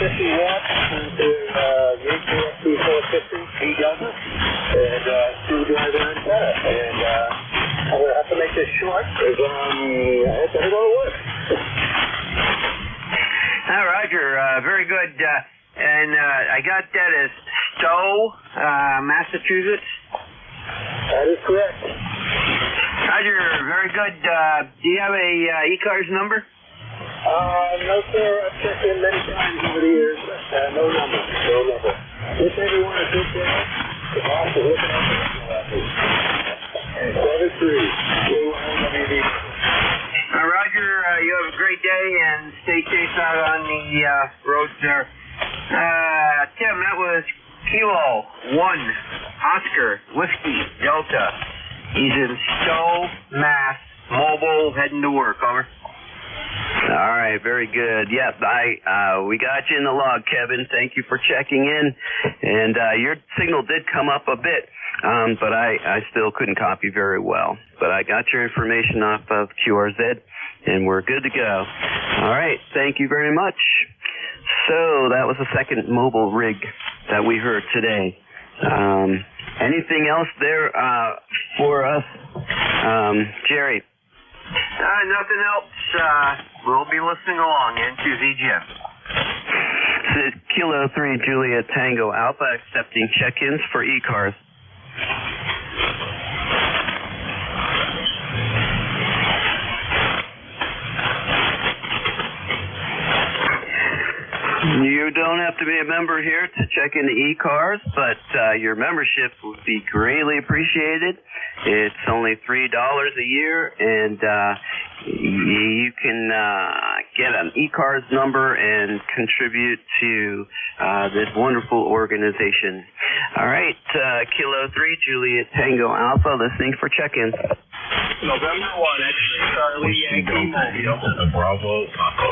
watts into the AKFC 450 E Delta, and screwdriver antenna. And I'm going to have to make this short because I better go to work. Roger, very good. And I got that as Stowe, Massachusetts. That is correct. Roger, very good. Do you have a ECARS number? No, sir. I've checked in many times over the years. No number. No number. If anyone is good there, the boss is looking at the 73. Roger, you have a great day and stay safe out on the roads there. Tim, that was Kilo 1 Oscar Whiskey Delta. He's in Stowe, Mass. Mobile, heading to work. Over. All right, very good. Yep, we got you in the log, Kevin. Thank you for checking in. And your signal did come up a bit, but I still couldn't copy very well. But I got your information off of QRZ, and we're good to go. All right, thank you very much. So that was the second mobile rig that we heard today. Anything else there for us, Jerry? Nothing else. We'll be listening along into ZGM. This is Kilo 3 Juliet Tango Alpha accepting check-ins for ECARS. You don't have to be a member here to check into ECARS, but your membership would be greatly appreciated. It's only $3 a year, and you can get an ECARS number and contribute to this wonderful organization. All right, Kilo 3 Juliet Tango Alpha, listening for check-ins. November 1, X-ray Charlie Yankee Mobile. Bravo Papa.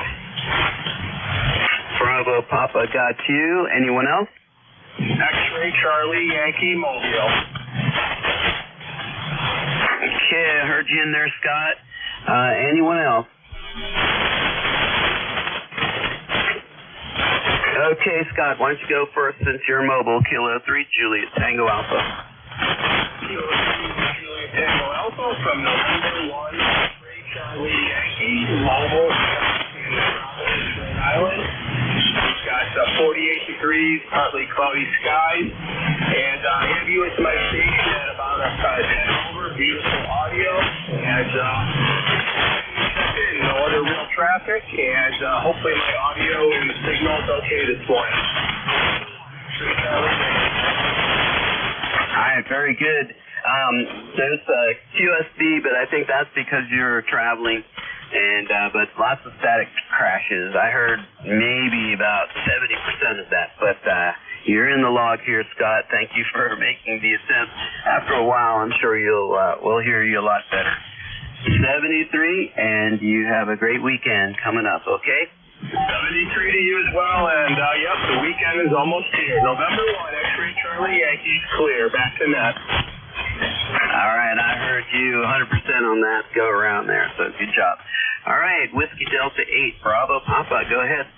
Bravo Papa got you. Anyone else? X-ray Charlie Yankee Mobile. Okay, I heard you in there, Scott. Anyone else? Okay, Scott, why don't you go first since you're mobile. Kilo 3 Juliet Tango Alpha. Kilo 3 Juliet Tango Alpha from November 1, X-ray Charlie Yankee Mobile in Rhode Island. We've got 48 degrees, partly cloudy skies, and I have you at my station at about 10 over. Beautiful audio, and no other real traffic, and hopefully my audio and the signal is okay this morning. All right, very good. There's QSB, but I think that's because you're traveling. And but lots of static crashes. I heard maybe about 70% of that. But you're in the log here, Scott. Thank you for making the attempt. After a while, I'm sure we'll hear you a lot better. 73, and you have a great weekend coming up. Okay. 73 to you as well, and yep, the weekend is almost here. November 1, X-ray Charlie Yankees clear. Back to net. All right, I heard you 100% on that go around there, so good job. All right, Whiskey Delta 8, Bravo Papa, go ahead.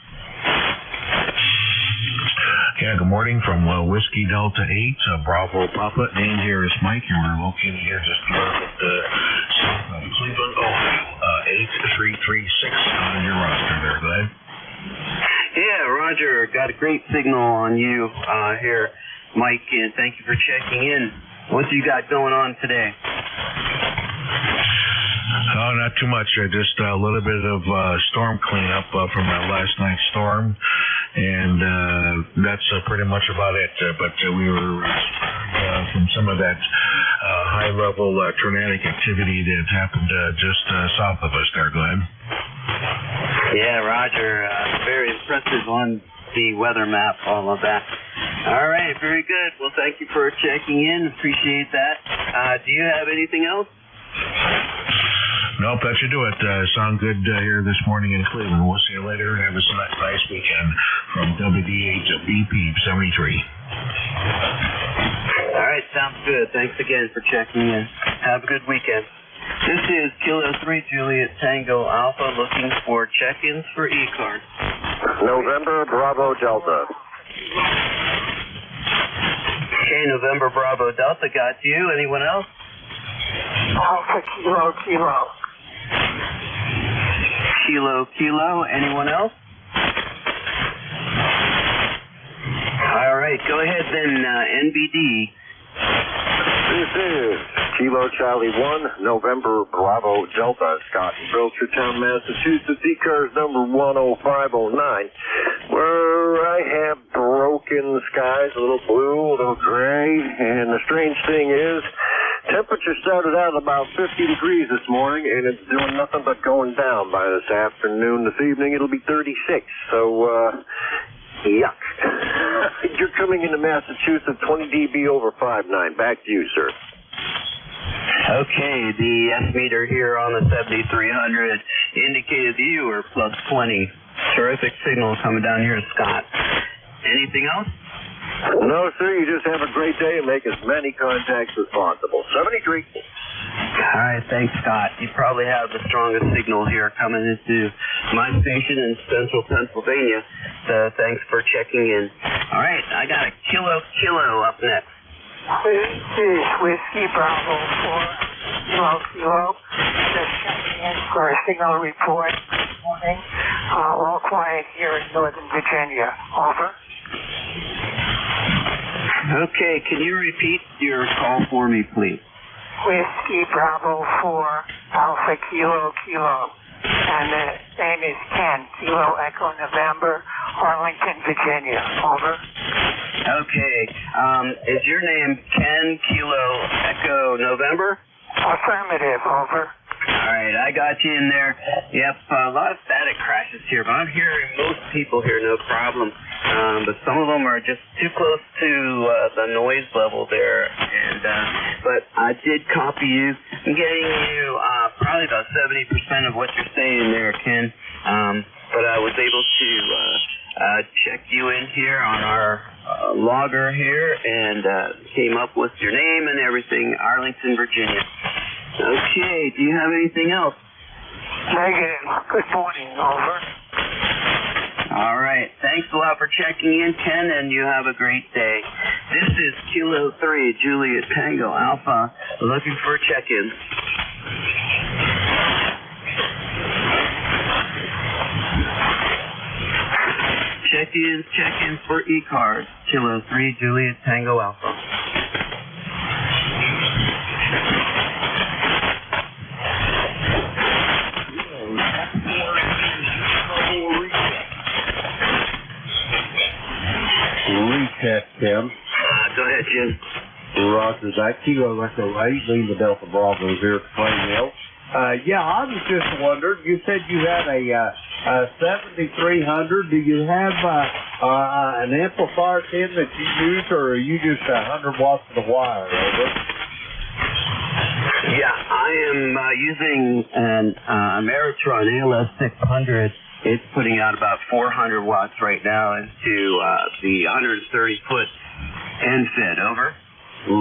Yeah, good morning from Whiskey Delta 8, Bravo Papa. Name here is Mike, and we're located here just north of south of Cleveland, Ohio. 8336 on your roster there, go ahead. Yeah, Roger, got a great signal on you here, Mike, and thank you for checking in. What you got going on today? Oh, not too much. Just a little bit of storm cleanup from that last night's storm, and that's pretty much about it. But we were from some of that high-level tornadic activity that happened just south of us there, Glenn. Yeah, Roger. Very impressive on the weather map, all of that. All right, very good. Well, thank you for checking in. Appreciate that. Do you have anything else? Nope, that should do it. Sound good here this morning in Cleveland. We'll see you later. Have a nice weekend from WDH BP 73. All right, sounds good. Thanks again for checking in. Have a good weekend. This is Kilo 3 Juliet Tango Alpha looking for check-ins for ECARS. November Bravo Delta. Okay, November Bravo Delta got you. Anyone else? Alpha Kilo Kilo. Kilo Kilo. Anyone else? All right, go ahead then, NBD. This is Kilo Charlie 1, November Bravo Delta, Scott in Belchertown, Massachusetts, ECARS number 10509, where I have broken skies, a little blue, a little gray, and the strange thing is, temperature started out about 50 degrees this morning, and it's doing nothing but going down by this afternoon. This evening it'll be 36, so, yuck. You're coming into Massachusetts 20 dB over 5.9. Back to you, sir. Okay, the S meter here on the 7300 indicated you were plus 20. Terrific signal coming down here, Scott. Anything else? No, sir. You just have a great day and make as many contacts as possible. 73. All right, thanks, Scott. You probably have the strongest signal here coming into my station in central Pennsylvania, so thanks for checking in. All right, I got a Kilo Kilo up next. This is Whiskey Bravo 4 Kilo Kilo. Just checking in for a signal report this morning. All quiet here in Northern Virginia. Over. Okay, can you repeat your call for me, please? Whiskey Bravo 4 Alpha Kilo Kilo. And the name is Ken, Kilo Echo November, Arlington, Virginia. Over. Okay, is your name Ken Kilo Echo November? Affirmative. Over. All right, I got you in there. Yep, a lot of static crashes here, but I'm hearing most people here, no problem. But some of them are just too close to the noise level there. And but I did copy you. I'm getting you probably about 70% of what you're saying there, Ken. But I was able to check you in here on our logger here and came up with your name and everything, Arlington, Virginia. Okay, do you have anything else? Negative. Good morning. Over. All right, thanks a lot for checking in, Ken, and you have a great day. This is Kilo 3, Juliet Tango Alpha, looking for check-in. Check-ins for ECARS, Kilo 3, Juliet Tango Alpha. Recheck, Tim. Go ahead, Jim. Roger that. Kilo Echo 8, Lima Delta Bravo here at Plain Hill. Yeah, I was just wondering, you said you had a 7300. Do you have an amplifier, Tim, that you use, or are you just 100 watts of the wire? Over? Yeah, I am using an Ameritron ALS 600. It's putting out about 400 watts right now into the 130-foot end fed. Over.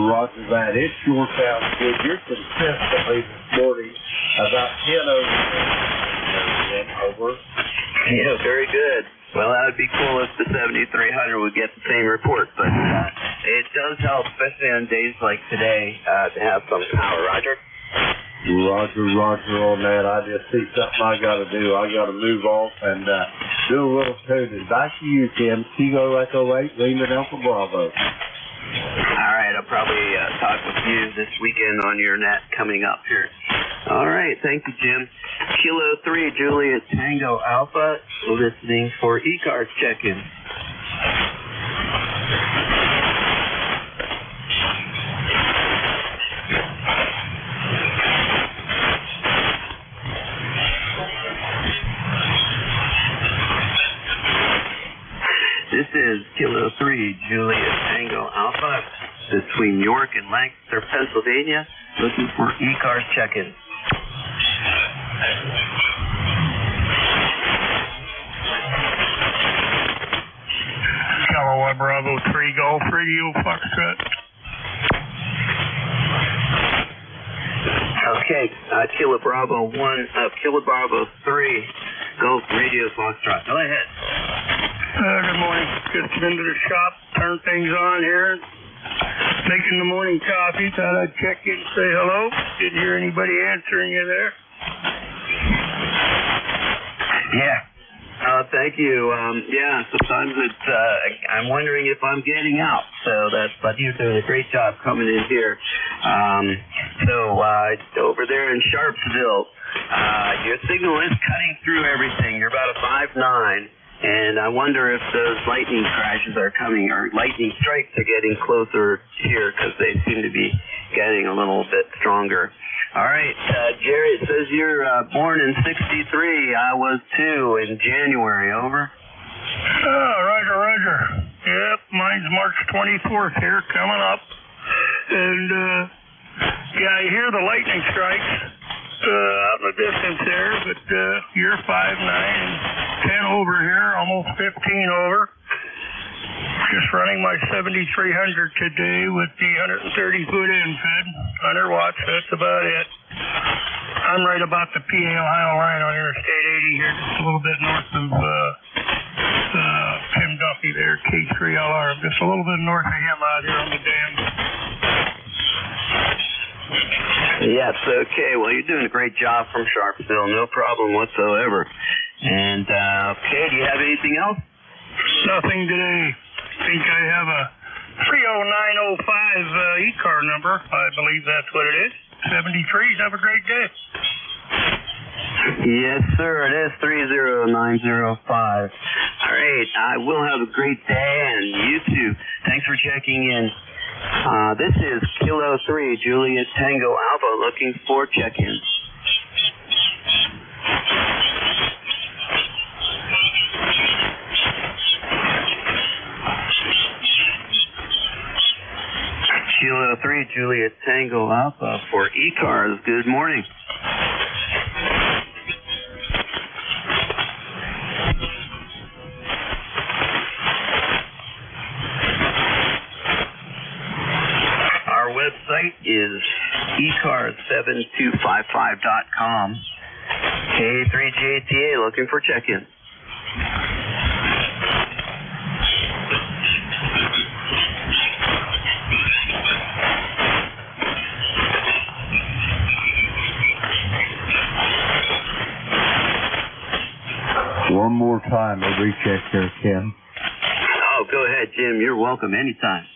Roger that. It sure sounds good. You're consistently this morning about 10 over 10. Over. Yeah, very good. Well, that would be cool if the 7300 would get the same report, but it does help, especially on days like today, to have some power. Roger? Roger on that. I just see something I got to do. I got to move off and do a little tuning. Back to you, Tim. Kilo Echo 8, Lima Delta Bravo. All right, I'll probably talk with you this weekend on your net coming up here. All right, thank you, Jim. Kilo 3, Juliet Tango Alpha, listening for ECARS check-in. This is Kilo 3, Juliet Tango Alpha, between York and Lancaster, Pennsylvania, looking for ECARS check-in. Kilo 1 Bravo 3 Golf Radio Foxtrot. Okay, Kilo Bravo 3 Golf Radio Foxtrot. Go ahead. Just into the shop, turn things on here. Making the morning coffee. Thought I'd check in and say hello. Didn't hear anybody answering you there. Yeah. Thank you. Yeah, sometimes it's, I'm wondering if I'm getting out. But you're doing a great job coming in here. Over there in Sharpsville, your signal is cutting through everything. You're about a 5.9. And I wonder if those lightning crashes are coming, or lightning strikes are getting closer here, because they seem to be getting a little bit stronger. All right, Jerry, it says you're born in 63. I was too, in January. Over. Roger. Yep, mine's March 24th here, coming up. And, I hear the lightning strikes out in the distance there, but you're 5.9 and 10 over here, almost 15 over. Just running my 7300 today with the 130-foot end fed, 100 watts, that's about it. I'm right about the PA Ohio line on Interstate 80 here, just a little bit north of Tim Duffy there, K3LR. I'm just a little bit north of him out here on the dam. Yes, okay. Well, you're doing a great job from Sharpsville. No problem whatsoever. And, okay, do you have anything else? Nothing today. I think I have a 30905 ECAR number. I believe that's what it is. 73s. Have a great day. Yes, sir. It is 30905. All right. I will have a great day, and you too. Thanks for checking in. This is Kilo 3, Juliet Tango Alpha, looking for check-ins. Kilo 3, Juliet Tango Alpha for ECARS. Good morning. Website is ECARS7255.com. K3JTA looking for check-in. One more time, a recheck there, Ken. Oh, go ahead, Jim. You're welcome anytime.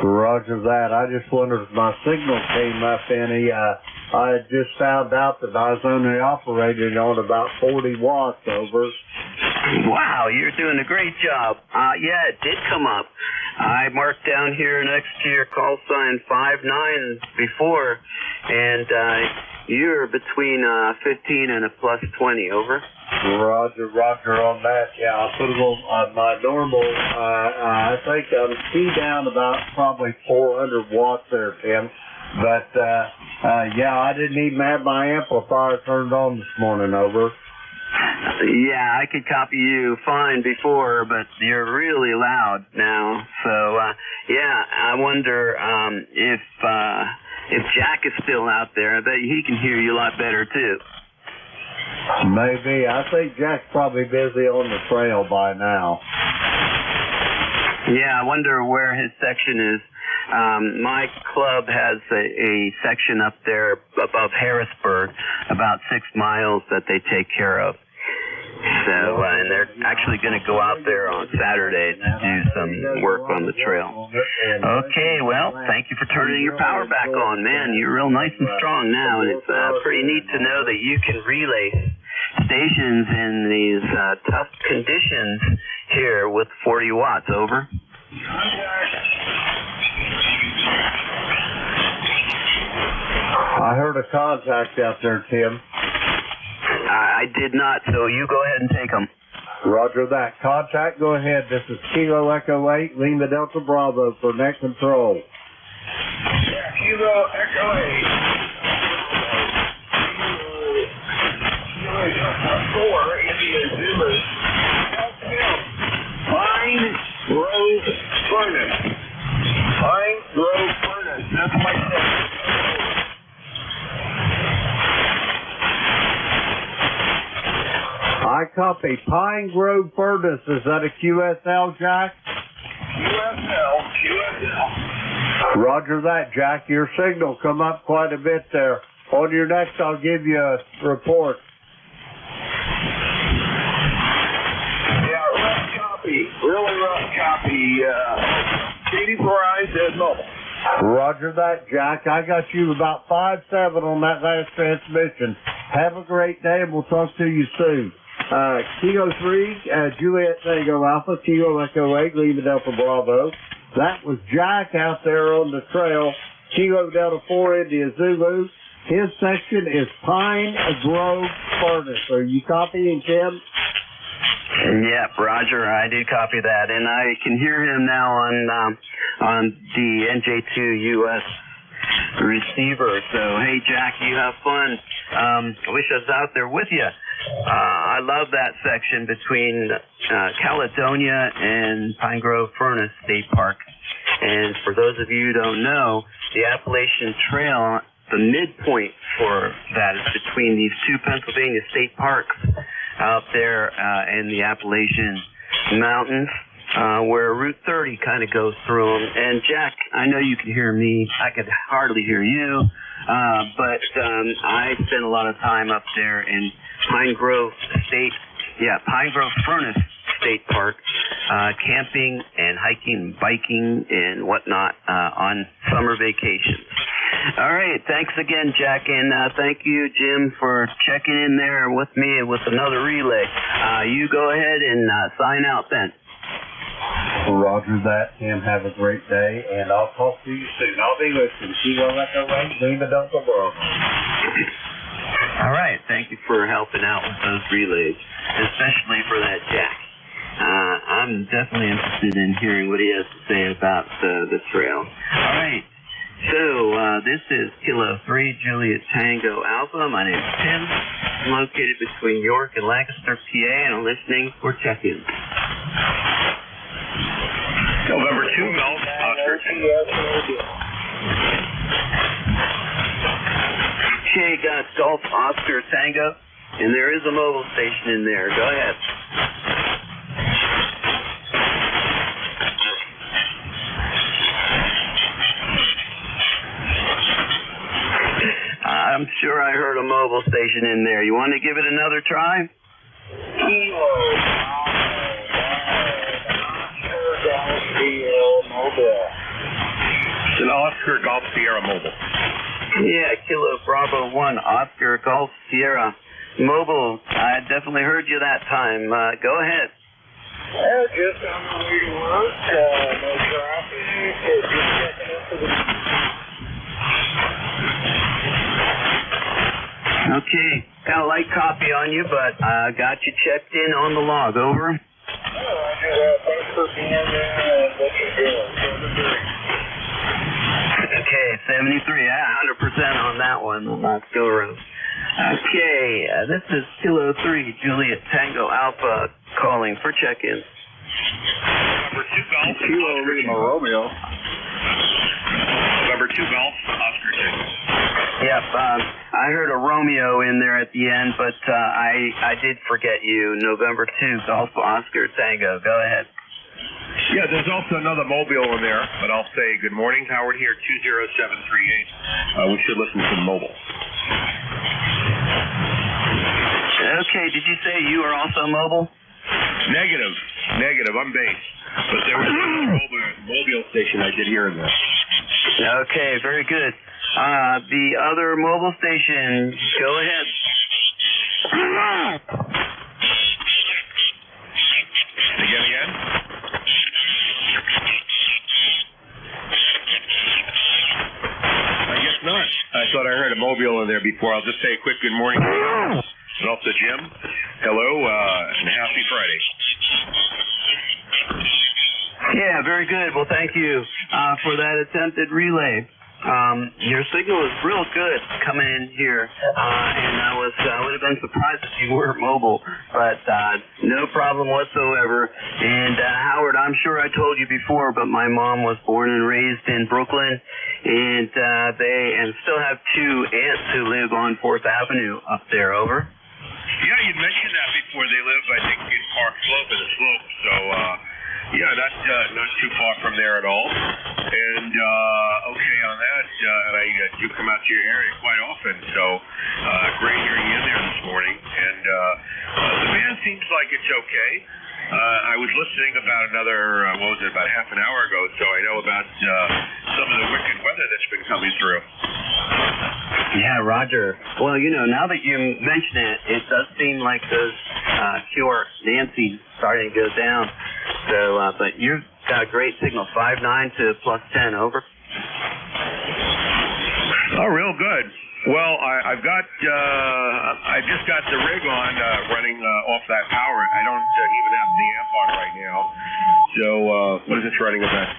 Roger that. I just wondered if my signal came up any. I had just found out that I was only operating on about 40 watts. Over. Wow, you're doing a great job. Yeah, it did come up. I marked down here next to your call sign 5.9 before, and you're between 15 and a plus 20. Over. Roger on that. Yeah, I'll put a little on my normal. I think I'm keyed down about probably 400 watts there, Tim. But yeah, I didn't even have my amplifier turned on this morning. Over. Yeah, I could copy you fine before, but you're really loud now. So yeah, I wonder if Jack is still out there. I bet he can hear you a lot better too. Maybe. I think Jack's probably busy on the trail by now. Yeah, I wonder where his section is. My club has a section up there above Harrisburg, about 6 miles that they take care of. So, and they're actually going to go out there on Saturday to do some work on the trail. Okay, well, thank you for turning your power back on, man. You're real nice and strong now, and it's pretty neat to know that you can relay stations in these tough conditions here with 40 watts. Over. I heard a contact out there, Tim. I did not, so you go ahead and take them. Roger that. Contact, go ahead. This is Kilo Echo 8, Lima Delta Bravo for net control. Yeah, Kilo Echo 8. Kilo Delta 4, India Zulu. Pine Grove Furnace. Pine Grove Furnace. That's my name. I copy copy. Pine Grove Furnace, is that a QSL, Jack? QSL. Roger that, Jack. Your signal come up quite a bit there. On your next, I'll give you a report. Yeah, rough copy. Really rough copy. 84i says mobile. Roger that, Jack. I got you about 5-7 on that last transmission. Have a great day, and we'll talk to you soon. Kilo 3, Juliet Tango Alpha, Kilo Echo 8, Lima Delta Bravo. That was Jack out there on the trail. Kilo Delta 4, India Zulu. His section is Pine Grove Furnace. Are you copying, Tim? Yep, Roger, I did copy that, and I can hear him now on the NJ2 US receiver. So, hey, Jack, you have fun. I wish I was out there with you. I love that section between Caledonia and Pine Grove Furnace State Park. And for those of you who don't know, the Appalachian Trail, the midpoint for that is between these two Pennsylvania state parks out there in the Appalachian Mountains, where Route 30 kind of goes through them. And Jack, I know you can hear me. I could hardly hear you, but I spent a lot of time up there in Pine Grove Furnace State Park, camping and hiking, biking, and whatnot on summer vacations. All right, thanks again, Jack, and thank you, Jim, for checking in there with me with another relay. You go ahead and sign out then. Roger that, Tim. Have a great day, and I'll talk to you soon. I'll be listening. Kilo Echo 8, Lima Delta Bravo. All right, thank you for helping out with those relays, especially for that Jack. I'm definitely interested in hearing what he has to say about the trail. All right. So, this is Kilo 3, Juliet Tango Alpha. My name is Tim. I'm located between York and Lancaster, PA, and I'm listening for check-ins. November 2, Golf, Oscar. Okay, got Golf Oscar Tango, and there is a mobile station in there. Go ahead. I'm sure I heard a mobile station in there. You want to give it another try? Kilo Golf Sierra Mobile. It's an Oscar Golf Sierra Mobile. Yeah, Kilo Bravo 1, Oscar Golf Sierra Mobile. I definitely heard you that time. Go ahead. Just on the way to work. No traffic. Just checking into the... Okay, got a light copy on you, but got you checked in on the log. Over. Thanks for being there and what you're doing. Okay, 73. 100% on that one. Let's go around. Okay, this is Kilo 3, Juliet Tango Alpha, calling for check-in. Number 2 Golf, Kilo Lima Romeo. Number 2 Golf, Oscar Tango. Yep, I heard a Romeo in there at the end, but I did forget you. November 2, Golf Oscar Tango. Go ahead. Yeah, there's also another mobile in there, but I'll say good morning, Howard here, 20738. We should listen to the mobile. Okay, did you say you are also mobile? Negative, I'm base. But there was a mobile station I did hear in there. Okay, very good. The other mobile station, go ahead. Again? I guess not. I thought I heard a mobile in there before. I'll just say a quick good morning. And also, Jim, hello, and happy Friday. Yeah, very good. Well, thank you for that attempted relay. Your signal is real good coming in here, and I would have been surprised if you weren't mobile, but no problem whatsoever. And Howard, I'm sure I told you before, but my mom was born and raised in Brooklyn, and they still have 2 aunts who live on 4th Avenue up there. Over. Yeah, you mentioned that before. where they live, I think, in Park Slope, in the Slope. So, yeah, not too far from there at all. And, okay on that, and I do come out to your area quite often, so great hearing you in there this morning. And the band seems like it's okay. I was listening about about half an hour ago, so I know about some of the wicked weather that's been coming through. Yeah, Roger. Well, now that you mention it, it does seem like those QR Nancy's starting to go down. So, but you've got a great signal, 5.9 to +10, over. Oh, real good. Well, I just got the rig on running off that power. I don't even have the amp on right now. So what is this running about?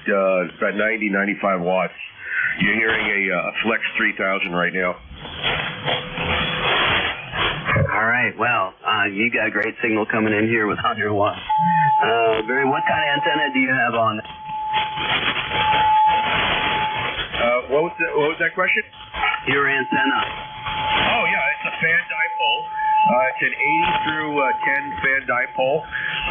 It's about 95 watts. You're hearing a Flex 3000 right now. All right. Well, you got a great signal coming in here with 100 watts. Barry, what kind of antenna do you have on? What was that question? Your antenna. Oh, yeah, it's a fan dipole. It's an 80 through 10 fan dipole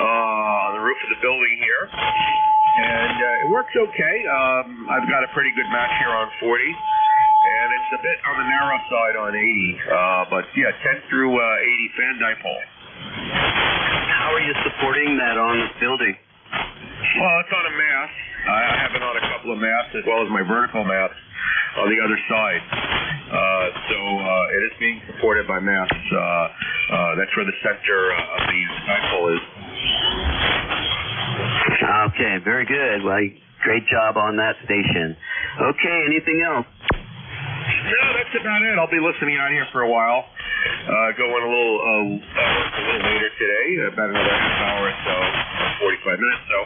on the roof of the building here. And it works okay. I've got a pretty good match here on 40. And it's a bit on the narrow side on 80. But, yeah, 10 through 80 fan dipole. How are you supporting that on the building? Well, it's on a mast. I have it on a couple of masts as well as my vertical mast on the other side. So it is being supported by masts. That's where the center of the dipole is. Okay, very good. Well, great job on that station. Okay, anything else? No, that's about it. I'll be listening out here for a while. Going a little later today, about another half hour or so, 45 minutes. So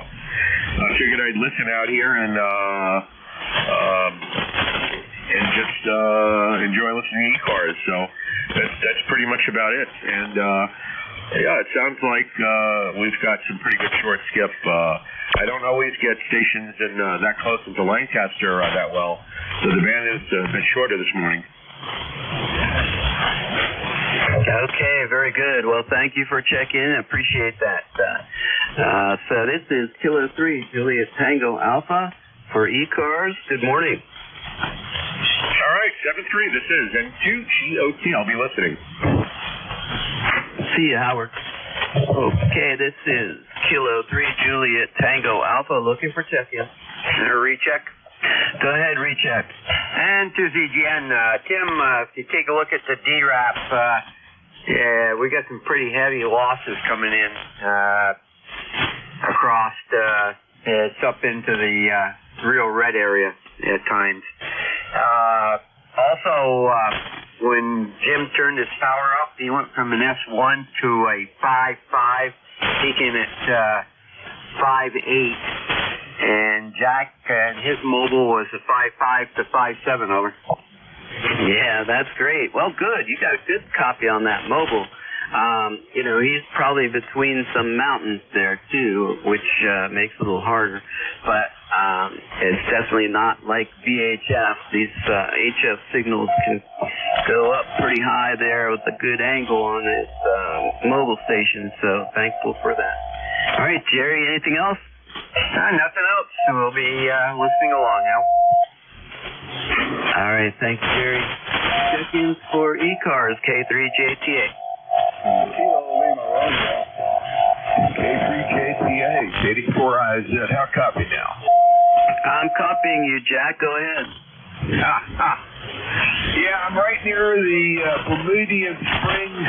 I figured I'd listen out here and just enjoy listening to ECARS. So that's pretty much about it. And yeah, it sounds like we've got some pretty good short skip. I don't always get stations in that close into Lancaster that well, so the band is a bit shorter this morning. Okay, very good. Well, thank you for checking in. I appreciate that. So this is Kilo 3, Juliet Tango Alpha for ECARS. Good morning. All right, 7-3, this is N2GOT. I'll be listening. See you, Howard. Okay, this is Kilo 3, Juliet Tango Alpha, looking for check-in. Recheck. Go ahead, recheck. And to ZGN, Tim, if you take a look at the DRAP, yeah, we got some pretty heavy losses coming in across. It's up into the real red area at times. Also, when Jim turned his power up, he went from an S1 to a 5.5, peaking at 5.8. And Jack and his mobile was a 5.5 to 5.7, over. Yeah, that's great. Well, good. You got a good copy on that mobile. He's probably between some mountains there, too, which makes it a little harder. But it's definitely not like VHF. These HF signals can go up pretty high there with a good angle on this mobile station, so thankful for that. All right, Jerry, anything else? Nothing else. We'll be listening along now. All right, thanks, Jerry. Check-ins for ECARS, K3JTA. K3JTA, 84IZ. How copy now? I'm copying you, Jack. Go ahead. Yeah, I'm right near the Bermudian Springs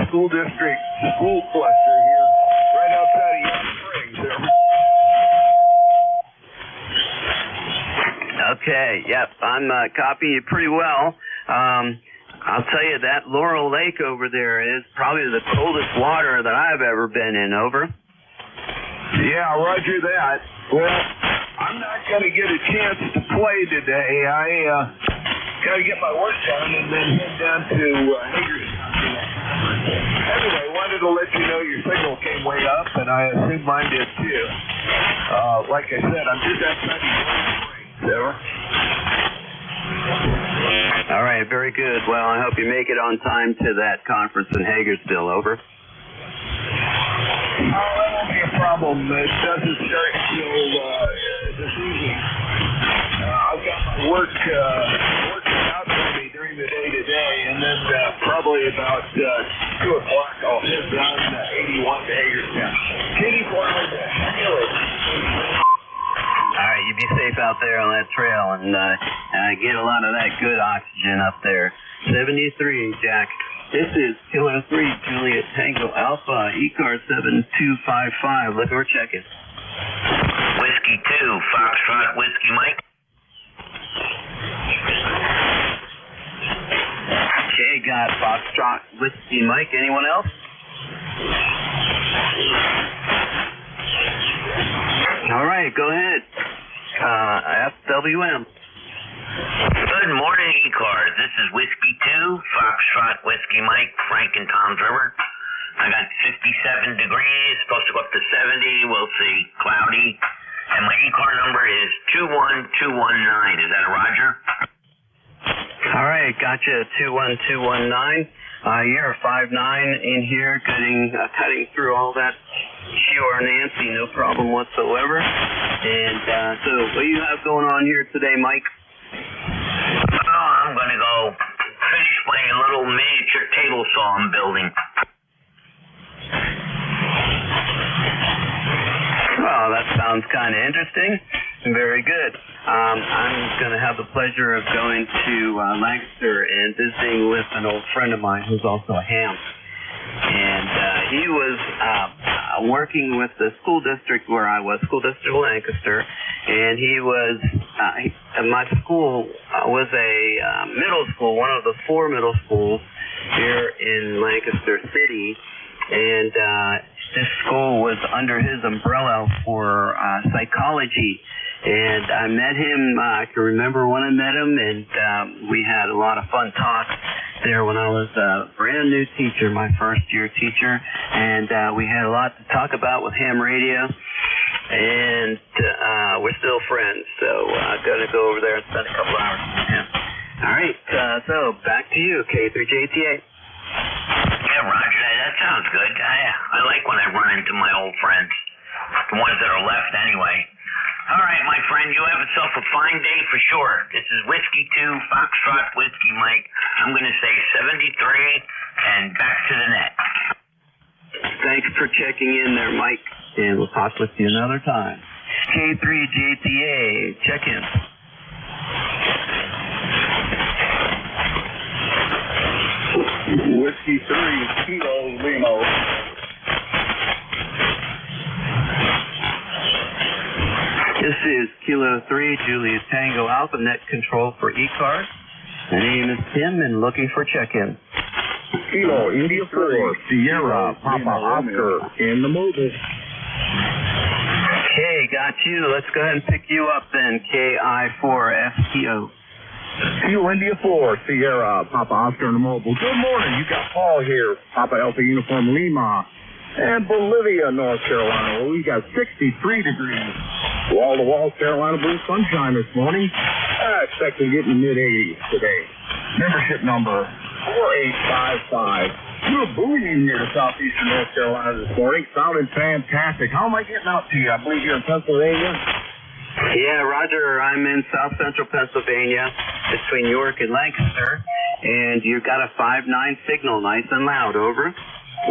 School District school cluster here, right outside of Young Springs. Okay, yep, I'm copying you pretty well. I'll tell you that Laurel Lake over there is probably the coldest water that I've ever been in, over. Yeah, roger that. Well, I'm not going to get a chance to play today. I got to get my work done and then head down to Hagerstown. Anyway, wanted to let you know your signal came way up, and I assume mine did too. Like I said, I'm just outside of All right, very good. Well, I hope you make it on time to that conference in Hagersville, over. that won't be a problem. It doesn't start until this evening. I've got my working out for me during the day today, and then probably about 2 o'clock I'll head down 81 to Hagerstown. Katie, All right, you be safe out there on that trail and get a lot of that good oxygen up there. 73, Jack. This is Kilo 3, Juliet Tango Alpha, ECARS 7255. Look, we're checking. Whiskey 2, Foxtrot, Whiskey Mike. Okay, got Foxtrot, Whiskey Mike. Anyone else? All right, go ahead. FWM. Good morning, ECARS. This is Whiskey 2, Foxtrot, Whiskey Mike, Frank and Tom's River. I got 57 degrees, supposed to go up to 70. We'll see. Cloudy. And my ECAR number is 21219. Is that a Roger? All right, gotcha. 21219. You're 5'9" in here, cutting through all that QR Nancy, no problem whatsoever. And so, what do you have going on here today, Mike? Oh, I'm going to go finish my little miniature table saw I'm building. Well, that sounds kind of interesting. Very good. I'm going to have the pleasure of going to Lancaster and visiting with an old friend of mine who's also a ham. And he was working with the school district where I was, School District of Lancaster, and he was, my school was a middle school, one of the 4 middle schools here in Lancaster City, and this school was under his umbrella for psychology. And I met him, I can remember when I met him, and we had a lot of fun talks there when I was a brand new teacher, my first year teacher, and we had a lot to talk about with ham radio, and we're still friends, so I'm going to go over there and spend a couple hours with him. All right, so back to you, K3JTA. Yeah, Roger, that sounds good. I like when I run into my old friends, the ones that are left anyway. All right, my friend, you have yourself a fine day for sure. This is Whiskey 2, Foxtrot, Whiskey Mike. I'm going to say 73 and back to the net. Thanks for checking in there, Mike, and we'll talk with you another time. K3JTA, check in. Whiskey 3, Kilo Limo. This is Kilo 3, Juliet Tango Alpha, net control for ECARS. My name is Tim and looking for check-in. Kilo India 4, Sierra, Papa Oscar, in the mobile. Okay, got you. Let's go ahead and pick you up then, KI4FTO. Kilo India 4, Sierra, Papa Oscar, in the mobile. Good morning. You got Paul here, Papa Alpha Uniform Lima. And Bolivia, North Carolina, where we got 63 degrees. Wall-to-wall Carolina blue sunshine this morning. I expect to get in the mid-80s today. Membership number 4855. You're booming here to southeastern North Carolina this morning. Sounding fantastic. How am I getting out to you? I believe you're in Pennsylvania. Yeah, Roger, I'm in south central Pennsylvania between York and Lancaster. And you've got a 5.9 signal, nice and loud, over.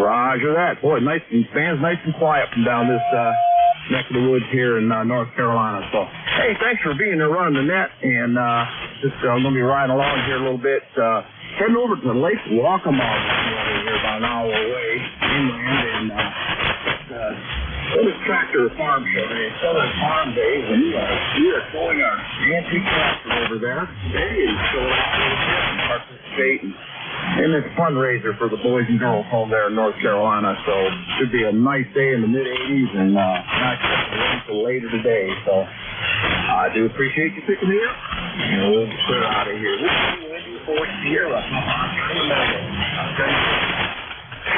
Roger that. Boy, nice and stands nice and quiet from down this neck of the woods here in North Carolina. So, hey, thanks for being there running the net. And just I'm going to be riding along here a little bit. Heading over to Lake Waccamaw this morning here about an hour away inland. And Southern Tractor Farm Show today, Southern Farm Days. And we are showing our antique tractor over there today and showing out a little bit and participating in this fundraiser for the boys and girls home there in North Carolina. So it should be a nice day in the mid-80s and not expect to rain until later today. So I do appreciate you picking me up. And we'll clear out of here. This is India 4 Sierra.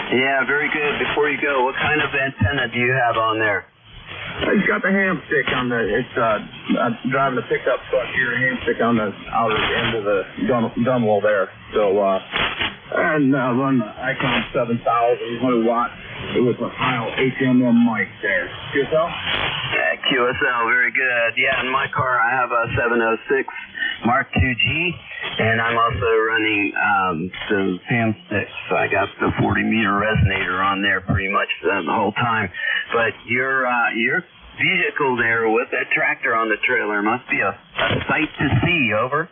Yeah, very good. Before you go, what kind of antenna do you have on there? He's got the ham stick on the, it's driving the pickup truck here, ham stick on the outer end of the gun wall there. So And run the Icon 7000 100 watt with a Heil HMM mic there. QSL? QSL, very good. Yeah, in my car I have a 706 Mark IIG, and I'm also running the Sam sticks. I got the 40-meter resonator on there pretty much the whole time. But your vehicle there with that tractor on the trailer must be a sight to see. Over.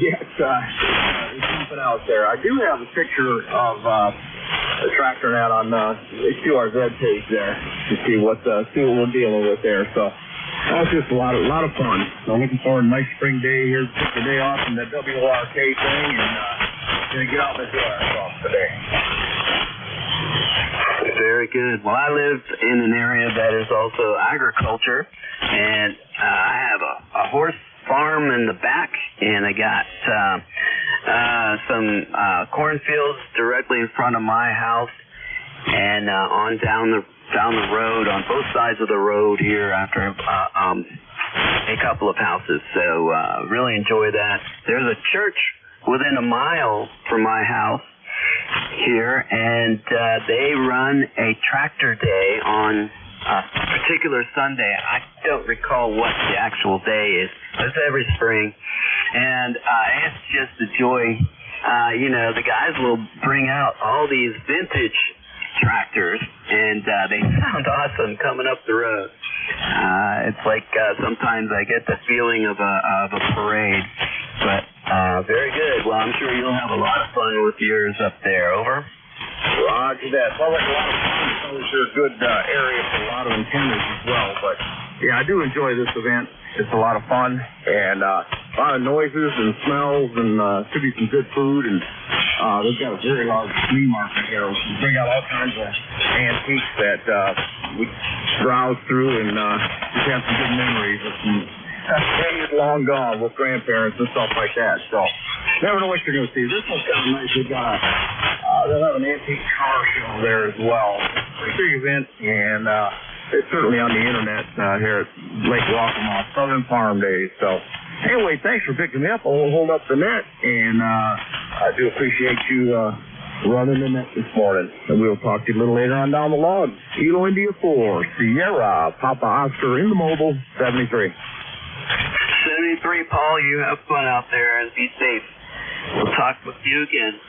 Yes, there's something out there. I do have a picture of the tractor out on the QRZ page there to see what we're dealing with there. So that's just a lot of fun. So looking forward to a nice spring day here. Took the day off from the WRK thing and gonna get out and enjoy ourselves today. Very good. Well, I live in an area that is also agriculture, and I have a horse farm in the back, and I got some cornfields directly in front of my house, and on down the road, on both sides of the road here after a couple of houses. So really enjoy that. There's a church within a mile from my house here, and they run a tractor day on a particular Sunday. I don't recall what the actual day is. It's every spring, and it's just a joy. The guys will bring out all these vintage tractors, and they sound awesome coming up the road. It's like sometimes I get the feeling of a parade, but very good. Well, I'm sure you'll have a lot of fun with yours up there. Over. Roger that. Well, like a lot of fun. It's always a good area for a lot of antennas as well. But yeah, I do enjoy this event. It's a lot of fun and a lot of noises and smells, and should be some good food. And they've got a very large flea market here. We bring out all kinds of antiques that we browse through and just have some good memories of some days long gone with grandparents and stuff like that. So never know what you're going to see. This one's kind of nice. They'll have an antique car show there as well. It's a big event, and it's certainly on the internet here at Lake Waccamaw, Southern Farm Days. So anyway, thanks for picking me up. I'll hold up the net, and I do appreciate you running the net this morning. And we'll talk to you a little later on down the log. Kilo India 4, Sierra, Papa Oscar in the mobile, 73. 73, Paul, you have fun out there and be safe. We'll talk with you again.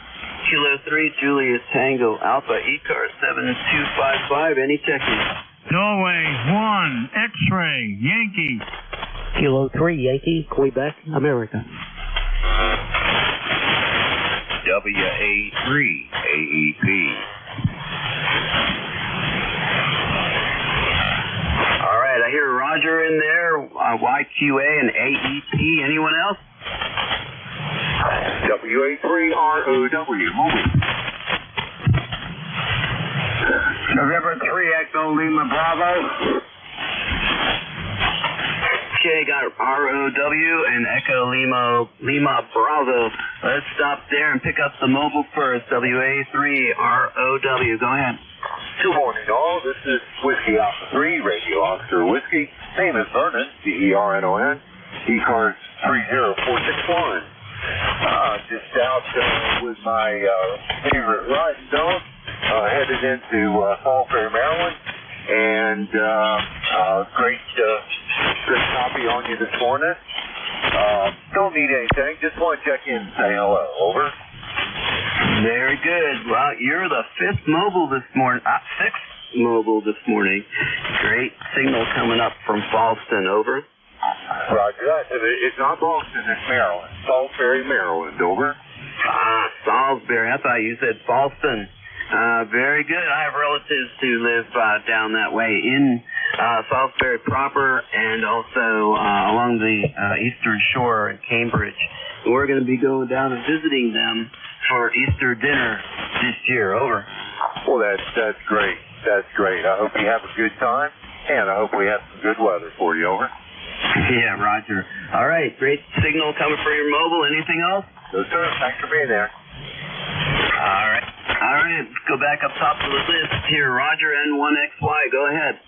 Kilo 3, Julius Tango, Alpha, ECARS 7255, any check-in? Norway 1, X-ray, Yankee. Kilo 3, Yankee, Quebec, America. WA3, AEP. All right, I hear Roger in there, YQA and AEP. Anyone else? WA3, ROW, moving. November 3, Echo Lima Bravo. Okay, got ROW and Echo Lima Bravo. Let's stop there and pick up the mobile first. WA3, ROW. Go ahead. Good morning, all. This is Whiskey Alpha 3, Radio Officer Whiskey. Name is Vernon, VERNON. ECARS 30461. Just out with my favorite ride stone, headed into Salisbury, Maryland, and great copy on you this morning. Don't need anything, just want to check in and say hello. Over. Very good. Well, you're the sixth mobile this morning. Great signal coming up from Falston. Over. Roger that. It's not Boston, it's Maryland. Salisbury, Maryland. Over. Salisbury. I thought you said Falston. Very good. I have relatives who live down that way in Salisbury proper and also along the eastern shore in Cambridge. And we're going to be going down and visiting them for Easter dinner this year. Over. Well, that's great. That's great. I hope you have a good time, and I hope we have some good weather for you. Over. Yeah, Roger. All right, great signal coming for your mobile. Anything else? No, sir. Thanks for being there. All right. Let's go back up top of the list here. Roger, N1XY. Go ahead.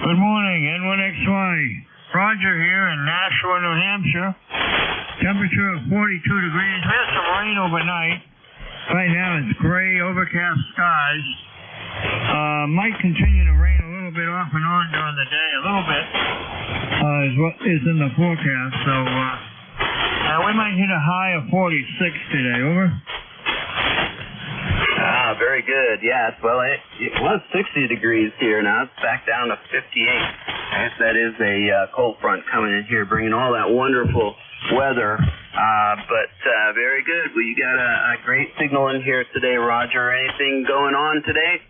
Good morning, N1XY. Roger here in Nashua, New Hampshire. Temperature of 42 degrees. We had some rain overnight. Right now it's gray, overcast skies. Might continue to rain a little bit off and on during the day, a little bit, is what is in the forecast. So we might hit a high of 46 today. Over. Very good. Yes. Well, it was 60 degrees here. Now it's back down to 58. I guess that is a cold front coming in here, bringing all that wonderful weather. But very good. Well, you got a great signal in here today, Roger. Anything going on today?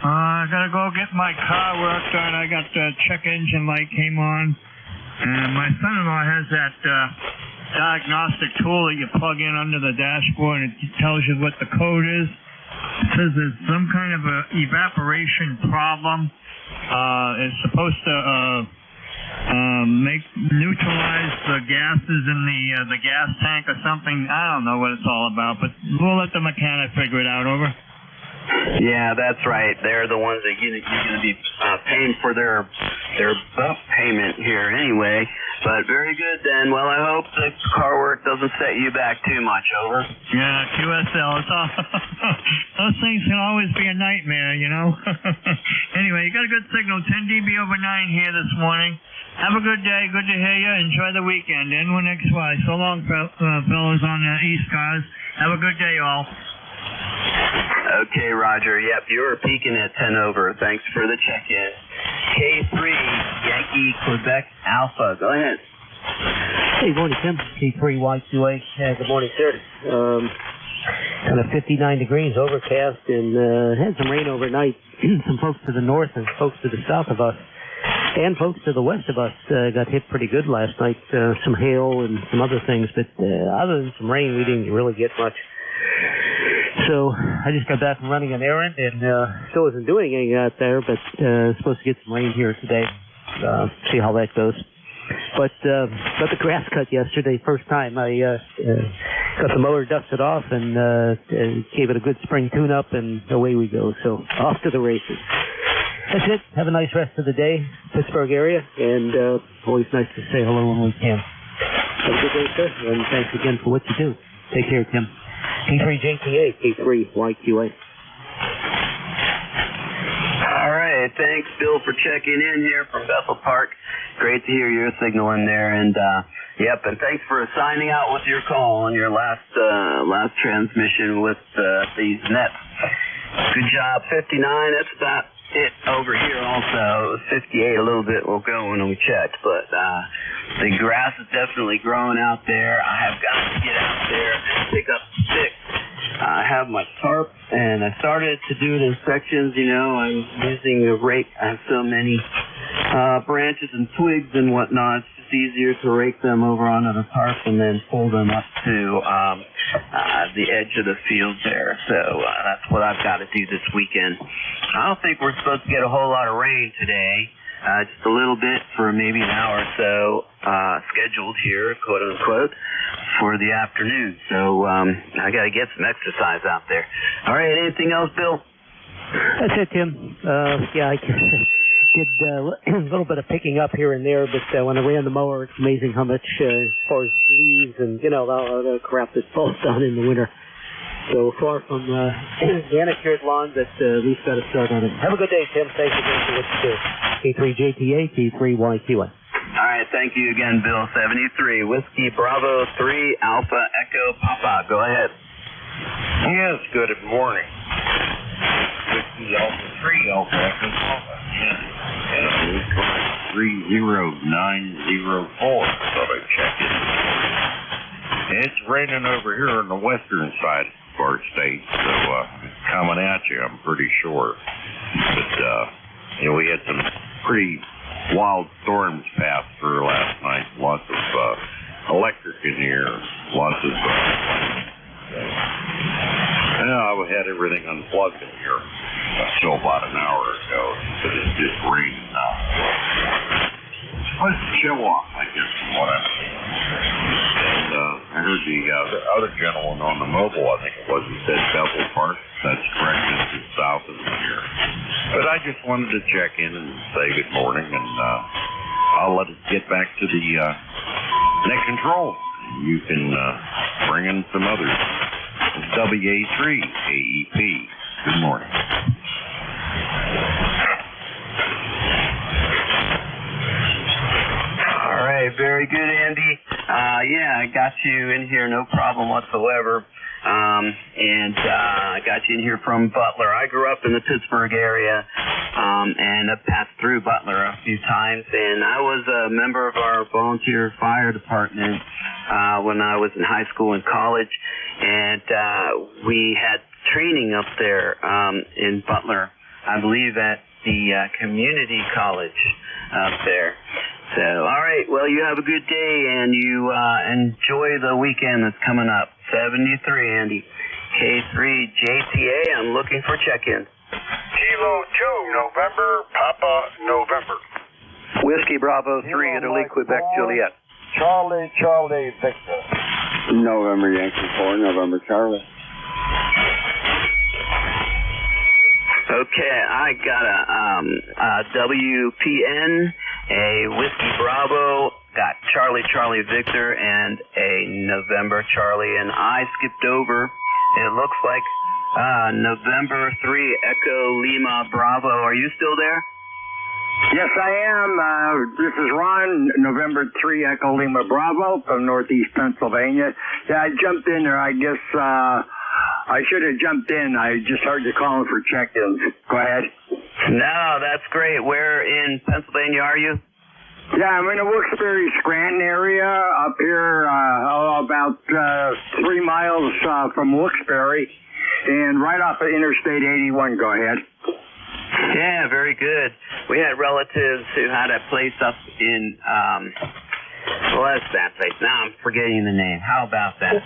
I gotta go get my car worked on. I got the check engine light came on, and my son-in-law has that diagnostic tool that you plug in under the dashboard, and it tells you what the code is. It says there's some kind of a evaporation problem. It's supposed to neutralize the gases in the gas tank or something. I don't know what it's all about, but we'll let the mechanic figure it out. Over. Yeah, that's right. They're the ones that you're going to be paying for their bump payment here anyway. But very good then. Well, I hope the car work doesn't set you back too much. Over. Yeah, QSL. It's all those things can always be a nightmare, you know. Anyway, you got a good signal. 10 dB over 9 here this morning. Have a good day. Good to hear you. Enjoy the weekend. N1XY. So long, fellas on ECARS. Have a good day, all. Okay, Roger. Yep, you were peaking at 10 over. Thanks for the check-in. K3, Yankee, Quebec, Alpha. Go ahead. Hey, morning, Tim. K3Y2A. Good morning, sir. Kind of 59 degrees, overcast, and had some rain overnight. Some folks to the north and folks to the south of us, and folks to the west of us got hit pretty good last night. Some hail and some other things, but other than some rain, we didn't really get much. So I just got back from running an errand and still wasn't doing anything out there, but supposed to get some rain here today. See how that goes. But the grass cut yesterday, first time. I got the mower dusted off and gave it a good spring tune-up, and away we go. So off to the races. That's it. Have a nice rest of the day, Pittsburgh area, and always nice to say hello when we can. Have a good day, sir, and thanks again for what you do. Take care, Tim. K3JTA, K3YQA. All right, thanks, Bill, for checking in here from Bethel Park. Great to hear your signal in there, and yep, and thanks for signing out with your call on your last transmission with these nets. Good job, 59. That's about it over here. Also, it was 58. A little bit will go when we checked, but the grass is definitely growing out there. I have got to get out there and pick up sticks. I have my tarp, and I started to do it in sections. You know, I'm using a rake. I have so many branches and twigs and whatnot. It's just easier to rake them over onto the tarp and then pull them up to the edge of the field there. So that's what I've got to do this weekend. I don't think we're supposed to get a whole lot of rain today. Just a little bit for maybe an hour or so scheduled here, quote unquote, for the afternoon. So I got to get some exercise out there. All right, anything else, Bill? That's it, Tim. Yeah, I did a little bit of picking up here and there, but when I ran the mower, it's amazing how much, as far as leaves and, you know, all the crap that falls down in the winter. So far from manicured lawn, but at least got to start on it. Have a good day, Tim. Thanks again for what you do. K3JTA, K3YQA. All right, thank you again, Bill. 73, Whiskey Bravo 3, Alpha Echo Papa. Go ahead. Yes, good morning. Whiskey Alpha 3, Alpha Echo Papa. Yeah. 30904. Thought I'd check it. It's raining over here on the western side of our state, so it's coming at you, I'm pretty sure. But, you know, we had some pretty wild storms pass through last night. Lots of electric in here. Lots of... I had everything unplugged in here until about an hour ago, but it's just raining now. Let's show off, I guess, from what I'm seeing. And I heard the other gentleman on the mobile, I think it was, he said Bethel Park. That's correct, it's just south of here. But I just wanted to check in and say good morning, and I'll let it get back to the net control. You can bring in some others. WA3 AEP. Good morning. All right, very good, Andy. Yeah, I got you in here, no problem whatsoever. And I got you in here from Butler. I grew up in the Pittsburgh area, and I passed through Butler a few times, and I was a member of our volunteer fire department when I was in high school and college, and we had training up there in Butler, I believe at the community college up there. So, all right, well, you have a good day, and you enjoy the weekend that's coming up. 73, Andy. K3 JTA, I'm looking for check-in. Kilo 2, November, Papa, November. Whiskey Bravo 3, Italy, Quebec, Juliet. Charlie, Victor. November Yankee 4, November Charlie. Okay, I got a WPN, a Whiskey Bravo, got Charlie Victor, and a November Charlie, and I skipped over. It looks like November 3 Echo Lima Bravo. Are you still there? Yes, I am. This is Ron, November 3 Echo Lima Bravo from Northeast Pennsylvania. Yeah, I jumped in there. I guess I should have jumped in. I just heard you calling for check-ins. Go ahead. No, that's great. Where in Pennsylvania are you? Yeah, I'm in the Wilkes-Barre, Scranton area up here, about 3 miles from Wilkes-Barre, and right off of Interstate 81. Go ahead. Yeah, very good. We had relatives who had a place up in, what's that place? Now I'm forgetting the name. How about that?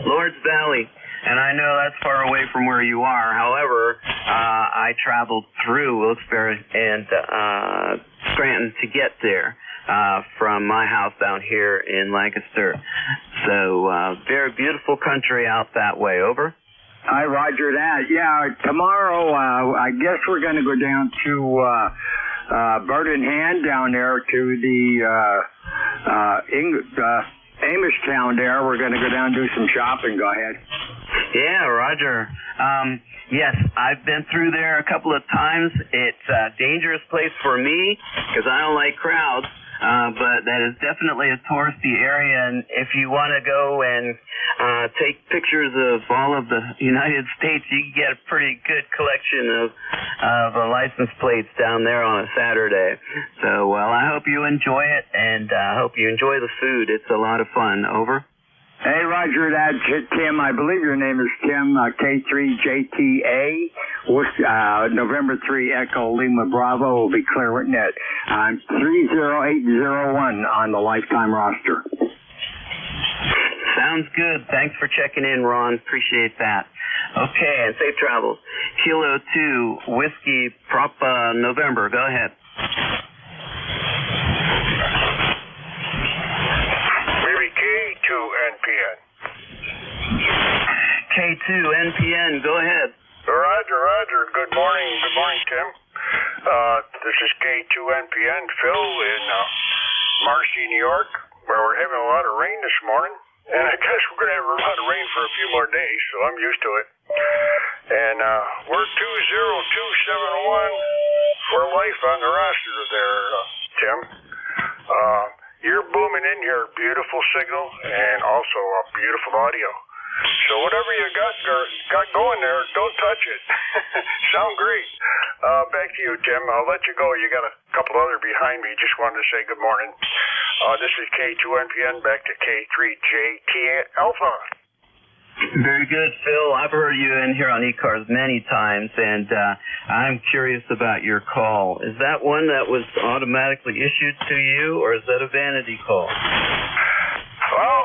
Lord's Valley. And I know that's far away from where you are. However, I traveled through Wilkes-Barre and Scranton to get there from my house down here in Lancaster. So, very beautiful country out that way. Over? Hi, Roger that. Yeah, tomorrow, I guess we're going to go down to Bird in Hand down there to the Amishtown there. We're going to go down and do some shopping. Go ahead. Yeah, Roger. Yes, I've been through there a couple of times. It's a dangerous place for me because I don't like crowds, but that is definitely a touristy area. And if you want to go and take pictures of all of the United States, you can get a pretty good collection of license plates down there on a Saturday. So, well, I hope you enjoy it, and I hope you enjoy the food. It's a lot of fun. Over? Hey, Roger, that's Tim. I believe your name is Tim, K3JTA, November 3 Echo Lima Bravo will be clearing it. I'm 30801 on the lifetime roster. Sounds good. Thanks for checking in, Ron. Appreciate that. Okay, and safe travels. Kilo 2, Whiskey Papa November. Go ahead. K2 NPN. K2 NPN, go ahead. Roger. Good morning, Tim. This is K2 NPN, Phil in Marcy, New York, where we're having a lot of rain this morning. And I guess we're going to have a lot of rain for a few more days, so I'm used to it. And we're 20271 for life on the roster there, Tim. You're booming in here, beautiful signal, and also a beautiful audio. So whatever you got going there, don't touch it. Sound great. Back to you, Tim. I'll let you go. You got a couple other behind me. Just wanted to say good morning. This is K2NPN, back to K3JT Alpha. Very good, Phil. I've heard you in here on ECARS many times, and I'm curious about your call. Is that one that was automatically issued to you, or is that a vanity call? Well,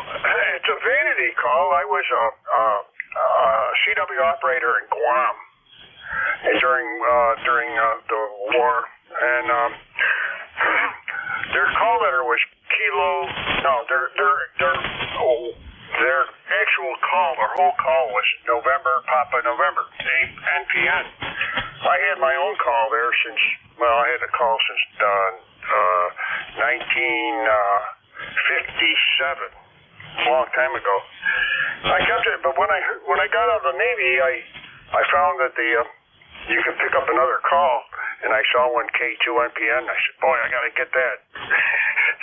it's a vanity call. I was a CW operator in Guam during the war, and their call letter was their actual call, their whole call was November, Papa November, NPN. I had my own call there I had a call since 1957. a long time ago. I kept it, but when I got out of the Navy, I found that you could pick up another call, and I saw one K2NPN. I said, boy, I got to get that.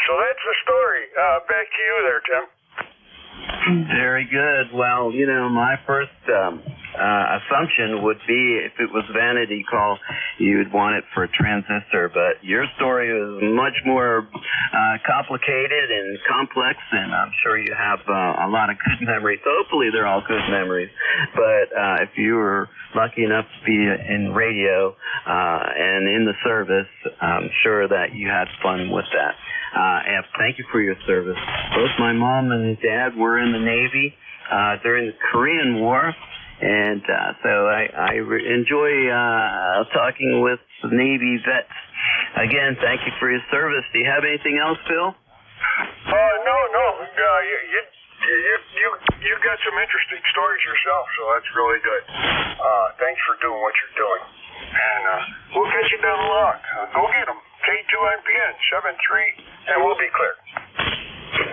So that's the story. Back to you there, Tim. Very good. Well, you know, my first assumption would be if it was vanity call, you'd want it for a transistor. But your story is much more complicated and complex, and I'm sure you have a lot of good memories. Hopefully they're all good memories. But if you were lucky enough to be in radio and in the service, I'm sure that you had fun with that. And thank you for your service. Both my mom and dad were in the Navy during the Korean War, and so I enjoy talking with Navy vets. Again, thank you for your service. Do you have anything else, Phil? No. You got some interesting stories yourself, so that's really good. Thanks for doing what you're doing. And we'll catch you down the lock. Go get them. K2NPN 73, and we'll be clear.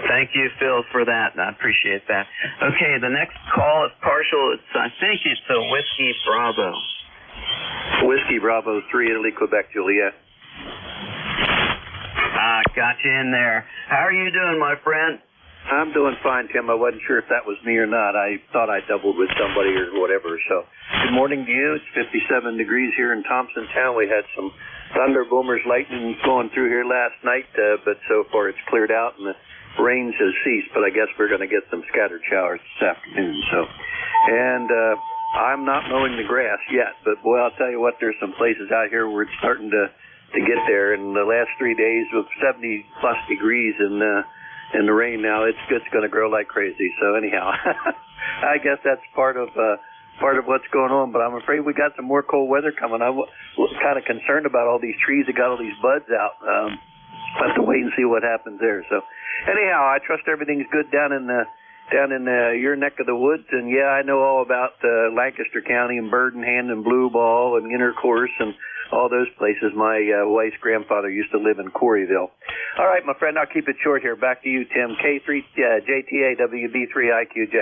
Thank you, Phil, for that. I appreciate that. Okay, the next call is partial. I think it's a Whiskey Bravo. Whiskey Bravo 3, Italy, Quebec, Juliet. Got you in there. How are you doing, my friend? I'm doing fine, Tim. I wasn't sure if that was me or not. I thought I doubled with somebody or whatever. So, good morning to you. It's 57 degrees here in Thompson Town. We had some thunder, boomers, lightning going through here last night, but so far it's cleared out and the rains has ceased. But I guess we're going to get some scattered showers this afternoon. So, and I'm not mowing the grass yet, but boy, I'll tell you what, there's some places out here where it's starting to get there. In the last 3 days with 70 plus degrees and the rain now, it's going to grow like crazy. So anyhow, I guess that's part of what's going on. But I'm afraid we got some more cold weather coming. I was kind of concerned about all these trees that got all these buds out. We'll have to wait and see what happens there. So anyhow, I trust everything's good down in your neck of the woods. And yeah, I know all about Lancaster County and Bird-in-Hand and Blue Ball and Intercourse and all those places. My wife's grandfather used to live in Coreyville. All right, my friend, I'll keep it short here. Back to you, Tim. K3 JTA WB3 IQJ.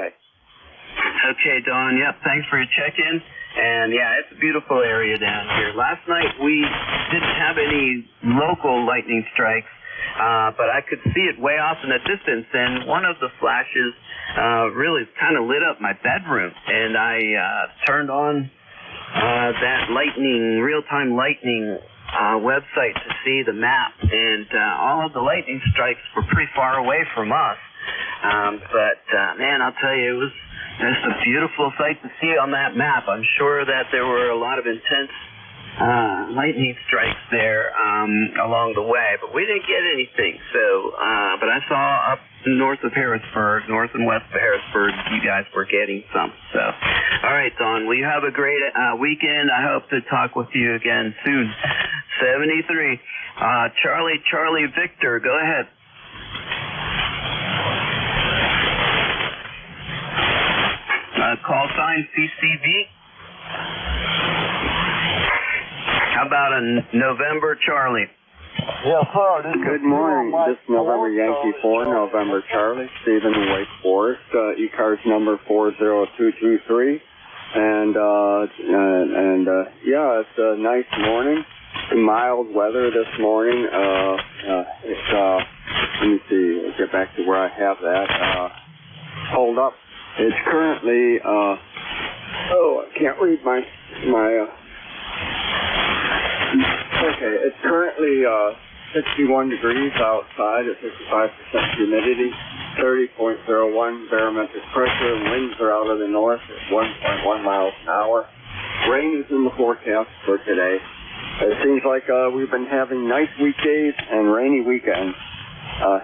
Okay, Don. Yep, thanks for your check-in. And yeah, it's a beautiful area down here. Last night we didn't have any local lightning strikes, but I could see it way off in the distance, and one of the flashes really kind of lit up my bedroom, and I turned on that real-time lightning website to see the map, and all of the lightning strikes were pretty far away from us. But man, I'll tell you, it was just a beautiful sight to see on that map. I'm sure that there were a lot of intense lightning strikes there along the way, but we didn't get anything. So, but I saw up north of Harrisburg, north and west of Harrisburg, you guys were getting some. So, all right, Don. Well, you have a great weekend. I hope to talk with you again soon. 73, Charlie Victor, go ahead. Call sign CCV. How about a November Charlie? Yes, sir. Good morning. This is November Yankee 4, November Charlie, Stephen in Wake Forest, ECARS number 40223. And yeah, it's a nice morning. Mild weather this morning. It's, let me see, let's get back to where I have that. Hold up. It's currently, I can't read my okay, it's currently 61 degrees outside at 55% humidity, 30.01 barometric pressure, and winds are out of the north at 1.1 miles an hour. Rain is in the forecast for today. It seems like we've been having nice weekdays and rainy weekends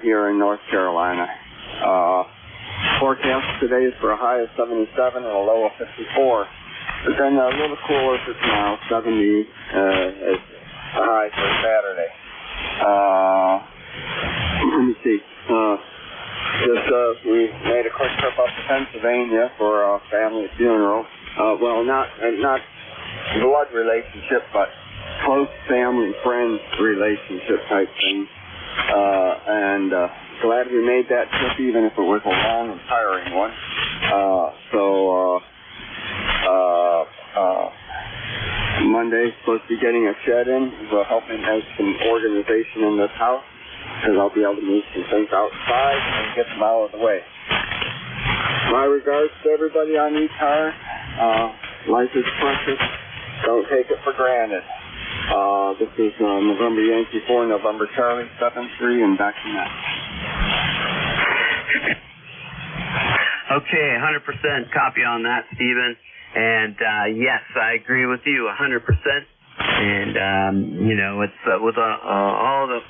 here in North Carolina. Forecast today is for a high of 77 and a low of 54. But then a little cooler for tomorrow, 70 is a high for Saturday. Let me see. We made a quick trip up to Pennsylvania for a family funeral. Well, not blood relationship, but close family friend relationship type thing. And glad we made that trip, even if it was a long and tiring one. Monday, supposed to be getting a shed in. Will help me have some organization in this house, because I'll be able to move some things outside and get them out of the way. My regards to everybody on ECARS. Life is precious. Don't take it for granted. This is November Yankee 4, November Charlie 7-3, and back to Matt. Okay, 100% copy on that, Stephen. And yes, I agree with you 100%. And you know, it's with all the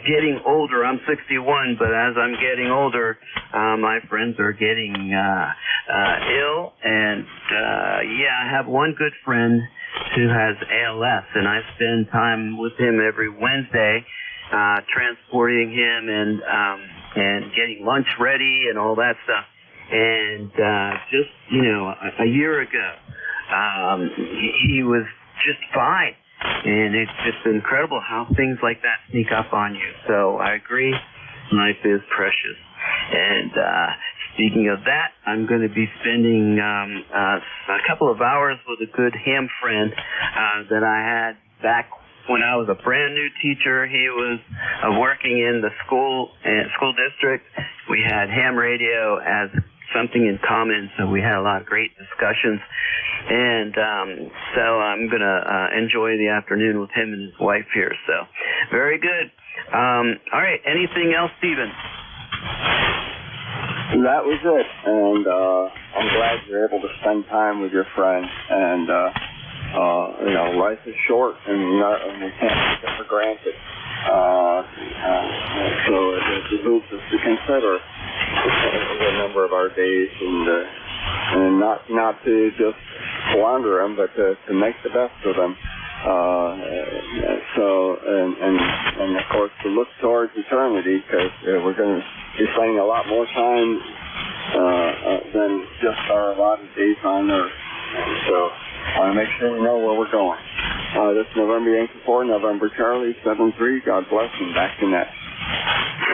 getting older. I'm 61, but as I'm getting older, my friends are getting ill. And yeah, I have one good friend who has ALS, and I spend time with him every Wednesday, transporting him and getting lunch ready and all that stuff. And just, you know, a year ago, he was just fine. And it's just incredible how things like that sneak up on you. So I agree, life is precious. And speaking of that, I'm going to be spending a couple of hours with a good ham friend that I had back when I was a brand new teacher. He was working in the school district. We had ham radio as something in common, so we had a lot of great discussions. And so I'm going to enjoy the afternoon with him and his wife here. So very good. All right, anything else, Stephen? That was it. And I'm glad you're able to spend time with your friend. And, you know, life is short, and we can't take it for granted. So it behooves us to consider the number of our days and not to just squander them, but to make the best of them. And of course to look towards eternity, because we're going to be spending a lot more time than just our allotted days on Earth. And so I want to make sure we know where we're going. This is November Yankee 4, November Charlie 7-3. God bless, and back to net.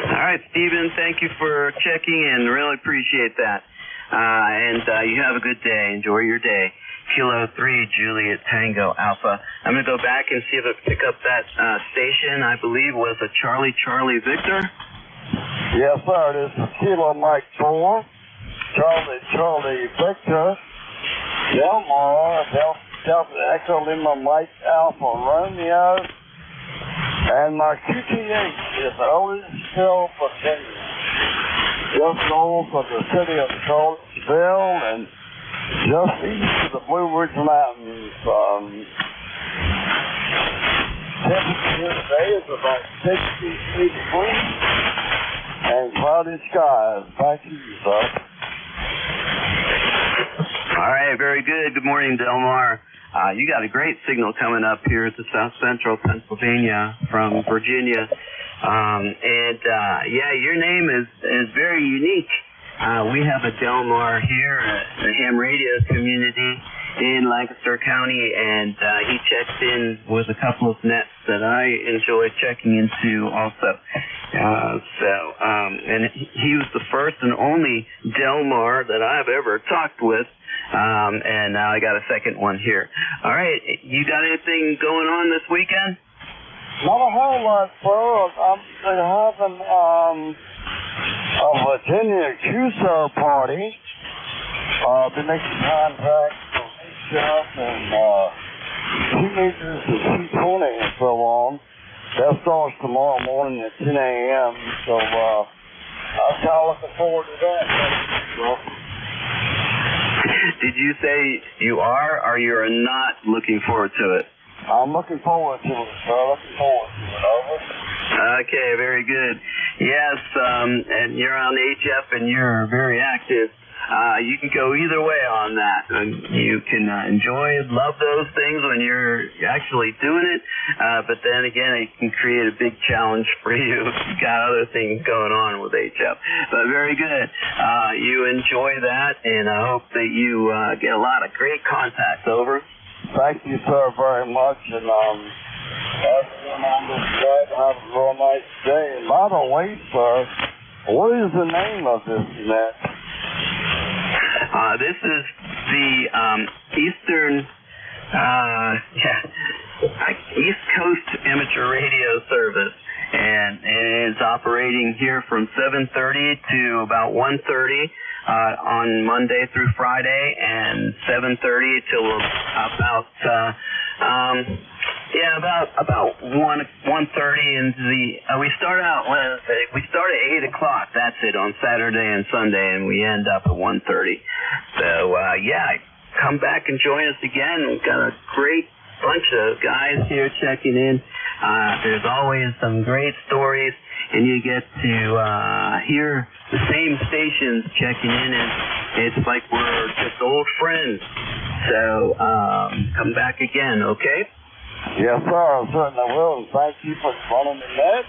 All right, Stephen, thank you for checking in. Really appreciate that. And you have a good day. Enjoy your day. Kilo 3, Juliet Tango Alpha. I'm going to go back and see if I can pick up that station. I believe was a Charlie Victor. Yes, sir. This is Kilo Mike 4, Charlie Victor, Delmar, Delta Echo Lima Mike Alpha Romeo, and my QTH is Otisville, Virginia. Just north of the city of Charlottesville and just east of the Blue Ridge Mountains. Temperature today is about 63 degrees and cloudy skies. Back to you, sir. All right, very good. Good morning, Delmar. You got a great signal coming up here at the South Central Pennsylvania from Virginia. Yeah, your name is very unique. We have a Delmar here, a ham radio community in Lancaster County, and he checks in with a couple of nets that I enjoy checking into also. And he was the first and only Delmar that I've ever talked with. And now I got a second one here. All right, you got anything going on this weekend? Not a whole lot, sir. I'm having a Virginia QSO party. Been making contacts with HF and teenagers and C20 and so on. That starts tomorrow morning at 10 a.m. So I'm kind of looking forward to that. Did you say you are, or you're not looking forward to it? I'm looking forward to it, sir. Looking forward to it. Over. Okay, very good. Yes, and you're on HF and you're very active. You can go either way on that. You can enjoy, love those things when you're actually doing it, but then again, it can create a big challenge for you if you've got other things going on with HF. But very good. You enjoy that, and I hope that you get a lot of great contacts. Over. Thank you, sir, very much. And Have a real nice day. And by the way, sir, what is the name of this net? This is the Eastern, East Coast Amateur Radio Service, and it is operating here from 7:30 to about 1:30 on Monday through Friday, and 7:30 till about about 1:30 into the. We start at 8:00. That's it on Saturday and Sunday, and we end up at 1:30. So come back and join us again. We've got a great bunch of guys here checking in. There's always some great stories, and you get to hear the same stations checking in, and it's like we're just old friends. So come back again, okay? Yes, sir, I certainly will. Thank you for running the net.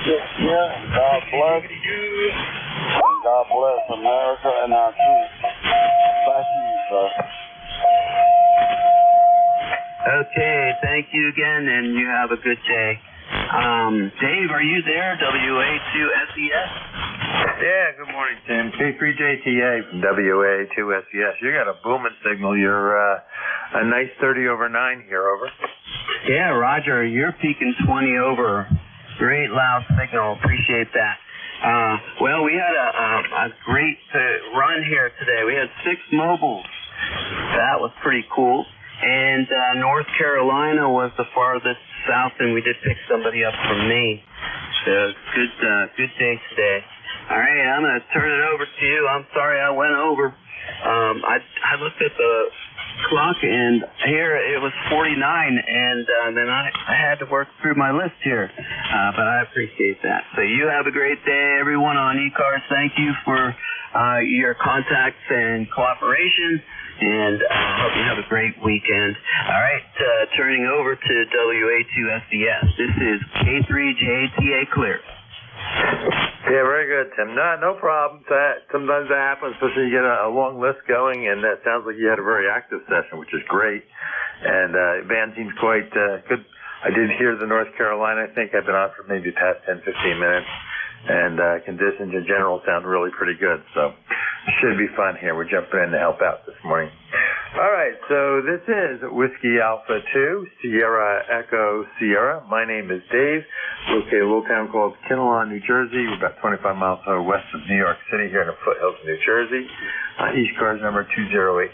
God bless. And God bless America and our troops. Thank you, sir. Okay, thank you again, and you have a good day. Dave, are you there? WA2SES? Yeah, good morning, Tim. K3JTA from WA2SES. You got a booming signal. You're a nice 30 over 9 here, over. Yeah, Roger, you're peaking 20 over. Great loud signal. Appreciate that. Well, we had a great run here today. We had 6 mobiles. That was pretty cool. And North Carolina was the farthest south, and we did pick somebody up from Maine. So good day today. All right, I'm going to turn it over to you. I'm sorry I went over. I looked at the clock, and here it was 49, and then I had to work through my list here. But I appreciate that. So you have a great day, everyone on ECARS. Thank you for your contacts and cooperation. And I hope you have a great weekend. All right, turning over to WA2SES. This is K3JTA clear. Yeah, very good, Tim. No problem. Sometimes that happens, especially you get a long list going, and that sounds like you had a very active session, which is great. And band seems quite good. I did hear the North Carolina. I think I've been on for maybe past 10, 15 minutes. And conditions in general sound really pretty good. So it should be fun here. We're jumping in to help out this morning. All right, so this is Whiskey Alpha 2, Sierra Echo Sierra. My name is Dave. We're located in a little town called Kinnelon, New Jersey. We're about 25 miles west of New York City here in the foothills of New Jersey. ECARS number 20827.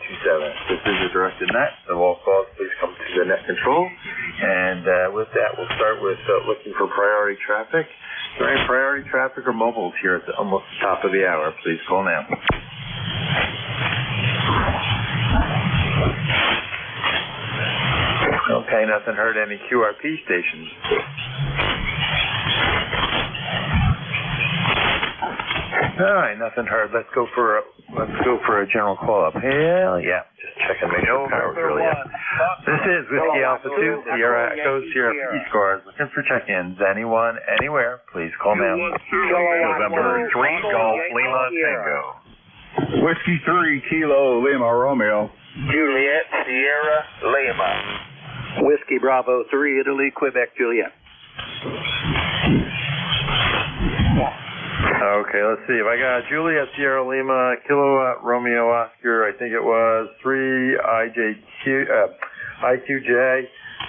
This is a directed net, so all calls please come to the net control. And with that, we'll start with looking for priority traffic. Is there any priority traffic or mobiles here at almost the top of the hour? Please call now. Okay, nothing heard. Any QRP stations? All right, nothing heard. Let's go for a general call up. Hell yeah, just checking, make sure power's really up. This is Whiskey Alpha 2, Sierra Echo Sierra ECARS. Looking for check-ins. Anyone, anywhere, please call now. November 3 Golf Lima Tango. Whiskey 3 Kilo Lima Romeo. Juliet Sierra Lima. Whiskey Bravo 3 Italy Quebec Juliet. Okay, let's see. If I got Juliet Sierra Lima, Kilo Romeo Oscar, I think it was 3 IQJ.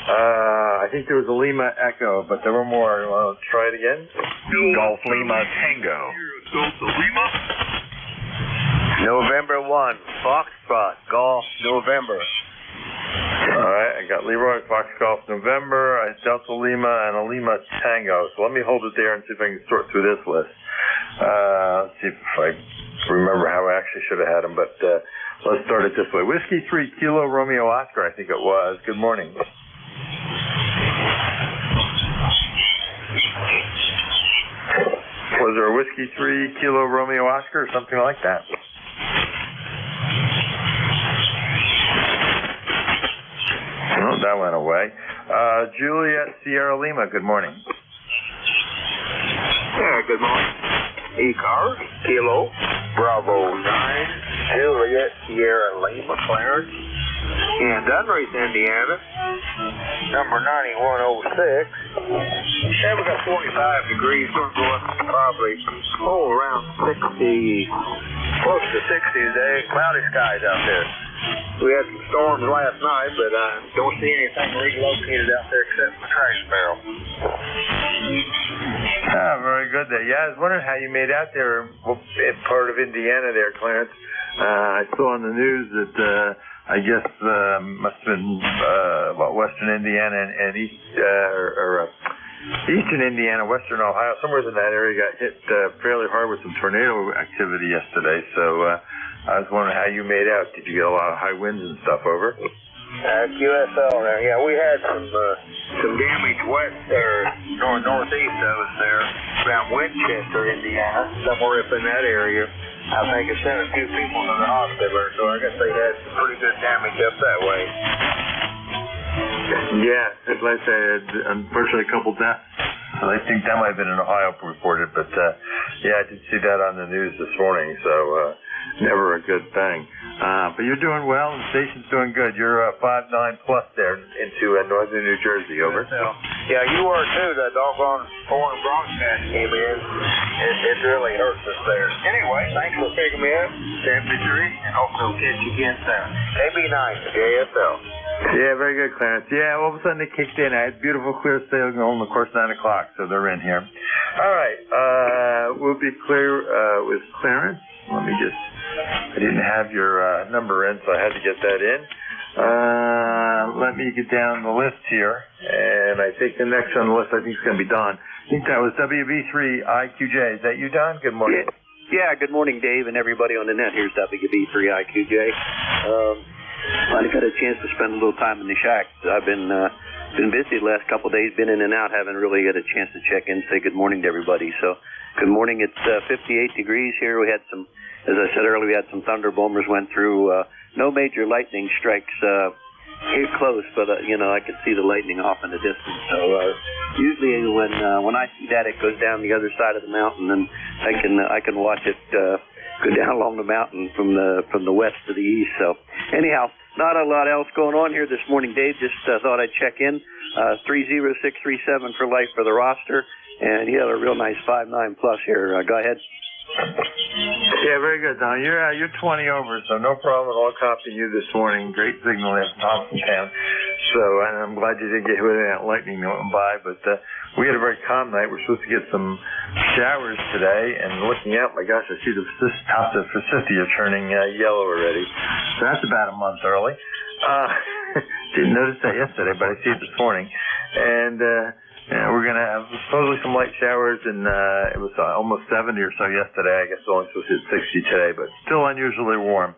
I think there was a Lima Echo, but there were more. Want to try it again? Golf Lima Tango. Lima. November 1, Foxtrot, Golf, November. All right, I got Leroy, Fox Golf, November, Delta Lima, and a Lima Tango. So let me hold it there and see if I can sort through this list. Let's see if I remember how I actually should have had them, but let's start it this way. Whiskey 3 Kilo Romeo Oscar, I think it was. Good morning. Was there a Whiskey 3 Kilo Romeo Oscar or something like that? Oh, that went away. Juliet Sierra Lima, good morning. Yeah, good morning. ECARS, Kilo, Bravo 9, Juliet Sierra Lima, Clarence, in Dunrace, Indiana. number 9106. Yeah, we got 45 degrees. We're going probably, around 60, close to 60 today. Cloudy skies out there. We had some storms last night, but don't see anything relocated out there except the trash barrel. Very good there. Yeah, I was wondering how you made out there in part of Indiana there, Clarence. I saw on the news that I guess must have been Western Indiana and Eastern Indiana, Western Ohio, somewhere in that area got hit fairly hard with some tornado activity yesterday. So I was wondering how you made out. Did you get a lot of high winds and stuff over? QSL there. Yeah, we had some damage west or northeast of us there around Winchester, Indiana, somewhere up in that area. I think it sent a few people to the hospital, so I guess they had some pretty good damage up that way. Yeah, like I said, unfortunately a couple deaths. I think that might have been in Ohio reported, but yeah, I did see that on the news this morning, so never a good thing. But you're doing well, and the station's doing good. You're 5'9" plus there into northern New Jersey, over. Yeah, you were too. That doggone foreign broadcast came in. It really hurts us there. Anyway, thanks for picking me up. 73, and hopefully we'll catch you again soon. KB9, JSL. Yeah, very good, Clarence. Yeah, all of a sudden they kicked in. I had beautiful clear sail going, of course, 9 o'clock, so they're in here. All right, we'll be clear with Clarence. Let me just, I didn't have your number in, so I had to get that in. Let me get down the list here, and I think the next on the list, I think, is going to be Don. I think that was WB3IQJ. Is that you, Don? Good morning. Yeah, good morning, Dave, and everybody on the net. Here's WB3IQJ. I got a chance to spend a little time in the shack. I've been busy the last couple of days, been in and out, haven't really got a chance to check in, say good morning to everybody. So, good morning. It's 58 degrees here. We had some, as I said earlier, we had some thunder boomers went through. No major lightning strikes here close, but I could see the lightning off in the distance. So usually when I see that, it goes down the other side of the mountain, and I can watch it go down along the mountain from the west to the east. So anyhow, not a lot else going on here this morning, Dave. Just thought I'd check in. 30637 for life for the roster, and you have a real nice 5'9" plus here. Go ahead. Yeah, very good, Don. You're 20 over, so no problem at all copying you this morning. Great signal there from Thompsontown. So, and I'm glad you didn't get hit with that lightning that went by, but we had a very calm night. We're supposed to get some showers today, and looking out, my gosh, I see the tops of Forsythia turning yellow already. So that's about a month early. Didn't notice that yesterday, but I see it this morning. And we're going to have supposedly some light showers, and it was almost 70 or so yesterday. I guess it's only supposed to hit 60 today, but still unusually warm.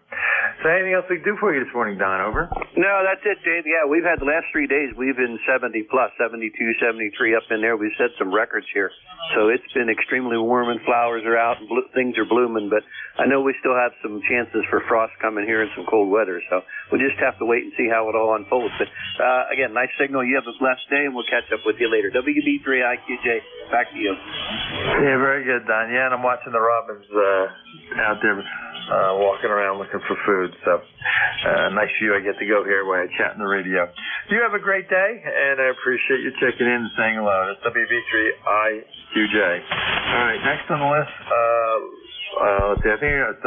So anything else we can do for you this morning, Don? Over? No, that's it, Dave. Yeah, we've had the last 3 days, we've been 70 plus, 72, 73 up in there. We've set some records here. So it's been extremely warm, and flowers are out, and things are blooming, but I know we still have some chances for frost coming here and some cold weather, so we'll just have to wait and see how it all unfolds. But again, nice signal. You have a blessed day, and we'll catch up with you later. WB3IQJ, back to you. Yeah, very good, Don. Yeah, and I'm watching the robins out there walking around looking for food. So nice view. I get to go here while I chat on the radio. You have a great day, and I appreciate you checking in and saying hello. It's WB3IQJ. All right, next on the list, let's see, I think it's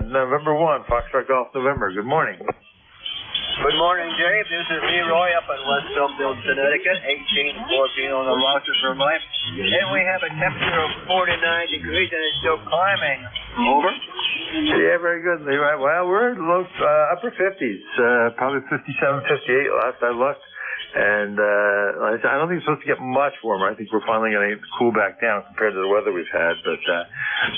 November 1, Foxtrot Golf November. Good morning. Good morning, Dave. This is Leroy up in West Millfield, Connecticut. 18-14 on the roster for life. And we have a temperature of 49 degrees, and it's still climbing. Over. Yeah, very good, Leroy. Well, we're low, upper 50s, probably 57, 58 last I looked. And like I said, I don't think it's supposed to get much warmer. I think we're finally going to cool back down compared to the weather we've had. But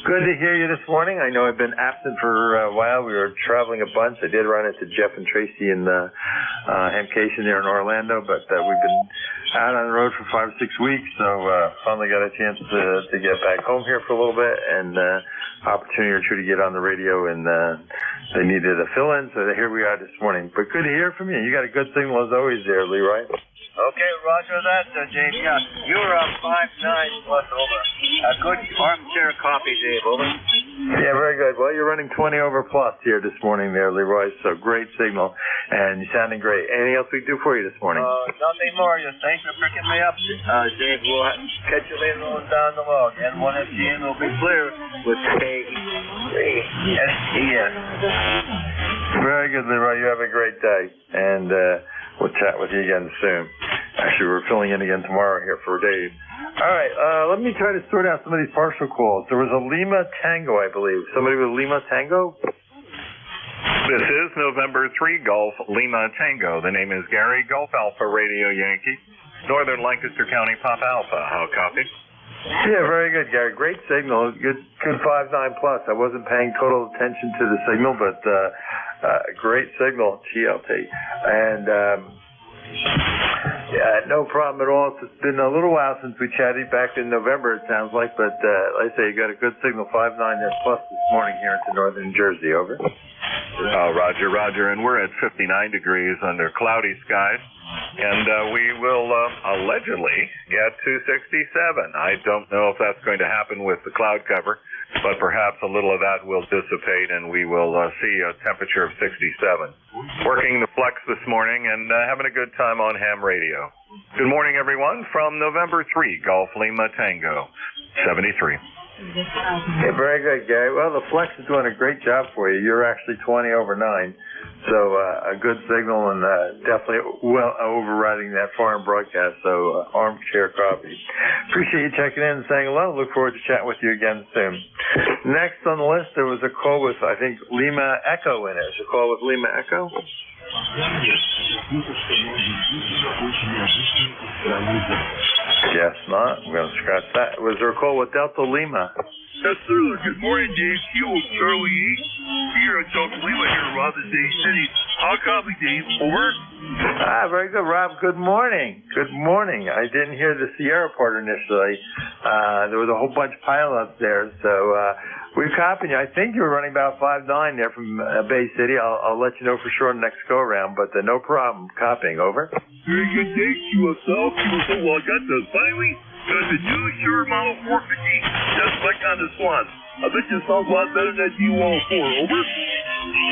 good to hear you this morning. I know I've been absent for a while. We were traveling a bunch. I did run into Jeff and Tracy in Hamcation there in Orlando, but we've been out on the road for 5 or 6 weeks. So finally got a chance to get back home here for a little bit, and opportunity or two to get on the radio, and they needed a fill-in, so here we are this morning. But good to hear from you. You got a good signal as always there, Leroy. Okay, roger that, Dave. Yeah, you're 5'9" plus over. A good armchair coffee, Dave. Over. Yeah, very good. Well, you're running 20 over plus here this morning there, Leroy, so great signal, and you're sounding great. Anything else we can do for you this morning? Nothing more. Just thanks for picking me up, Dave. We'll catch you later on down the log. And one FGN will be clear with KESPN. Very good, Leroy. You have a great day, and we'll chat with you again soon. Actually, we're filling in again tomorrow here for Dave. All right, let me try to sort out some of these partial calls. There was a Lima Tango, I believe. Somebody with Lima Tango? This is November 3 Golf Lima Tango. The name is Gary, Golf Alpha Radio Yankee, Northern Lancaster County Pop Alpha. How copy? Yeah, very good, Gary. Great signal. Good 5.9 plus. I wasn't paying total attention to the signal, but great signal, GLT. And yeah, no problem at all. It's been a little while since we chatted back in November, it sounds like, but like I say, you got a good signal, 5.9 plus this morning here into northern Jersey. Over. Roger, and we're at 59 degrees under cloudy skies, and we will allegedly get to 67. I don't know if that's going to happen with the cloud cover, but perhaps a little of that will dissipate, and we will see a temperature of 67. Working the flex this morning and having a good time on ham radio. Good morning, everyone, from November 3, Golf Lima Tango, 73. Okay, very good, Gary. Well, the Flex is doing a great job for you. You're actually 20 over 9, so a good signal and definitely well overriding that foreign broadcast, so armchair coffee. Appreciate you checking in and saying hello. Look forward to chatting with you again soon. Next on the list, there was a call with, I think, Lima Echo in it. Is a call with Lima Echo? Yes, not. I'm going to scratch that. Was there a call with Delta Lima? Yes, sir. Good morning, Dave. Kilo Charlie 8 here at Delta Lima here in Robin Day City. How copy, Dave? Over. Very good, Rob. Good morning. Good morning. I didn't hear the Sierra part initially. There was a whole bunch of pileups there, so we're copying you. I think you were running about 5.9 there from Bay City. I'll let you know for sure on the next go-around, but no problem. Copying. Over. Very good, Dave. QSL. Well, I got the finally got the new Sure Model 450 just like on this one. I bet you it sounds a lot better than that D104. Over.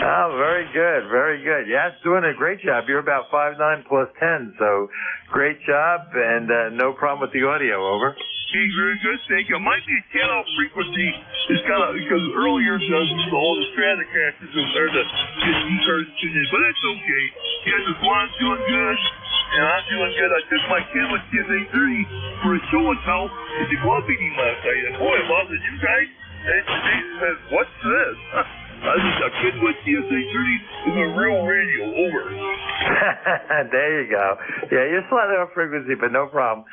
Oh, very good. Very good. Yeah, it's doing a great job. You're about 5.9 plus 10, so great job, and no problem with the audio. Over. Okay, very good. Thank you. It might be a channel frequency. It's kind of, because earlier all the Stratocasters or the ECARS tuned in, but that's okay. Yeah, the Swan's doing good, and I'm doing good. I took my kid with TSA 30 for a show and tell at the club meeting last night, and boy, I love it. You guys, and they said, what's this? I was a kid with TSA 30 is a real radio. Over. There you go. Yeah, you're slightly off frequency, but no problem.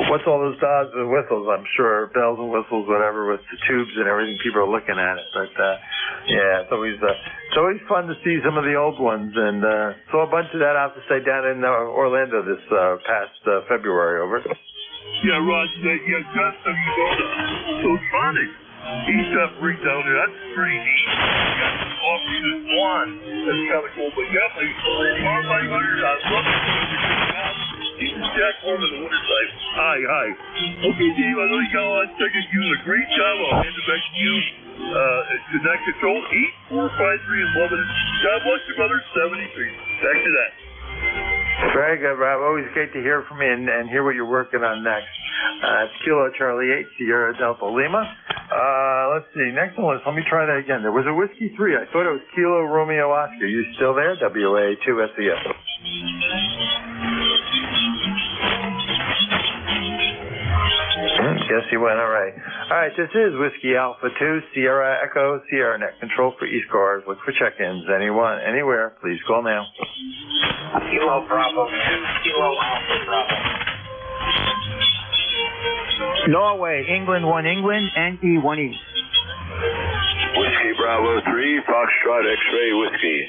What's all those dogs and whistles? I'm sure bells and whistles, whatever, with the tubes and everything. People are looking at it, but yeah, it's always fun to see some of the old ones, and saw a bunch of that. I have to say down in Orlando this past February. Over. Yeah, Roger. Yeah, just so you know, so Sonic. He's got freaked out there. That's pretty neat. You got this off-season one. That's kind of cool. But yeah, like R500, I love it. He's a jack warm in the wintertime. Hi. Okay, Dave, I know you got a lot of seconds. You did a great job. I'll hand it back to you. Connect Control 8453 in Lebanon. God bless you, brother. 73. Back to that. Very good, Rob. Always great to hear from you and hear what you're working on next. It's Kilo Charlie 8, Sierra Delta Lima. Let's see. Next on the list, let me try that again. There was a Whiskey 3. I thought it was Kilo Romeo Oscar. You still there? WA2SES. Guess you went. All right. All right, this is Whiskey Alpha 2, Sierra Echo, Sierra Net Control for ECARS. Look for check-ins. Anyone, anywhere, please call now. Kilo Bravo 2, Kilo Alpha Bravo. Norway, England 1 England, Yankee 1 East. Whiskey Bravo 3, Foxtrot X-Ray Whiskey.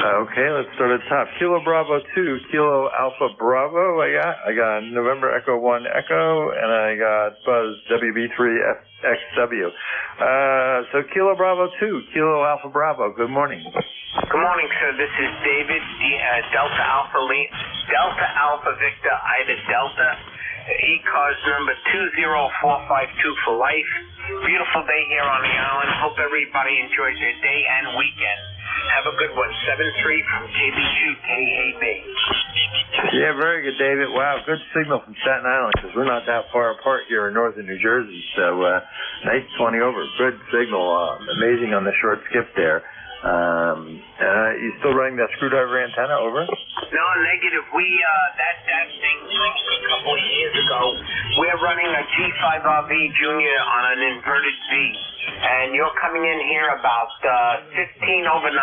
Okay, let's start at the top. Kilo Bravo 2, Kilo Alpha Bravo. I got November Echo 1 Echo, and I got Buzz WB3XW. So Kilo Bravo 2, Kilo Alpha Bravo. Good morning. Good morning, sir. This is David, Delta Alpha Victor Ida Delta, ECARS number 20452 for life. Beautiful day here on the island. Hope everybody enjoys their day and weekend. Have a good one. 7-3 from KB2 KAB. Yeah, very good, David. Wow, good signal from Staten Island because we're not that far apart here in northern New Jersey. So nice 20 over. Good signal. Amazing on the short skip there. You still running that screwdriver antenna over? No, negative. That thing broke a couple of years ago. We're running a G5RV Junior on an inverted V, and you're coming in here about 15 over 9.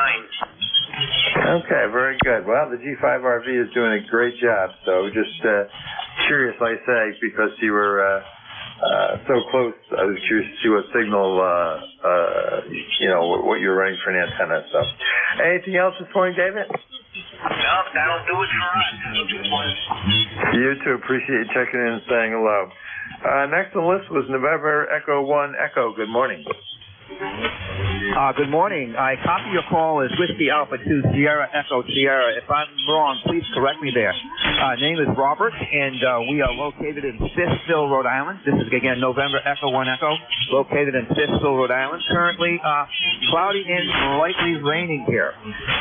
Okay, very good. Well, the G5RV is doing a great job. So just curious, like I say, because you were so close, I was curious to see what signal, what you were running for an antenna. So, anything else this morning, David? No, that'll do it for us. You too. Appreciate you checking in and saying hello. Next on the list was November Echo 1 Echo. Good morning. Good morning. I copy your call as Whiskey Alpha 2 Sierra Echo Sierra. If I'm wrong, please correct me there. Name is Robert, and we are located in Smithville, Rhode Island. This is, again, November Echo 1 Echo, located in Smithville, Rhode Island. Currently cloudy and slightly raining here.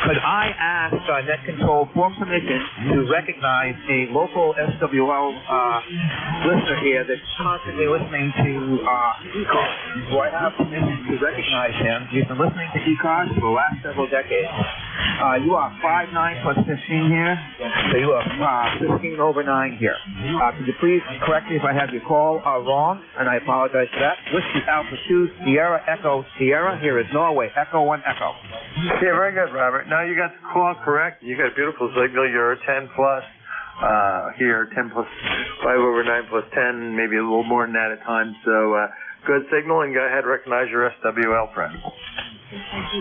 Could I ask Net Control for permission to recognize a local SWL listener here that's constantly listening to ECARS? Do I have permission to recognize him? He's been listening to ECARS for the last several decades. You are 5'9" plus 15 here, so you are 15 over 9 here. Could you please correct me if I have your call wrong, and I apologize for that. Whiskey Alpha 2 Sierra Echo Sierra. Here is Norway Echo 1 Echo. Yeah, very good, Robert. Now you got the call correct. You got a beautiful signal. You're 10 plus. Here, 10 plus 5 over 9 plus 10, maybe a little more than that at times. So good signal, and go ahead and recognize your SWL friend.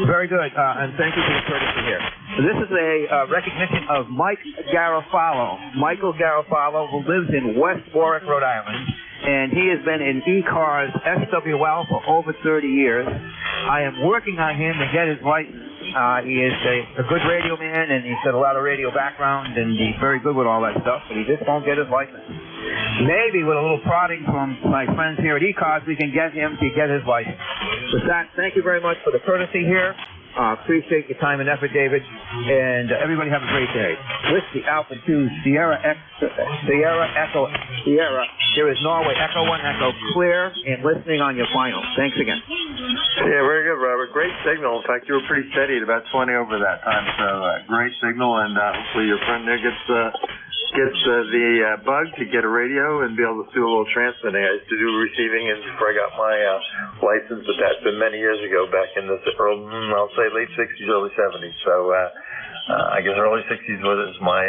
Very good, and thank you for the courtesy here. This is a recognition of Mike Garofalo. Michael Garofalo, who lives in West Warwick, Rhode Island, and he has been in ECARS SWL for over 30 years. I am working on him to get his license. He is a good radio man, and he's got a lot of radio background, and he's very good with all that stuff, but he just won't get his license. Maybe with a little prodding from my friends here at ECARS, we can get him to get his license. With that, thank you very much for the courtesy here. Appreciate your time and effort, David, and everybody have a great day. Whiskey Alpha 2 Sierra Echo Sierra. Here is Norway Echo 1 Echo, clear and listening on your final. Thanks again. Yeah, very good, Robert. Great signal. In fact, you were pretty steady at about 20 over that time, so great signal, and hopefully your friend there gets the bug to get a radio and be able to do a little transmitting. I used to do receiving and before I got my license, but that's been many years ago, back in the I'll say late 60s, early 70s. So I guess early 60s was my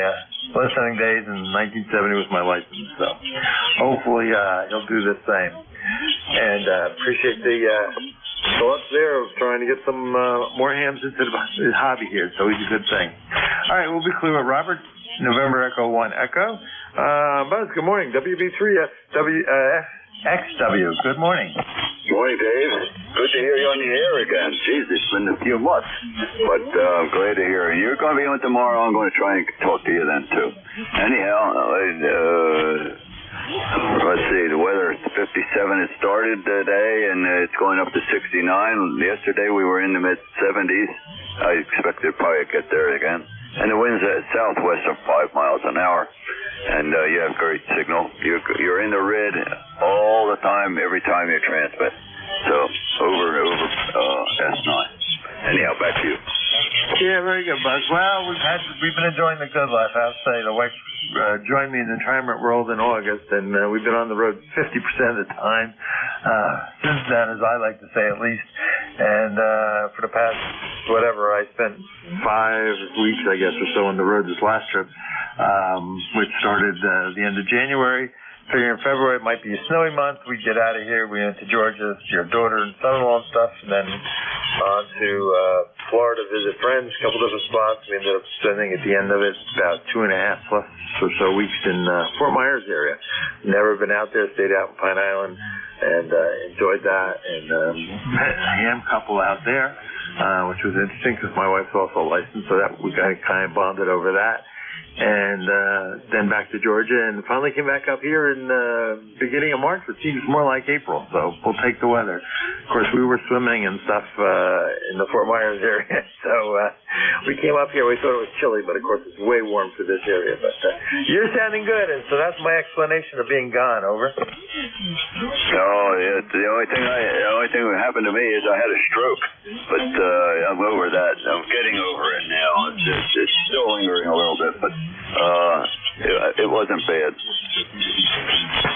listening days, and 1970 was my license. So hopefully he'll do the same. And appreciate the thoughts there of trying to get some more hams into the hobby here. It's always a good thing. All right, we'll be clear with Robert. November Echo 1 Echo. Buzz, good morning. WB3 XW. Good morning. Morning, Dave. Good to hear you on the air again. Jeez, it's been a few months, but I'm glad to hear you. You're going to be on tomorrow. I'm going to try and talk to you then, too. Anyhow, let's see, the weather is 57. It started today, and it's going up to 69. Yesterday, we were in the mid-70s. I expect to probably get there again. And the winds at southwest are 5 miles an hour. And you have great signal. You're in the red all the time, every time you transmit. So, over and over S9. Anyhow, back to you. Yeah, very good, Buzz. Well, we've been enjoying the good life. I'll say the wife joined me in the retirement world in August, and we've been on the road 50% of the time since then, as I like to say, at least. And for the past, I spent 5 weeks, I guess, or so on the road this last trip, which started the end of January. Figuring February might be a snowy month, we'd get out of here. We went to Georgia to see your daughter and son-in-law and stuff, and then on to Florida to visit friends, a couple different spots. We ended up spending at the end of it about 2.5 plus or so weeks in Fort Myers area. Never been out there, stayed out in Pine Island, and enjoyed that. And met a ham couple out there. which was interesting because my wife's also licensed, so that we got kind of bonded over that. And then back to Georgia, and finally came back up here in the beginning of March, which seems more like April, so we'll take the weather. Of course, we were swimming and stuff in the Fort Myers area, so we came up here. We thought it was chilly, but of course it's way warm for this area. But you're sounding good, and so that's my explanation of being gone. Over. Oh, yeah, the only thing that happened to me is I had a stroke, but I'm over that. I'm getting over it now. It's still lingering a little bit, but it wasn't bad.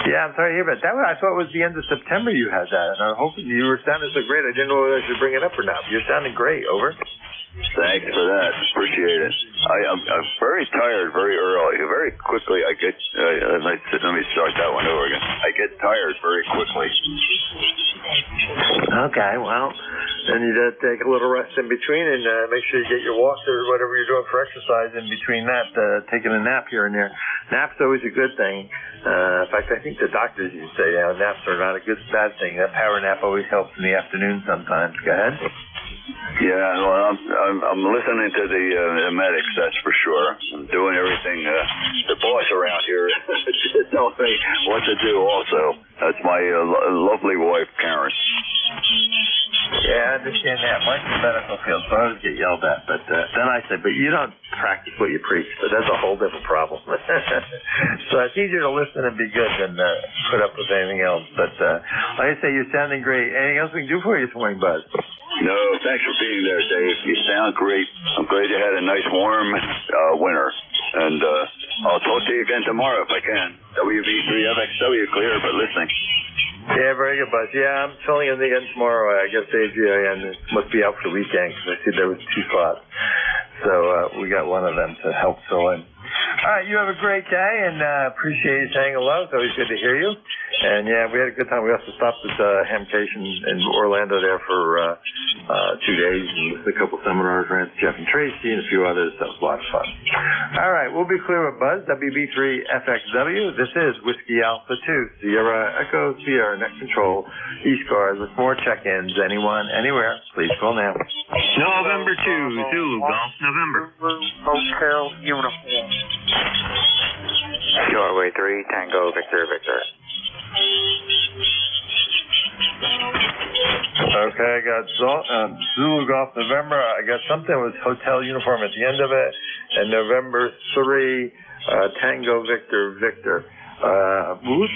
Yeah, I'm sorry to hear about that. I thought it was the end of September you had that, and I'm hoping you were sounding so great. I didn't know whether I should bring it up or not. You're sounding great. Over. Thanks for that. Appreciate it. I'm very tired very early. Very quickly I get, let me start that one over again. I get tired very quickly. Okay, well, then you take a little rest in between and make sure you get your walks or whatever you're doing for exercise in between that, taking a nap here and there. Nap's always a good thing. In fact, I think the doctors used to say naps are not a bad thing. That power nap always helps in the afternoon sometimes. Go ahead. Yeah, well, I'm listening to the medics, that's for sure. I'm doing everything the boss around here tells me what to do also. That's my lovely wife, Karen. Yeah, I understand that. Mine's in the medical field, so I always get yelled at. But then I say, but you don't practice what you preach. But that's a whole different problem. So it's easier to listen and be good than put up with anything else. But like I say, you're sounding great. Anything else we can do for you this morning, Buzz? No, thanks for being there, Dave. You sound great. I'm glad you had a nice warm winter. And I'll talk to you again tomorrow if I can. WV3FXW, clear, but listening. Yeah, very good, Buzz. Yeah, I'm filling in again tomorrow. I guess AGIN must be out for the weekend because I see there was 2 slots. So we got one of them to help fill in. All right, you have a great day, and appreciate you saying hello. It's always good to hear you. And, yeah, we had a good time. We also stopped at Hamcation in Orlando there for 2 days and listened to a couple seminars, ran to Jeff and Tracy and a few others. That was a lot of fun. All right, we'll be clear with Buzz, WB3FXW. This is Whiskey Alpha 2, Sierra Echo Sierra Net Control, ECARS with more check-ins. Anyone, anywhere, please call now. November 2, Zulu Golf, November. Hotel uniform. Shortway 3, Tango, Victor, Victor. Okay, I got Zulu Golf November. I got something with hotel uniform at the end of it. And November 3, Tango, Victor, Victor. What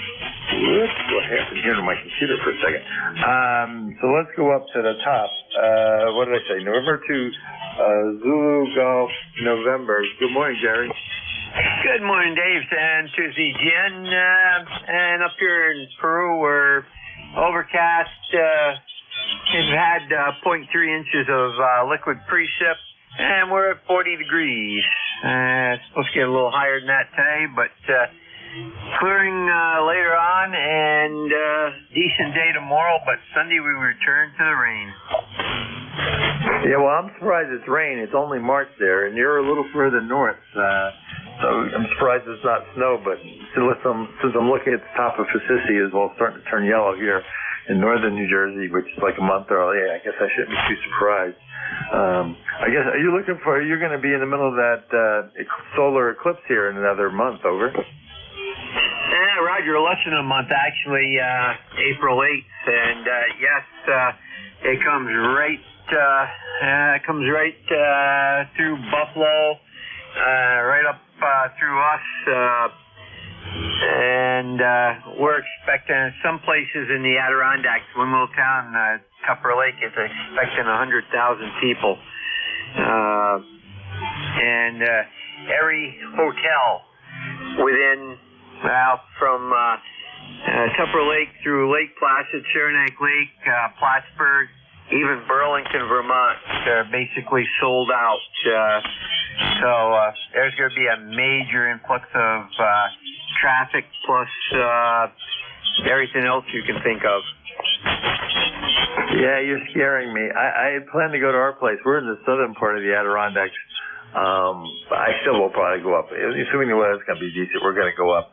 happened here to my computer for a second? So let's go up to the top. What did I say? November 2, Zulu Golf November. Good morning, Jerry. Good morning, Dave, and to the Jen. And up here in Peru, we're overcast. We've had 0.3 inches of liquid precip, and we're at 40 degrees. It's supposed to get a little higher than that today, but clearing later on, and decent day tomorrow, but Sunday we return to the rain. Yeah, well, I'm surprised it's rain. It's only March there, and you're a little further north. So I'm surprised it's not snow, but since I'm looking at the top of Assisi as well, starting to turn yellow here in northern New Jersey, which is like a month early, I guess I shouldn't be too surprised. I guess, you're going to be in the middle of that solar eclipse here in another month, over? Roger, less than a month, actually, April 8th, and yes, it comes right through Buffalo, right up through us, and we're expecting some places in the Adirondacks, one little town, Tupper Lake, is expecting 100,000 people, and every hotel within, from Tupper Lake through Lake Placid, Saranac Lake, Plattsburgh, even Burlington, Vermont, are basically sold out. So there's going to be a major influx of traffic plus everything else you can think of. Yeah, you're scaring me. I had planned to go to our place. We're in the southern part of the Adirondacks. I still will probably go up. Assuming the weather's going to be decent, we're going to go up.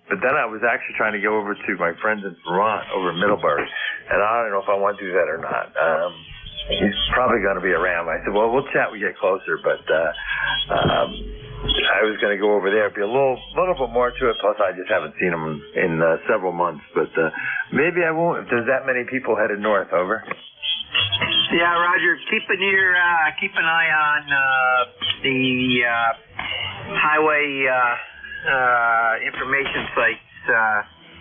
But then I was actually trying to go over to my friends in Vermont, over in Middlebury. And I don't know if I want to do that or not. he's probably going to be around. I said, well, we'll chat when we get closer, but I was going to go over there. It'd be a little bit more to it, plus I just haven't seen him in several months, but maybe I won't if there's that many people headed north. Over. Yeah, Roger, keep an eye on the highway information sites.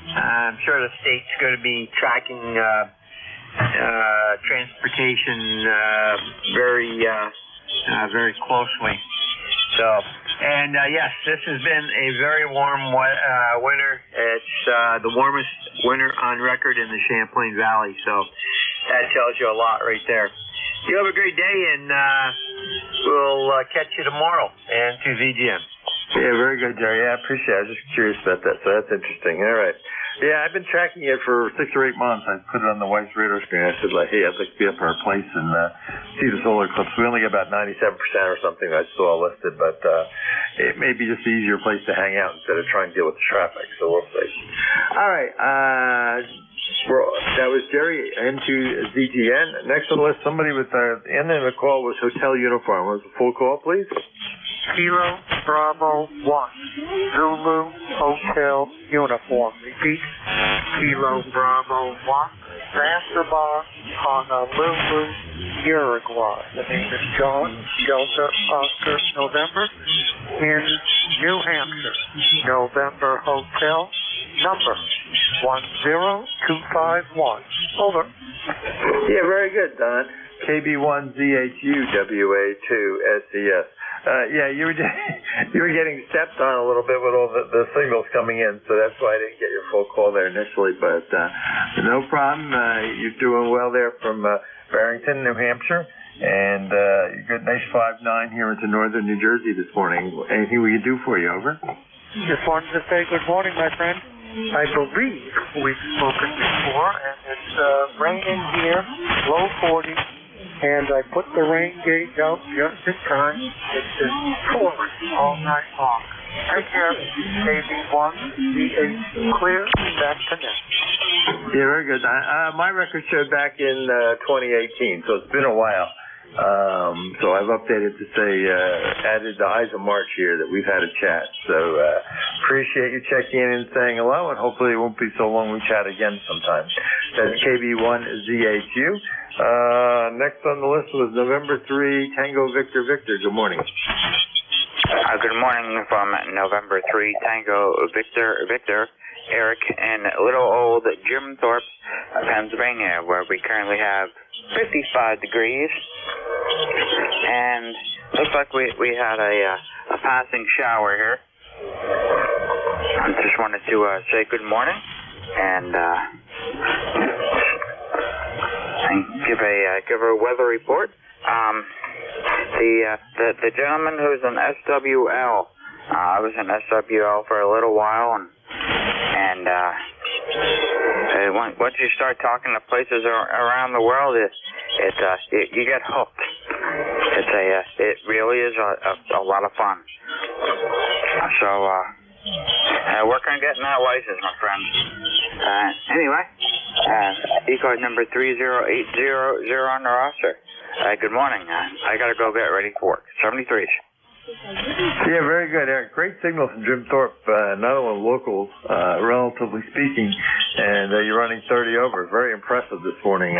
I'm sure the state's going to be tracking transportation very closely. So, and yes, this has been a very warm winter. It's the warmest winter on record in the Champlain Valley. So that tells you a lot right there. You have a great day, and we'll catch you tomorrow and to VGM. Yeah, very good, Jerry. Yeah, I appreciate it. I was just curious about that, so that's interesting. All right. Yeah, I've been tracking it for 6 or 8 months. I put it on the wife's radar screen. I said, like, hey, I'd like to be up at our place and see the solar eclipse. We only get about 97% or something I saw listed, but it may be just an easier place to hang out instead of trying to deal with the traffic, so we'll see. All right. That was Jerry into ZTN. Next on the list, somebody with the end of the call was Hotel Uniform. Was a full call, please? Kilo Bravo 1, Zulu Hotel Uniform. Repeat, Kilo Bravo 1, Zanzibar, Honolulu, Uruguay. The name is John Delta Oscar November in New Hampshire. November Hotel, number 10251. Over. Yeah, very good, Don. KB1ZHUWA2SES. Yeah, you were getting stepped on a little bit with all the signals coming in, so that's why I didn't get your full call there initially. But no problem. You're doing well there from Barrington, New Hampshire, and you're good. Nice 5-9 here into northern New Jersey this morning. Anything we can do for you? Over. Just wanted to say good morning, my friend. I believe we've spoken before, and it's raining here, low 40. And I put the rain gauge out just in time. It's been pouring all night long. Take care. KB1, DH clear, back to net. Yeah, very good. My record showed back in 2018, so it's been a while. So I've updated to say, added the eyes of March here that we've had a chat. So appreciate you checking in and saying hello, and hopefully it won't be so long we chat again sometime. That's KB1ZHU. Next on the list was November 3, Tango Victor Victor. Good morning. Good morning from November 3, Tango Victor Victor. Eric in little old Jim Thorpe, Pennsylvania, where we currently have 55 degrees. And looks like we had a passing shower here. I just wanted to say good morning and give a weather report. The gentleman who's an SWL, I was an SWL for a little while, and once you start talking to places around the world, you get hooked. It really is a lot of fun. So work on getting that license, my friend. Anyway, ECARS number 30800 on the roster. Good morning. I gotta go get ready for work. 73s. Yeah, very good, Eric. Great signal from Jim Thorpe, not only local, relatively speaking, and you're running 30 over. Very impressive this morning.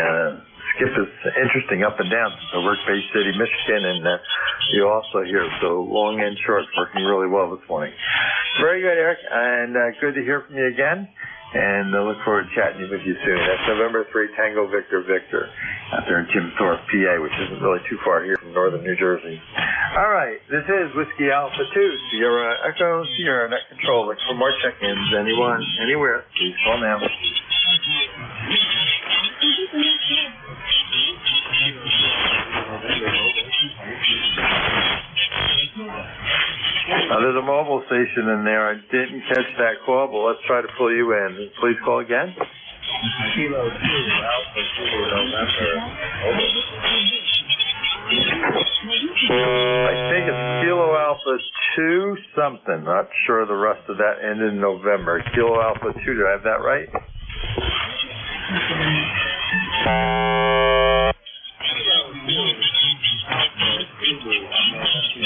Skip is interesting up and down. The work Bay City, Michigan, and you also here. So long and short, working really well this morning. Very good, Eric, and good to hear from you again. And I look forward to chatting with you soon. That's November 3, Tango Victor Victor, out there in Jim Thorpe, PA, which isn't really too far here from northern New Jersey. All right, this is Whiskey Alpha 2, Sierra Echo, Sierra Net Control. Look for more check-ins. Anyone, anywhere, please call now. There's a mobile station in there. I didn't catch that call, but let's try to pull you in. Please call again. Kilo 2, Alpha 2, November. I think it's Kilo Alpha 2 something. Not sure the rest of that ended in November. Kilo Alpha 2, do I have that right?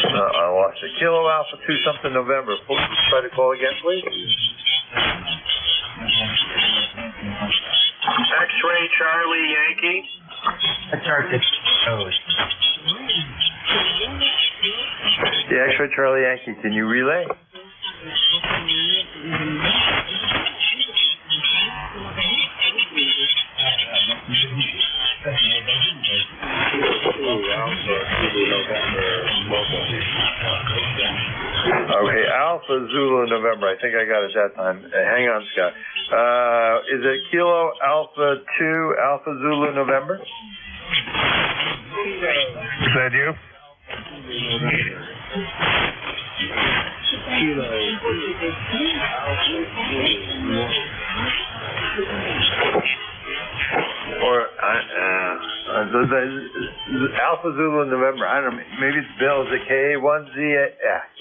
I lost it. Kilo Alpha 2 something November. Try to call again, please. X-ray Charlie Yankee. Yeah, X-ray Charlie Yankee. Can you relay? Okay, Alpha Zulu November. I think I got it that time. Hang on, Scott. Is it Kilo Alpha 2 Alpha Zulu November? Is that you? Kilo Or Alpha Zulu November. I don't know. Maybe it's Bill. Is it KA1Z?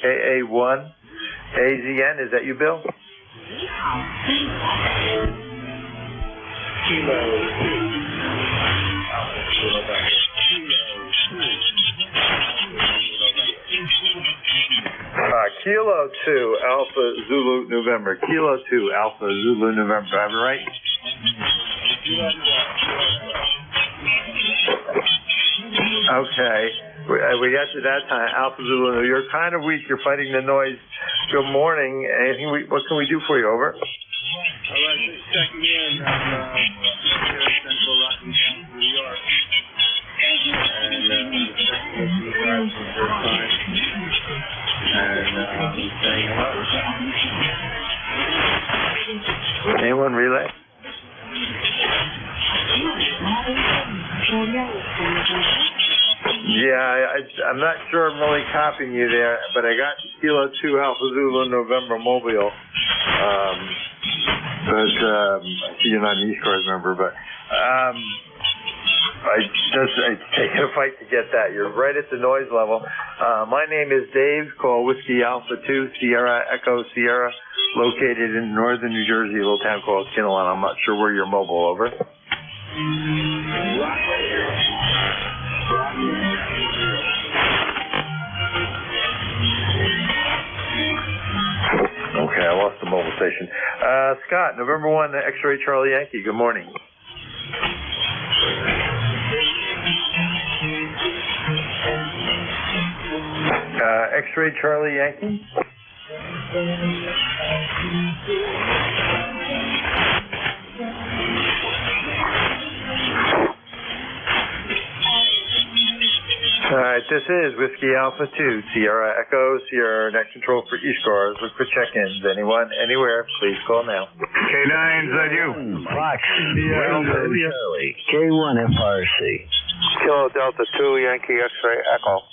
KA1AZN? Is that you, Bill? Kilo 2 Alpha Zulu November. Kilo 2 Alpha Zulu November. Do I have it right? Okay. We got to that time. Alpha Zulu. You're kind of weak. You're fighting the noise. Good morning. What can we do for you? Over. checking in on Central Rocky County, New York. And checking with you guys for the first time. And saying hello. Anyone relay? Yeah, I'm not sure I'm really copying you there, but I got Kilo 2 Alpha Zulu November Mobile. I see you're not an ECARS member, but it's taken a fight to get that. You're right at the noise level. My name is Dave. Call Whiskey Alpha 2 Sierra Echo Sierra, located in northern New Jersey, a little town called Kinnelon. I'm not sure where you're mobile. Over. Okay, I lost the mobile station. Scott, November 1, X-Ray Charlie Yankee. Good morning. X-Ray Charlie Yankee. All right, this is Whiskey Alpha 2, Sierra Echo, Sierra Net Control for ECARS. Look for check-ins. Anyone, anywhere, please call now. K9, is that you? Fox, Charlie, K1 FRC. Kilo Delta 2, Yankee X-Ray Echo.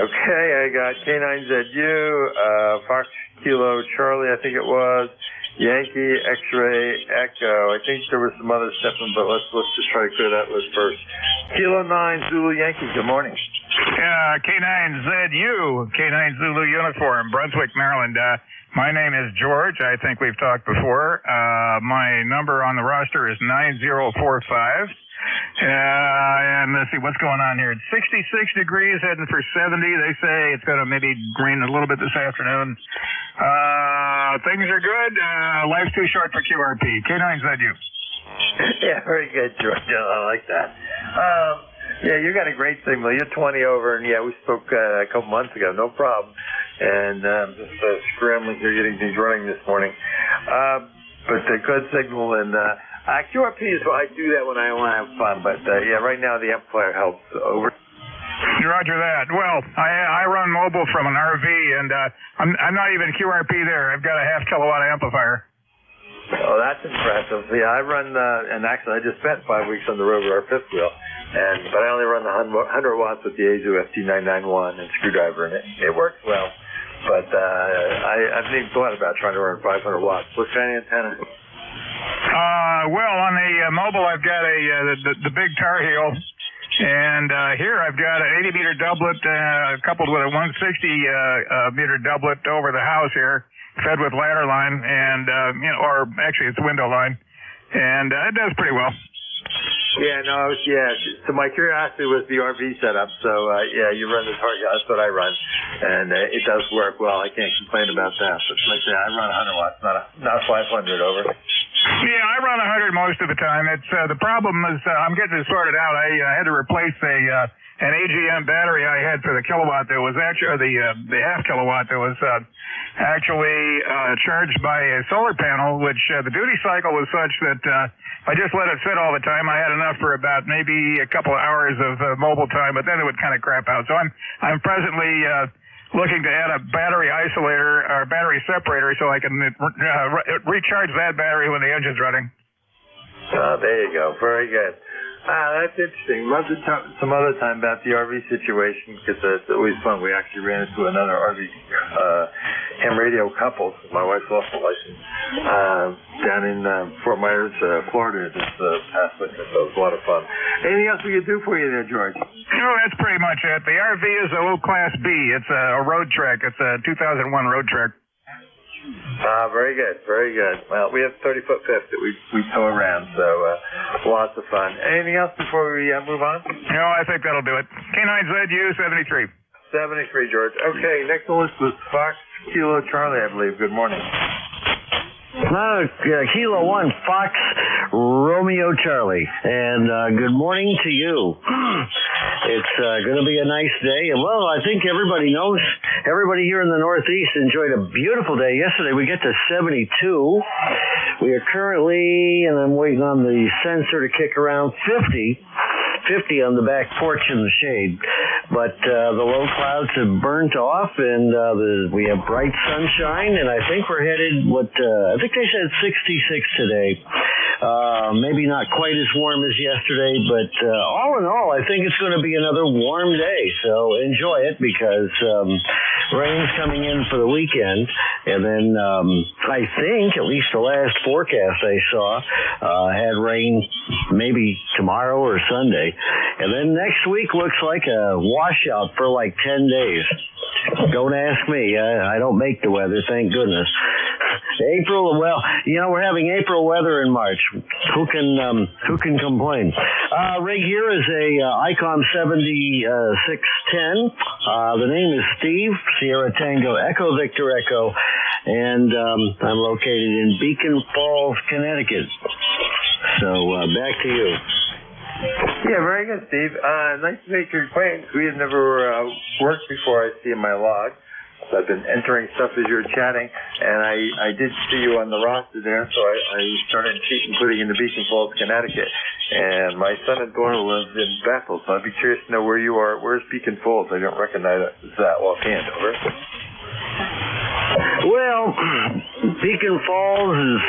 Okay, I got K9ZU, Fox Kilo Charlie, I think it was. Yankee X-Ray Echo. I think there was some other stuff, but let's just try to clear that list first. Kilo 9 Zulu Yankee. Good morning. K9ZU, K9 Zulu Uniform, Brunswick, Maryland. My name is George. I think we've talked before. My number on the roster is 9045. And let's see what's going on here. It's 66 degrees, heading for 70. They say it's going to maybe rain a little bit this afternoon. Things are good. Life's too short for QRP. K9ZU. Yeah, very good, George. I like that. Yeah, you got a great signal. You're 20 over, and yeah, we spoke a couple months ago. No problem. And just scrambling here, getting things running this morning. But a good signal, and QRP is I do that when I want to have fun. But yeah, right now the amplifier helps. Over. Roger that. Well, I run mobile from an RV, and I'm not even QRP there. I've got a half kilowatt amplifier. Oh, that's impressive. Yeah, I run, and actually I just spent 5 weeks on the road with our fifth wheel, but I only run the 100 watts with the Azu FT991 and screwdriver, and it works well. But I haven't even thought about trying to run 500 watts. What kind of antenna? Well, on the mobile, I've got the big Tar Heel. And here I've got an 80-meter doublet coupled with a 160-meter doublet over the house here, fed with ladder line, and or actually it's window line, and it does pretty well. Yeah, no, so my curiosity was the RV setup. So, yeah, you run the target. That's what I run. And it does work well. I can't complain about that. But like I say, I run 100 watts, not 500 over. Yeah, I run 100 most of the time. It's the problem is I'm getting it sorted out. I had to replace an AGM battery I had for the kilowatt that was actually the half kilowatt that was actually charged by a solar panel, which the duty cycle was such that I just let it sit all the time. I had enough for about maybe a couple of hours of mobile time, but then it would kind of crap out. So I'm presently looking to add a battery isolator or battery separator so I can recharge that battery when the engine's running. Oh, there you go. Very good. That's interesting. Love to talk some other time about the RV situation because it's always fun. We actually ran into another RV ham radio couple. My wife lost a license down in Fort Myers, Florida this past winter, so it was a lot of fun. Anything else we could do for you there, George? No, that's pretty much it. The RV is a little Class B. It's a road trek. It's a 2001 road trek. Very good, very good. Well, we have 30-foot fifth that we tow around, so lots of fun. Anything else before we move on? No, I think that'll do it. K9ZU 73. 73, George. Okay, next on the list was Fox Kilo Charlie, I believe. Good morning. Kilo 1, Fox Romeo Charlie, and good morning to you. It's going to be a nice day, and well, I think everybody knows, everybody here in the Northeast enjoyed a beautiful day yesterday. We get to 72. We are currently, and I'm waiting on the sensor to kick around 50 on the back porch in the shade. But the low clouds have burnt off, and we have bright sunshine, and I think we're headed, I think they said 66 today. Maybe not quite as warm as yesterday, but all in all, I think it's going to be another warm day. So enjoy it because rain's coming in for the weekend, and then I think, at least the last forecast I saw, had rain maybe tomorrow or Sunday. And then next week looks like a washout for like 10 days. Don't ask me. I don't make the weather, thank goodness. April, well, we're having April weather in March. Who can complain? Rig here is a Icom 7610. The name is Steve, Sierra Tango Echo Victor Echo, and I'm located in Beacon Falls, Connecticut. So back to you. Yeah, very good, Steve. Nice to make your acquaintance. We had never worked before, I see in my log. So I've been entering stuff as you were chatting, and I did see you on the roster there, so I started cheating, putting into Beacon Falls, Connecticut. And my son and daughter live in Bethel, so I'd be curious to know where you are. Where's Beacon Falls? I don't recognize that offhand. Over. Well, Beacon Falls is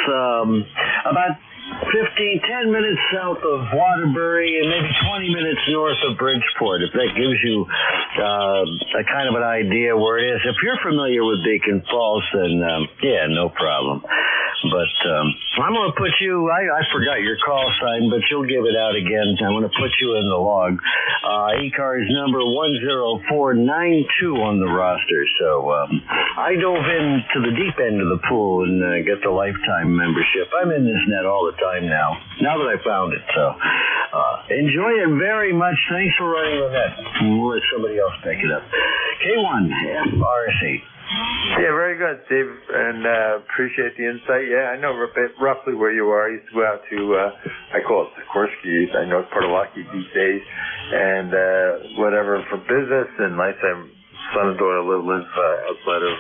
about 10 minutes south of Waterbury and maybe 20 minutes north of Bridgeport, if that gives you a kind of an idea where it is. If you're familiar with Beacon Falls, then yeah, no problem. But I'm going to put you, I forgot your call sign, but you'll give it out again. I'm going to put you in the log. ECARS number 10492 on the roster. So I dove into the deep end of the pool and get the lifetime membership. I'm in this net all the time now that I found it. So enjoy it very much. Thanks for running the net. We'll let somebody else pick it up. K1 FRC. Yeah, very good, Steve, and appreciate the insight. Yeah, I know roughly where you are. I used to go out to, I call it Sikorsky. I know it's part of Lockheed these days, and whatever for business. And my son and daughter live outside of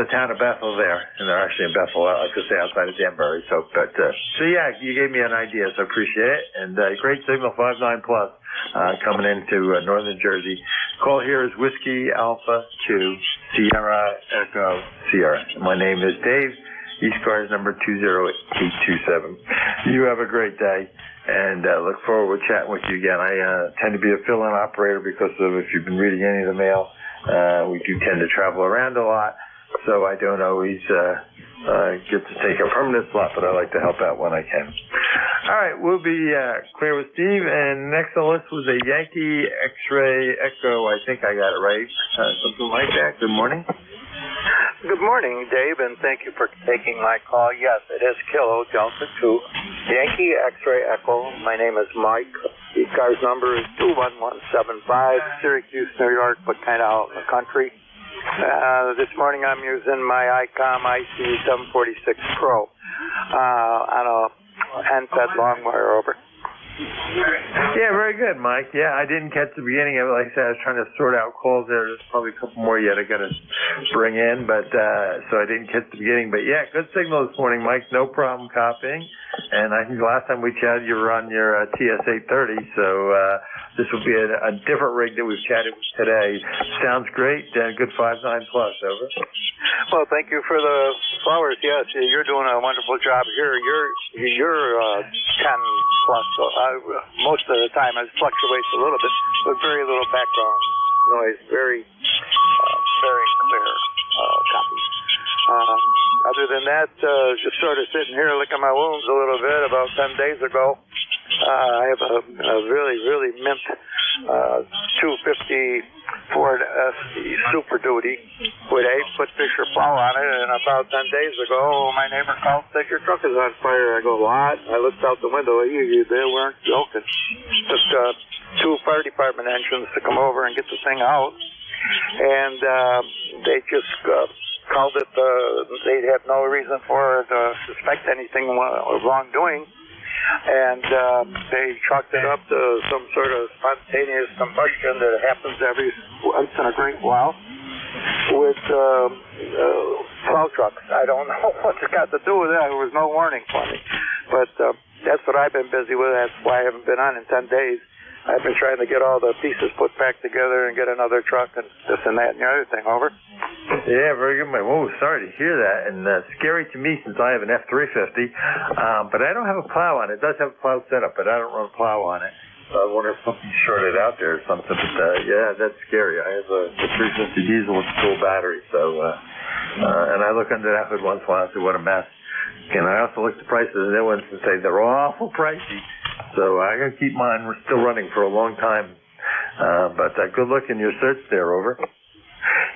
the town of Bethel there, and they're actually in Bethel. I could say outside of Danbury. So yeah, you gave me an idea, so I appreciate it. And great signal 59 plus. Coming into northern Jersey. Call here is Whiskey Alpha 2 Sierra Echo Sierra. My name is Dave. ECARS number 20827. You have a great day, and look forward to chatting with you again. I tend to be a fill-in operator because of, if you've been reading any of the mail, we do tend to travel around a lot, so I don't always get to take a permanent slot, but I like to help out when I can. All right, we'll be clear with Steve, and next on the list was a Yankee X-Ray Echo. I think I got it right. Something like that. Good morning. Good morning, Dave, and thank you for taking my call. Yes, it is Kilo Delta 2, Yankee X-Ray Echo. My name is Mike. ECARS number is 21175, Syracuse, New York, but kind of out in the country. This morning I'm using my ICOM IC746 Pro on a handset long wire over. Yeah, very good, Mike. Yeah, I didn't catch the beginning of it. Like I said, I was trying to sort out calls there. There's probably a couple more yet I got to bring in, but so I didn't catch the beginning. But yeah, good signal this morning, Mike. No problem copying. And I think the last time we chatted, you were on your TS-830, so this will be a different rig that we've chatted with today. Sounds great. Good 5.9 plus, over. Well, thank you for the flowers. Yes, you're doing a wonderful job here. You're 10 plus. So most of the time it fluctuates a little bit, but very little background noise. Very clear copy. Other than that, just sort of sitting here licking my wounds a little bit. About 10 days ago, I have a really mint 250 Ford SD Super Duty with 8-foot Fisher plow on it, and about 10 days ago, my neighbor called and said, your truck is on fire. I go, what? I looked out the window. They weren't joking. Took 2 fire department engines to come over and get the thing out, and they just called it, they had no reason for to suspect anything wrongdoing. And they chalked it up to some sort of spontaneous combustion that happens every once in a great while with plow trucks. I don't know what it got to do with that. There was no warning for me. But that's what I've been busy with. That's why I haven't been on in 10 days. I've been trying to get all the pieces put back together and get another truck and this and that and the other thing, over. Yeah, very good, Mike. Whoa, sorry to hear that. And scary to me since I have an F350, but I don't have a plow on it. It does have a plow setup, but I don't run a plow on it. So I wonder if something's shorted out there or something. But yeah, that's scary. I have a 350 diesel with a full battery, so and I look under that hood once in a while and say, what a mess. And I also look at the prices of the new ones and say they're awful pricey. So I gotta keep mine. We're still running for a long time. But good luck in your search there, over.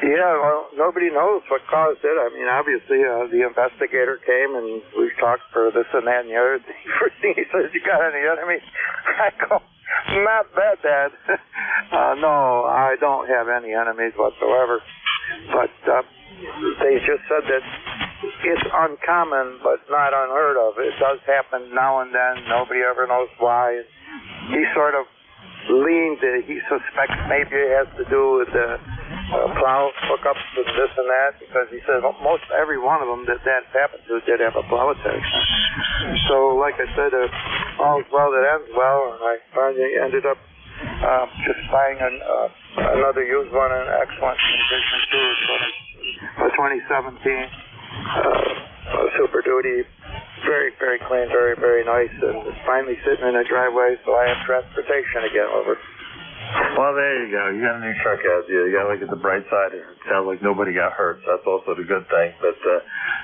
Yeah, well, nobody knows what caused it. I mean, obviously, the investigator came and we talked for this and that and the other thing. First thing he says, you got any enemies? I go, not that, Dad. No, I don't have any enemies whatsoever. But they just said that it's uncommon, but not unheard of. It does happen now and then. Nobody ever knows why. He sort of leaned that he suspects maybe it has to do with the plow hookups and this and that, because he said most every one of them that happened to did have a plow attack. So, like I said, all's well that ends well, and I finally ended up just buying another used one in excellent condition too. A 2017 Super Duty, very clean, very nice, and it's finally sitting in a driveway, so I have transportation again, over. Well, there you go. You got a new truck out there. You got to look at the bright side. It sounds like nobody got hurt, so that's also the good thing. But,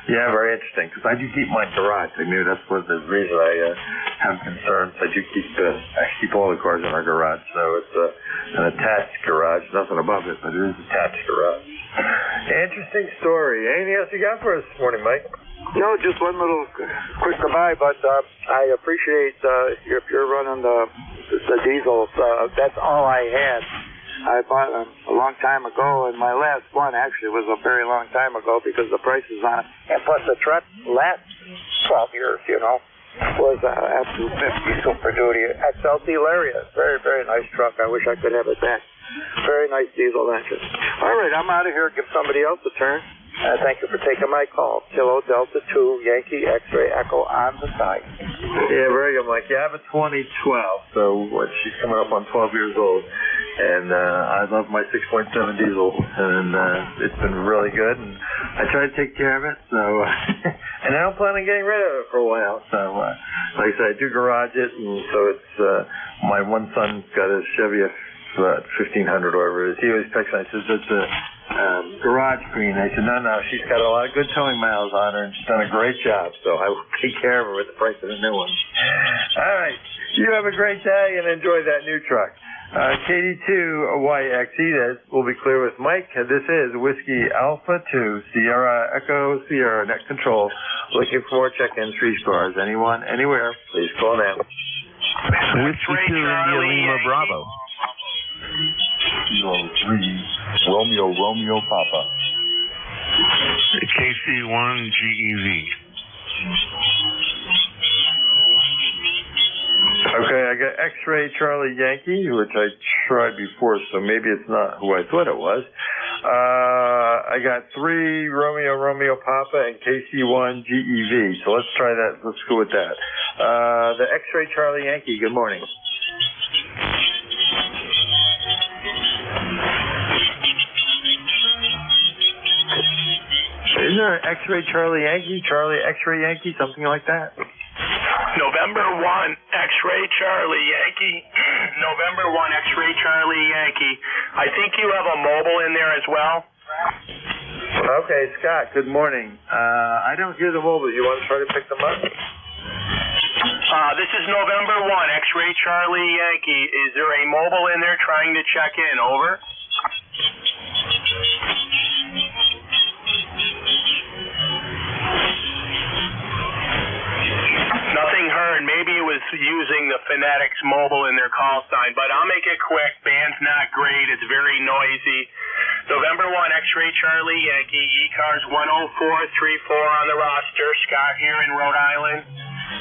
yeah, very interesting, because I do keep my garage. I knew that's what the reason I have concerns. I do keep all the cars in our garage, so it's an attached garage. Nothing above it, but it is attached garage. Interesting story. Anything else you got for us this morning, Mike? No, just one little quick goodbye, but I appreciate if you're running the diesels. That's all I had. I bought them a long time ago, and my last one actually was a very long time ago because the price is on it. And plus the truck last 12 years, was a F250 Super Duty XLT Lariat. Very nice truck. I wish I could have it back. Very nice diesel engine. All right, I'm out of here. Give somebody else a turn. Thank you for taking my call. Kilo Delta 2, Yankee X-Ray Echo on the side. Yeah, very good, Mike. Yeah, I have a 2012, so she's coming up on 12 years old. And I love my 6.7 diesel, and it's been really good. And I try to take care of it, so and I don't plan on getting rid of it for a while. So, like I said, I do garage it, and so it's my one son's got a Chevy 1500 or whatever it is. He always picks on it. He says it's a garage queen. I said, no, she's got a lot of good towing miles on her, and she's done a great job, so I will take care of her with the price of the new one. All right. You have a great day and enjoy that new truck. KD2YXE, that will be clear with Mike. This is Whiskey Alpha 2, Sierra Echo, Sierra Net Control. Looking for more check-in 3 stars. Anyone, anywhere, please call now. Whiskey 2, India Lima Bravo. Kilo 3, Romeo Papa. KC1 GEV. Okay, I got X-Ray Charlie Yankee, which I tried before, so maybe it's not who I thought it was. I got 3 Romeo Papa and KC1 GEV, so let's try that. Let's go with that. The X-Ray Charlie Yankee, good morning. Isn't there an X-Ray Charlie Yankee, Charlie X-Ray Yankee, something like that? November 1, X-Ray Charlie Yankee. November 1, X-Ray Charlie Yankee. I think you have a mobile in there as well. Okay, Scott, good morning. I don't hear the mobile. You want to try to pick them up? This is November 1, X-Ray Charlie Yankee. Is there a mobile in there trying to check in? Over. Nothing heard. Maybe it was using the Fanatics mobile in their call sign, but I'll make it quick. Band's not great. It's very noisy. November 1, X-Ray Charlie Yankee, ECARS 10434 on the roster. Scott here in Rhode Island.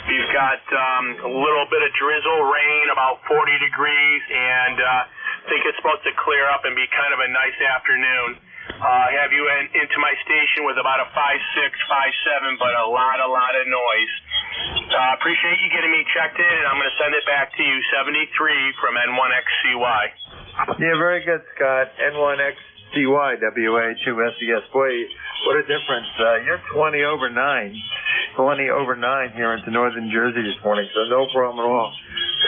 We've got a little bit of drizzle, rain, about 40 degrees, and I think it's supposed to clear up and be kind of a nice afternoon. I have you into my station with about a 5.6, 5.7, but a lot of noise. Appreciate you getting me checked in, and I'm going to send it back to you, 73 from N1XCY. Yeah, very good, Scott. N1XCY, WA2SES. Boy, what a difference. You're 20 over 9 here into northern Jersey this morning, so no problem at all.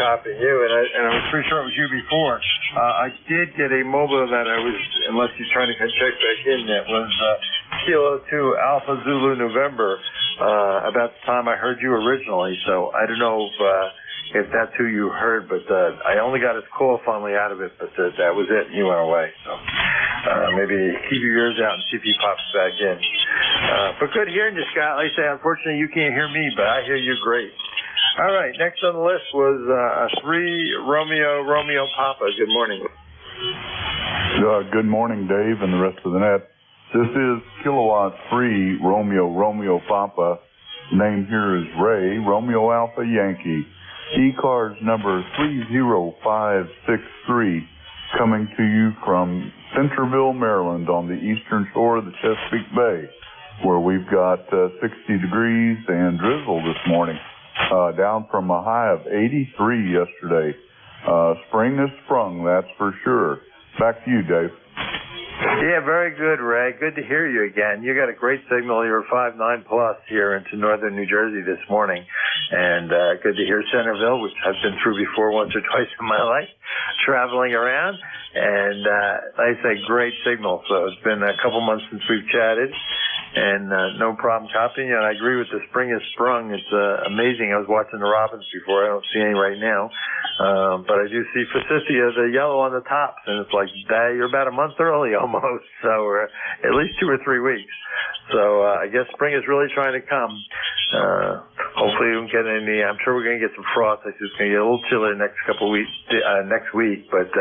Copy you, and I was pretty sure it was you before. I did get a mobile that I was, unless you're trying to check back in, that was Kilo 2 Alpha Zulu November, about the time I heard you originally, so I don't know if that's who you heard, but I only got his call finally out of it, but that was it, and you went away, so maybe keep your ears out and see if he pops back in. But good hearing you, Scott. Like I say, unfortunately you can't hear me, but I hear you great. All right, next on the list was a 3 Romeo Papa. Good morning. Good morning, Dave, and the rest of the net. This is Kilowatt 3 Romeo Papa. Name here is Ray, Romeo Alpha Yankee. ECARS number 30563, coming to you from Centerville, Maryland, on the eastern shore of the Chesapeake Bay, where we've got 60 degrees and drizzle this morning. Down from a high of 83 yesterday. Spring has sprung, that's for sure. Back to you, Dave. Yeah, very good, Ray. Good to hear you again. You got a great signal. You're 5.9 plus here into northern New Jersey this morning. And good to hear Centerville, which I've been through before once or twice in my life, traveling around. And like I say, great signal. So it's been a couple months since we've chatted. And no problem copying you. And I agree with the spring has sprung. It's amazing. I was watching the robins before. I don't see any right now. But I do see Forsythia, the yellow on the tops. And it's like, you're about a month early almost. So at least 2 or 3 weeks. So I guess spring is really trying to come. Hopefully we won't get any. I'm sure we're going to get some frost. It's going to get a little chilly next next week. But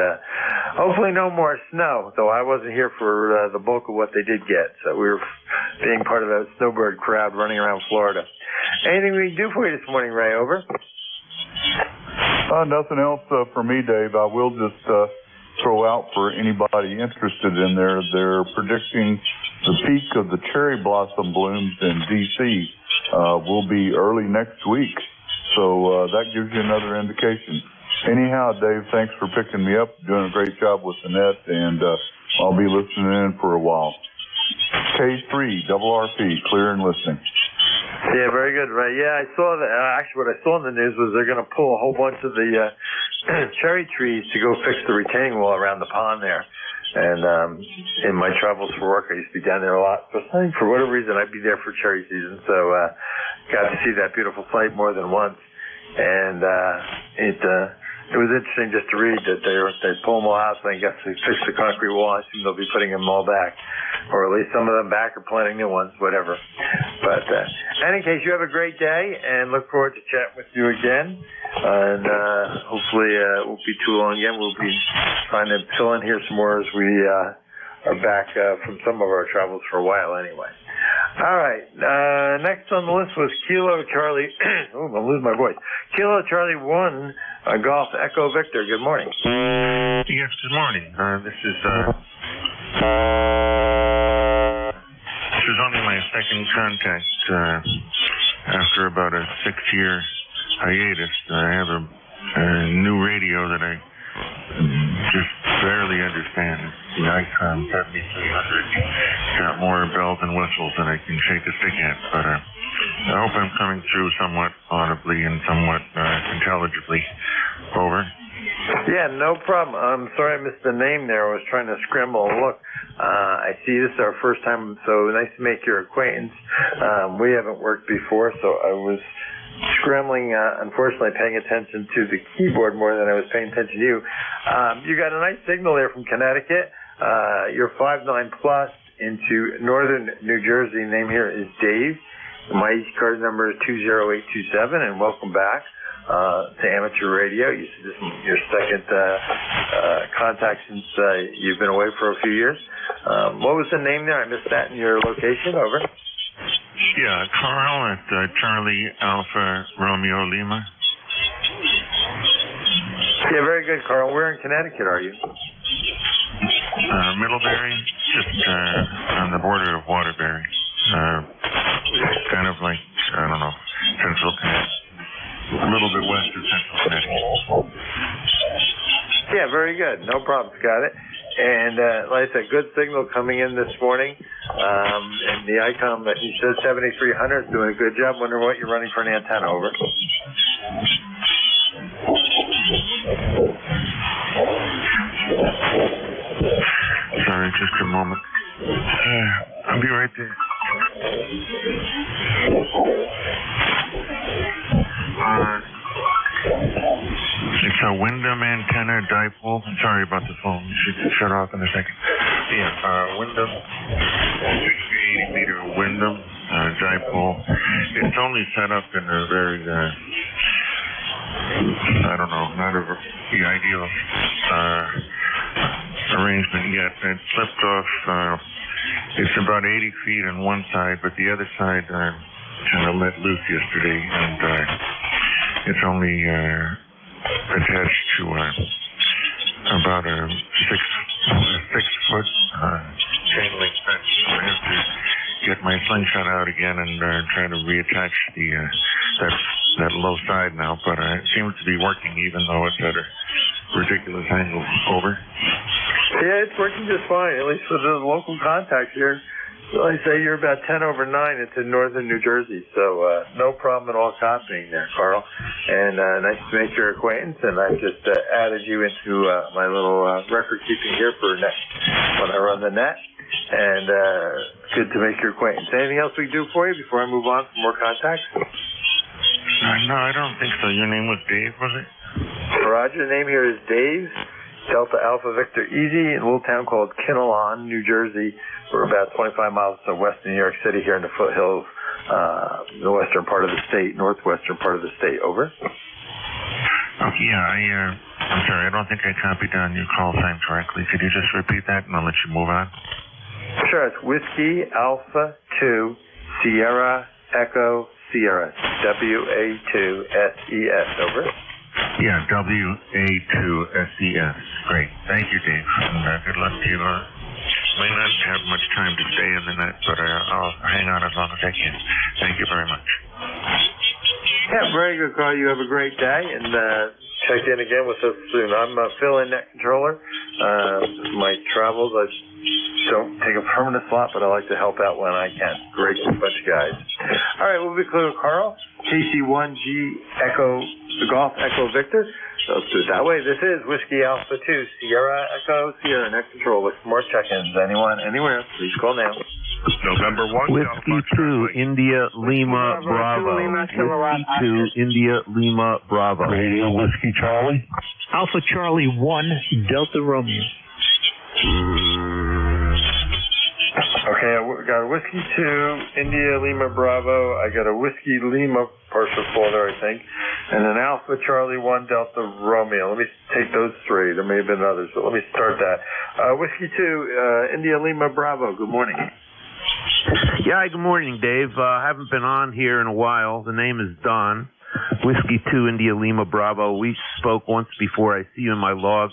hopefully no more snow. Though I wasn't here for the bulk of what they did get. So we were being part of that snowbird crowd running around Florida. Anything we can do for you this morning, Ray? Over. Nothing else for me, Dave. I will just throw out for anybody interested in there. They're predicting the peak of the cherry blossom blooms in D.C. Will be early next week. So that gives you another indication. Anyhow, Dave, thanks for picking me up. Doing a great job with the net, and I'll be listening in for a while. K3, double RP, clear and listening. Yeah, very good, Ray. Yeah, I saw that. Actually, what I saw in the news was they're going to pull a whole bunch of the cherry trees to go fix the retaining wall around the pond there. And in my travels for work, I used to be down there a lot. But I think for whatever reason, I'd be there for cherry season. So got to see that beautiful sight more than once. And it was interesting just to read that they pull them all out, so I guess they fix the concrete wall. I assume they'll be putting them all back, or at least some of them back, or planting new ones, whatever. But in any case, you have a great day, and look forward to chatting with you again. And hopefully it won't be too long again. We'll be trying to fill in here some more as we are back from some of our travels for a while anyway. All right. Next on the list was Kilo Charlie. Oh, I'm losing my voice. Kilo Charlie 1, Golf Echo Victor. Good morning. Yes, good morning. This is only my second contact after about a 6-year hiatus. I have a new radio that I just barely understand. It's the Icon 7300. Got more bells and whistles than I can shake a stick at, but I hope I'm coming through somewhat audibly and somewhat intelligibly. Over. Yeah, no problem. I'm sorry I missed the name there. I was trying to scramble a look. I see this is our first time, so nice to make your acquaintance. We haven't worked before, so I was scrambling, unfortunately paying attention to the keyboard more than I was paying attention to you. You got a nice signal there from Connecticut. You're 5'9" plus into northern New Jersey. Name here is Dave. My ECARS number is 20827, and welcome back to amateur radio. This is your second contact since you've been away for a few years. What was the name there? I missed that in your location. Over. Yeah, Carl at Charlie Alpha Romeo Lima. Yeah, very good, Carl. Where in Connecticut are you? Middlebury, just on the border of Waterbury. Kind of like, I don't know, central Connecticut. A little bit west of central Connecticut. Yeah, very good. No problem. Got it. And like I said, good signal coming in this morning. And the Icon that he says 7300 is doing a good job. Wonder what you're running for an antenna. Over. Sorry, just a moment. I'll be right there. It's a Wyndham antenna dipole. I'm sorry about the phone. You should shut off in a second. Yeah, Wyndham, 60-meter Wyndham dipole. It's only set up in a very, I don't know, not the ideal arrangement yet. It slipped off. It's about 80 feet on one side, but the other side kind of let loose yesterday, and it's only attached to about a six-foot chain link fence. So I have to get my slingshot out again and try to reattach that low side now. But it seems to be working, even though it's at a ridiculous angle. Over. Yeah, it's working just fine, at least for the local contacts here. Like I say, you're about 10 over 9 into northern New Jersey, so no problem at all copying there, Carl. And nice to make your acquaintance, and I just added you into my little record keeping here for next when I run the net. And good to make your acquaintance. Anything else we can do for you before I move on for more contacts? No, I don't think so. Your name was Dave, was it? Roger, the name here is Dave. Delta Alpha Victor Easy in a little town called Kinnelon, New Jersey. We're about 25 miles west of New York City here in the foothills, the western part of the state, northwestern part of the state. Over. Yeah, I'm sorry, I don't think I copied down your call sign correctly. Could you just repeat that and I'll let you move on? Sure, it's Whiskey Alpha 2 Sierra Echo Sierra, WA2SES. Over. Yeah, WA2SES. Great. Thank you, Dave. And good luck to you. May not have much time to stay in the net, but I'll hang on as long as I can. Thank you very much. Yeah, very good, Carl. You have a great day, and check in again with us soon. I'm Phil in Net Controller. My travels, I don't take a permanent slot, but I like to help out when I can. Great bunch of guys. All right, we'll be clear with Carl. KC1G Echo, the Golf Echo Victor. So let's do it that way. This is Whiskey Alpha 2 Sierra Echo Sierra Net Control. With more check-ins. Anyone, anywhere, please call now. November 1, Whiskey 2, India Lima Bravo. Whiskey 2, India Lima Bravo. Radio Whiskey Charlie. Alpha Charlie 1, Delta Romeo. Okay, I got a Whiskey 2, India Lima Bravo. I got a Whiskey Lima partial full there, I think. And an Alpha Charlie 1 Delta Romeo. Let me take those three. There may have been others, but let me start that. Whiskey 2, India Lima Bravo. Good morning. Yeah, good morning, Dave. I haven't been on here in a while. The name is Don. Whiskey 2, India Lima Bravo. We spoke once before. I see you in my log.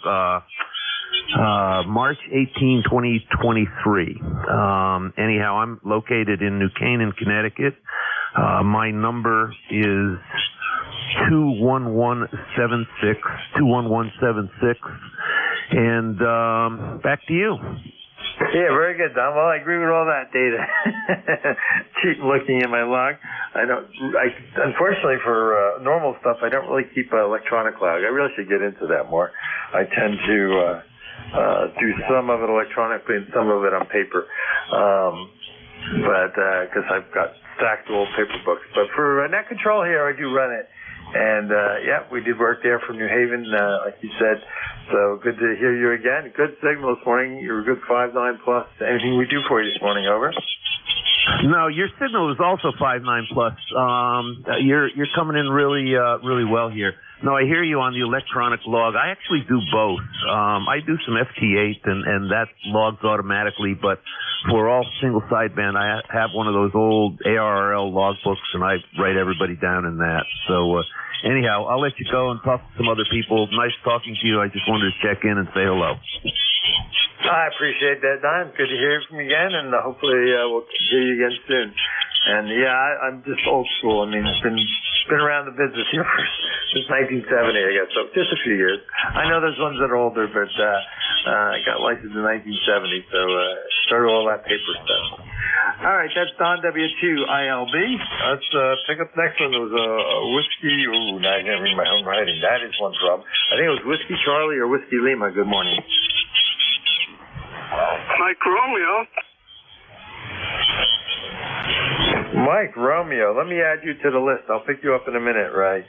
March 18, 2023. Anyhow, I'm located in New Canaan, Connecticut. My number is 21176. And back to you. Yeah, very good, Don. Well, I agree with all that data. Keep looking at my log. Unfortunately, for normal stuff, I don't really keep an electronic log. I really should get into that more. I tend to do some of it electronically and some of it on paper. But because I've got stacked old paper books. But for net control here, I do run it. And, yeah, we did work there from New Haven, like you said. So good to hear you again. Good signal this morning. You were good 5.9 plus. Anything we do for you this morning, over? No, your signal is also 5.9 plus. You're coming in really well here. No, I hear you on the electronic log. I actually do both. I do some FT8 and that logs automatically, but for all single sideband, I have one of those old ARRL log books, and I write everybody down in that. So anyhow, I'll let you go and talk to some other people. Nice talking to you. I just wanted to check in and say hello. I appreciate that, Don. Good to hear from you again, and hopefully we'll hear you again soon. And yeah, I'm just old school. I mean, it's been around the business here since 1970, I guess. So just a few years. I know there's ones that are older, but I got licensed in 1970, so started all that paper stuff. All right, that's Don W2ILB. Let's pick up the next one. There was a Whiskey. Ooh, now I can't read my own writing. That is one problem. I think it was Whiskey Charlie or Whiskey Lima. Good morning. Mike Romeo. Mike Romeo, let me add you to the list. I'll pick you up in a minute, Ray.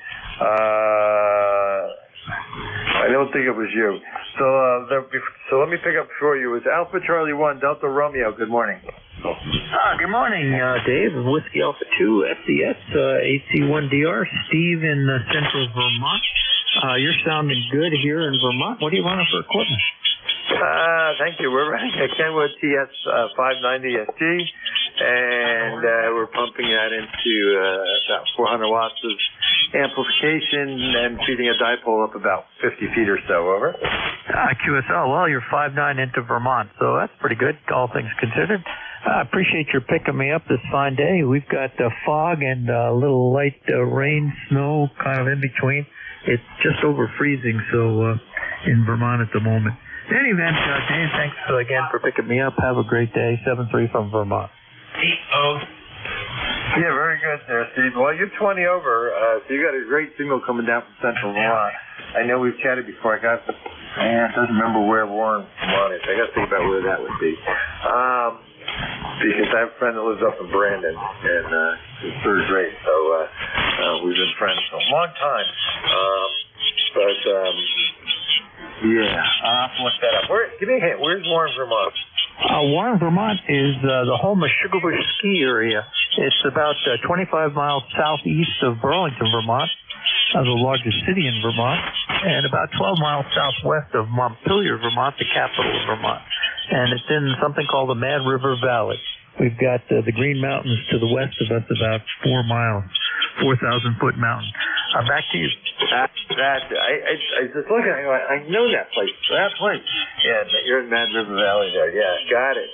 I don't think it was you. So let me pick up for you. It's Alpha Charlie 1 Delta Romeo. Good morning. Good morning, Dave. Whiskey Alpha 2 FCS AC1DR. Steve in central Vermont. You're sounding good here in Vermont. What do you want for equipment? Thank you. We're running a Kenwood TS 590 SG, and we're pumping that into about 400 watts of amplification and feeding a dipole up about 50 feet or so. Over. QSL. Well, you're 5.9 into Vermont, so that's pretty good, all things considered. I appreciate your picking me up this fine day. We've got fog and a little light rain, snow, kind of in between. It's just over freezing, so in Vermont at the moment. In any event, Dave, thanks again for picking me up. Have a great day. 7-3 from Vermont. Yeah, very good there, Steve. Well, you're 20 over, so you got a great signal coming down from central Vermont. I know we've chatted before. I doesn't remember where Warren, Vermont is. I got to think about where that would be. Because I have a friend that lives up in Brandon, and he's third grade, so we've been friends for a long time. Yeah, I'll have to look that up. Give me a hint. Where's Warren, Vermont? Warren, Vermont is the home of Sugarbush Ski Area. It's about 25 miles southeast of Burlington, Vermont, the largest city in Vermont, and about 12 miles southwest of Montpelier, Vermont, the capital of Vermont. And it's in something called the Mad River Valley. We've got the Green Mountains to the west of us, about 4 miles, 4,000-foot mountain. Back to you. I just looking, I know that place. That place. Yeah, you're in Mad River Valley there. Yeah, got it.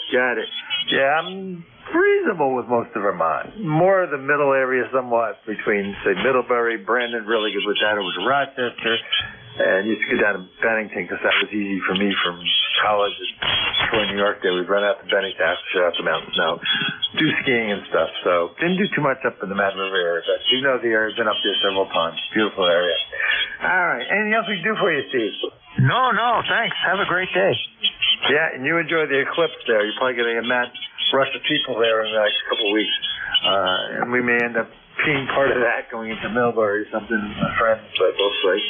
Yeah, I'm reasonable with most of Vermont. More of the middle area somewhat between, say, Middlebury, Brandon, really good with that. It was Rochester. And used to go down to Bennington because that was easy for me from college in Troy, New York. There we'd run out to Bennington, shut out the mountains now, do skiing and stuff. So didn't do too much up in the Mad River area, but you know the area. Been up there several times. Beautiful area. All right. Anything else we can do for you, Steve? No, thanks. Have a great day. Yeah, and you enjoy the eclipse there. You're probably getting a rush of people there in the next couple of weeks. And we may end up being part of that going into Millbury or something, my friends, but we'll see.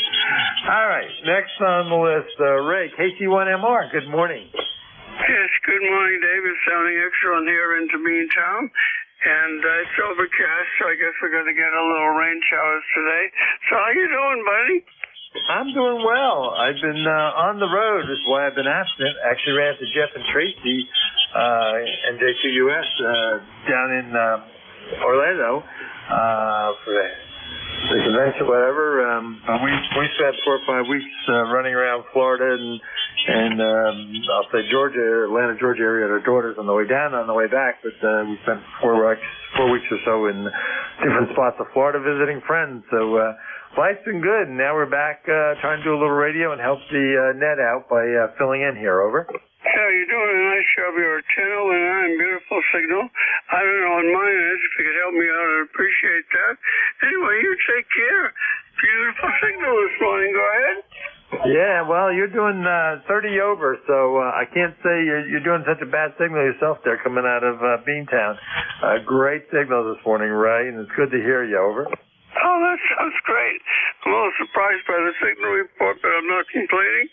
All right, next on the list, Ray, KC1MR, good morning. Yes, good morning, David. Sounding excellent here into Beantown. And it's overcast, so I guess we're going to get a little rain showers today. So how you doing, buddy? I'm doing well. I've been on the road, is why I've been absent. Actually ran into Jeff and Tracy and J2US down in Orlando for the convention, whatever. We spent 4 or 5 weeks running around Florida and I'll say Atlanta, Georgia area with our daughters on the way down, on the way back. But we spent 4 weeks or so in different spots of Florida visiting friends. So life's been good. And now we're back trying to do a little radio and help the net out by filling in here. Over. Yeah, you're doing a nice job. You're a 1009, beautiful signal. I don't know what mine is. If you could help me out, I'd appreciate that. Anyway, you take care. Beautiful signal this morning. Go ahead. Yeah, well, you're doing 30 over, so I can't say you're doing such a bad signal yourself there coming out of Beantown. Great signal this morning, Ray, and it's good to hear you. Over. Oh, that sounds great. I'm a little surprised by the signal report, but I'm not complaining.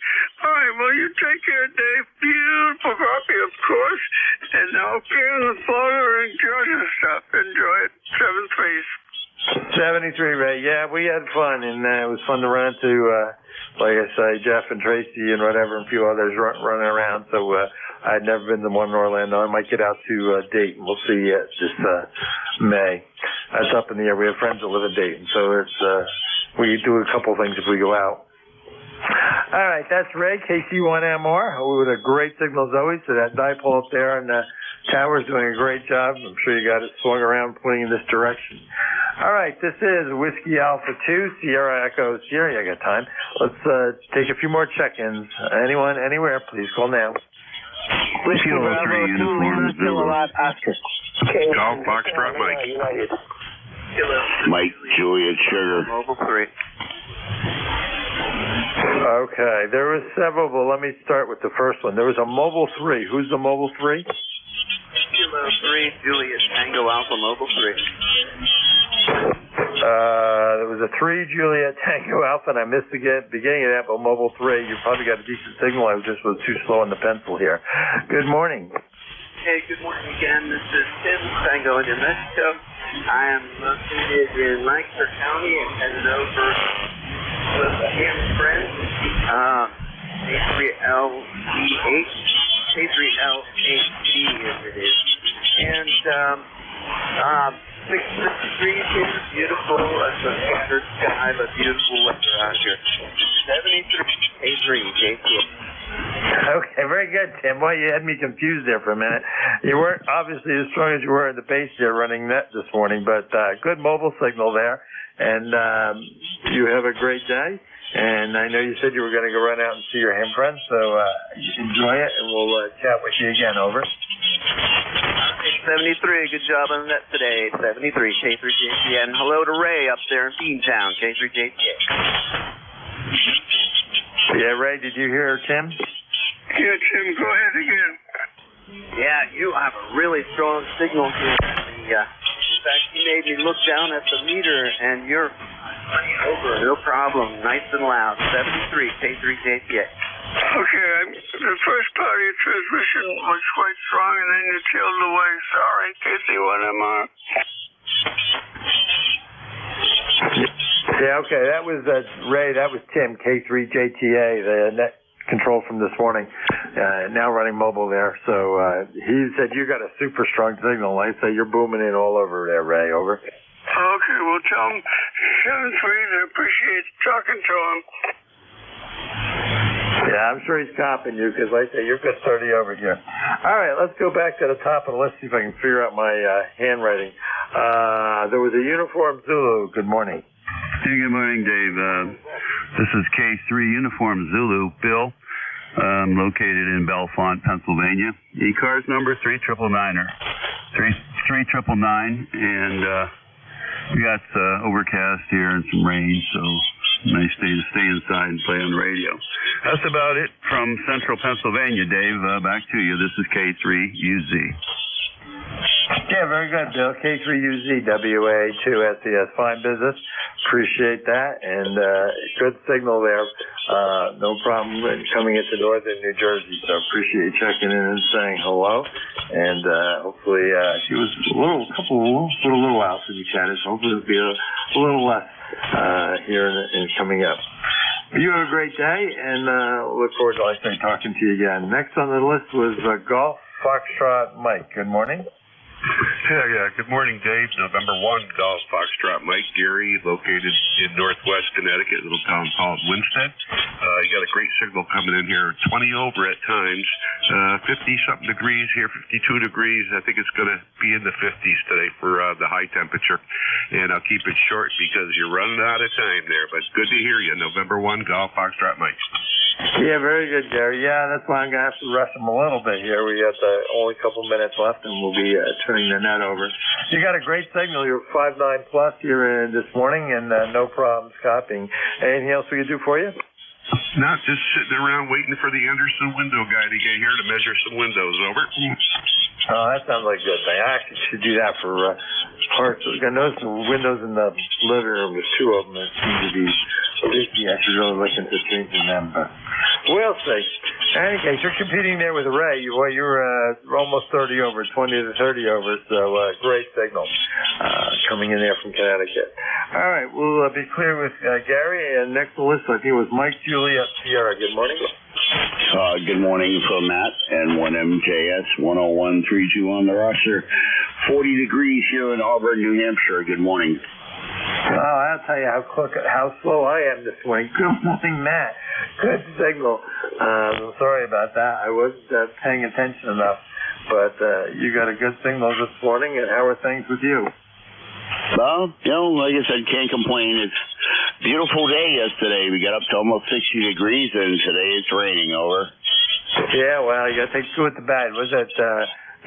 All right, well, you take care, Dave. Beautiful coffee, of course. And now here in the Florida and Georgia stuff. Enjoy it. 73, Ray. Yeah, we had fun, and it was fun to run into, like I say, Jeff and Tracy and whatever, and a few others running around. So I'd never been to one in Orlando. I might get out to Dayton. We'll see this May. That's up in the air. We have friends that live in Dayton, so it's we do a couple things if we go out. All right, that's Ray, KC1MR, with a great signal as always. So that dipole up there and the tower's doing a great job. I'm sure you got it swung around pointing in this direction. All right, this is Whiskey Alpha 2, Sierra Echo Sierra. I got time. Let's take a few more check-ins. Anyone, anywhere, please call now. Whiskey Bravo 2, Lima, Kilowatt, Oscar. Golf Foxtrot Mike. Mike, Juliet, Sugar. Mobile 3. Okay, there was several, but let me start with the first one. There was a Mobile 3. Who's the Mobile 3? Kilo 3, Juliet, Tango Alpha, Mobile 3. There was a 3 Juliet Tango Alpha, and I missed the beginning of that, but Mobile 3, you probably got a decent signal. I just was too slow on the pencil here. Good morning. Hey, good morning again. This is Tim, Tango in New Mexico. I am located in Lancaster County and headed over with a friend, K3L8, K3L8G as it is. And 653 here, beautiful, it's a scattered sky, but beautiful weather out here. 73, K3, J2. Okay, very good, Tim. Well, you had me confused there for a minute. You weren't obviously as strong as you were in the base there running net this morning, but good mobile signal there. And you have a great day. And I know you said you were going to go run out and see your ham friends, so enjoy it, and we'll chat with you again. Over. 73, good job on that today. 73, K3JT. And hello to Ray up there in Beantown, K3JT. Yeah, Ray, did you hear Tim? Yeah, Tim, go ahead again. Yeah, you have a really strong signal here. In fact, you made me look down at the meter, and you're over, no problem, nice and loud. 73, K3JT. Okay, the first part of your transmission was quite strong, and then you tailed away. Sorry, KC1MR. Yeah, okay, that was Ray, that was Tim, K3JTA, the net control from this morning, now running mobile there. So he said you got a super strong signal. I say you're booming in all over there, Ray. Over. Okay, well, tell him 73, I appreciate talking to him. Yeah, I'm sure he's copying you because, like I say, you're good 30 over here. All right, let's go back to the top and let's see if I can figure out my handwriting. There was a Uniform Zulu. Good morning. Hey, good morning, Dave. This is K3 Uniform Zulu. Bill, located in Bellefonte, Pennsylvania. ECARS number 3999er. 3999, and we got overcast here and some rain, so nice day to stay inside and play on the radio. That's about it from central Pennsylvania, Dave. Back to you. This is K3UZ. Yeah, very good, Bill. K3UZ, WA2SES. Fine business. Appreciate that. And good signal there. No problem coming into northern New Jersey. So appreciate you checking in and saying hello. And hopefully she was a little while since you chatted. So hopefully it'll be a little less here in coming up. You have a great day, and look forward to talking to you again. Next on the list was Golf Foxtrot Mike. Good morning. Yeah. Good morning, Dave. November 1, Golf Foxtrot Mike Gary, located in northwest Connecticut, a little town called Winsted. You got a great signal coming in here, 20 over at times, 50-something degrees here, 52 degrees. I think it's going to be in the 50s today for the high temperature. And I'll keep it short because you're running out of time there. But good to hear you. November 1, Golf Foxtrot Mike. Yeah, very good, Gary. Yeah, that's why I'm going to have to rush him a little bit here. We got only a couple minutes left, and we'll be turning the net over. You got a great signal. You're 5.9 plus here this morning, and no problems copying. Anything else we can do for you? No, just sitting around waiting for the Anderson window guy to get here to measure some windows. Over. Oh, that sounds like a good thing. I actually should do that for parts. I noticed the windows in the living room, there's two of them that seem to be leaky. I should really look into changing them, but we'll see. In any case, you're competing there with Ray. You're almost 30 over, 20 to 30 over, so great signal coming in there from Connecticut. All right, we'll be clear with Gary, and next on the list, I think, was Mike Juliet Sierra. Good morning. Good morning from Matt and 1MJS 10132 on the roster. 40 degrees here in Auburn, New Hampshire. Good morning. Oh, I'll tell you how slow I am this morning. Good morning, Matt. Good signal. I'm sorry about that. I wasn't paying attention enough. But you got a good signal this morning, and how are things with you? Well, like I said, can't complain. It's a beautiful day yesterday. We got up to almost 60 degrees, and today it's raining. Over. Yeah, well, you got to take good with the bad. Was that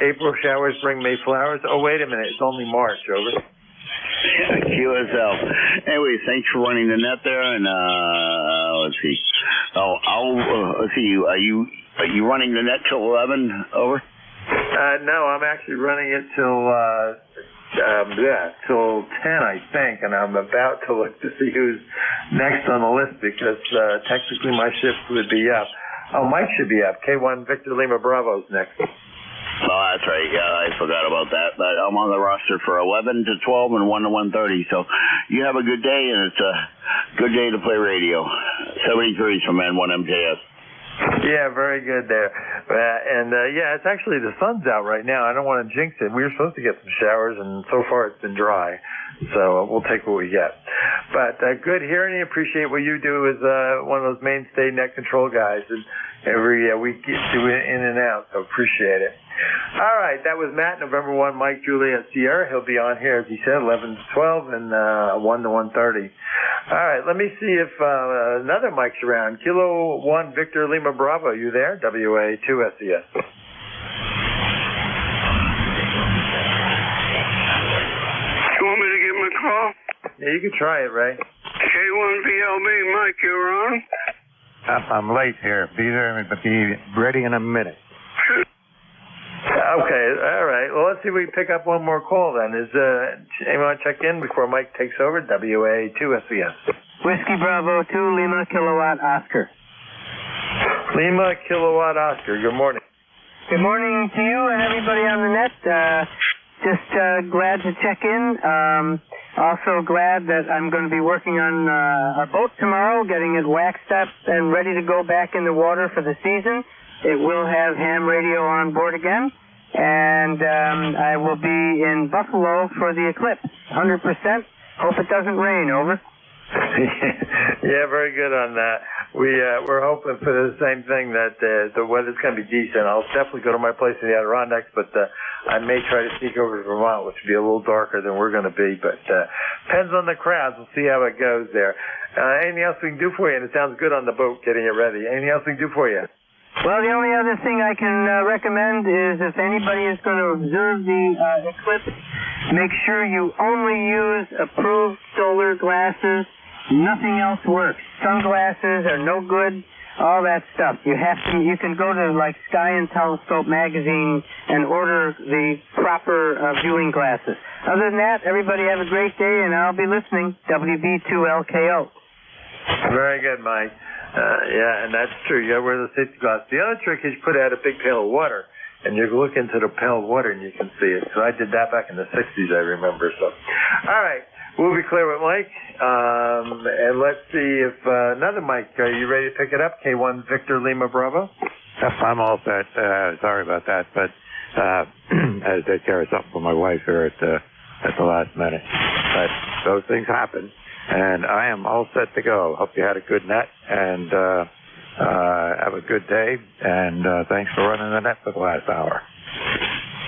April showers bring May flowers? Oh, wait a minute. It's only March. Over. QSL. Anyway, thanks for running the net there, and let's see. Let's see. Are you running the net till 11? Over. No, I'm actually running it till 10, I think, and I'm about to look to see who's next on the list because technically my shift would be up. Oh, Mike should be up. K1 Victor Lima Bravo's next. Oh, that's right. Yeah, I forgot about that. But I'm on the roster for 11 to 12 and 1 to 1:30. So you have a good day, and it's a good day to play radio. 73's from N1MJS. Yeah, very good there. Yeah, it's actually the sun's out right now. I don't want to jinx it. We were supposed to get some showers, and so far it's been dry. So we'll take what we get. But good hearing you. Appreciate what you do as one of those mainstay net control guys. And every week you do it in and out. So appreciate it. All right, that was Matt, November 1, Mike Juliet Sierra. He'll be on here, as he said, 11 to 12 and 1 to 1:30. All right, let me see if another Mike's around. Kilo 1 Victor Lima Bravo, you there? WA2SES. You want me to give him a call? Yeah, you can try it, Ray. K1VLB, Mike, you're on? I'm late here. Be there, but be ready in a minute. Okay, all right. Well, let's see if we can pick up one more call then. Is anyone want to check in before Mike takes over? WA2SES. Whiskey Bravo 2 Lima Kilowatt Oscar. Lima Kilowatt Oscar. Good morning. Good morning to you and everybody on the net. Just glad to check in. Also glad that I'm going to be working on our boat tomorrow, getting it waxed up and ready to go back in the water for the season. It will have ham radio on board again, and I will be in Buffalo for the eclipse, 100%. Hope it doesn't rain, over. Yeah, very good on that. We're hoping for the same thing, that the weather's going to be decent. I'll definitely go to my place in the Adirondacks, but I may try to sneak over to Vermont, which would be a little darker than we're going to be. But depends on the crowds. We'll see how it goes there. Anything else we can do for you? And it sounds good on the boat, getting it ready. Anything else we can do for you? Well, the only other thing I can recommend is if anybody is going to observe the eclipse, make sure you only use approved solar glasses. Nothing else works. Sunglasses are no good. all that stuff. You can go to like Sky and Telescope magazine and order the proper viewing glasses. Other than that, everybody have a great day, and I'll be listening. WB2LKO. Very good, Mike. Yeah, and that's true. You got to wear the safety glasses. The other trick is you put out a big pail of water, and you look into the pail of water, and you can see it. So I did that back in the 60s, I remember. So, all right. We'll be clear with Mike. And let's see if another Mike, are you ready to pick it up? K1 Victor Lima Bravo? Yes, I'm all set. Sorry about that, but I had to take care of something for my wife here at the last minute. But those things happen, and I am all set to go. Hope you had a good net, and have a good day, and thanks for running the net for the last hour.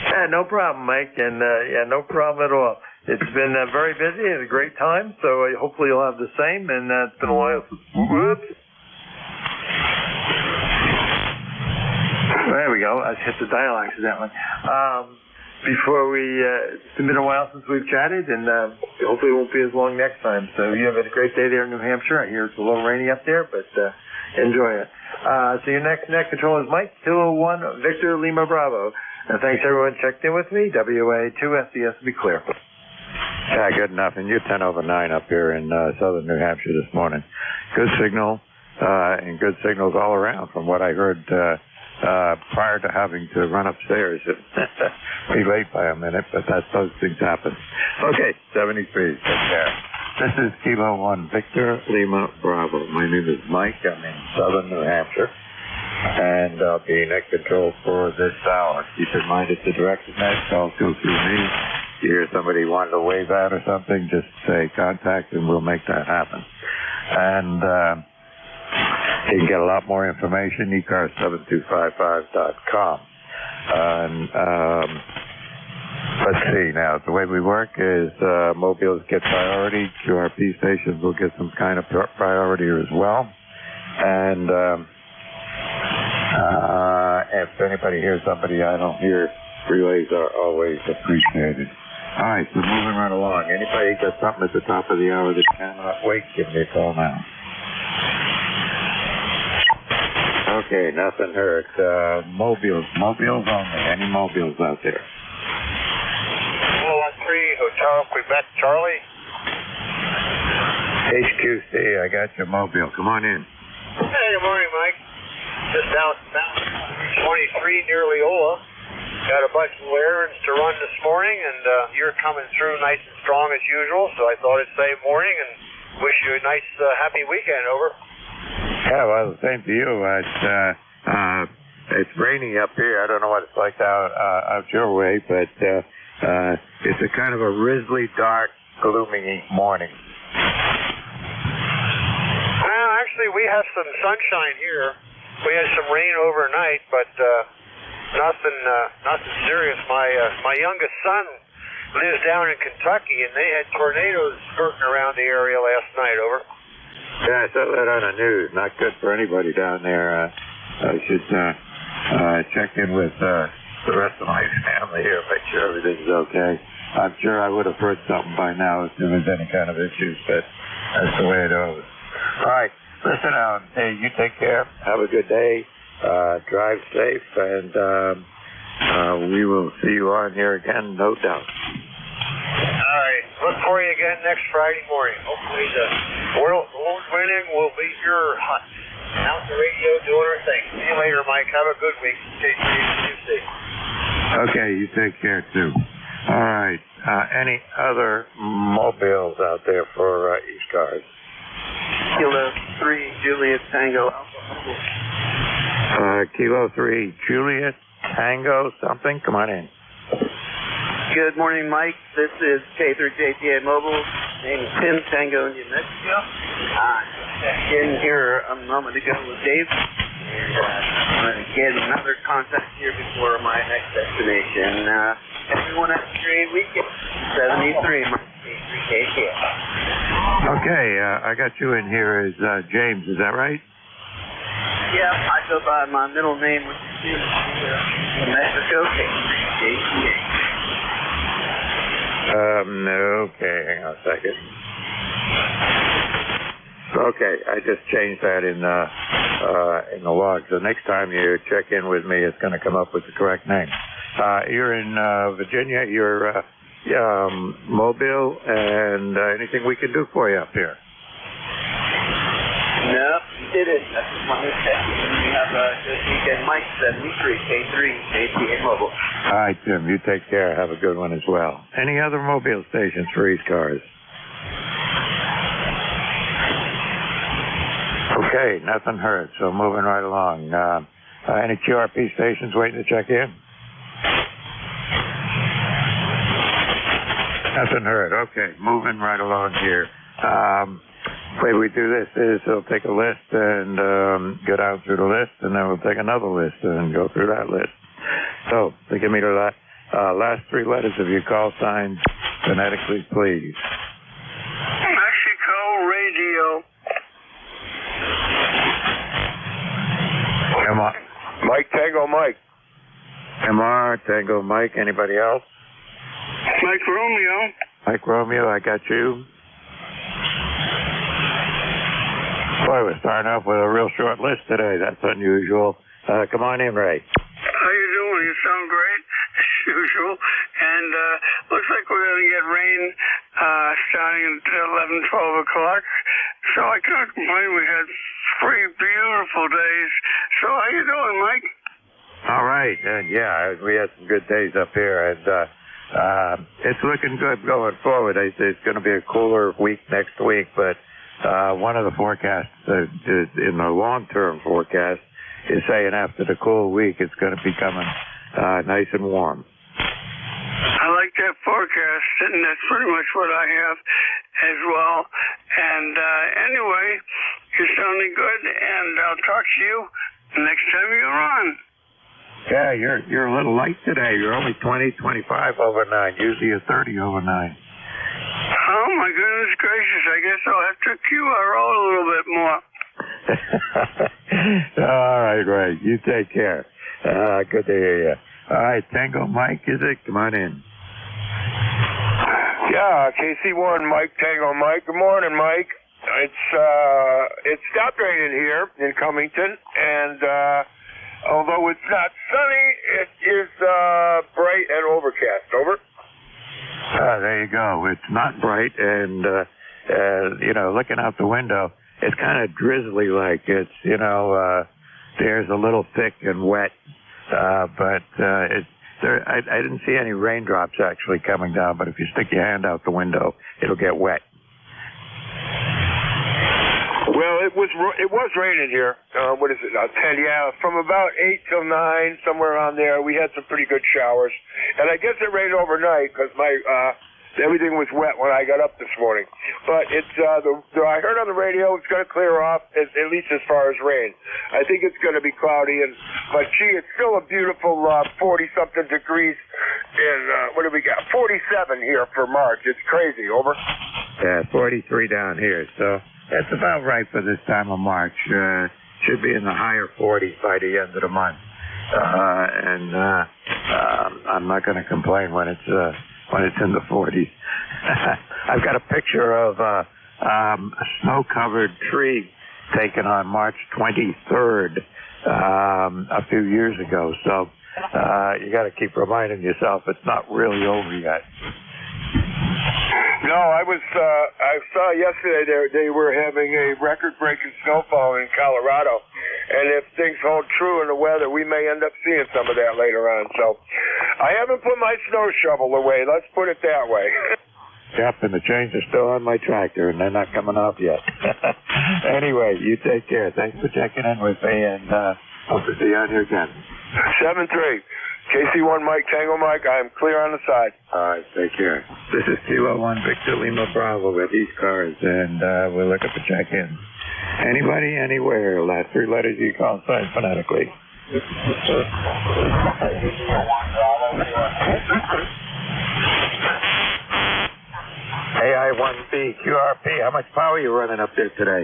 Yeah, no problem, Mike, and no problem at all. It's been very busy and a great time, so hopefully you'll have the same, and it's been a while since... Whoops. There we go. I hit the dial accidentally. Before it's been a while since we've chatted, and hopefully it won't be as long next time. So you have a great day there in New Hampshire. I hear it's a little rainy up there, but enjoy it. So your next net control is Mike, 201 Victor Lima Bravo. And thanks everyone checked in with me. WA2SES, be clear. Yeah, good enough. And you're 10 over 9 up here in southern New Hampshire this morning. Good signal, and good signals all around from what I heard prior to having to run upstairs. Be late by a minute, but those things happen. Okay, 73. Take care. This is Kilo 1 Victor Lima Bravo. My name is Mike. I'm in southern New Hampshire, and I'll be net control for this hour. Keep in mind it's a directed net. Call go through me. If you hear somebody wanting to wave out or something, just say contact, and we'll make that happen. And you can get a lot more information, ECARS7255.com. And let's see now. The way we work is mobiles get priority. QRP stations will get some kind of priority as well. And if anybody hears somebody I don't hear, relays are always appreciated. All right, so moving right along. Anybody got something at the top of the hour that cannot wait, give me a call now. Okay, nothing heard. Mobiles only. Any mobiles out there? 413 Hotel Quebec, Charlie. HQC, I got your mobile. Come on in. Hey, good morning, Mike. Just down 23 near Leola. Got a bunch of errands to run this morning, and you're coming through nice and strong as usual, so I thought I'd say morning and wish you a nice, happy weekend. Over. Yeah, well, the same to you. It's raining up here. I don't know what it's like out your way, but it's a kind of a drizzly, dark, gloomy morning. Well, actually, we have some sunshine here. We had some rain overnight, but nothing serious. My youngest son lives down in Kentucky, and they had tornadoes skirting around the area last night. Over. Yeah, I saw that on the news. Not good for anybody down there. I should check in with the rest of my family here, make sure everything's okay. I'm sure I would have heard something by now if there was any kind of issues, but that's the way it goes. All right, listen out. Hey, you take care. Have a good day. Drive safe, and we will see you on here again, no doubt. All right. Look for you again next Friday morning. Hopefully the world winning will be your hunt. Out the radio doing our thing. See you later, Mike. Have a good week. Stay safe. Okay, you take care, too. All right. Any other mobiles out there for ECARS? Kilo 3, Juliet Tango Alpha. Kilo 3, Juliet Tango something? Come on in. Good morning, Mike. This is K3JTA Mobile. Name is Tim Tango, New Mexico. In here a moment ago with Dave. And I'm going to get another contact here before my next destination. Everyone have a great weekend. 73, Mike. K3JTA. Okay, I got you in here as James, is that right? Yeah, I go by my middle name, which is New Mexico, K3JTA. Okay, hang on a second. So, Okay, I just changed that in the log. So next time you check in with me, it's going to come up with the correct name. You're in Virginia. You're Mobile, and anything we can do for you up here? No, you did it. I just wanted to check in. We have this weekend Mike 73, K3, ATA Mobile. All right, Tim. You take care. Have a good one as well. Any other mobile stations for ECARS? Okay, nothing heard. So moving right along. Any QRP stations waiting to check in? Nothing heard. Okay, moving right along here. The way we do this is we'll take a list and go down through the list, and then we'll take another list and go through that list. So, give me the last three letters of your call sign phonetically, please. Mexico Radio. Mike Tango Mike. MR, Tango Mike. Anybody else? Mike Romeo. Mike Romeo, I got you. Boy, we're starting off with a real short list today. That's unusual. Come on in, Ray. How you doing? You sound great, as usual. And looks like we're going to get rain starting at 11, 12 o'clock. So I can't complain. We had 3 beautiful days. So how you doing, Mike? All right. And yeah, we had some good days up here. And it's looking good going forward. It's going to be a cooler week next week, but one of the forecasts in the long-term forecast is saying after the cool week it's going to be coming nice and warm. I like that forecast, and that's pretty much what I have as well. And anyway, you're sounding good, and I'll talk to you next time you're on. Yeah, you're a little light today. You're only 20, 25 over 9. Usually you're 30 over 9. Oh, my goodness gracious. I guess I'll have to QRO a little bit more. All right, Ray. You take care. Good to hear you. All right, Tango Mike, is it? Come on in. Yeah, KC1 Mike Tango Mike. Good morning, Mike. It stopped raining here in Cummington, and although it's not sunny, it is bright and overcast. Over. There you go. It's not bright, and looking out the window, it's kind of drizzly-like. It's there's a little thick and wet, but I didn't see any raindrops actually coming down. But if you stick your hand out the window, it'll get wet. Well, it was raining here. What is it now? 10, yeah. From about 8 till 9, somewhere around there, we had some pretty good showers. And I guess it rained overnight because everything was wet when I got up this morning. But it's I heard on the radio it's going to clear off, at least as far as rain. I think it's going to be cloudy, but gee, it's still a beautiful 40-something degrees. And what do we got? 47 here for March. It's crazy. Over. Yeah, 43 down here. So that's about right for this time of March. Should be in the higher 40s by the end of the month. I'm not going to complain when it's in the 40s. I've got a picture of a snow-covered tree taken on March 23rd a few years ago. So you got to keep reminding yourself it's not really over yet. No, I saw yesterday they were having a record-breaking snowfall in Colorado, and if things hold true in the weather, we may end up seeing some of that later on. So, I haven't put my snow shovel away. Let's put it that way. Yep, and the chains are still on my tractor, and they're not coming off yet. Anyway, you take care. Thanks for checking in with me, and hope to see you on here again. 7-3. KC1 Mike Tango Mike, I'm clear on the side. All right, take care. This is 201 Victor Lima Bravo with ECARS, and we're looking for check-in. Anybody, anywhere, last 3 letters you call sign phonetically. AI1B, QRP, how much power are you running up there today?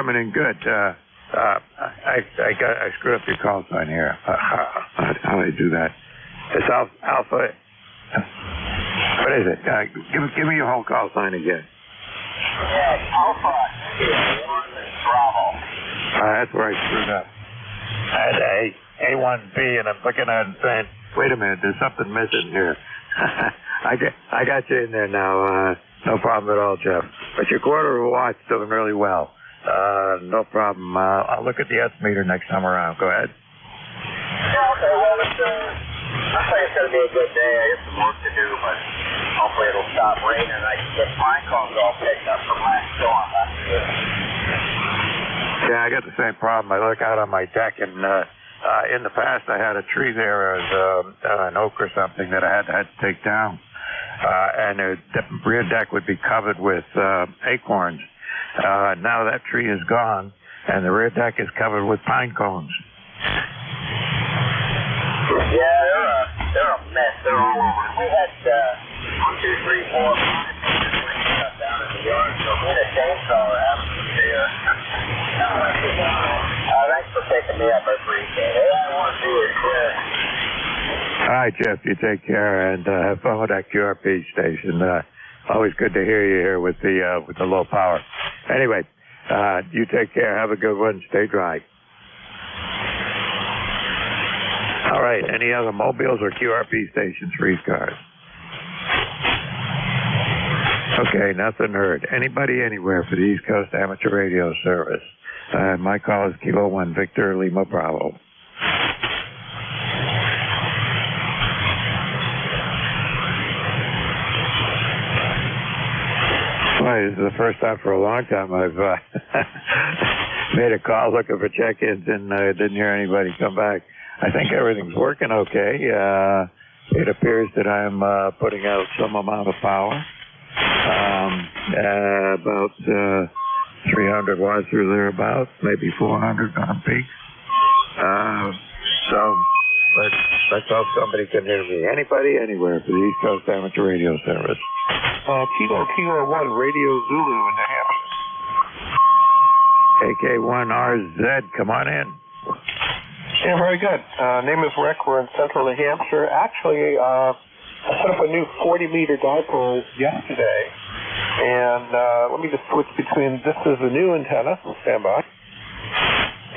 coming in good. I screwed up your call sign here. How do I do that? It's Alpha. What is it? Give me your whole call sign again. Yeah, Alpha 1 Bravo. That's where I screwed up. I had A1B, and I'm looking at it and saying, wait a minute, there's something missing here. I got you in there now. No problem at all, Jeff. But your quarter of a watt's doing really well. No problem. I'll look at the S meter next time around. Go ahead. Yeah, okay. Well, I think it's going to be a good day. I got some work to do, but hopefully it'll stop raining and I can get pine cones all picked up from last storm. That's good. Yeah, I got the same problem. I look out on my deck, and in the past I had a tree there as an oak or something that I had to take down. And the rear deck would be covered with acorns. Now that tree is gone, and the rear deck is covered with pine cones. Yeah, they're a mess. They're all over. We had 1, 2, 3, 4, 5 stuff down in the yard, so we had a chainsaw out there. Thanks for picking me up. I appreciate it. I want to do it, Chris. All right, Jeff, you take care and have fun with that QRP station. Always good to hear you here with the low power. Anyway, you take care. Have a good one. Stay dry. All right. Any other mobiles or QRP stations for ECARS? Okay, nothing heard. Anybody anywhere for the East Coast Amateur Radio Service? My call is Kilo 1 Victor Lima Bravo. Well, this is the first time for a long time I've made a call looking for check-ins and didn't hear anybody come back. I think everything's working okay. It appears that I'm putting out some amount of power, about 300 watts or thereabouts, maybe 400 on peak. So let's hope somebody can hear me. Anybody, anywhere for the East Coast Amateur Radio Service. Kilo 1 Radio Zulu in New Hampshire. AK1RZ, come on in. Yeah, very good. Name is Rick. We're in central New Hampshire. Actually, I set up a new 40-meter dipole yesterday. And let me just switch between, this is the new antenna, stand by.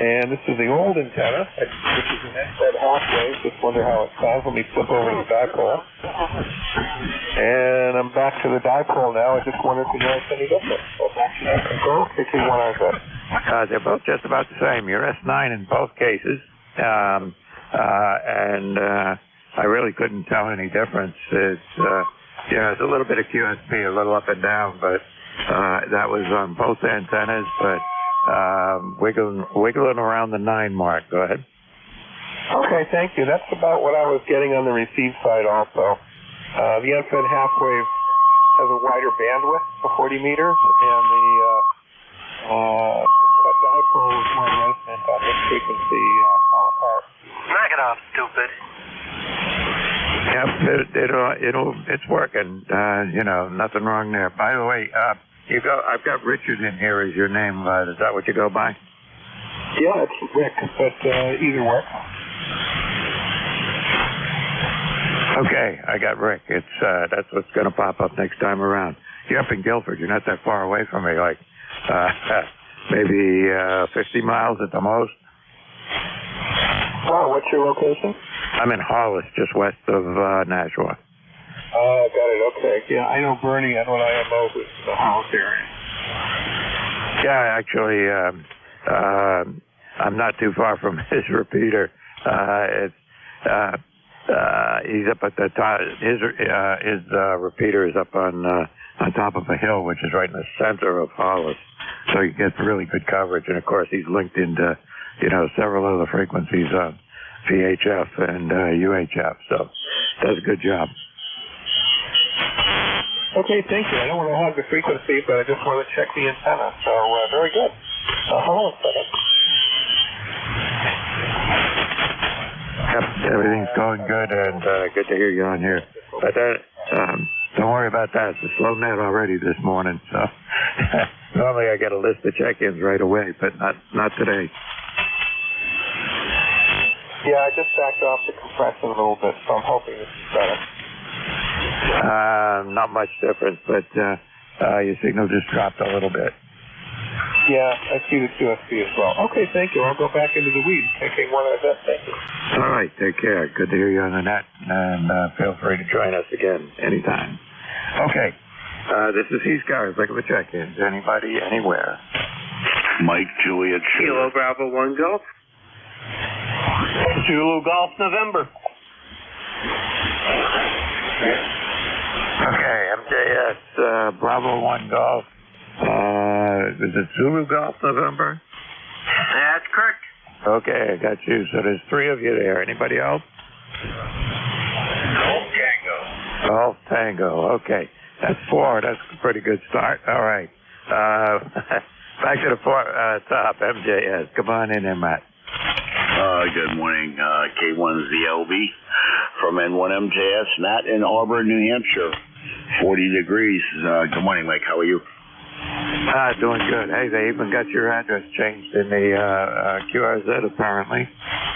And this is the old antenna, which is an S-bed half-wave. Just wonder how it sounds. Let me flip over the dipole. And I'm back to the dipole now. I just wonder if you notice any difference. So back to that control, KK1RZ. They're both just about the same. You're S9 in both cases. And I really couldn't tell any difference. It's it's a little bit of QSP, a little up and down, but that was on both antennas, but wiggling around the 9 mark. Go ahead. Okay, thank you. That's about what I was getting on the receive side also. The unfed half-wave has a wider bandwidth for 40 meters, and the cut dipole is more resonant on this frequency apart. Knock it off, stupid. Yep, it's working. Nothing wrong there. By the way, I've got Richard in here as your name. Is that what you go by? Yeah, it's Rick, but either works. Okay, I got Rick. That's what's going to pop up next time around. You're up in Guilford. You're not that far away from me, like maybe 50 miles at the most. Wow, what's your location? I'm in Hollis, just west of Nashua. Got it, okay. Yeah, I know Bernie and when IMO was in the Hollis area. Yeah, actually, I'm not too far from his repeater. He's up at the top. His repeater is up on top of a hill, which is right in the center of Hollis. So you get really good coverage. And of course, he's linked into, several other frequencies on VHF and UHF. So does a good job. Okay, thank you. I don't want to hog the frequency, but I just want to check the antenna. So very good. Hold on a second. Yep, everything's going good, and good to hear you on here. But don't worry about that. It's a slow net already this morning, so Normally I get a list of check-ins right away, but not today. Yeah, I just backed off the compression a little bit, so I'm hoping this is better. Not much difference, but your signal just dropped a little bit. Yeah, I see the QSB as well. Okay, thank you. I'll go back into the weeds, taking one of the best. Thank you. All right, take care. Good to hear you on the net, and feel free to join us again anytime. Okay, this is ECARS, looking for check-ins. Anybody, anywhere? Mike, Juliet, Kilo Bravo 1 Golf. Zulu Golf, November. Okay, MJS, Bravo 1 Golf. Is it Zulu Golf, November? That's correct. Okay, I got you. So there's 3 of you there. Anybody else? Golf Tango. Golf Tango. Okay, that's 4. That's a pretty good start. All right. Back to the top, MJS. Come on in there, Matt. Good morning, K1ZLB from N1MJS, Matt in Auburn, New Hampshire. 40 degrees. Good morning, Mike. How are you? Doing good. Hey, they even got your address changed in the QRZ, apparently,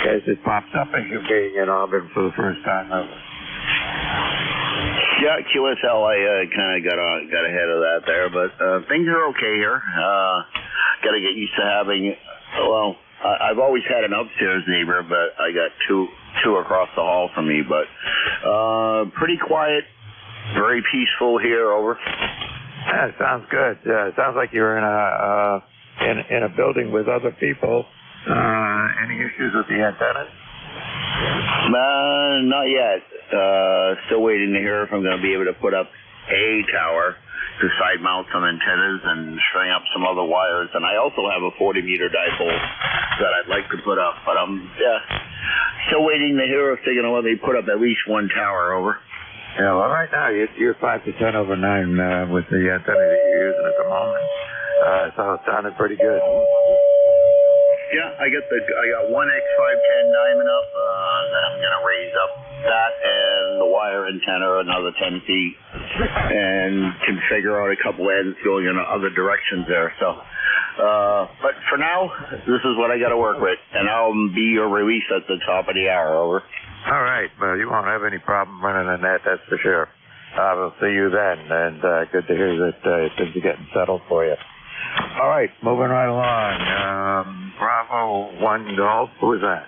as it pops up as you being in Auburn for the first time ever. Yeah, QSL, I kind of got ahead of that there, but things are okay here. Got to get used to having, well, I've always had an upstairs neighbor, but I got two across the hall from me, but pretty quiet, very peaceful here, over. Yeah, sounds good. Sounds like you're in a building with other people. Any issues with the antennas? Not yet. Still waiting to hear if I'm going to be able to put up a tower to side mount some antennas and string up some other wires. And I also have a 40-meter dipole that I'd like to put up. But I'm still waiting to hear if they're going to let me put up at least one tower, over. Yeah, well, right now you're 5 to 10 over 9 with the antenna that you're using at the moment. So it sounded pretty good. Yeah, I got one X510 diamond up that I'm going to raise up that and the wire antenna another 10 feet and can figure out a couple ends going in other directions there. So, but for now, this is what I got to work with, and I'll be your release at the top of the hour, over. All right. Well, you won't have any problem running the net, that's for sure. We'll see you then, and good to hear that things are getting settled for you. All right, moving right along. Bravo 1 Golf, who is that?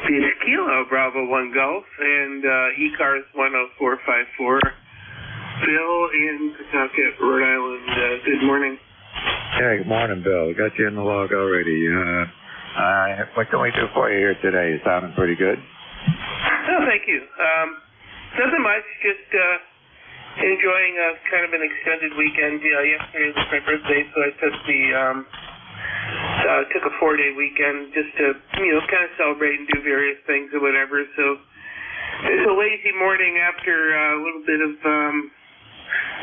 It's Kilo Bravo 1 Golf and ECARS 10454. Bill in Pawtucket, Rhode Island. Good morning. Hey, good morning, Bill. Got you in the log already. What can we do for you here today? You're sounding pretty good. Oh, thank you. Nothing much, just enjoying kind of an extended weekend. Yesterday was my birthday, so I took a 4-day weekend just to, kind of celebrate and do various things or whatever. So it's a lazy morning after a little bit of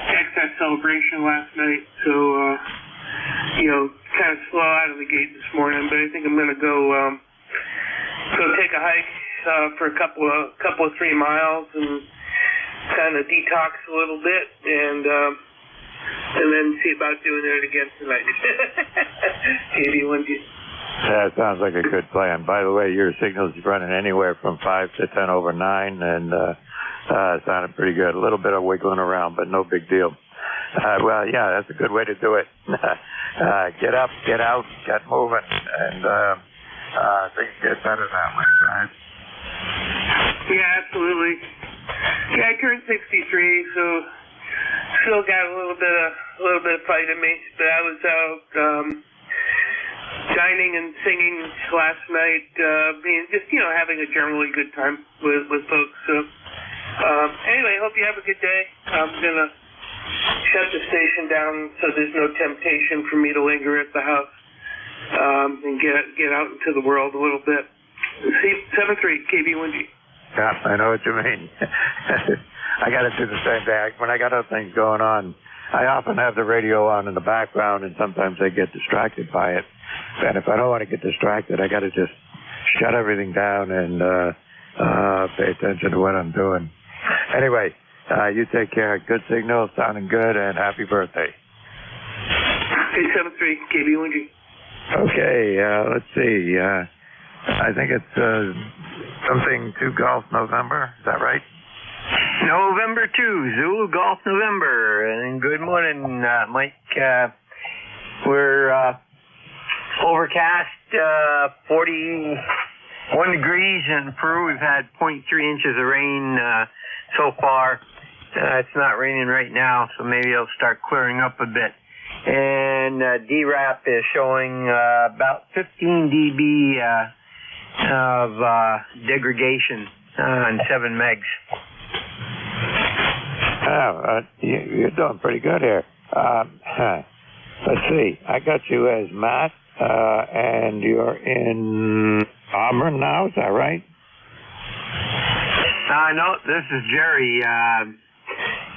excess celebration last night. So, kind of slow out of the gate this morning, but I think I'm going to go take a hike for a couple of 3 miles and kind of detox a little bit, and then see about doing it again tonight. That sounds like a good plan. By the way, your signal's running anywhere from 5 to 10 over 9, and sounded pretty good. A little bit of wiggling around, but no big deal. Well, yeah, that's a good way to do it. Get up, get out, get moving, and things get better that way, right? Yeah, absolutely. Yeah, I turned 63, so still got a little bit of fight in me. But I was out dining and singing last night, just having a generally good time with folks. So anyway, hope you have a good day. I'm gonna shut the station down so there's no temptation for me to linger at the house and get out into the world a little bit. See, 7-3 KB1G. Yeah, I know what you mean. I got to do the same thing. When I got other things going on, I often have the radio on in the background, and sometimes I get distracted by it. And if I don't want to get distracted, I got to just shut everything down and pay attention to what I'm doing. Anyway, you take care. Good signal, sounding good, and happy birthday. 103, KB1G. Okay, let's see. I think it's something 2 Golf November. Is that right? November 2, Zulu Golf November. And good morning, Mike. We're overcast, 41 degrees in Peru. We've had 0.3 inches of rain so far. It's not raining right now, so maybe it'll start clearing up a bit. And DRAP is showing about 15 dB of degradation on 7 megs. Oh, you're doing pretty good here. Let's see. I got you as Matt, and you're in Auburn now. Is that right? No, this is Jerry.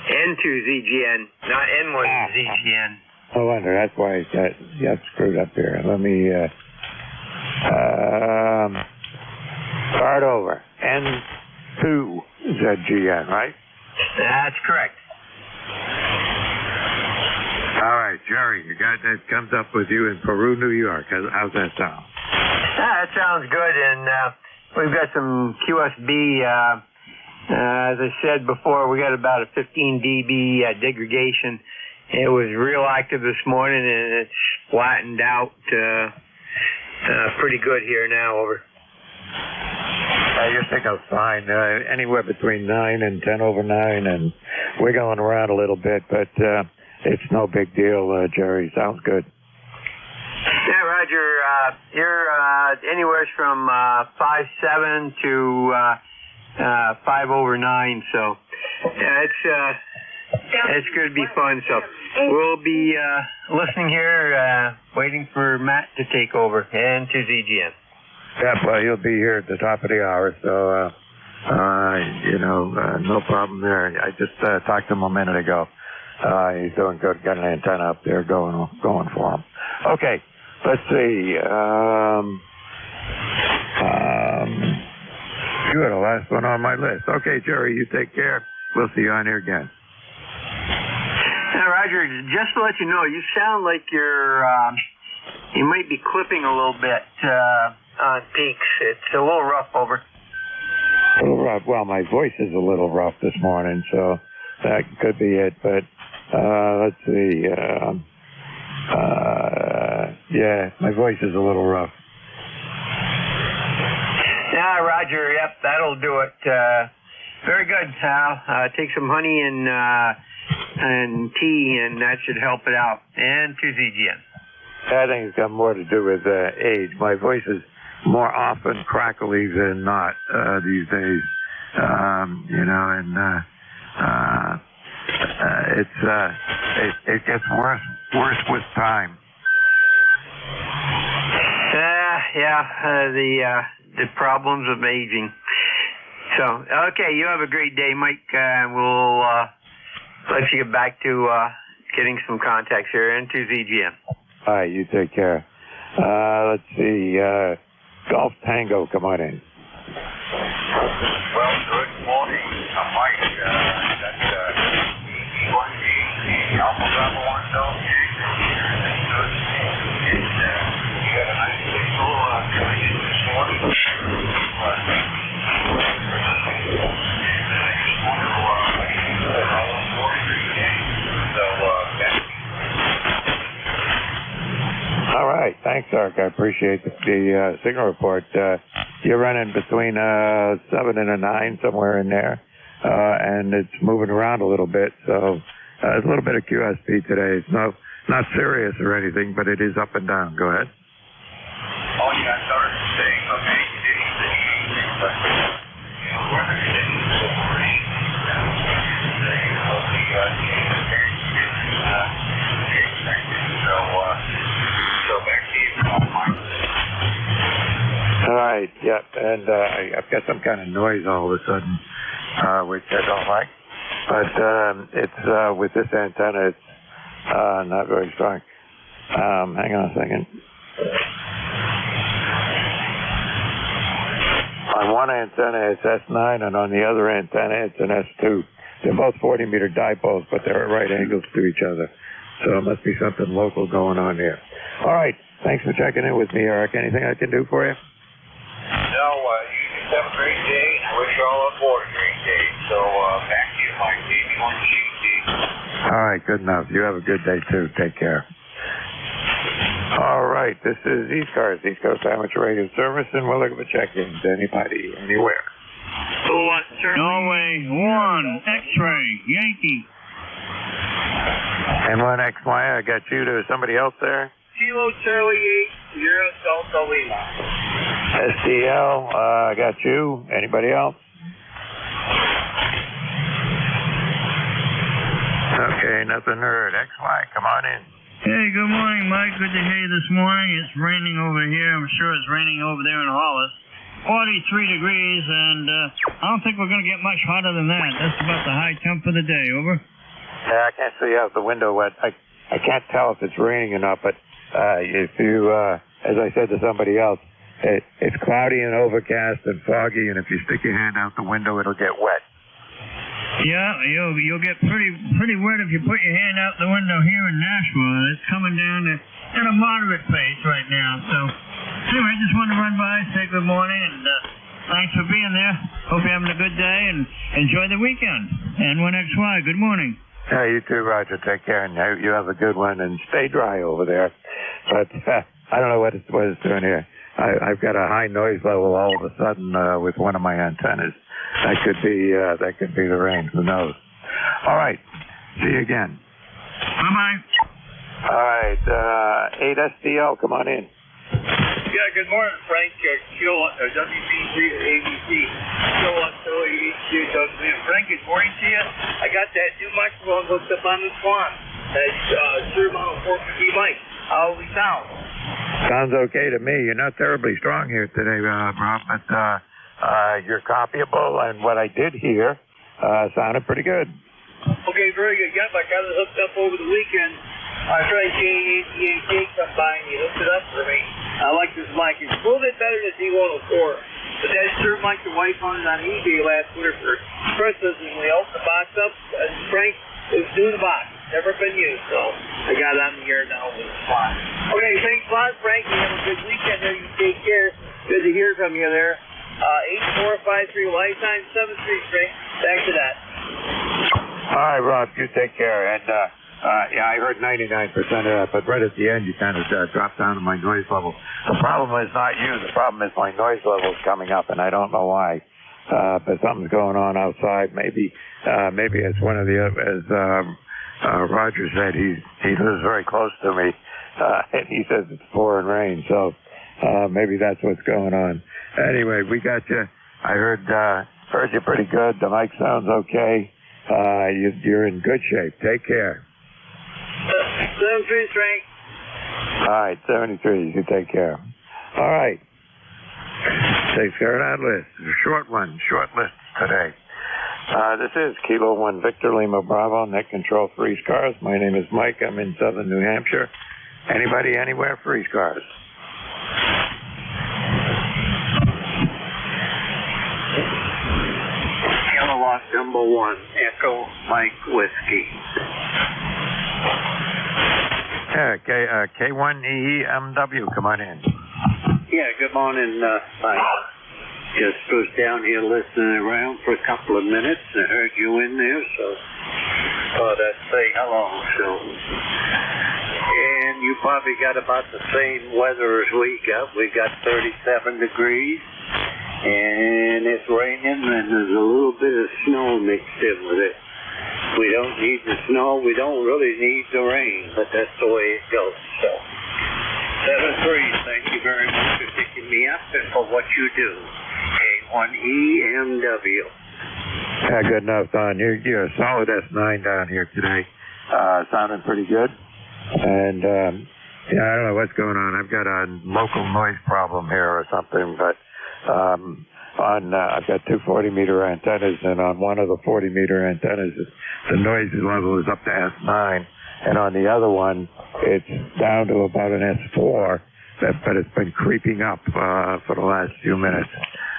N2ZGN, not N1ZGN. No wonder. That's why I got screwed up here. Let me start over. N2ZGN, right? That's correct. All right, Jerry, you got that comes up with you in Peru, New York. How's that sound? That sounds good, and we've got some QSB. As I said before, we got about a 15 dB degradation. It was real active this morning, and it's flattened out pretty good here now. Over. Your signal's fine. Anywhere between 9 and 10 over 9, and we're going around a little bit, but it's no big deal, Jerry. Sounds good. Yeah, Roger. You're anywhere from 5.7 to 5 over 9, so yeah, it's going to be fun. So we'll be listening here, waiting for Matt to take over and to ZGN. Yeah, well, he'll be here at the top of the hour, so no problem there. I just talked to him a minute ago. He's doing good. Got an antenna up there going for him. Okay, let's see. You were the last one on my list. Okay, Jerry, you take care. We'll see you on here again. Now, Roger, just to let you know, you sound like you might be clipping a little bit on peaks. It's a little rough over. A little rough. Well, my voice is a little rough this morning, so that could be it. But let's see. Yeah, my voice is a little rough. Yeah, Roger. Yep, that'll do it. Very good, Hal. Take some honey and tea, and that should help it out. And to ZGN. I think it's got more to do with age. My voice is more often crackly than not these days. It gets worse with time. The problems of aging. So, okay, you have a great day, Mike. We'll let you get back to getting some contacts here into ZGM. All right, you take care. Let's see. Golf Tango, come on in. Well, good morning, Mike. That's ECARS, Alpha Bravo 1 Golf. You got a nice signal coming in this morning. All right. Thanks, Ark. I appreciate the signal report. You're running between 7 and a 9, somewhere in there, and it's moving around a little bit. So there's a little bit of QSP today. It's not serious or anything, but it is up and down. Go ahead. Oh, yeah, I started saying, okay, you didn't say anything, but, weather conditions will rain. So back to you, Mike. All right, yep, and I've got some kind of noise all of a sudden, which I don't like. But it's with this antenna, it's not very strong. Hang on a second. On one antenna, it's S9, and on the other antenna, it's an S2. They're both 40-meter dipoles, but they're at right angles to each other. So it must be something local going on here. All right. Thanks for checking in with me, Eric. Anything I can do for you? No, you just have a great day, and I wish you all up aboard a great day. So, back to you, Mike. Maybe one GT. All right, good enough. You have a good day, too. Take care. All right, this is ECARS, East Coast Amateur Radio Service, and we're looking for check-ins. Anybody, anywhere? Norway 1, X-ray, Yankee. N1 XY, I got you to somebody else there? Kilo Charlie 8, 0 Delta Lima. STL, I got you. Anybody else? Okay, nothing heard. XY, come on in. Hey, good morning, Mike. Good to hear you this morning. It's raining over here. I'm sure it's raining over there in Hollis. 43 degrees, and I don't think we're going to get much hotter than that. That's about the high temp for the day. Over. Yeah, I can't see out the window. I can't tell if it's raining or not, but if you, as I said to somebody else, it's cloudy and overcast and foggy, and if you stick your hand out the window, it'll get wet. Yeah, you'll get pretty wet if you put your hand out the window here in Nashville. It's coming down at a moderate pace right now. So, anyway, I just wanted to run by, say good morning, and thanks for being there. Hope you're having a good day, and enjoy the weekend. N1XY, good morning. Yeah, you too, Roger. Take care, and you have a good one, and stay dry over there. But I don't know what it's doing here. I've got a high noise level all of a sudden with one of my antennas. That could be the rain. Who knows? All right. See you again. Bye-bye. All right. 8SDL, come on in. Yeah, good morning, Frank. WB3 to ABC. Frank, good morning to you. I got that new microphone hooked up on the Swan. That's Sure Model 450 mic. How we sound? Sounds okay to me. You're not terribly strong here today, Rob, but you're copyable, and what I did hear sounded pretty good. Okay, very good. Yep, I got it hooked up over the weekend. I tried J88J come by and he hooked it up for me. I like this mic. It's a little bit better than D104. But that sure mic the wife found on eBay last winter for Christmas, and we opened the box up, and Frank, it was new in the box. Never been used, so I got it on the air now. It was fine. Okay, thanks a lot, Frank. You have a good weekend there. You take care. Good to hear from you there. 8453 lifetime 73, Frank. Back to that. All right, Rob, you take care. And yeah, I heard 99% of that, but right at the end, you kind of dropped down to my noise level. The problem is not you. The problem is my noise level is coming up, and I don't know why. But something's going on outside. Maybe it's one of the as Roger said, he lives very close to me, and he says it's pouring rain. So maybe that's what's going on. Anyway, we got you. I heard you pretty good. The mic sounds okay. You're in good shape. Take care. 73, Frank. All right, 73. You take care. All right. Takes care of that list. It's a short list today. This is Kilo 1 Victor Lima Bravo, Net Control for ECARS. My name is Mike. I'm in southern New Hampshire. Anybody, anywhere for ECARS? Kilowatt number 1, Echo Mike Whiskey. Yeah, K1EEMW, come on in. Yeah, good morning, Mike. Just was down here listening around for a couple of minutes. I heard you in there, so thought I'd say hello. So, and you probably got about the same weather as we got. We got 37 degrees, and it's raining, and there's a little bit of snow mixed in with it. We don't need the snow. We don't really need the rain, but that's the way it goes. So, 7-3, thank you very much for picking me up and for what you do. K1EMW. Yeah, good enough, Don. You're a solid S9 down here today. Sounding pretty good. And, yeah, I don't know what's going on. I've got a local noise problem here or something, but I've got two 40-meter antennas, and on one of the 40-meter antennas, the noise level is up to S9, and on the other one, it's down to about an S4, but it's been creeping up for the last few minutes.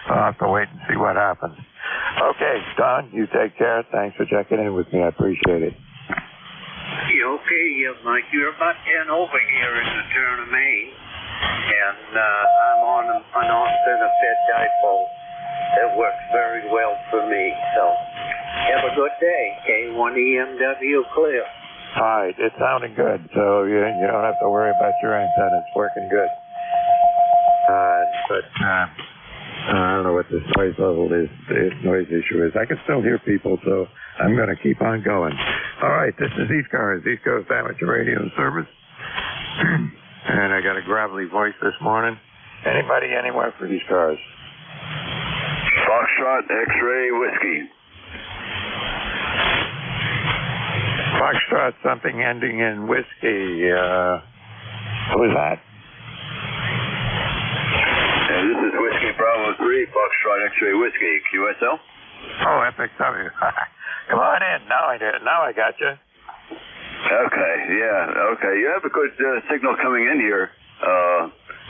I'll have to wait and see what happens. Okay, Don, you take care. Thanks for checking in with me. I appreciate it. You Okay, Mike, you're about 10 over here in the turn of Maine, and I'm on an off-center-fed dipole. It works very well for me, so have a good day. K1EMW clear. All right, it's sounding good, so you don't have to worry about your antenna. It's working good. But I don't know what this noise level is, the noise issue is. I can still hear people, so I'm going to keep on going. All right, this is ECARS, East Coast Amateur Radio Service. And I got a gravelly voice this morning. Anybody anywhere for ECARS? Foxtrot X-ray Whiskey. Foxtrot, something ending in whiskey. Who's that? And this is Whiskey Bravo 3, Foxtrot X-ray Whiskey, QSL. Oh, FXW. Come on in. Now I got you. Okay, yeah, okay. You have a good signal coming in here,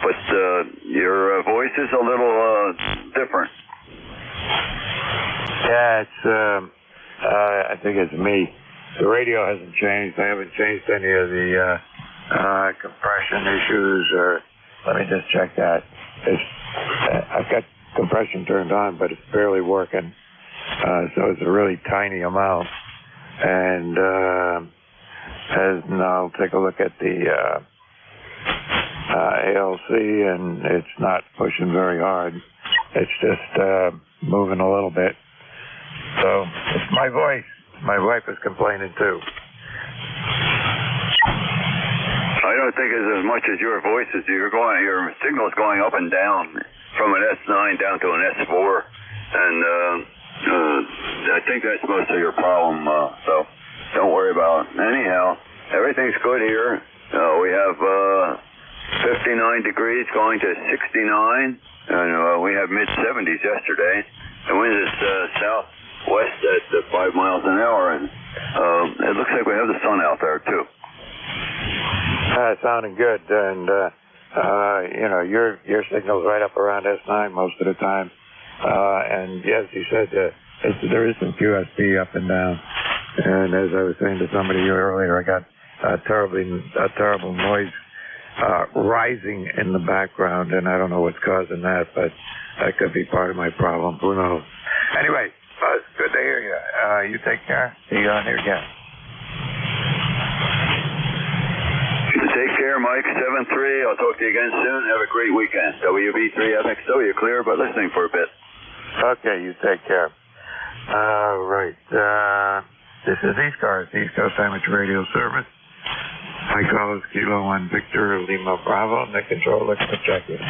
but your voice is a little different. Yeah, it's, I think it's me. The radio hasn't changed. I haven't changed any of the compression issues, or let me just check that. I've got compression turned on, but it's barely working. So it's a really tiny amount. And I'll take a look at the ALC, and it's not pushing very hard. It's just moving a little bit. So it's my voice. My wife is complaining too. I don't think it's as much as your voice is. Your signal's going up and down from an S9 down to an S4, and I think that's most of your problem. So don't worry about it. Anyhow, everything's good here. We have 59 degrees going to 69, and we have mid-70s yesterday. The wind is southwest at 5 miles an hour, and it looks like we have the sun out there too. Sounding good, and your signal's right up around S9 most of the time. And yes, you said there is some QSB up and down. And as I was saying to somebody earlier, I got a terrible noise rising in the background, and I don't know what's causing that, but that could be part of my problem. Who knows? Anyway, Buzz, good to hear you. You take care. See you on here again. Take care, Mike. 7-3. I'll talk to you again soon. Have a great weekend. WB3FXW clear, but listening for a bit. Okay, you take care. All right. This is ECARS, East Coast Amateur Radio Service. My call is Kilo 1 Victor Lima Bravo, and the control looks to check in.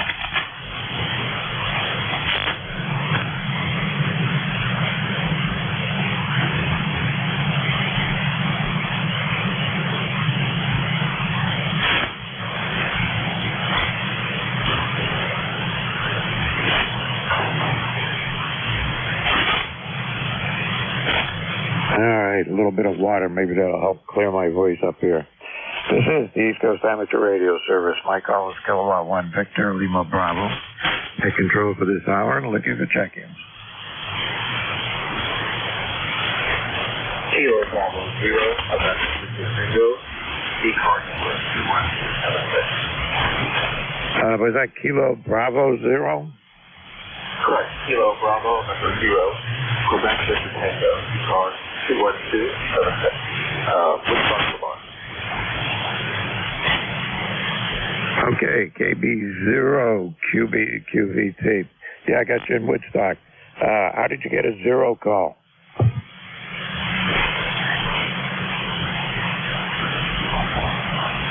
A little bit of water, maybe that'll help clear my voice up here. This is the East Coast Amateur Radio Service. My call is Kilowatt 1 Victor Lima Bravo. Take control for this hour and looking for check-ins. Kilo Bravo 0, ECARS. Was that Kilo Bravo 0? Correct. Kilo Bravo 0, Quebec Victor Tango, ECARS 21276. Which bus bar? Okay, KB0 QVT. Yeah, I got you in Woodstock. How did you get a 0 call?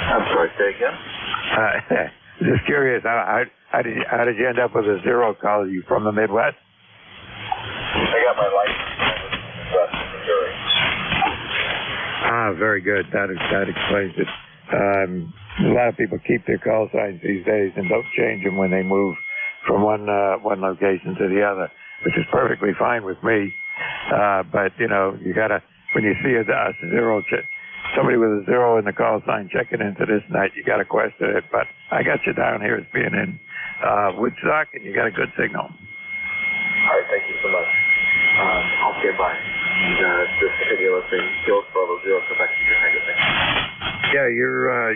I'm sorry, say again? Just curious, how did you end up with a 0 call? Are you from the Midwest? I got my license in West Missouri. Very good. That explains it. A lot of people keep their call signs these days and don't change them when they move from one location to the other, which is perfectly fine with me. But you gotta, when you see a 0, somebody with a 0 in the call sign checking into this night, you gotta question it. But I got you down here as being in Woodstock, and you got a good signal. All right, thank you so much. I'll stand by. And just continue listening. Kilo Bravo 0, Quebec, Tango.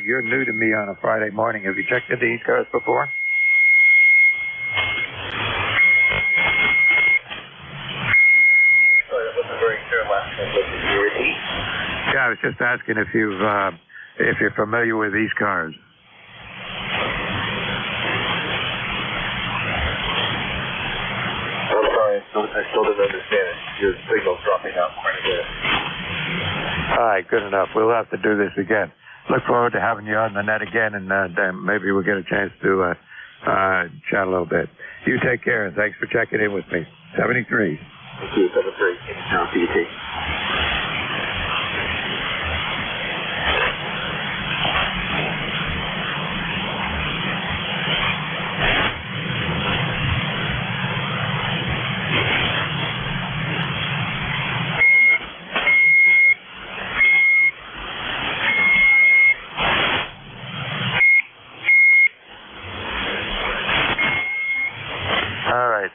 you're new to me on a Friday morning. Have you checked into ECARS before? Sorry, that wasn't very clear last time. Can you repeat? Yeah, I was just asking if you're familiar with ECARS. I'm sorry, I still didn't understand it. Your signal's dropping out quite a bit. All right, good enough. We'll have to do this again. Look forward to having you on the net again, and then maybe we'll get a chance to chat a little bit. You take care, and thanks for checking in with me. 73. Thank you, 73. Now, CT.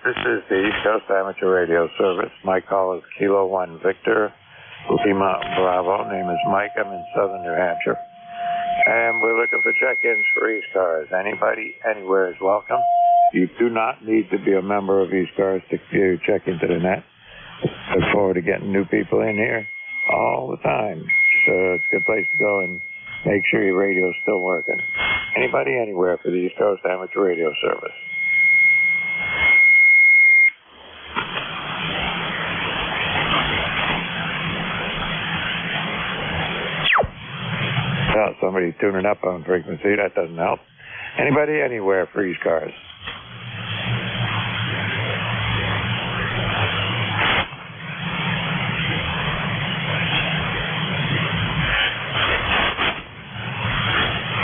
This is the East Coast Amateur Radio Service. My call is Kilo 1 Victor, Lima Bravo. Name is Mike. I'm in southern New Hampshire. And we're looking for check-ins for ECARS. Anybody, anywhere is welcome. You do not need to be a member of ECARS to check into the net. Look forward to getting new people in here all the time. So it's a good place to go and make sure your radio's still working. Anybody, anywhere for the East Coast Amateur Radio Service. Oh, somebody tuning up on frequency. That doesn't help. Anybody, anywhere for ECARS.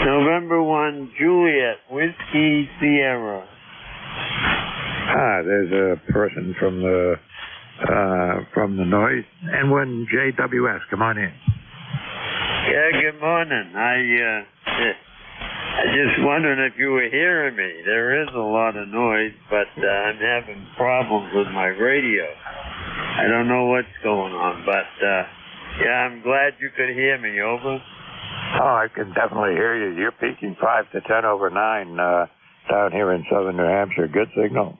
November 1, Juliet, Whiskey Sierra. There's a person from the noise. N1 JWS, come on in. Yeah, good morning. I just wondering if you were hearing me. There is a lot of noise, but I'm having problems with my radio. I don't know what's going on, but yeah, I'm glad you could hear me. Over. Oh, I can definitely hear you. You're peaking 5 to 10 over 9 down here in southern New Hampshire. Good signal.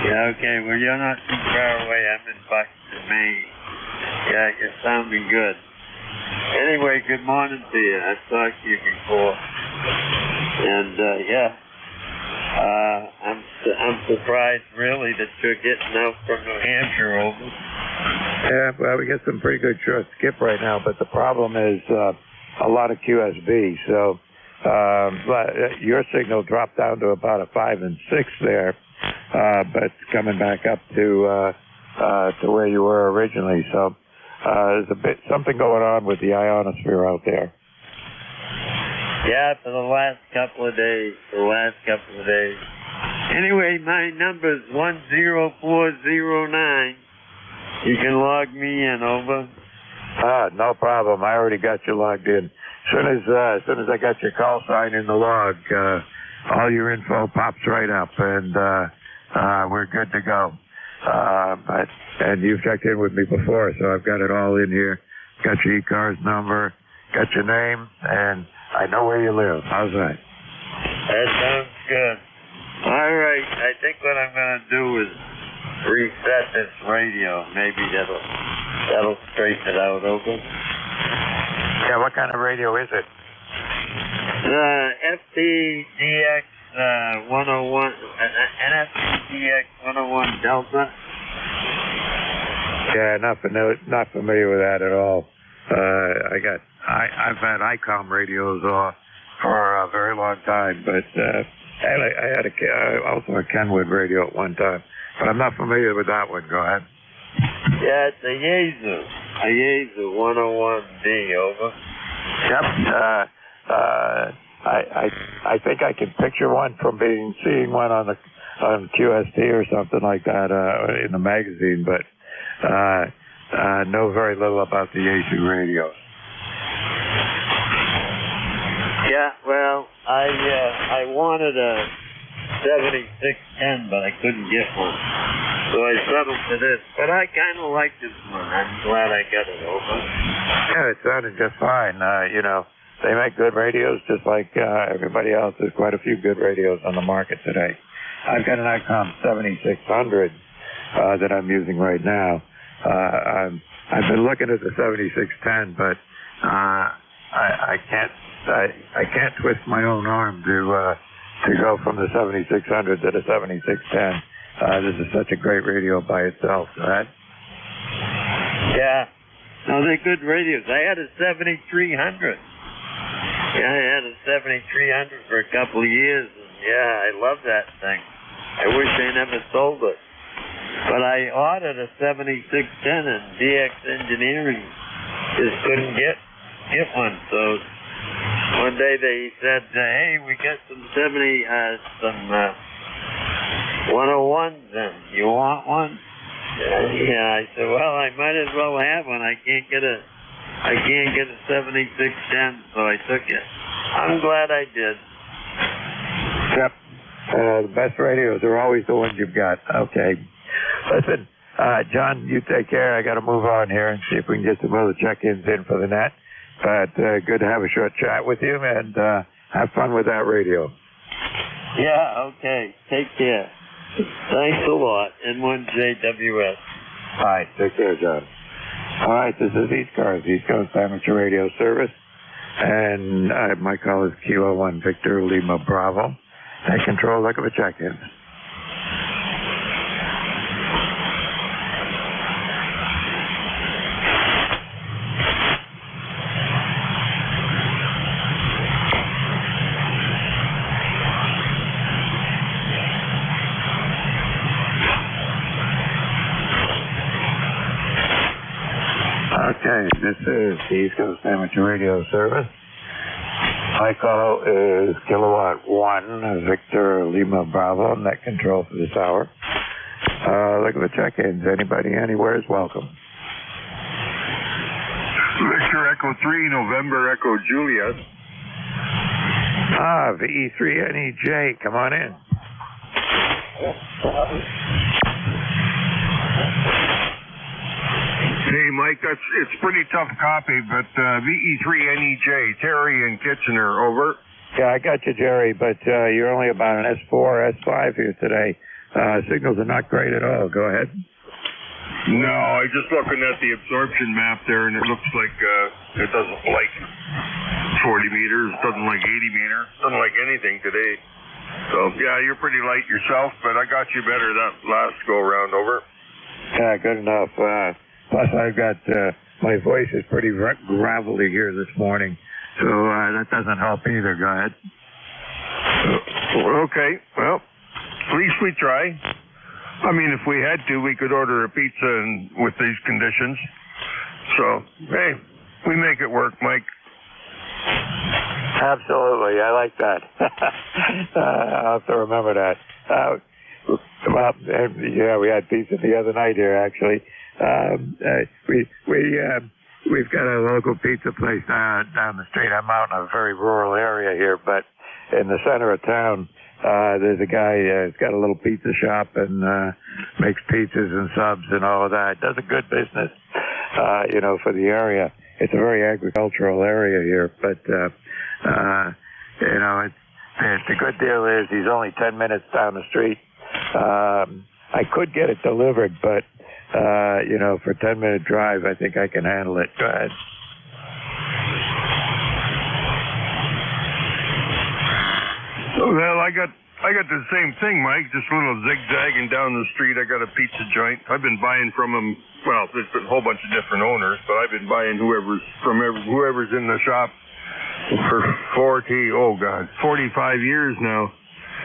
Yeah, okay. Well, you're not too far away. I'm in Buxton, Maine. Yeah, you're sounding good. Anyway, good morning to you. I've talked to you before. And, yeah, I'm surprised, really, that you're getting out from New Hampshire over. Yeah, well, we got some pretty good short skip right now, but the problem is a lot of QSB. So your signal dropped down to about a 5 and 6 there, but coming back up to where you were originally. So there's something going on with the ionosphere out there. Yeah, for the last couple of days. Anyway, my number's 10409. You can log me in, over. No problem. I already got you logged in. As soon as I got your call sign in the log, all your info pops right up, and we're good to go. And you've checked in with me before, so I've got it all in here. Got your ECARS number, got your name, and I know where you live. How's that? That sounds good. All right. I think what I'm going to do is reset this radio. Maybe that'll straighten it out, over. Yeah, what kind of radio is it? FTDX 101, NFTDX 101 Delta. Yeah, not familiar with that at all. I've had ICOM radios for a very long time, but I had also a Kenwood radio at one time, but I'm not familiar with that one. Go ahead. Yeah, it's a Yaesu 101D, over. Yep. I think I can picture one from seeing one on QST or something like that in the magazine, but know very little about the Yaesu radios. Yeah, well, I wanted a 7610, but I couldn't get one. So I settled for this. But I kind of like this one. I'm glad I got it, over. Yeah, it sounded just fine. they make good radios just like everybody else. There's quite a few good radios on the market today. I've got an ICOM 7600 that I'm using right now. I've been looking at the 7610, but I can't twist my own arm to go from the 7600 to the 7610. This is such a great radio by itself. Go ahead. Yeah. No, they're good radios. I had a 7300. Yeah, I had a 7300 for a couple of years. And yeah, I love that thing. I wish they never sold it. But I ordered a 7610 and DX Engineering just couldn't get one. So one day they said, hey, we got some 101s in. You want one? Yeah, I said, well, I might as well have one. I can't get a 7610, so I took it. I'm glad I did. Yep. The best radios are always the ones you've got. Okay. Listen, John, you take care. I got to move on here and see if we can get some other check-ins in for the net. But good to have a short chat with you, and have fun with that radio. Yeah, okay. Take care. Thanks a lot. N1JWS. All right. Take care, John. All right. This is ECARS, East Coast Amateur Radio Service. And my call is QO1 Victor Lima Bravo. Take control. Look at the check-in. Okay, this is the East Coast Amateur Radio Service. My call is Kilowatt 1, Victor Lima Bravo, net control for this hour. Look at the check-ins. Anybody anywhere is welcome. Victor Echo 3, November Echo Juliet. VE3NEJ, come on in. Hey, Mike, it's pretty tough copy, but VE3NEJ, Terry in Kitchener, over. Yeah, I got you, Jerry, but you're only about an S4, S5 here today. Signals are not great at all. Go ahead. No, I'm just looking at the absorption map there, and it looks like it doesn't like 40 meters, doesn't like 80 meters, doesn't like anything today. So, yeah, you're pretty light yourself, but I got you better that last go-round, over. Yeah, good enough. Plus, I've got, my voice is pretty gravelly here this morning, so that doesn't help either. Go ahead. Okay, well, at least we try. I mean, if we had to, we could order a pizza with these conditions. So, hey, we make it work, Mike. Absolutely, I like that. I'll have to remember that. We had pizza the other night here, actually. We've got a local pizza place down the street. I'm out in a very rural area here, but in the center of town, there's a guy who's got a little pizza shop and makes pizzas and subs and all of that. Does a good business, for the area. It's a very agricultural area here, but the good deal is he's only 10 minutes down the street. I could get it delivered, but for a 10-minute drive, I think I can handle it. Go ahead. Well, I got the same thing, Mike. Just a little zigzagging down the street. I got a pizza joint. I've been buying from him. Well, there's been a whole bunch of different owners, but I've been buying whoever's in the shop for 45 years now.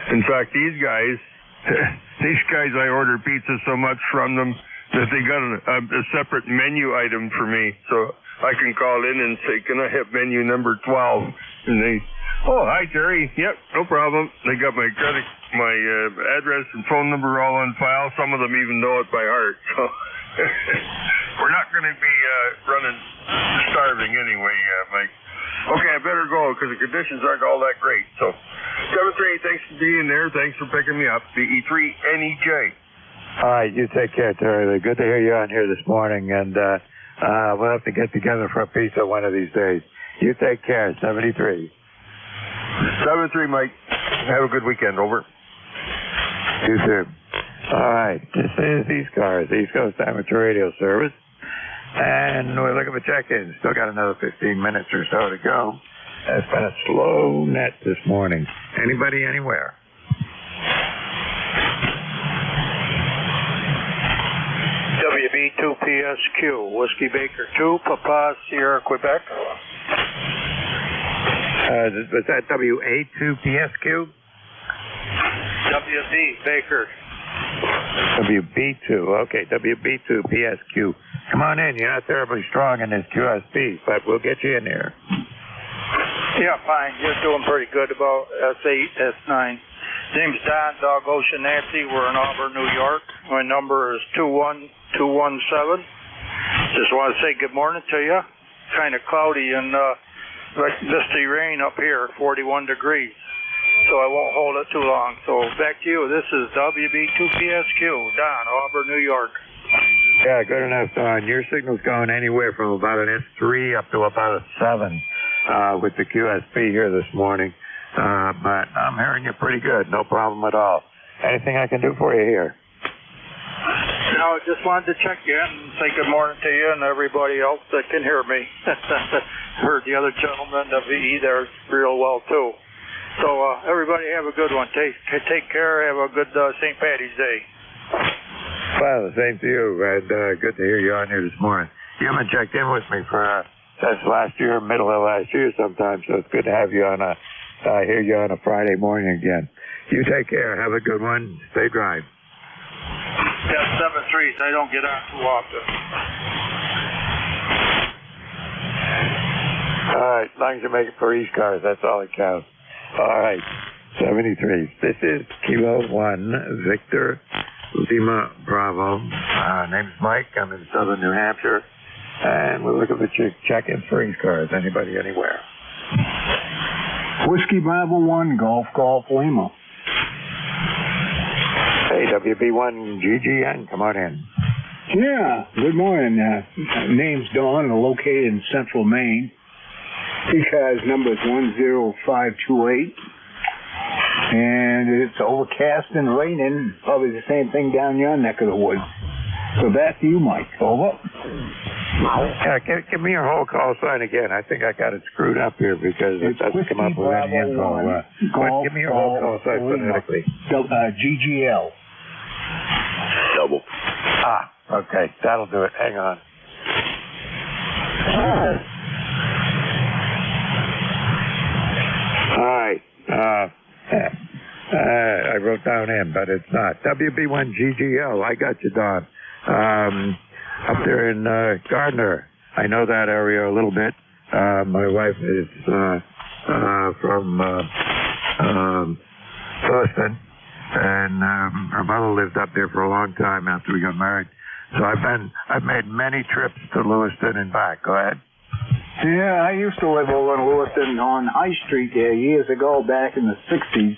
In fact, these guys, I order pizza so much from them that they got a separate menu item for me, so I can call in and say, "Can I have menu number 12?" And they, "Oh, hi Terry. Yep, no problem." They got my address and phone number all on file. Some of them even know it by heart. So we're not going to be running starving anyway, Mike. Okay, I better go because the conditions aren't all that great. So 738, thanks for being there. Thanks for picking me up. VE3NEJ. All right, you take care, Terry. Good to hear you on here this morning, and we'll have to get together for a pizza one of these days. You take care. 73. 73, Mike. Have a good weekend. Over. You too. All right. This is ECARS, East Coast Amateur Radio Service. And we're looking for check-ins. Still got another 15 minutes or so to go. It's been a slow net this morning. Anybody anywhere? WB2PSQ, Whiskey Baker 2, Papa Sierra, Quebec. Was that WA2PSQ? WB Baker. WB2, okay, WB2PSQ. Come on in. You're not terribly strong in this QSP, but we'll get you in there. Yeah, fine. You're doing pretty good about S8, S9. Name's Don, Dog Ocean Nancy. We're in Auburn, New York. My number is 21217. Just want to say good morning to you. Kind of cloudy and like misty rain up here, 41 degrees. So I won't hold it too long. So back to you. This is WB2PSQ, Don, Auburn, New York. Yeah, good enough, Don. Your signal's going anywhere from about an S3 up to about a 7 with the QSP here this morning. But I'm hearing you pretty good. No problem at all. Anything I can do for you here? No, just wanted to check in and say good morning to you and everybody else that can hear me. Heard the other gentleman, the VE there, real well, too. So everybody have a good one. Take care. Have a good St. Paddy's Day. Well, the same to you, and good to hear you on here this morning. You haven't checked in with me for since last year, middle of last year sometime, so it's good to have you on hear you on a Friday morning again. You take care. Have a good one. Stay dry. Yeah, 7-3s. I don't get on too often. All right, as long as you make it for ECARS, that's all that counts. All right, 73. This is Kilo 1, Victor Lima Bravo. Name's Mike. I'm in southern New Hampshire, and we're looking for check-ins for ECARS. Anybody, anywhere? Whiskey Bravo 1, Golf Lima. Hey, WB1 GGN, come on in. Yeah, good morning. Name's Don, located in central Maine. ECARS number is 10528. And it's overcast and raining. Probably the same thing down your neck of the woods. So back to you, Mike. Over. Yeah, give me your whole call sign again. I think I got it screwed up here because it doesn't come up with any info. Give me your whole call sign phonetically. GGL. Double. Okay. That'll do it. Hang on. All right. I wrote down M, but it's not. WB1GGL. I got you, Don. Up there in Gardner. I know that area a little bit. My wife is from Lewiston, and her mother lived up there for a long time after we got married. So I've made many trips to Lewiston and back. Go ahead. Yeah, I used to live over in Lewiston on High Street there years ago, back in the 60s.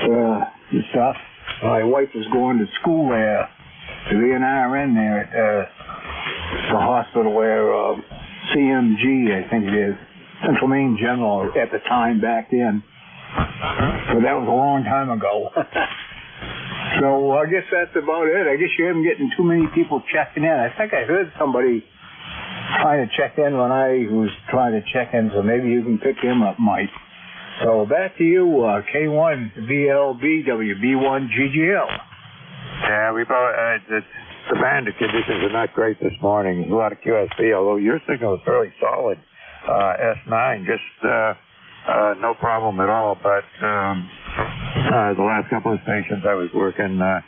And stuff. My wife was going to school there, to the NRN there at the hospital where CMG, I think it is, Central Maine General at the time back then. So that was a long time ago. So I guess that's about it. I guess you haven't getting too many people checking in. I think I heard somebody trying to check in when I was trying to check in, so maybe you can pick him up, Mike. So back to you, K1 VLBWB1 GGL. Yeah, we both, the band conditions are not great this morning. There's a lot of QSB, although your signal is fairly solid. S9, just no problem at all. But the last couple of stations I was working, their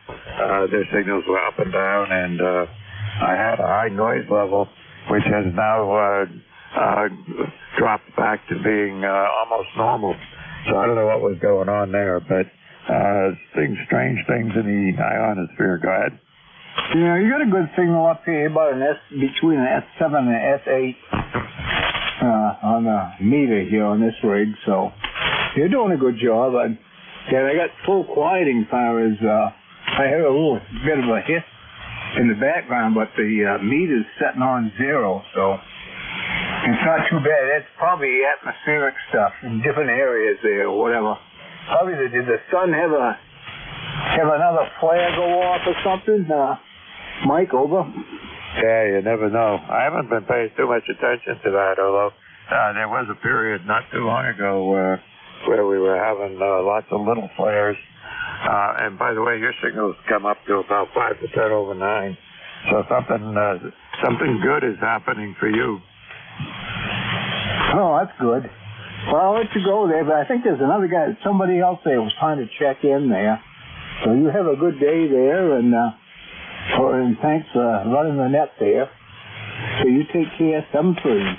signals were up and down, and I had a high noise level, which has now dropped back to being almost normal. So I don't know what was going on there, but strange things in the ionosphere. Go ahead. Yeah, you got a good signal up here, about between an S7 and an S8 on the meter here on this rig. So you're doing a good job. I got full quieting as far as I heard a little bit of a hiss in the background, but the meter's setting on 0, so It's not too bad. That's probably atmospheric stuff in different areas there or whatever. Probably did the sun have another flare go off or something? Mike, over. Yeah, you never know. I haven't been paying too much attention to that, although there was a period not too long ago where we were having lots of little flares. And by the way, your signals come up to about 5 to 10 over 9. So something good is happening for you. Oh, that's good. Well, I'll let you go there, but I think there's somebody else there who's trying to check in there. So you have a good day there, and thanks for running the net there. So you take care, 73.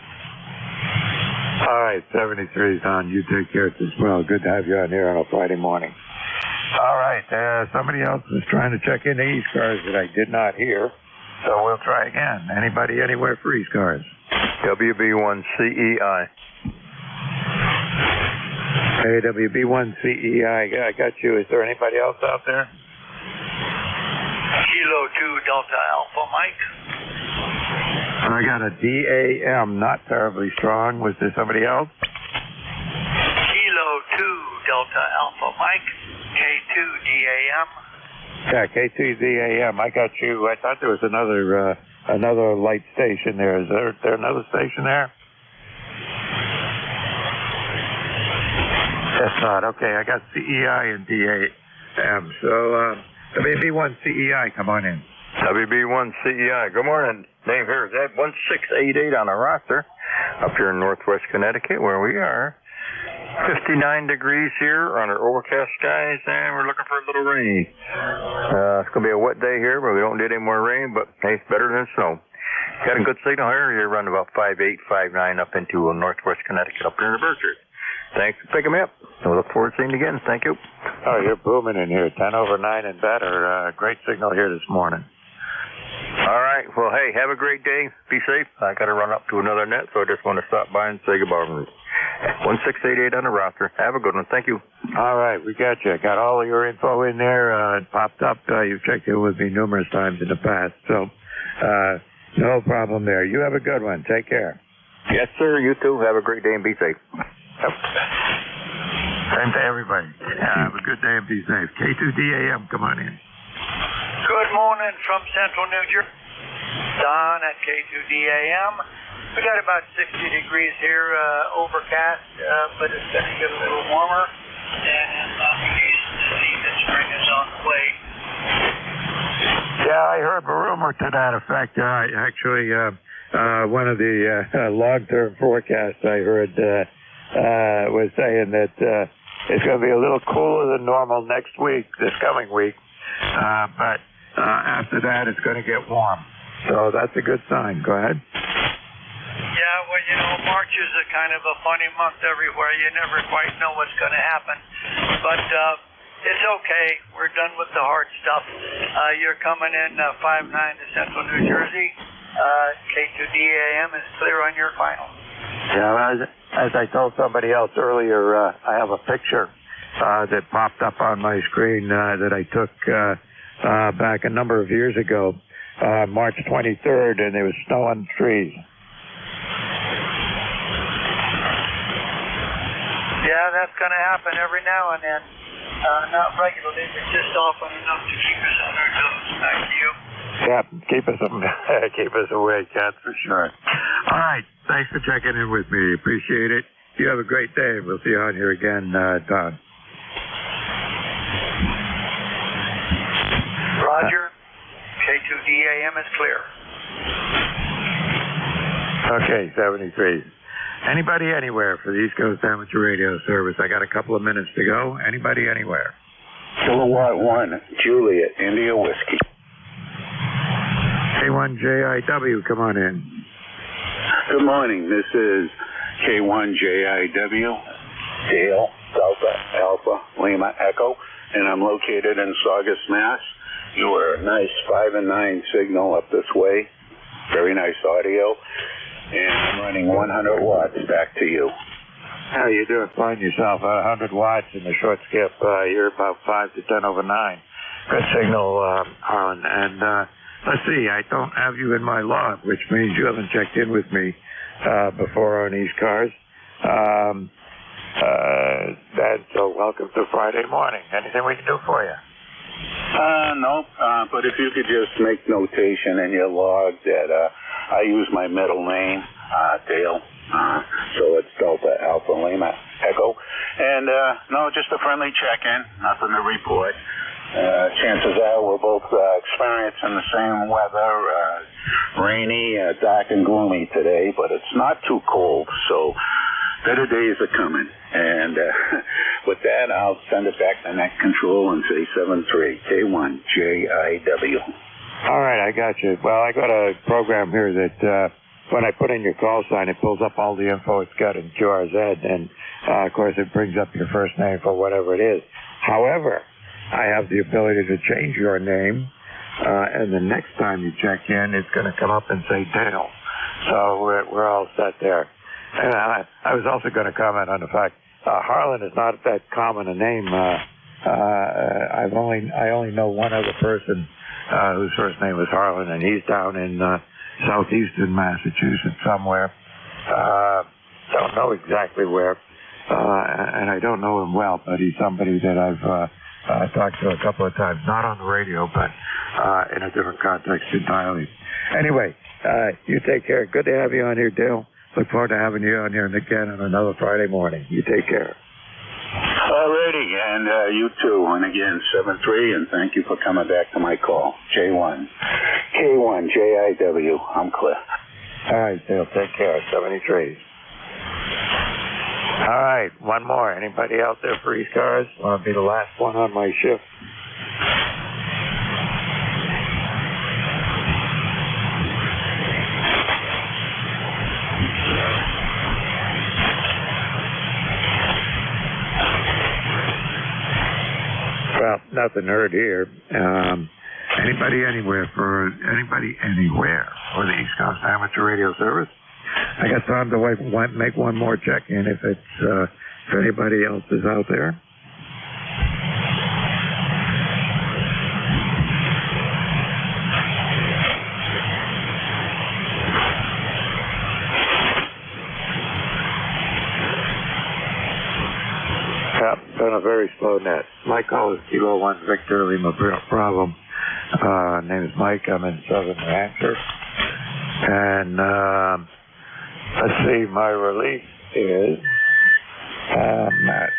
All right, 73's on. You take care as well. Good to have you on here on a Friday morning. All right, somebody else was trying to check in the ECARS that I did not hear, so we'll try again. Anybody anywhere for ECARS? WB1CEI. Hey, WB1CEI, I got you. Is there anybody else out there? Kilo 2 Delta Alpha, Mike. I got a DAM, not terribly strong. Was there somebody else? Kilo 2 Delta Alpha, Mike. K2 DAM. Yeah, K2 DAM. I got you. I thought there was another light station there. Is there another station there? That's not. Okay, I got CEI and DAM. So, WB1CEI, come on in. WB1CEI. Good morning. Name here is Ed 1688 on the roster up here in northwest Connecticut where we are. 59 degrees here under overcast skies, and we're looking for a little rain. It's going to be a wet day here, but we don't need any more rain, but hey, it's better than snow. Got a good signal here. You're running about 5.8, 5.9 up into northwest Connecticut up there in the Berkshires. Thanks for picking me up. I look forward to seeing you again. Thank you. Oh, you're booming in here. 10 over 9 and better. Great signal here this morning. All right. Well, hey, have a great day. Be safe. I got to run up to another net, so I just want to stop by and say goodbye. 1688 on the roster. Have a good one. Thank you. All right. We got you. Got all of your info in there. It popped up. You've checked in with me numerous times in the past, so no problem there. You have a good one. Take care. Yes, sir. You too. Have a great day and be safe. Yep. Same to everybody. Have a good day and be safe. K2DAM, come on in. Good morning from Central New Jersey. Don at K2DAM. We got about 60 degrees here, overcast, but it's going to get a little warmer. And the spring is on the way. Yeah, I heard a rumor to that effect. Actually, one of the long-term forecasts I heard was saying that it's going to be a little cooler than normal next week, this coming week. But after that, it's going to get warm. So that's a good sign. Go ahead. Yeah, well, you know, March is a kind of a funny month everywhere. You never quite know what's going to happen. But it's okay. We're done with the hard stuff. You're coming in 5-9 to Central New Jersey. K2DAM is clear on your final. Yeah, as I told somebody else earlier, I have a picture that popped up on my screen that I took back a number of years ago, March 23rd, and there was snow on the trees. Yeah, that's going to happen every now and then. Not regularly, but just often enough to keep us on our toes. Back to you. Yeah, keep us awake, that's for sure. All right, thanks for checking in with me. Appreciate it. You have a great day. We'll see you on here again, Don. Roger. K2DAM is clear. Okay, 73. Anybody anywhere for the East Coast Amateur Radio Service? I got a couple of minutes to go. Anybody anywhere? Kilowatt 1, Juliet, India Whiskey. K1JIW, come on in. Good morning. This is K1JIW, Dale, Delta, Alpha, Lima, Echo, and I'm located in Saugus, Mass. You are a nice 5 and 9 signal up this way. Very nice audio. And I'm running 100 watts back to you. How you doing? Find yourself 100 watts in the short skip. You're about 5 to 10 over 9. Good signal, Harlan. And let's see, I don't have you in my log, which means you haven't checked in with me before on ECARS. So welcome to Friday morning. Anything we can do for you? No, but if you could just make notation in your log that I use my middle name, Dale, so it's Delta Alpha Lima Echo. And no, just a friendly check-in, nothing to report. Chances are we're both experiencing the same weather, rainy, dark and gloomy today, but it's not too cold, so better days are coming. And with that, I'll send it back to Net Control and say 73K1JIW. All right, I got you. Well, I got a program here that when I put in your call sign, it pulls up all the info it's got in QRZ, and of course it brings up your first name for whatever it is. However, I have the ability to change your name, and the next time you check in, it's going to come up and say Dale. So we're all set there. And I was also going to comment on the fact Harlan is not that common a name. I only know one other person whose first name was Harlan, and he's down in southeastern Massachusetts somewhere. Don't know exactly where, and I don't know him well, but he's somebody that I've talked to a couple of times, not on the radio, but in a different context entirely. Anyway, you take care. Good to have you on here, Dale. Look forward to having you on here again on another Friday morning. You take care. Alrighty, and you too. And again, 7-3, and thank you for coming back to my call. J1K1JIW. I'm Cliff. All right, Dale. Take care. 73. All right, one more. Anybody out there for ECARS? Want to be the last one on my shift? Well, nothing heard here. Anybody anywhere for the East Coast Amateur Radio Service? I got time to make one more check-in if anybody else is out there. Yep, been a very slow net. My call is Kilo 1 Victor Lima Bravo. Name is Mike. I'm in southern New Hampshire. And let's see, my relief is Matt.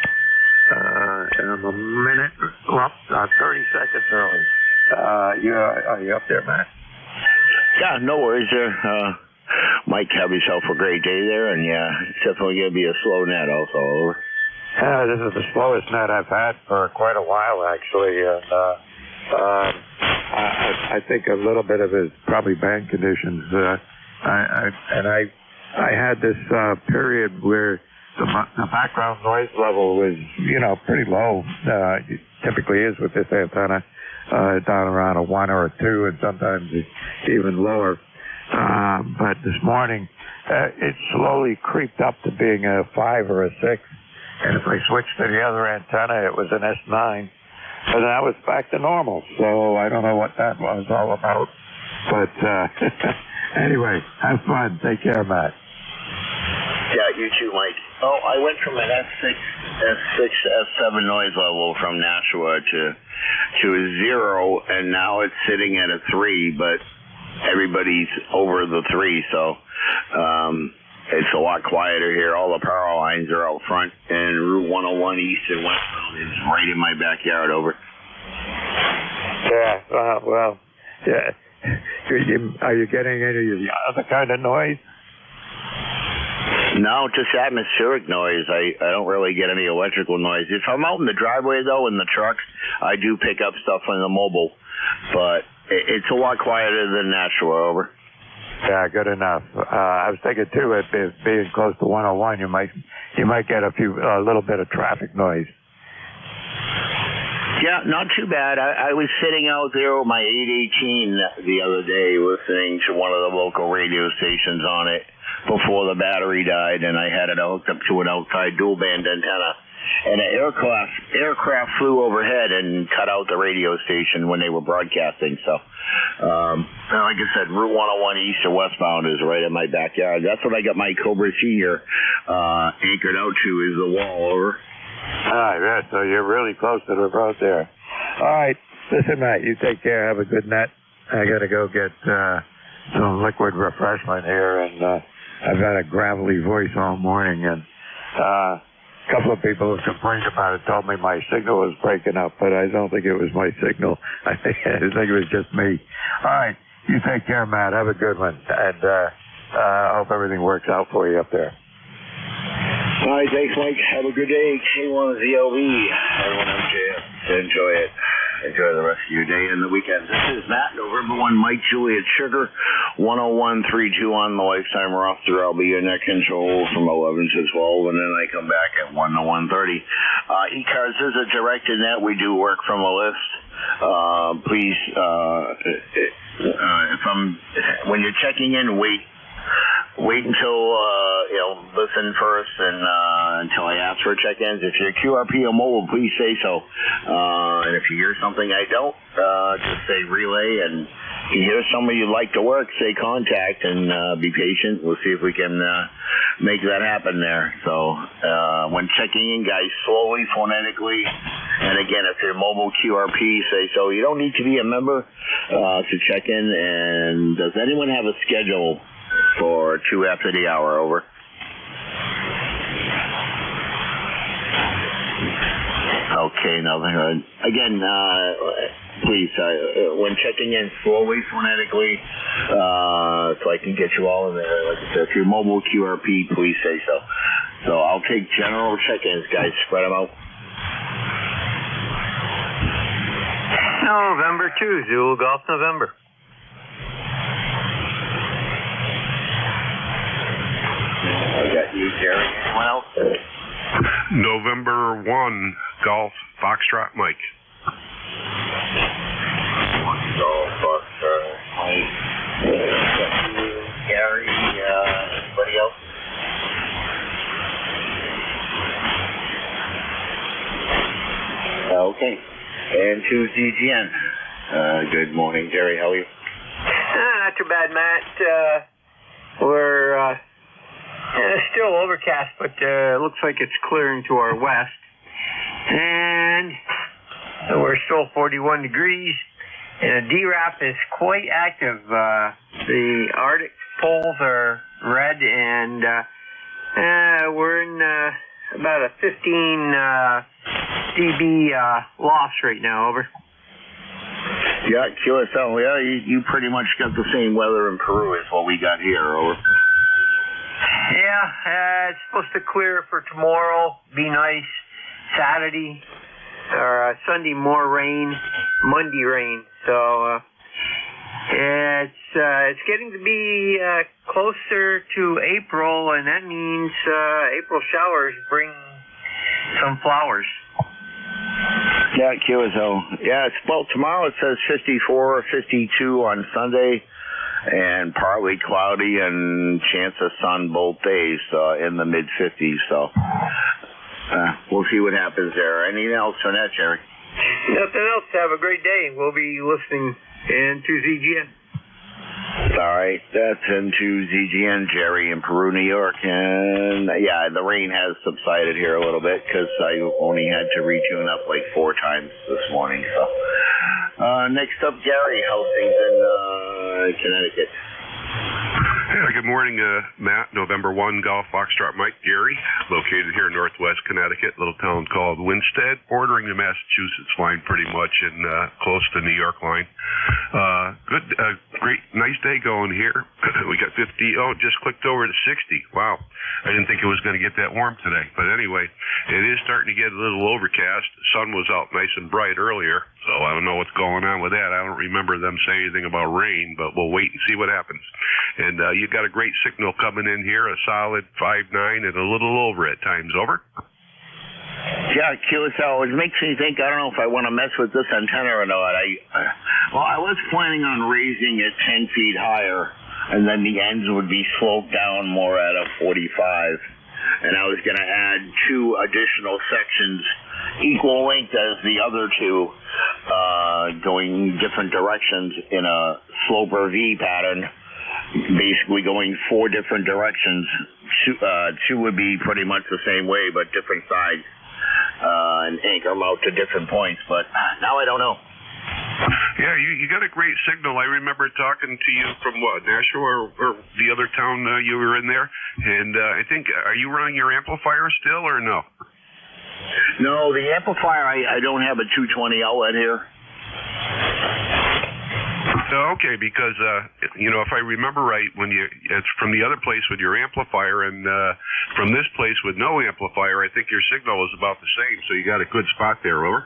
I'm a minute, 30 seconds early. Are you up there, Matt? Yeah, no worries there. Mike, have yourself a great day there, and yeah, it's definitely going to be a slow net also. Over. Yeah, this is the slowest net I've had for quite a while, actually. And I think a little bit of it is probably band conditions. I had this period where the background noise level was, pretty low. It typically is with this antenna, down around a 1 or a 2, and sometimes even lower. But this morning, it slowly creeped up to being a 5 or a 6. And if I switched to the other antenna, it was an S9. And that was back to normal. So I don't know what that was all about. But anyway, have fun. Take care, Matt. Yeah, you too, Mike. Oh, I went from an S6 to S7 noise level from Nashua to a 0, and now it's sitting at a 3, but everybody's over the 3, so it's a lot quieter here. All the power lines are out front, and Route 101 east and westbound is right in my backyard. Over. Yeah, well, yeah. Are you getting any of the other kind of noise? No, just atmospheric noise. I don't really get any electrical noise. If I'm out in the driveway, though, in the trucks, I do pick up stuff on the mobile, but it's a lot quieter than Nashua. Over. Yeah, good enough. I was thinking too, if being close to 101, you might get a little bit of traffic noise. Yeah, not too bad. I was sitting out there with my 818 the other day listening to one of the local radio stations on it before the battery died, and I had it hooked up to an outside dual band antenna. and an aircraft flew overhead and cut out the radio station when they were broadcasting. So, like I said, Route 101 east or westbound is right in my backyard. That's what I got my Cobra Senior anchored out to, is the wall. Over. All right, so you're really close to the road there. All right, listen, Matt, you take care. Have a good night. I got to go get some liquid refreshment here, and I've had a gravelly voice all morning, and a couple of people have complained about it, told me my signal was breaking up, but I don't think it was my signal. I think it was just me. All right, you take care, Matt. Have a good one, and I hope everything works out for you up there. All right, thanks, Mike. Have a good day. K1ZLV. Everyone, I'm JF. Enjoy it. Enjoy the rest of your day and the weekend. This is Matt, November 1, Mike, Juliet, Sugar, 10132 on the lifetime roster. I'll be your neck control from 11 to 12, and then I come back at 1 to 1:30. ECARS is a directed net. We do work from a list. Please, when you're checking in, wait until listen first and until I ask for check-ins. If you're QRP or mobile, please say so. And if you hear something I don't, just say relay. And if you hear somebody you'd like to work, say contact and be patient. We'll see if we can make that happen there. So when checking in, guys, slowly, phonetically. And again, if you're mobile QRP, say so. You don't need to be a member to check in. And does anyone have a schedule for 2 after the hour? Over. Okay, nothing. Again, please, when checking in, slowly, phonetically, so I can get you all in there. Like I said, if you're mobile QRP, please say so. So I'll take general check-ins, guys. Spread them out. November 2, Zulu Golf November. I got you, Jerry. Anyone else? November 1, Golf Foxtrot Mike. Golf Foxtrot Mike. Gary, anybody else? Okay. And to ZGN. Good morning, Jerry. How are you? Not too bad, Matt. We're still overcast, but it looks like it's clearing to our west. And we're still 41 degrees, and the DRAP is quite active. The Arctic poles are red, and we're in about a 15 dB loss right now. Over. Yeah, QSL. Yeah, you pretty much got the same weather in Peru as what we got here. Over. Yeah, it's supposed to clear for tomorrow. Be nice. Saturday or Sunday, more rain. Monday, rain. So it's getting to be closer to April, and that means April showers bring some flowers. Yeah, QSL. Yeah, tomorrow it says 54 or 52 on Sunday. And partly cloudy and chance of sun both days in the mid-50s. So we'll see what happens there. Anything else on that, Jerry? Nothing else. Have a great day. We'll be listening into ZGN. All right. That's into ZGN, Jerry, in Peru, New York. And, yeah, the rain has subsided here a little bit because I only had to retune up like 4 times this morning. So next up, Gary, how's things in Connecticut? Yeah, good morning, Matt. November 1, Golf Foxtrot Mike, Gary, located here in northwest Connecticut, little town called Winstead, bordering the Massachusetts line pretty much and close to the New York line. Good, great, nice day going here. We got 50, just clicked over to 60. Wow. I didn't think it was going to get that warm today. But anyway, it is starting to get a little overcast. The sun was out nice and bright earlier, so I don't know what's going on with that. I don't remember them saying anything about rain, but we'll wait and see what happens. And you got a great signal coming in here, a solid 5.9 and a little over at times. Over. Yeah, QSL. It makes me think, I don't know if I want to mess with this antenna or not. I was planning on raising it 10 feet higher, and then the ends would be sloped down more at a 45. and I was going to add 2 additional sections equal length as the other 2, going different directions in a sloper V pattern, basically going 4 different directions. 2 would be pretty much the same way, but different sides, and anchor them out to different points. But now I don't know. Yeah, you got a great signal. I remember talking to you from Nashua or the other town you were in there, and I think, are you running your amplifier still or no? No, the amplifier, I don't have a 220 outlet here. Okay, because if I remember right, it's from the other place with your amplifier and from this place with no amplifier, I think your signal is about the same. So you got a good spot there, over.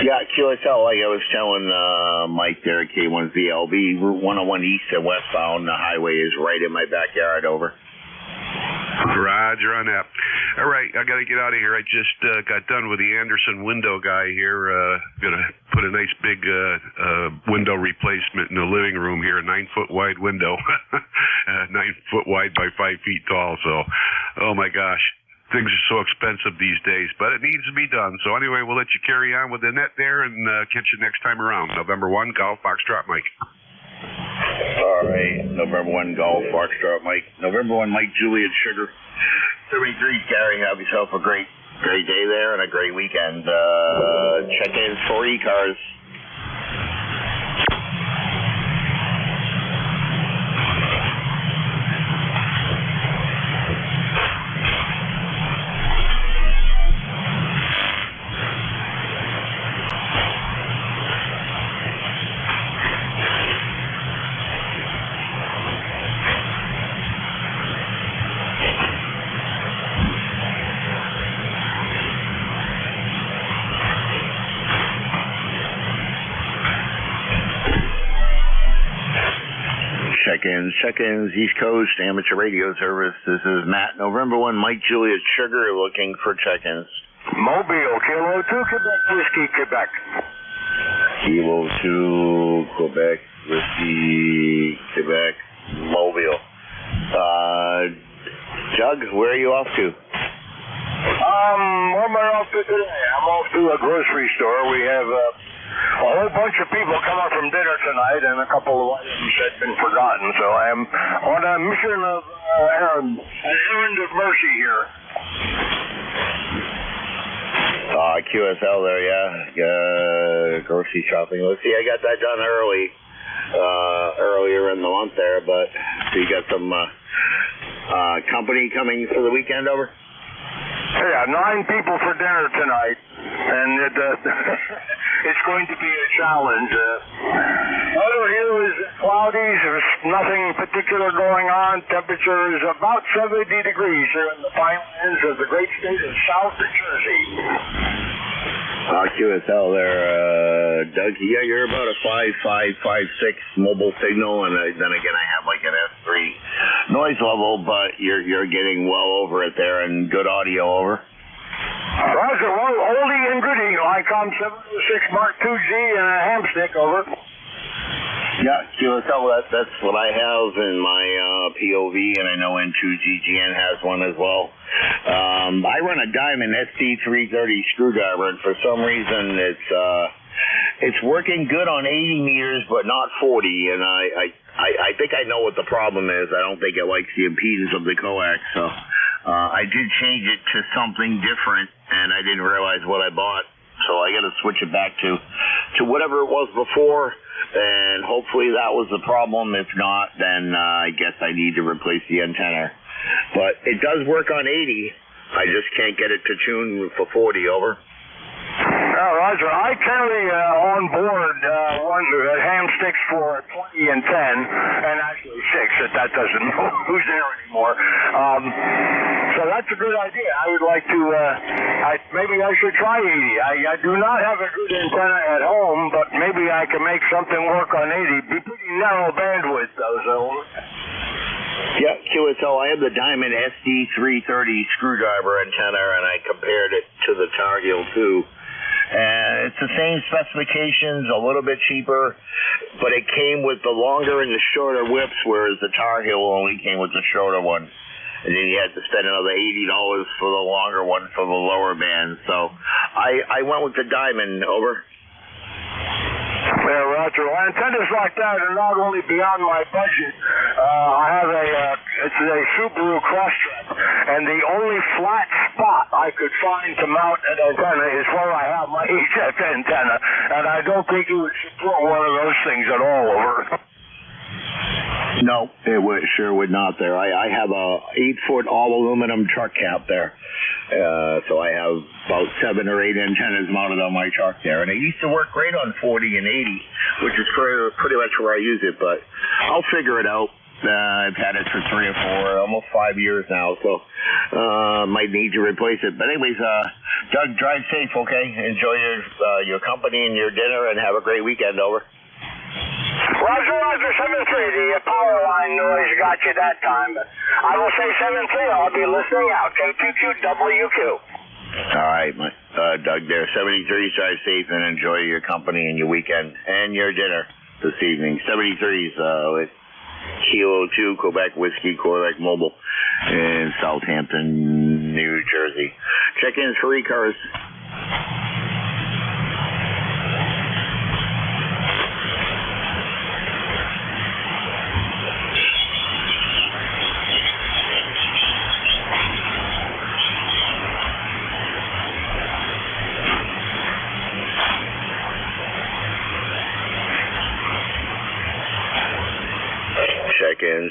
Yeah, QSL, like I was telling Mike there at K1VLB, Route 101 east and westbound, the highway is right in my backyard, over. Roger on that. All right, I got to get out of here. I just got done with the Anderson window guy here. Going to put a nice big window replacement in the living room here, a 9-foot wide window, 9 foot wide by 5 feet tall. So, oh my gosh. Things are so expensive these days, but it needs to be done. So anyway, we'll let you carry on with the net there and catch you next time around. November 1, Golf Foxtrot Mike. All right, November 1, Golf Foxtrot Mike. November 1, Mike, Juliet, Sugar. 73, Gary, have yourself a great day there and a great weekend. Check in for ECARS. Check-ins, East Coast Amateur Radio Service. This is Matt, November 1, Mike, Juliet, Sugar, looking for check-ins. Mobile, Kilo 2, Quebec, Whiskey, Quebec. Kilo 2, Quebec, Whiskey, Quebec, Mobile. Doug, where are you off to? Where am I off to today? I'm off to a grocery store. We have a whole bunch of people coming from dinner tonight, and a couple of items had been forgotten. So I am on a mission of an errand of mercy here. QSL there, yeah. Grocery shopping. Let's see, I got that done earlier in the month there, but so you got some company coming for the weekend, over? Yeah, 9 people for dinner tonight, and it's going to be a challenge. Weather here is cloudy. There's nothing particular going on. Temperature is about 70 degrees here in the fine lands of the great state of South Jersey. QSL there, Doug. Yeah, you're about a 5.6 mobile signal, and then again I have like an S3 noise level, but you're getting well over it there, and good audio, over. Roger, well, oldie and goodie, ICOM 706 Mark 2G and a ham stick, over. Yeah, QSL, that's what I have in my POV, and I know N2GGN has one as well. I run a Diamond SD330 screwdriver, and for some reason it's working good on 80 meters, but not 40, and I think I know what the problem is. I don't think it likes the impedance of the coax, so I did change it to something different, and I didn't realize what I bought, so I got to switch it back to whatever it was before. And hopefully that was the problem. If not, then I guess I need to replace the antenna. But it does work on 80. I just can't get it to tune for 40, over. Roger. I carry on board one ham sticks for 20 and 10, and actually 6, if that doesn't know who's there anymore. So that's a good idea. I would like to, maybe I should try 80. I do not have a good antenna at home, but maybe I can make something work on 80. Be pretty narrow bandwidth, though, so. Yeah, QSL, I have the Diamond SD330 screwdriver antenna, and I compared it to the Tar Heel 2. And it's the same specifications, a little bit cheaper, but it came with the longer and the shorter whips, whereas the Tar Heel only came with the shorter one. and then you had to spend another $80 for the longer one for the lower band. So I went with the Diamond. Over. Yeah, Roger. Well, antennas like that are not only beyond my budget. I have it's a Subaru Crosstrek, and the only flat spot I could find to mount an antenna is where I have my HF antenna, and I don't think you would support one of those things at all. Over. No, it sure would not there. I have a 8-foot all aluminum truck cap there. So I have about 7 or 8 antennas mounted on my truck there. And it used to work great on 40 and 80, which is pretty much where I use it. But I'll figure it out. I've had it for 3 or 4, almost 5 years now. So might need to replace it. But anyways, Doug, drive safe, okay? Enjoy your company and your dinner, and have a great weekend. Over. Roger, 7-3. The power line noise got you that time. But I will say 7-3. I'll be listening out. KQQWQ. All right, Doug there. 73. Drive safe and enjoy your company and your weekend and your dinner this evening. 73's with Kilo 2, Quebec Whiskey, Quebec Mobile in Southampton, New Jersey. Check-ins for ECARS.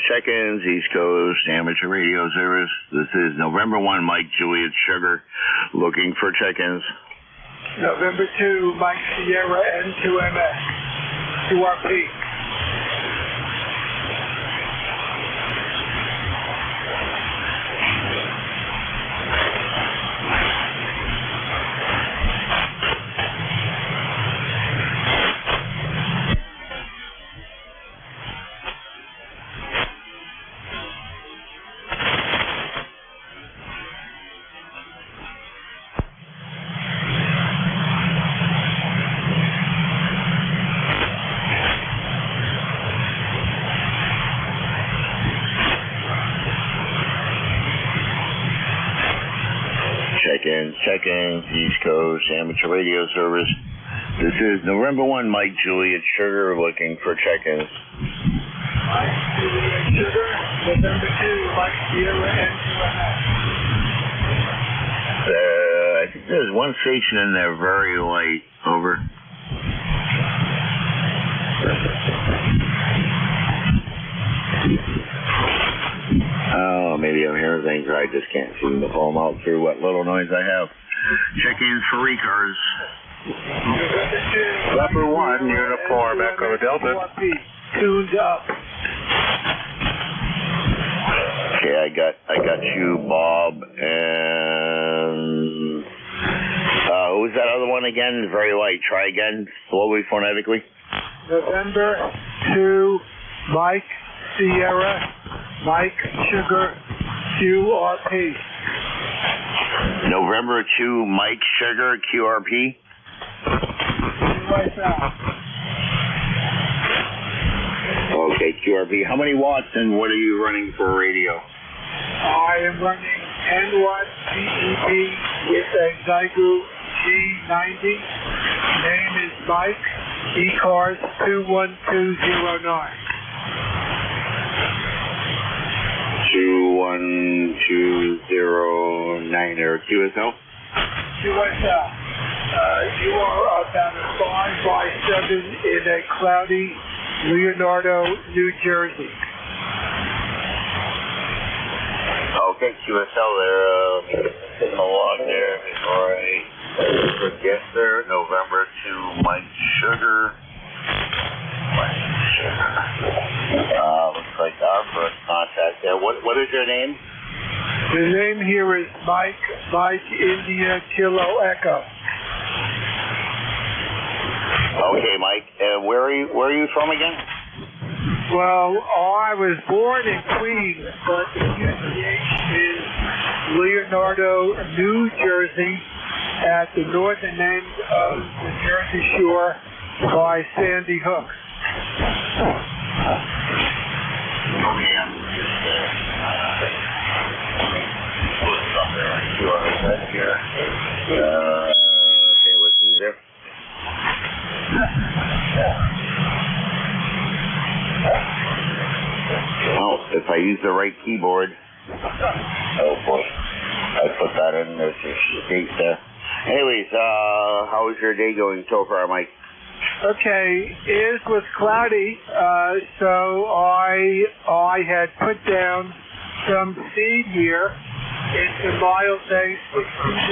Check-ins, East Coast Amateur Radio Service. This is November 1, Mike Juliet Sugar, looking for check-ins. November 2, Mike Sierra N2MS, QRP. Check-ins, East Coast Amateur Radio Service. This is November 1, Mike Juliet Sugar, looking for check-ins. Mike Juliet Sugar, November 2, Mike Sierra N2MS. I think there's one station in there very light. Over. Oh, maybe I'm hearing things. I just can't seem to pull them out through what little noise I have. Check-ins for ECARS. Upper 1, Uniform Echo Delta. Tuned up. Okay, I got you, Bob, and who was that other one again? Very light. Try again, slowly, phonetically. November 2, Mike Sierra, Mike Sugar, QRP. November 2, Mike Sugar, QRP. Right now. Okay, QRP. How many watts and what are you running for radio? I am running 10 watt CEP with a Zygo G90. Name is Mike, ECARS 21209. 21209 or QSL? QSL. You are about a 5x7 in a cloudy Leonardo, New Jersey. Okay, QSL there. Sitting along there before I forget there. November 2, Mike Sugar. Looks like our first contact there. What is your name? The name here is Mike India Kilo Echo. Okay, Mike. Where are you from again? Well, I was born in Queens, but the UCH is Leonardo, New Jersey, at the northern end of the Jersey Shore by Sandy Hook. Okay, I'm just Okay, let's see there. Oh, if I use the right keyboard. Oh boy. I put that in. There's your date there. Anyways, how is your day going so far, Mike? Okay, it was cloudy, so I had put down some seed here. It's a mild day, 60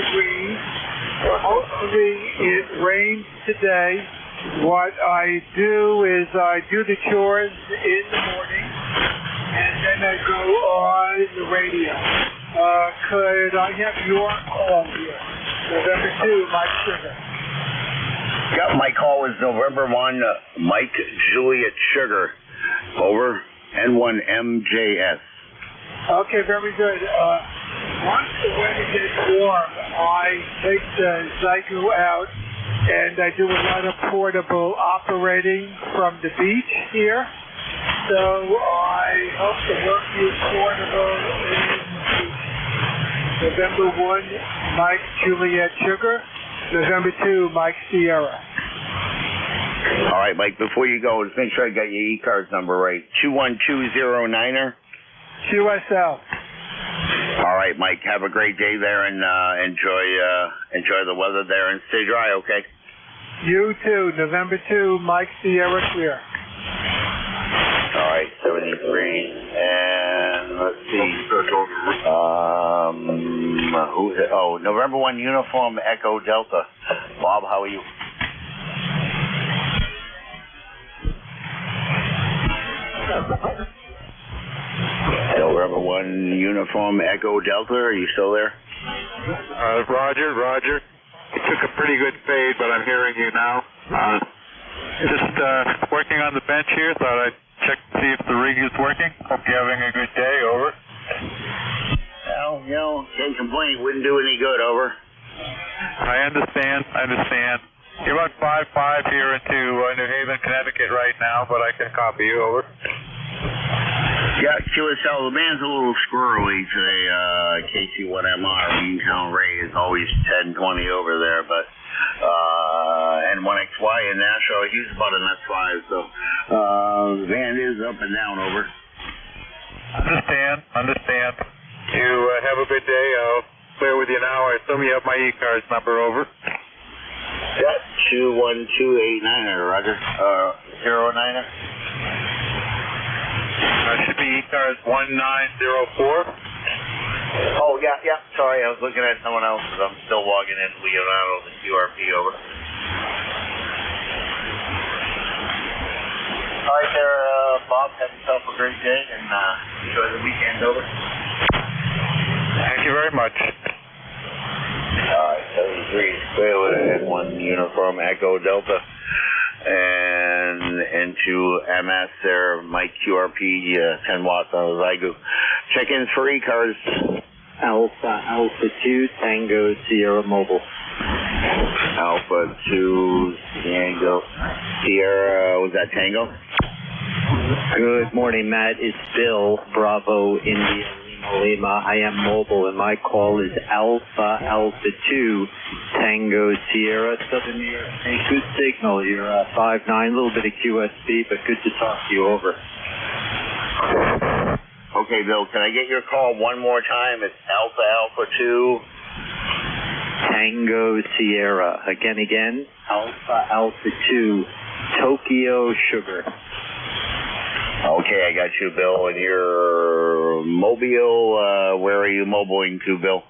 degrees. Hopefully it rains today. What I do is I do the chores in the morning, and then I go on the radio. Could I have your call here? November 2, Mike Sugar. Yep, my call was November 1, Mike Juliet Sugar. Over. N1MJS. Okay, very good. Once the weather gets warm, I take the Zygo out and I do a lot of portable operating from the beach here. So I hope to work you portable in November 1, Mike Juliet Sugar. November 2, Mike Sierra. All right, Mike, before you go, just make sure I got your ECARS number right. 21209er? QSL. All right, Mike, have a great day there and enjoy the weather there and stay dry, okay? You too. November 2, Mike Sierra Clear. All right, 73. And let's see. Who's it? Oh, November 1 Uniform Echo Delta. Bob, how are you? November 1 Uniform Echo Delta, are you still there? Roger. It took a pretty good fade, but I'm hearing you now. Just working on the bench here. Thought I'd check to see if the rig is working. Hope you're having a good day. Over. Well, can't complain. Wouldn't do any good. Over. I understand. You're about 5-5 here into New Haven, Connecticut right now, but I can copy you. Over. Yeah, QSL, the man's a little squirrely today. KC1MR, Uniontown Ray is always 10-20 over there, but N1XY in Nashville, he's about an S5, so the van is up and down. Over. Understand. You have a good day. I'll clear with you now. I assume you have my ECARS number. Over. Yeah, 21289er, Roger. 09er. Should be ECARS 1904. Oh, yeah. Sorry, I was looking at someone else's. I'm still logging in Leonardo, the QRP. Over. All right there, Bob. Have yourself a great day and enjoy the weekend. Over. Thank you very much. All right, 73 clear with N1 Uniform Echo Delta. And into MS there, Mike QRP, 10 watts on the Zygo. Check-ins for ECARS. Alpha 2 Tango Sierra Mobile. Alpha 2 Tango Sierra, was that Tango? Good morning, Matt. It's Bill, Bravo, India, Lima. I am mobile, and my call is Alpha 2 Tango Sierra, Southern New York. Hey, good signal. You're 5'9", a little bit of QSB, but good to talk to you. Over. Okay, Bill, can I get your call one more time? It's Alpha 2 Tango Sierra. Again. Alpha 2 Tokyo Sugar. Okay, I got you, Bill. And you're Mobile. Where are you mobiling to, Bill?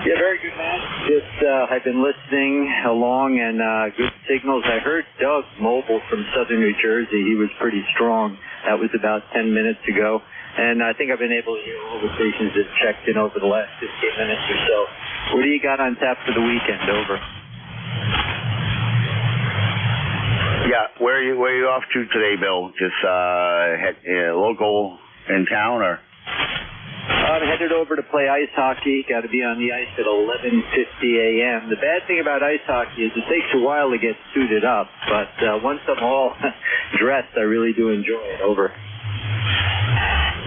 Yeah, very good, man. Just I've been listening along and good signals. I heard Doug mobile from Southern New Jersey. He was pretty strong. That was about 10 minutes ago. And I think I've been able to hear all the stations that checked in over the last 15 minutes or so. What do you got on tap for the weekend? Over. Yeah, where are you off to today, Bill? Just local in town, or? I'm headed over to play ice hockey. Got to be on the ice at 11:50 a.m. The bad thing about ice hockey is it takes a while to get suited up, but once I'm all dressed, I really do enjoy it. Over.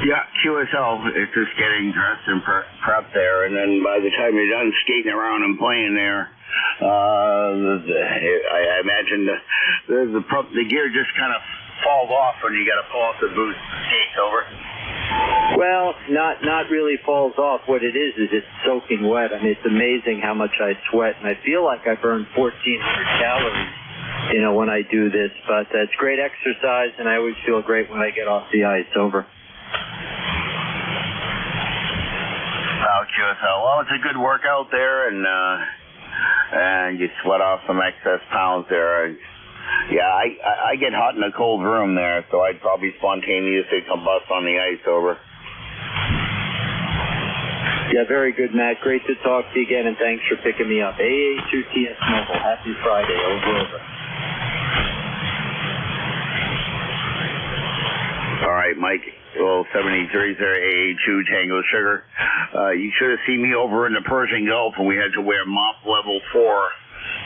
Yeah, QSL. It's just getting dressed and prepped there, and then by the time you're done skating around and playing there, I imagine the gear just kind of falls off when you got to pull off the boots and skate over. Well, not really falls off. What it is it's soaking wet. I mean, it's amazing how much I sweat, and I feel like I burn 1,400 calories, when I do this. But it's great exercise, and I always feel great when I get off the ice. Over. Well, it's a good workout there, and you sweat off some excess pounds there. Yeah, I get hot in a cold room there, so I'd probably spontaneously combust on the ice. Over. Yeah, very good, Matt. Great to talk to you again, and thanks for picking me up. AA2TS Mobile. Happy Friday. Over. All right, Mike. Well, 73 there, AA2 Tango Sugar. You should have seen me over in the Persian Gulf, and we had to wear MOP level 4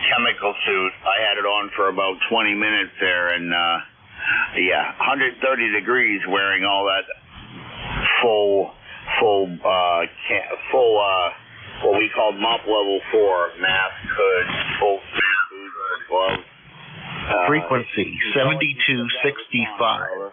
chemical suit. I had it on for about 20 minutes there, and 130 degrees wearing all that full what we called MOP level 4 mask, hood, full suit, gloves. Frequency 7265.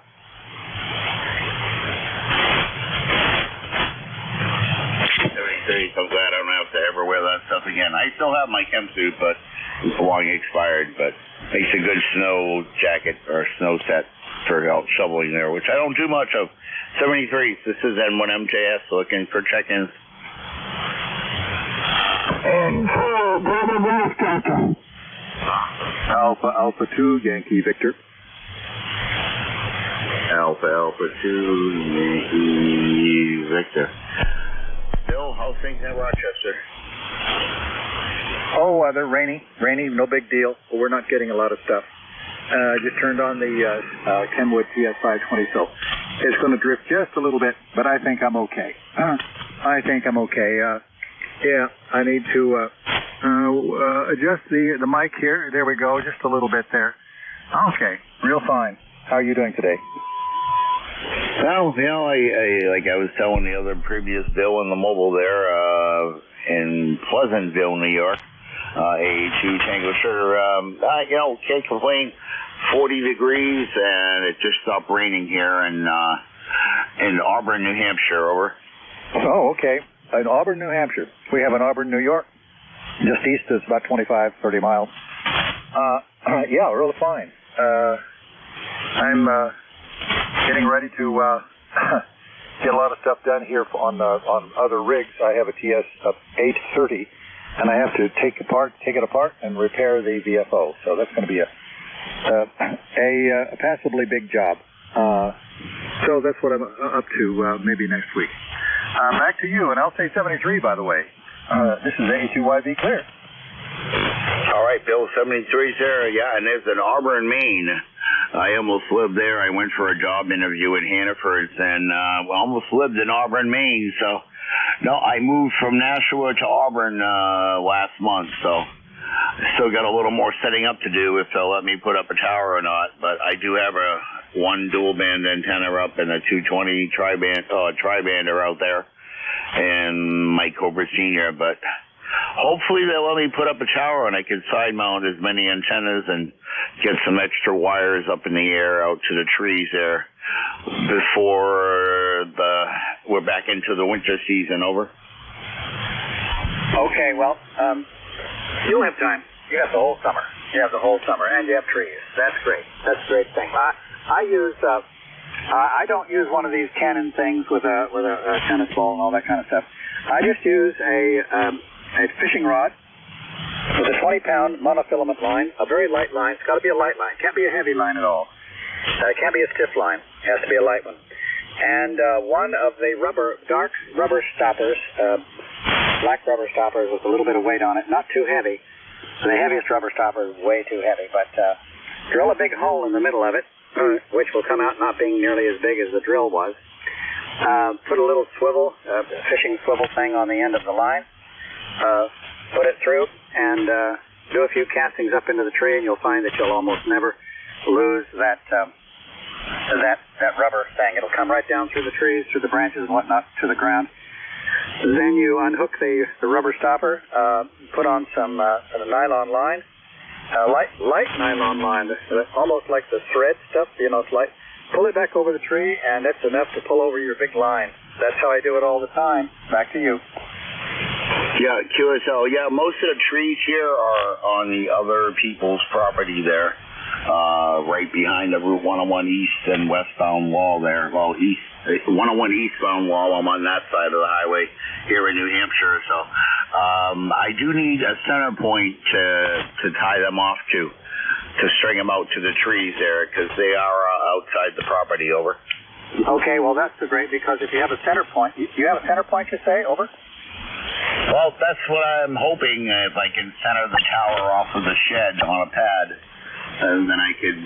I'm glad I don't have to ever wear that stuff again. I still have my chem suit, but it's long expired. But makes a good snow jacket or snow set for shoveling there, which I don't do much of. 73. This is N1MJS looking for check-ins. Alpha 2 Yankee Victor. Alpha 2 Yankee Victor. Bill, how's things in Rochester? Oh, they're rainy, no big deal, but we're not getting a lot of stuff. Just turned on the Kenwood TS520, so it's going to drift just a little bit, but I think I'm okay. Yeah, I need to adjust the mic here. There we go, just a little bit there. Okay, real fine. How are you doing today? Well, I was telling the other previous Bill in the mobile there, in Pleasantville, New York, AA2 Tango Sugar, can't complain. 40 degrees, and it just stopped raining here in Auburn, New Hampshire. Over. Oh, okay. In Auburn, New Hampshire. We have in Auburn, New York. Just east is about 25, 30 miles. Yeah, really fine. I'm getting ready to get a lot of stuff done here on other rigs. I have a TS-830, and I have to take it apart and repair the VFO. So that's going to be a passably big job. So that's what I'm up to maybe next week. Back to you, and I'll say 73, by the way. This is AA2YV clear. All right, Bill, 73's there. Yeah, and there's an Auburn, Maine. I almost lived there. I went for a job interview at Hannaford's and almost lived in Auburn, Maine. So, no, I moved from Nashua to Auburn last month. So, still got a little more setting up to do if they'll let me put up a tower or not. But I do have one dual band antenna up and a 220 tri-bander out there, and Mike Cobra Sr. But hopefully they'll let me put up a tower and I can side mount as many antennas and get some extra wires up in the air out to the trees there before we're back into the winter season. Over. Okay, well, you'll have time. You have the whole summer. And you have trees. That's great. That's a great thing. I don't use one of these Canon things with a tennis ball and all that kind of stuff. I just use a fishing rod with a 20-pound monofilament line, a very light line. It's got to be a light line. It can't be a heavy line at all. It can't be a stiff line. It has to be a light one. And one of the dark rubber stoppers, black rubber stoppers with a little bit of weight on it, not too heavy. The heaviest rubber stopper is way too heavy, but drill a big hole in the middle of it, which will come out not being nearly as big as the drill was. Put a little fishing swivel thing on the end of the line. Put it through and do a few castings up into the tree, and you'll find that you'll almost never lose that that rubber thing. It'll come right down through the trees, through the branches and whatnot, to the ground. Then you unhook the rubber stopper, put on some nylon line, light nylon line, almost like the thread stuff, it's light. Pull it back over the tree, and that's enough to pull over your big line. That's how I do it all the time. Back to you. Yeah, QSL. Yeah, most of the trees here are on the other people's property there, right behind the Route 101 east and westbound wall there. Well, 101 eastbound wall. I'm on that side of the highway here in New Hampshire. So I do need a center point to tie them off to string them out to the trees there, because they are outside the property. Over. Okay, well, that's great, because if you have a center point, you have a center point, you say? Over? Well, that's what I'm hoping, if I can center the tower off of the shed on a pad, and then I could,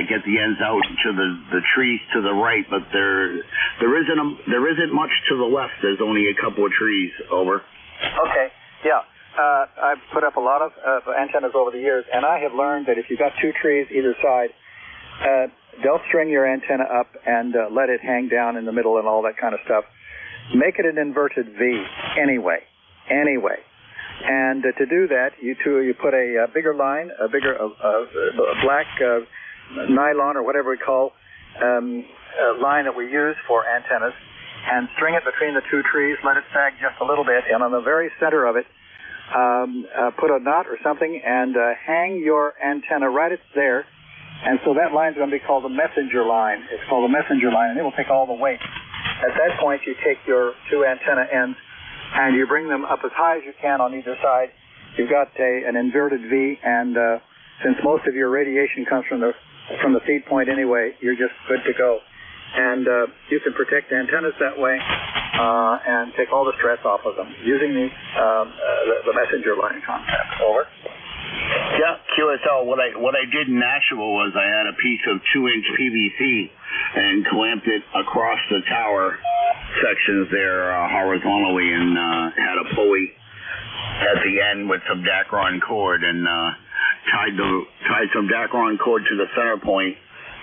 get the ends out to the trees to the right, but there isn't much to the left. There's only a couple of trees. Over. Okay, yeah. I've put up a lot of antennas over the years, and I have learned that if you've got two trees either side, don't string your antenna up and let it hang down in the middle and all that kind of stuff. Make it an inverted V anyway. And to do that, you put a bigger line, a black nylon or whatever we call line that we use for antennas, and string it between the two trees, let it sag just a little bit, and on the very center of it, put a knot or something and hang your antenna right there. And so that line's going to be called the messenger line. It's called the messenger line, and it will take all the weight. At that point, you take your two antenna ends and you bring them up as high as you can on either side. You've got an inverted V, and since most of your radiation comes from the feed point anyway, you're just good to go. And you can protect antennas that way and take all the stress off of them using the messenger line concept. Over. Yeah, QSL. What I did in Nashville was I had a piece of 2-inch PVC and clamped it across the tower sections there horizontally, and had a pulley at the end with some Dacron cord, and tied some Dacron cord to the center point,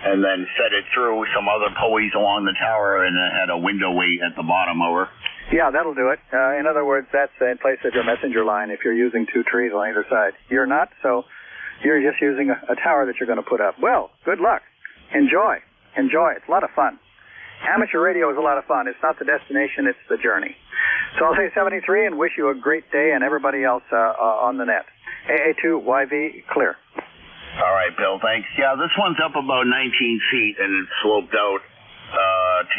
and then fed it through some other pulleys along the tower, and it had a window weight at the bottom. Over. Yeah, that'll do it. In other words, that's in place of your messenger line if you're using two trees on either side. You're not, so you're just using a tower that you're going to put up. Well, good luck. Enjoy. It's a lot of fun. Amateur radio is a lot of fun. It's not the destination, it's the journey. So I'll say 73 and wish you a great day, and everybody else on the net. AA2YV, clear. All right, Bill, thanks. Yeah, this one's up about 19 feet, and it's sloped out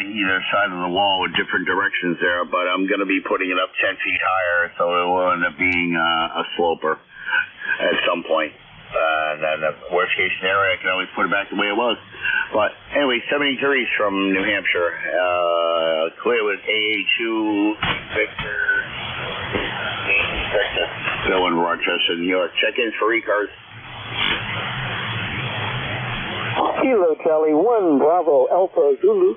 to either side of the wall in different directions there, but I'm going to be putting it up 10 feet higher, so it will end up being a sloper at some point. And then the worst case scenario, I can always put it back the way it was. But anyway, 73's from New Hampshire. Clear with AA2 Victor. Bill in Rochester, New York. Check-ins for ECARS. Kilo Charlie 1 Bravo Alpha Zulu.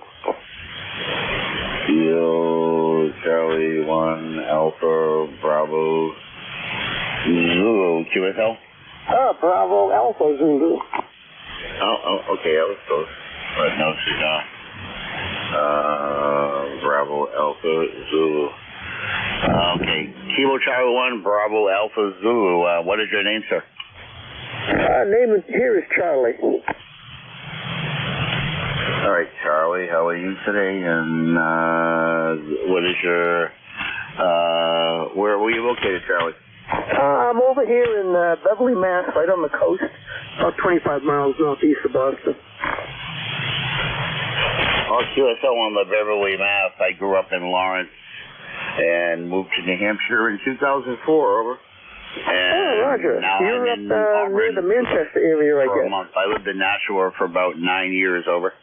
Kilo Charlie 1 Alpha Bravo Zulu. QSL? Bravo Alpha Zulu. Oh, okay, that was close. But no cigar. Bravo Alpha Zulu. Okay, Kilo Charlie 1 Bravo Alpha Zulu. What is your name, sir? Name here is Charlie. All right, Charlie, how are you today? And what is your, where were you located, Charlie? I'm over here in Beverly, Mass, right on the coast, about 25 miles northeast of Boston. Oh, QSL on the Beverly, Mass. I grew up in Lawrence and moved to New Hampshire in 2004, over. And Roger. You're up near the Manchester area, I guess. For a month. I lived in Nashua for about 9 years, over.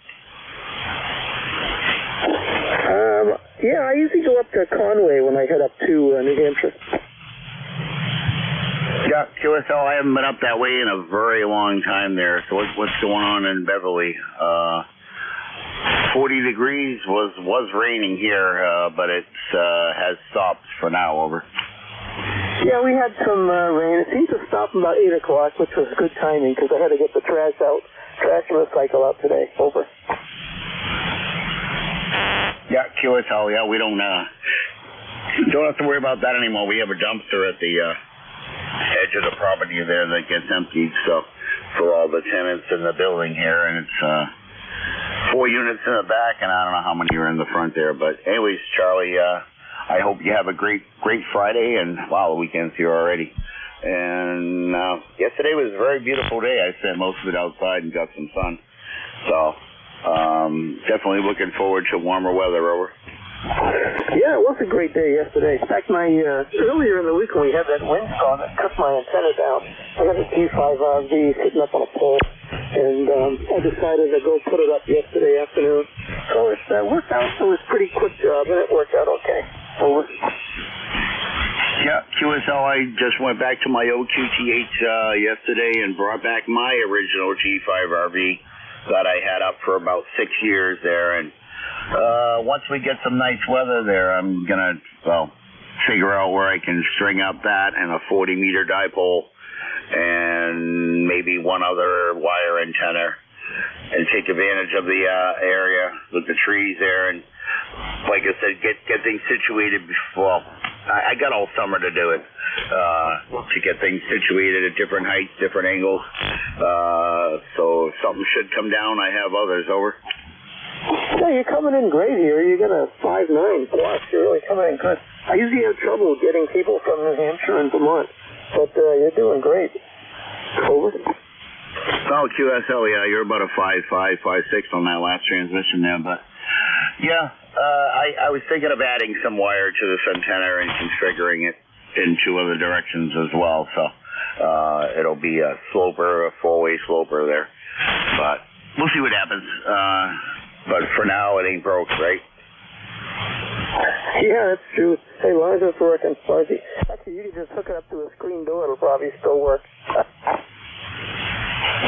Yeah, I usually go up to Conway when I head up to New Hampshire. Yeah, QSL, I haven't been up that way in a very long time there. So what's going on in Beverly? 40 degrees was raining here, but it has stopped for now, over. Yeah, we had some rain. It seemed to stop about 8 o'clock, which was good timing because I had to get the trash and recycle out today. Over. Yeah, QSL. Yeah, we don't have to worry about that anymore. We have a dumpster at the edge of the property there that gets emptied. So for all the tenants in the building here, and it's 4 units in the back, and I don't know how many are in the front there. But anyways, Charlie, I hope you have a great Friday, and wow, the weekend's here already. And yesterday was a very beautiful day. I spent most of it outside and got some sun. So definitely looking forward to warmer weather. Over. Yeah, it was a great day yesterday. In fact, earlier in the week when we had that windstorm that cut my antenna down, I got a G5RV sitting up on a pole, and I decided to go put it up yesterday afternoon. So it worked out. It was a pretty quick job, and it worked out okay. Over. Yeah, QSL, I just went back to my OQTH yesterday and brought back my original G5RV that I had up for about 6 years there, and once we get some nice weather there, I'm going to, figure out where I can string up that and a 40-meter dipole and maybe one other wire antenna and take advantage of the area with the trees there. And like I said, get things situated before. I got all summer to do it, to get things situated at different heights, different angles. So if something should come down, I have others. Over. Yeah, you're coming in great here. You got a 5.9 plus. You're really coming in good. I usually have trouble getting people from New Hampshire and Vermont, but you're doing great. Over. Oh, QSL, yeah, you're about a 5.5, 5.6 on that last transmission there, but yeah, I was thinking of adding some wire to this antenna and configuring it in 2 other directions as well, so it'll be a sloper, a 4-way sloper there, but we'll see what happens. But for now, it ain't broke, right? Yeah, that's true. Hey, lines are working fuzzy. Actually, you can just hook it up to a screen door. It'll probably still work.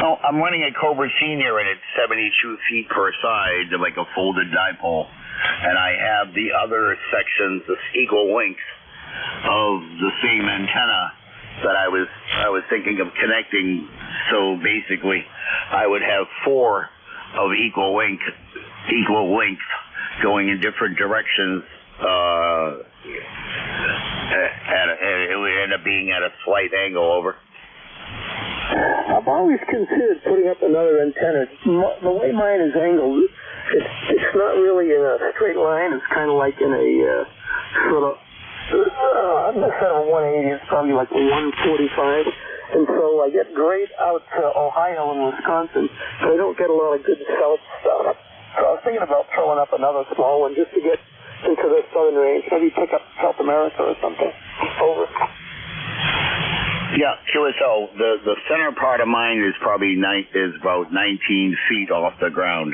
Oh, I'm running a Cobra Senior, and it's 72 feet per side, like a folded dipole. And I have the other sections, the equal lengths of the same antenna that I was thinking of connecting. So basically, I would have 4 of equal length going in different directions. It would end up being at a slight angle. Over. I've always considered putting up another antenna. The way mine is angled, it's not really in a straight line. It's kind of like in a sort of, instead of 180, it's probably like 145. And so I get great out to Ohio and Wisconsin, but I don't get a lot of good south stuff. So I was thinking about throwing up another small one just to get into the southern range, maybe pick up South America or something. Over. Yeah, QSL, the center part of mine is probably about 19 feet off the ground,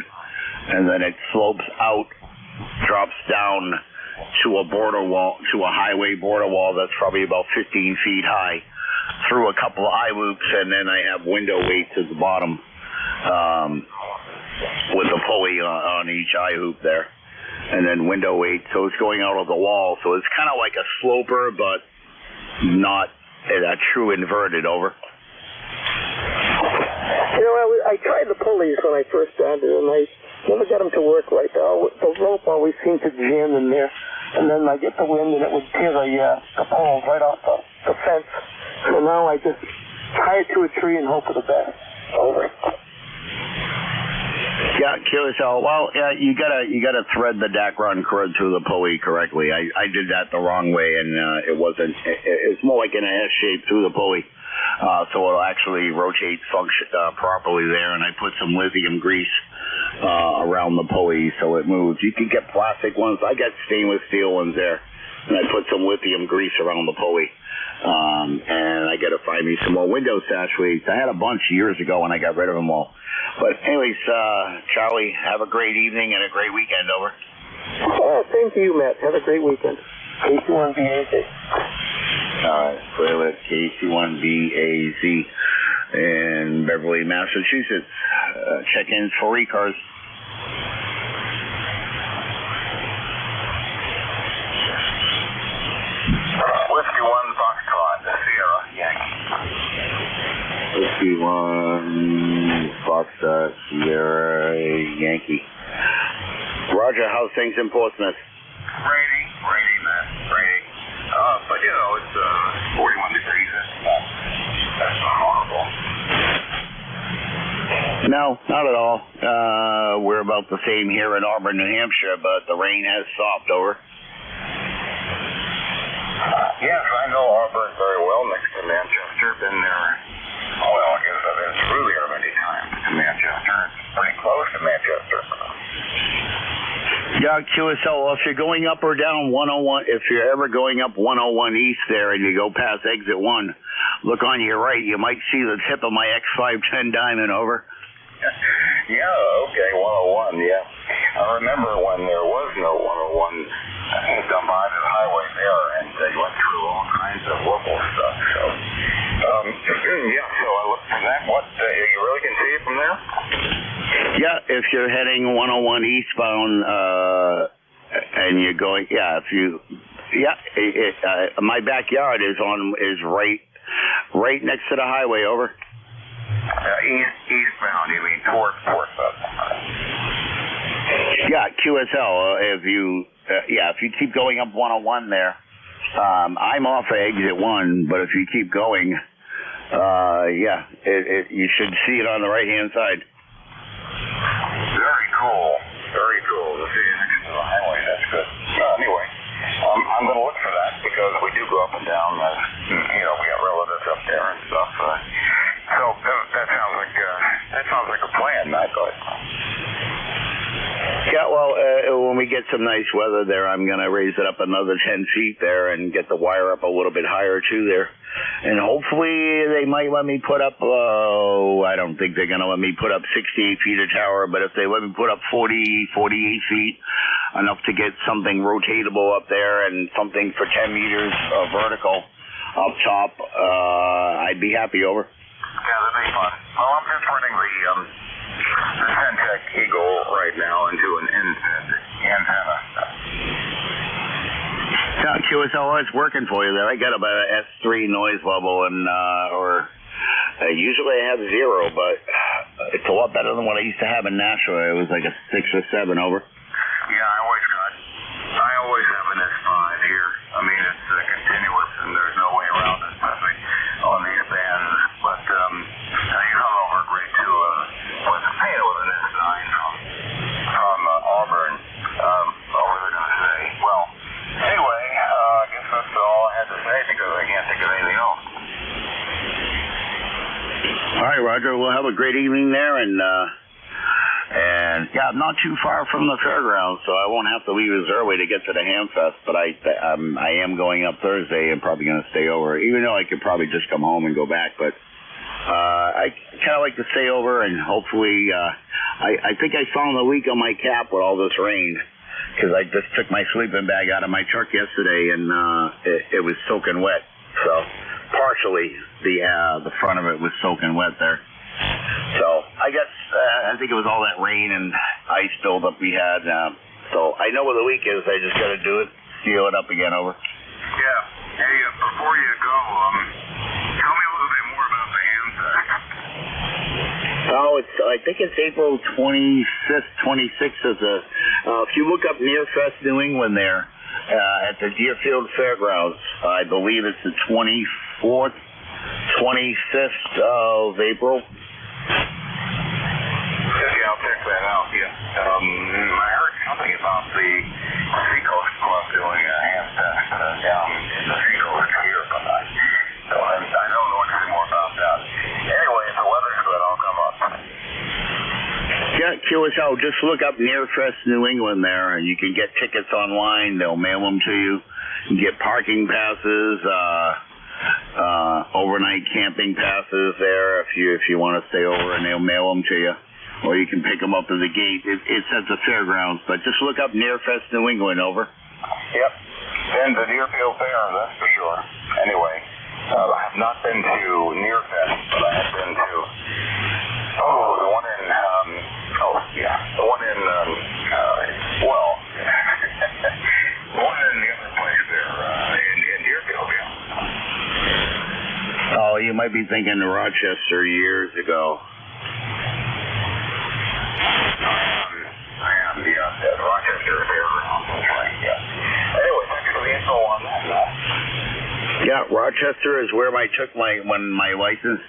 and then it slopes out, drops down to a border wall, to a highway border wall that's probably about 15 feet high, through a couple of eye loops, and then I have window weights at the bottom with a pulley on each eye loop there, and then window weight. So it's going out of the wall. So it's kind of like a sloper, but not a true inverted. Over. You know, I tried the pulleys when I first started, and I never got them to work right. The rope always seemed to jam in there, and then I get the wind, and it would tear the poles right off the fence. So now I just tie it to a tree and hope for the best. Over. Yeah, QSL. Well, yeah, you gotta thread the DAC-run cord through the pulley correctly. I did that the wrong way, and it wasn't. It's more like in an S shape through the pulley, so it'll actually rotate properly there. And I put some lithium grease around the pulley so it moves. You can get plastic ones. I got stainless steel ones there, and I put some lithium grease around the pulley. And I got to find me some more window sash weights. I had a bunch years ago and I got rid of them all. But anyways, Charlie, have a great evening and a great weekend. Over. Oh, same to you, Matt. Have a great weekend. KC1BAZ. All right, clear with KC1BAZ in Beverly, Massachusetts. Check-ins for ECARS. Whiskey 1 Foxtrot, Sierra, Yankee. Whiskey 1 Foxtrot, Sierra, Yankee. Roger, how's things in Portsmouth? Rainy, man, rainy. But you know, it's 41 degrees. That's not horrible. No, not at all. We're about the same here in Auburn, New Hampshire, but the rain has stopped. Over. Yes, I know Auburn very well, next to Manchester. Been there, well, I guess I've been through there many times to Manchester. It's pretty close to Manchester. Yeah, QSL, if you're going up or down 101, if you're ever going up 101 East there and you go past exit 1, look on your right, you might see the tip of my X510 Diamond. Over. Yeah, okay, 101, yeah. I remember when there was no 101, I come by the highway there, and they went through all kinds of local stuff. So, yeah, so I looked for that. What, you really can see it from there? Yeah, if you're heading 101 eastbound, and you're going, yeah, if you, yeah, my backyard is right next to the highway. Over. Eastbound, you mean towards Portsmouth? Yeah, QSL. If you keep going up 101 there, I'm off of exit 1, but if you keep going, you should see it on the right-hand side. Very cool. Very cool to see it next to the highway. That's good. Anyway, I'm going to look for that because we do go up and down. We got relatives up there and stuff. So that sounds like a plan, I thought. Yeah, well, when we get some nice weather there, I'm going to raise it up another 10 feet there and get the wire up a little bit higher, too, there. And hopefully they might let me put up, I don't think they're going to let me put up 68 feet of tower, but if they let me put up 40, 48 feet, enough to get something rotatable up there and something for 10 meters vertical up top, I'd be happy. Over. Yeah, that'd be fun. Well, I'm just running the Centec Eagle right now into an antenna. Yeah, QSL, it's working for you there. I got about an S3 noise level, and usually I have 0, but it's a lot better than what I used to have in Nashville. It was like a 6 or 7. Over. Yeah, I always have an S5 here. I mean, it's continuous, and there's no way around it, especially on these bands. But you come over great to with an S9 from Auburn. What was I going to say? Well, anyway, I guess that's all I had to say because I can't think of anything else. All right, Roger. We'll have a great evening there, and yeah, I'm not too far from the fairgrounds, so I won't have to leave as early to get to the Hamfest. But I am going up Thursday and probably going to stay over, even though I could probably just come home and go back. But I kind of like to stay over, and hopefully, I think I found the leak on my cap with all this rain, because I just took my sleeping bag out of my truck yesterday, and it was soaking wet. So partially the front of it was soaking wet there. So I guess I think it was all that rain and ice buildup we had. So I know where the leak is. I just got to do it, seal it up again. Over. Yeah. Hey, before you go, tell me a little bit more about the Hamfest. Oh, I think it's April 25th, 26th. If you look up Nearfest New England there at the Deerfield Fairgrounds, I believe it's the 24th, 25th of April. Yeah, I'll check that out. Yeah. I heard something about the Seacoast Club doing a Hamfest down in the Seacoast here, but I don't know anything more about that. Anyway, if the weather's good, I'll come up. Yeah, QSL, just look up Nearfest New England there, and you can get tickets online. They'll mail them to you. You can get parking passes, overnight camping passes there if you want to stay over, and they'll mail them to you. Or you can pick them up at the gate. It's at the fairgrounds, but just look up Nearfest New England. Over. Yep. Been to Deerfield Fair, that's for sure. Anyway, I have not been to Nearfest, but I have been to the one in the one in the one in the other place there in Deerfield. Yeah. Oh, you might be thinking of Rochester years ago. I am. Yeah, Rochester. Rochester is where I took my license.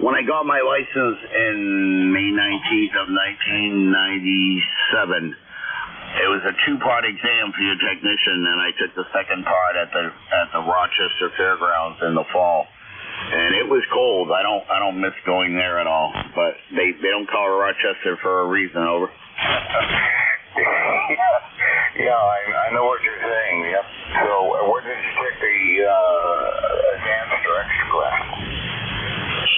When I got my license in May 19th of 1997, it was a two-part exam for your technician, and I took the second part at the Rochester Fairgrounds in the fall. And it was cold. I don't miss going there at all. But they don't call it Rochester for a reason. Over. Yeah, I know what you're saying. Yep. So, where did you take the advanced or extra class?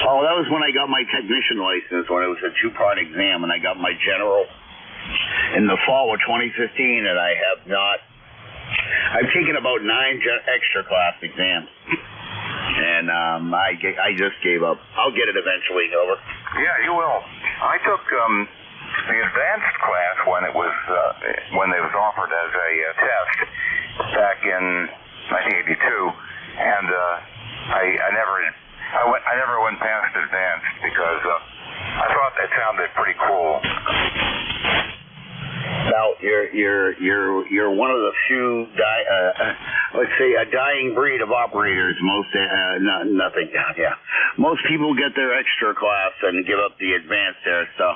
Oh, that was when I got my technician license, when it was a two-part exam, and I got my general in the fall of 2015, and I have not. I've taken about 9 extra class exams, and I just gave up. I'll get it eventually. Over. Yeah, you will. I took the advanced class when it was offered as a test back in 1982, and I never went past advanced because I thought that sounded pretty cool. Now you're one of the few let's say a dying breed of operators. Most most people get their extra class and give up the advanced there. So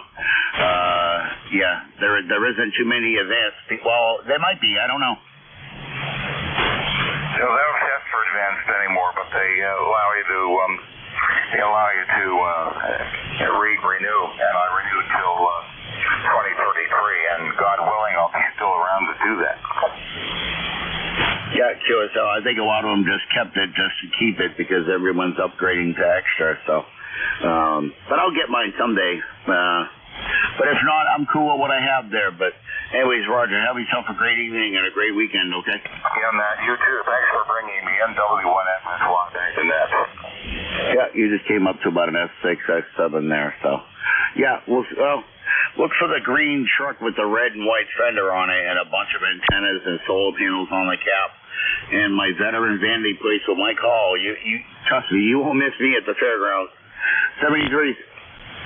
there isn't too many advanced people. Well, there might be. I don't know. So they don't test for advanced anymore, but they allow you to renew, and I renewed till 2033, and God willing, I'll be still around to do that. Yeah, sure. So I think a lot of them just kept it just to keep it because everyone's upgrading to extra. So, but I'll get mine someday. But if not, I'm cool with what I have there. But anyways, Roger, have yourself a great evening and a great weekend, okay? Yeah, Matt, you too. Thanks for bringing me in. W1F is a lot nicer than that. Yeah, you just came up to about an S6, S7 there. So, yeah, well, look for the green truck with the red and white fender on it and a bunch of antennas and solar panels on the cap. And my veteran vanity place with my call. You trust me, you won't miss me at the fairgrounds. 73.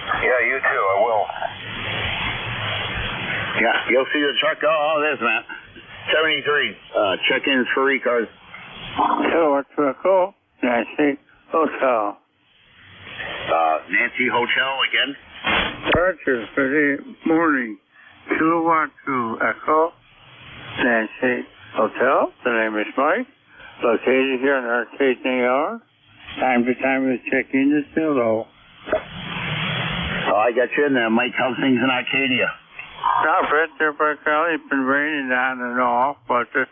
Yeah, you too. I will. Yeah, you'll see the truck. Oh, there's Matt. 73. Check-ins for ECARS. Hello, what's the call? Nancy Hotel. Nancy Hotel again. Roger, good morning. Kilowatt to Echo. Nancy Hotel. The name is Mike. Located here in Arcade, New York. Time to time we check in to still low. Oh, I got you in there, Mike. How's things in Arcadia? Not bad there, It's been raining on and off, but it's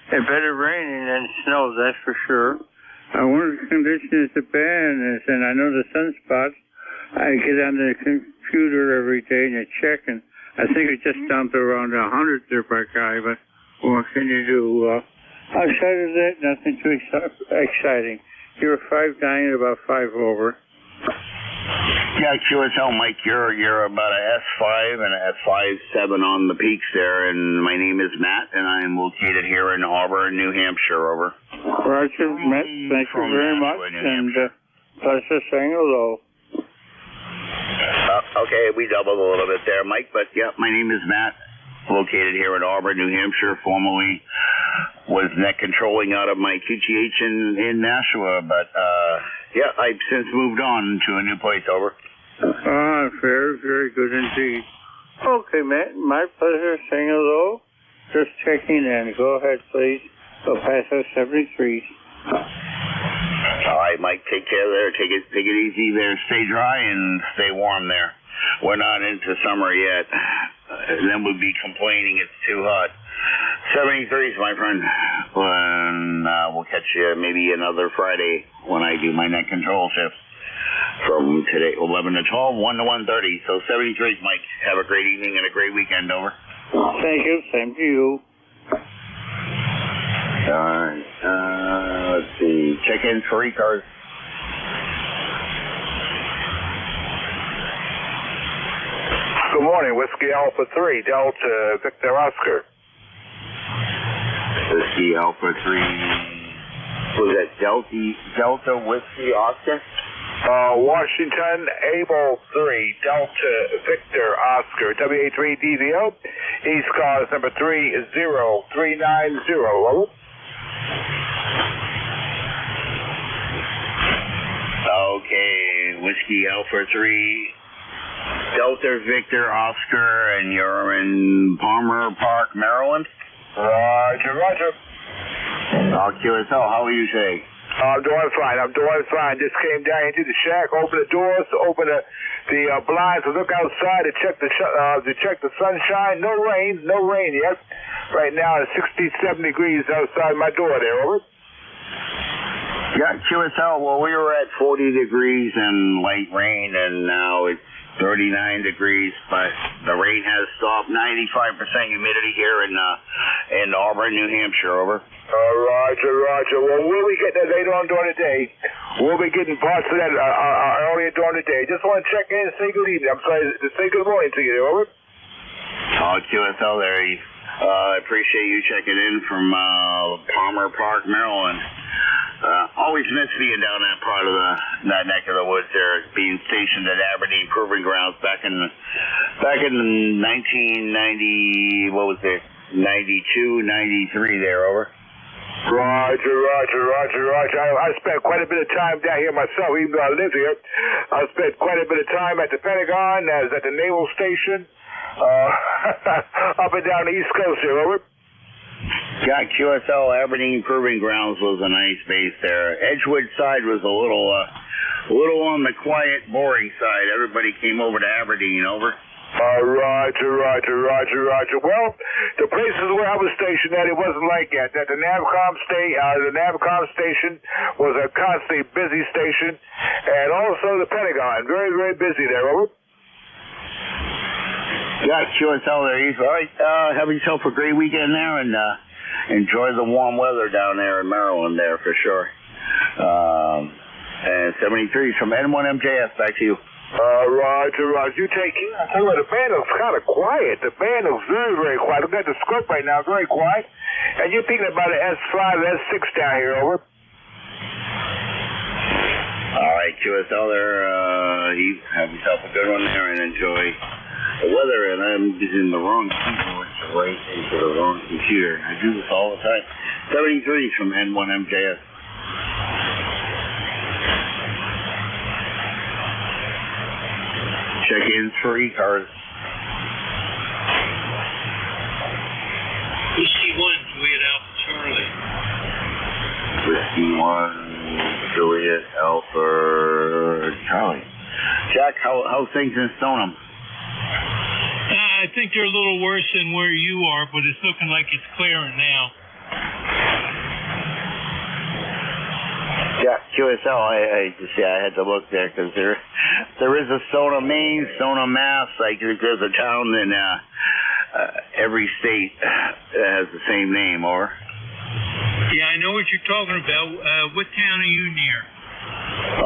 better raining than snow, that's for sure. One of the conditions is bad, and I know the sunspots. I get on the computer every day and I check, and I think it's just down to around 100 there, but what can you do? Outside of that, nothing too exciting. You're 5'9", about 5 over. Yeah, QSL, Mike, you're about a S5 and a 5'7" on the peaks there, and my name is Matt, and I am located here in Auburn, New Hampshire, over. Roger, Matt, thank you very much, and pleasure saying hello. Okay, we doubled a little bit there, Mike, but yeah, my name is Matt, located here in Auburn, New Hampshire, formerly was net controlling out of my QTH in Nashua, but yeah, I've since moved on to a new place, over. Very, very good indeed. Okay, Matt, my pleasure saying hello. Just checking in. Go ahead, please. El Paso 73. All right, Mike, take care there. Take it easy there. Stay dry and stay warm there. We're not into summer yet. Then we'd be complaining it's too hot. 73s, my friend. And we'll catch you maybe another Friday when I do my net control shift from today, 11 to 12, 1 to 1:30. So 73s, Mike. Have a great evening and a great weekend, over. Thank you. Same to you. All right. Let's see. Check-ins for ECARS. Good morning, Whiskey Alpha 3, Delta Victor Oscar. Whiskey Alpha 3. Was that Delta Whiskey Oscar? Washington Able 3, Delta Victor Oscar, WA3DVO, ECARS number 30390. Okay, Whiskey Alpha 3, Delta Victor Oscar, and you're in Palmer Park, Maryland? Roger, roger. QSL, how are you today? I'm doing fine. Just came down into the shack, opened the doors, opened the blinds to look outside to check the sunshine. No rain yet. Right now it's 67 degrees outside my door there, over. Yeah, QSL, well, we were at 40 degrees and light rain, and now it's 39 degrees, but the rain has stopped. 95% humidity here in Auburn, New Hampshire, over. Roger. Well, we'll be getting that later on during the day. We'll be getting parts of that earlier during the day. Just want to check in and say good evening. I'm sorry to say good morning to you there, over. QSL there. I appreciate you checking in from Palmer Park, Maryland. Always miss being down that part of that neck of the woods there, being stationed at Aberdeen Proving Grounds back in 1990, what was it, 92, 93 there, over. Roger. I spent quite a bit of time down here myself, even though I live here. I spent quite a bit of time at the Pentagon, I was at the Naval Station, up and down the East Coast here, over. Yeah, QSL Aberdeen Proving Grounds was a nice base there. Edgewood side was a little on the quiet, boring side. Everybody came over to Aberdeen, over. Roger. Well, the places where I was stationed at, it wasn't like that. That the NAVCOM station was a constantly busy station, and also the Pentagon, very, very busy there, over. Yeah, QSL there, East. All right, have yourself a great weekend there, and enjoy the warm weather down there in Maryland there for sure. And 73 from N1MJS, back to you. Roger. You take care. I tell you what, the band is kind of quiet. The band is very, very quiet. Look at the script right now, very quiet. And you're thinking about an S5, S6 down here, over. All right, QSL there. Have yourself a good one there and enjoy the weather. And I'm using the wrong keyboard to right into the wrong computer. I do this all the time. 73 from N1MJS. Check-ins for ECARS. Whiskey 1, Juliet Alpha Charlie. Whiskey 1, Juliet Alpha Charlie. Jack, how things in Stoneham? I think they're a little worse than where you are, but it's looking like it's clearing now. Yeah, QSL, I had to look there because there is a Stoneham, Maine, Stoneham, Mass. Like there's a town in every state that has the same name, or? Yeah, I know what you're talking about. What town are you near?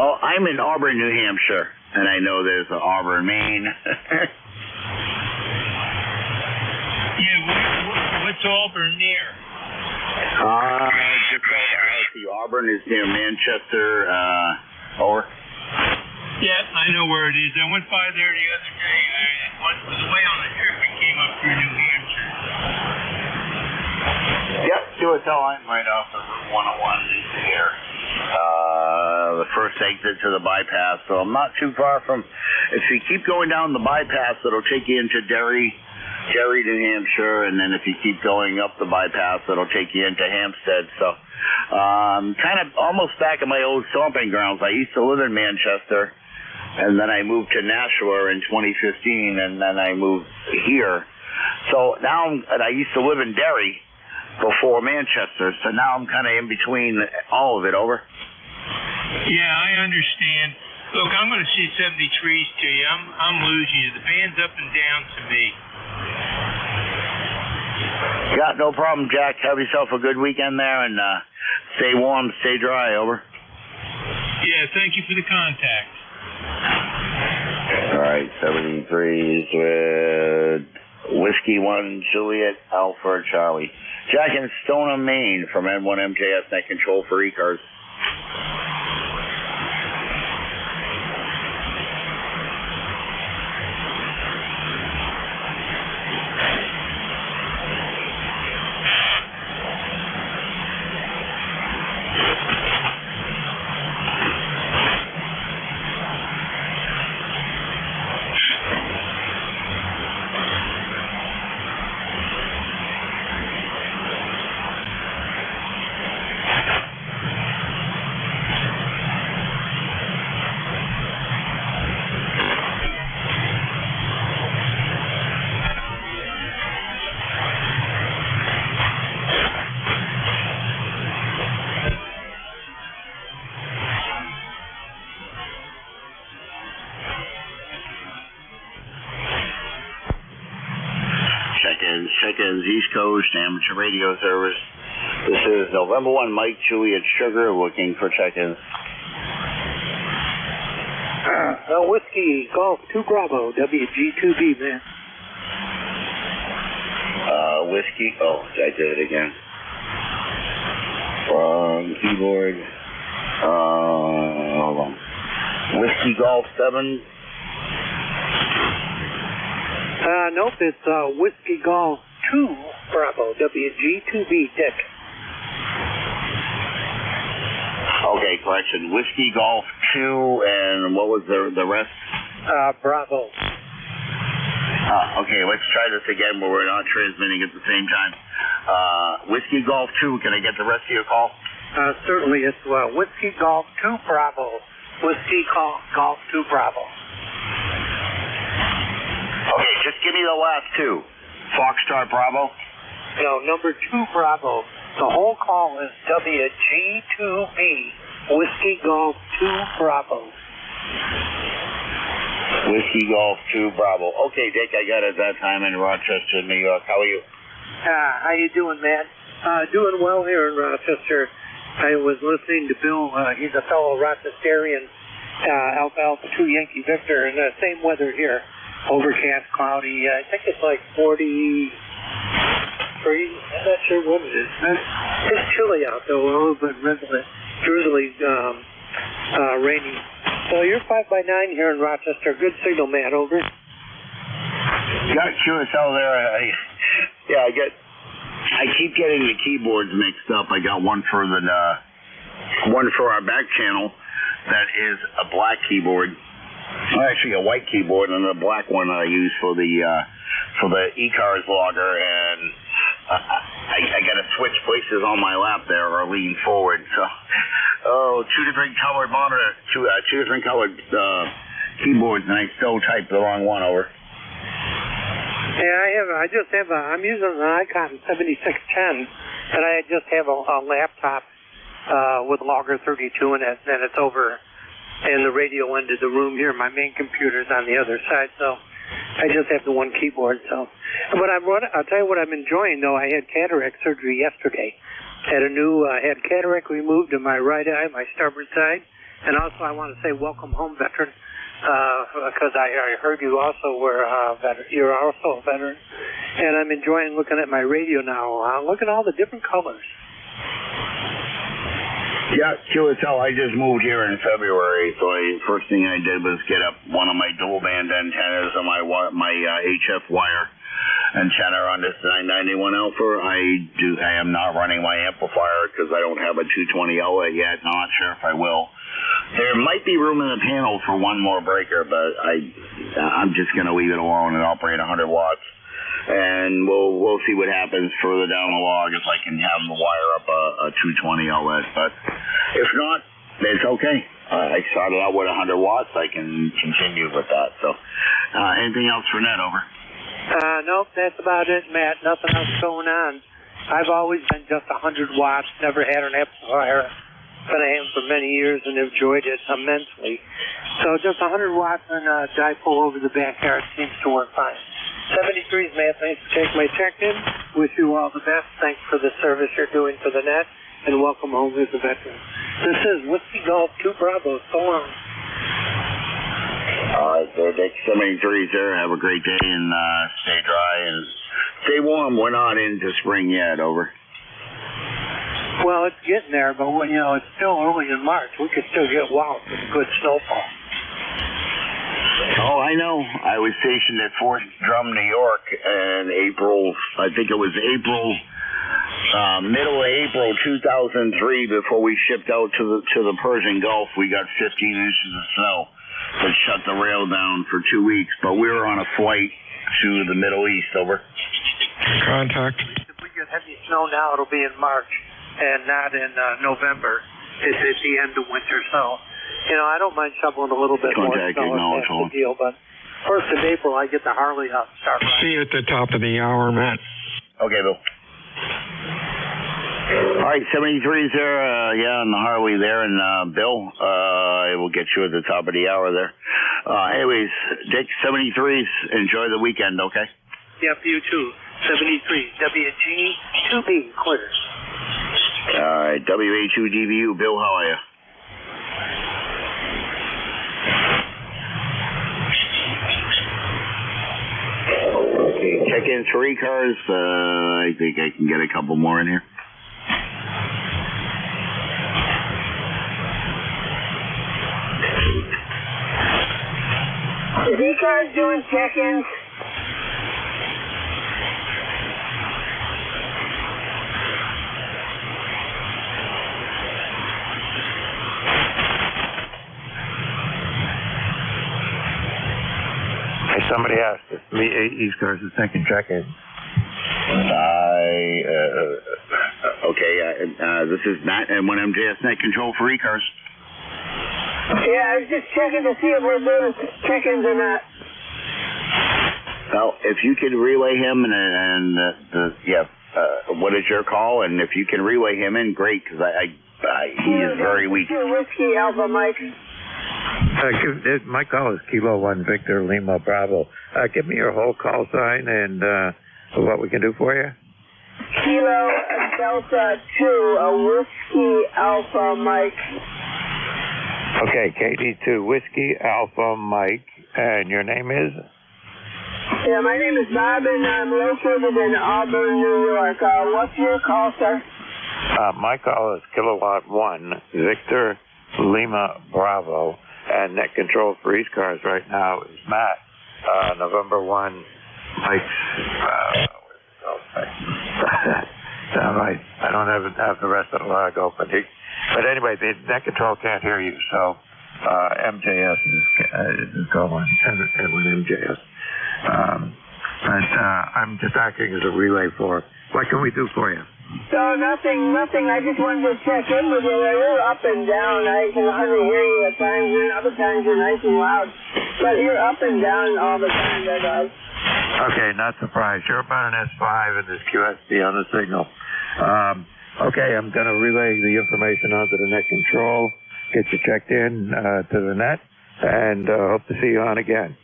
Oh, I'm in Auburn, New Hampshire, and I know there's an Auburn, Maine. Yeah, what's Auburn near? Just see, Auburn is near Manchester, over. Yeah, I know where it is. I went by there the other day. I was away on a trip and came up through New Hampshire. Yep, QSL, I'm right off the Route 101 here. The first exit to the bypass, so I'm not too far from. If you keep going down the bypass, it'll take you into Derry, New Hampshire, and then if you keep going up the bypass, it'll take you into Hampstead. So, kind of almost back in my old stomping grounds. I used to live in Manchester, and then I moved to Nashua in 2015, and then I moved here. So now I used to live in Derry before Manchester, so now I'm kind of in between all of it, over. Yeah, I understand. Look, I'm going to see 73s to you. I'm losing you. The band's up and down to me. Yeah, no problem, Jack. Have yourself a good weekend there, and stay warm, stay dry, over. Yeah, thank you for the contact. All right, 73s with Whiskey 1, Juliet, Alpha, Charlie. Jack in Stoneham, Maine, from N1MJS Net Control for ECARS. and check-ins East Coast Amateur Radio Service. This is November 1, Mike Juliet Sugar, looking for check-ins. Whiskey Golf 2 Bravo, WG2B, man. Whiskey, I did it again. From keyboard, hold on. Whiskey Golf 7. Nope, it's Whiskey Golf 2 Bravo, WG2B, Dick. Okay, correction. Whiskey Golf 2, and what was the rest? Bravo. Okay, let's try this again where we're not transmitting at the same time. Whiskey Golf 2, can I get the rest of your call? Certainly, it's Whiskey Golf 2 Bravo. Whiskey Golf 2 Bravo. Okay, just give me the last two. Foxtrot Bravo? No, number 2 Bravo. The whole call is WG2B, Whiskey Golf 2 Bravo. Whiskey Golf 2 Bravo. Okay, Dick, I got it that time in Rochester, New York. How are you? How you doing, man? Doing well here in Rochester. I was listening to Bill. He's a fellow Rochesterian, Alpha 2 Yankee Victor, and same weather here. Overcast, cloudy. I think it's like 43. I'm not sure what it is. It's chilly out, though, a little bit drizzly, rainy. So you're 5x9 here in Rochester. Good signal, man. Over. Got QSL there. I keep getting the keyboards mixed up. I got one for one for our back channel that is a black keyboard. Well, actually, a white keyboard, and a black one I use for the ECARS logger, and I got to switch places on my lap there or lean forward. So, two different colored monitor, two different colored keyboards, and I still typed the wrong one over. Yeah, I'm using an Icon 7610, and I just have a laptop with Logger 32 in it, and it's over in the radio end of the room here. My main computer's on the other side, so I just have the one keyboard. So, but I'll tell you what I'm enjoying, though. I had cataract surgery yesterday. Had cataract removed in my right eye, my starboard side, and also I want to say welcome home, veteran, because I heard you also were a veteran. You're also a veteran, and I'm enjoying looking at my radio now. Look at all the different colors. Yeah, QSL, I just moved here in February, so first thing I did was get up one of my dual band antennas on my HF wire antenna on this 991 Alpha. I am not running my amplifier because I don't have a 220 outlet yet. Not sure if I will. There might be room in the panel for one more breaker, but I'm just going to leave it alone and operate 100 watts. And we'll see what happens further down the log if I can have them wire up a 220 outlet. But if not, it's okay. I started out with 100 watts. I can continue with that. So anything else for Ned? Over. Nope, that's about it, Matt. Nothing else going on. I've always been just 100 watts. Never had an amplifier. Been a ham for many years and enjoyed it immensely. So just 100 watts and a dipole over the backyard seems to work fine. 73s, man. Thanks for taking my check-in. Wish you all the best. Thanks for the service you're doing for the net, and welcome home as a veteran. This is Whiskey Golf 2 Bravo. So long. All right, so Dick 73s there. Have a great day and stay dry and stay warm. We're not into spring yet. Over. Well, it's getting there, but it's still early in March. We could still get wild with good snowfall. Oh, I know. I was stationed at Fort Drum, New York, in April. I think it was middle of April 2003. Before we shipped out to the Persian Gulf, we got 15 inches of snow that shut the rail down for 2 weeks. But we were on a flight to the Middle East. Over. Contact. If we get heavy snow now, it'll be in March and not in November. It's at the end of winter, so. I don't mind shoveling a little bit more snow if that's the deal, but 1st of April, I get the Harley up and start riding. See you at the top of the hour, Matt. Okay, Bill. All right, 73's there, on the Harley there, and Bill, I will get you at the top of the hour there. Anyways, Dick, 73's, enjoy the weekend, okay? Yep, you too. 73. WG 2B, clear. All right, WH2DVU, Bill, how are you? Okay, check-ins for ECARS. I think I can get a couple more in here. Is ECARS doing check-ins? Somebody asked if ECARS is taking check-in. Okay, this is Matt and 1MJS Net Control for ECARS. Yeah, I was just checking to see if we're doing check-ins or not. Well, if you could relay him what is your call? And if you can relay him in, great, because he is very weak. Whiskey Alpha Mike. My call is Kilo 1 Victor Lima Bravo. Give me your whole call sign and what we can do for you. Kilo Delta 2, a Whiskey Alpha Mike. Okay, KD2 Whiskey Alpha Mike. And your name is? Yeah, my name is Bob, and I'm located in Auburn, New York. What's your call, sir? My call is Kilowatt 1 Victor Lima Bravo. And net control for ECARS right now is Matt. November 1, Mike's. I don't have the rest of the log open. But anyway, the net control can't hear you, so MJS is going, and with MJS. I'm just acting as a relay for. What can we do for you? So nothing. I just wanted to check in with you. You're up and down. I can hardly hear you at times, and other times you're nice and loud. But you're up and down all the time, guys. Okay, not surprised. You're about an S5 in this QSD on the signal. Okay, I'm going to relay the information onto the net control, get you checked in to the net, and hope to see you on again.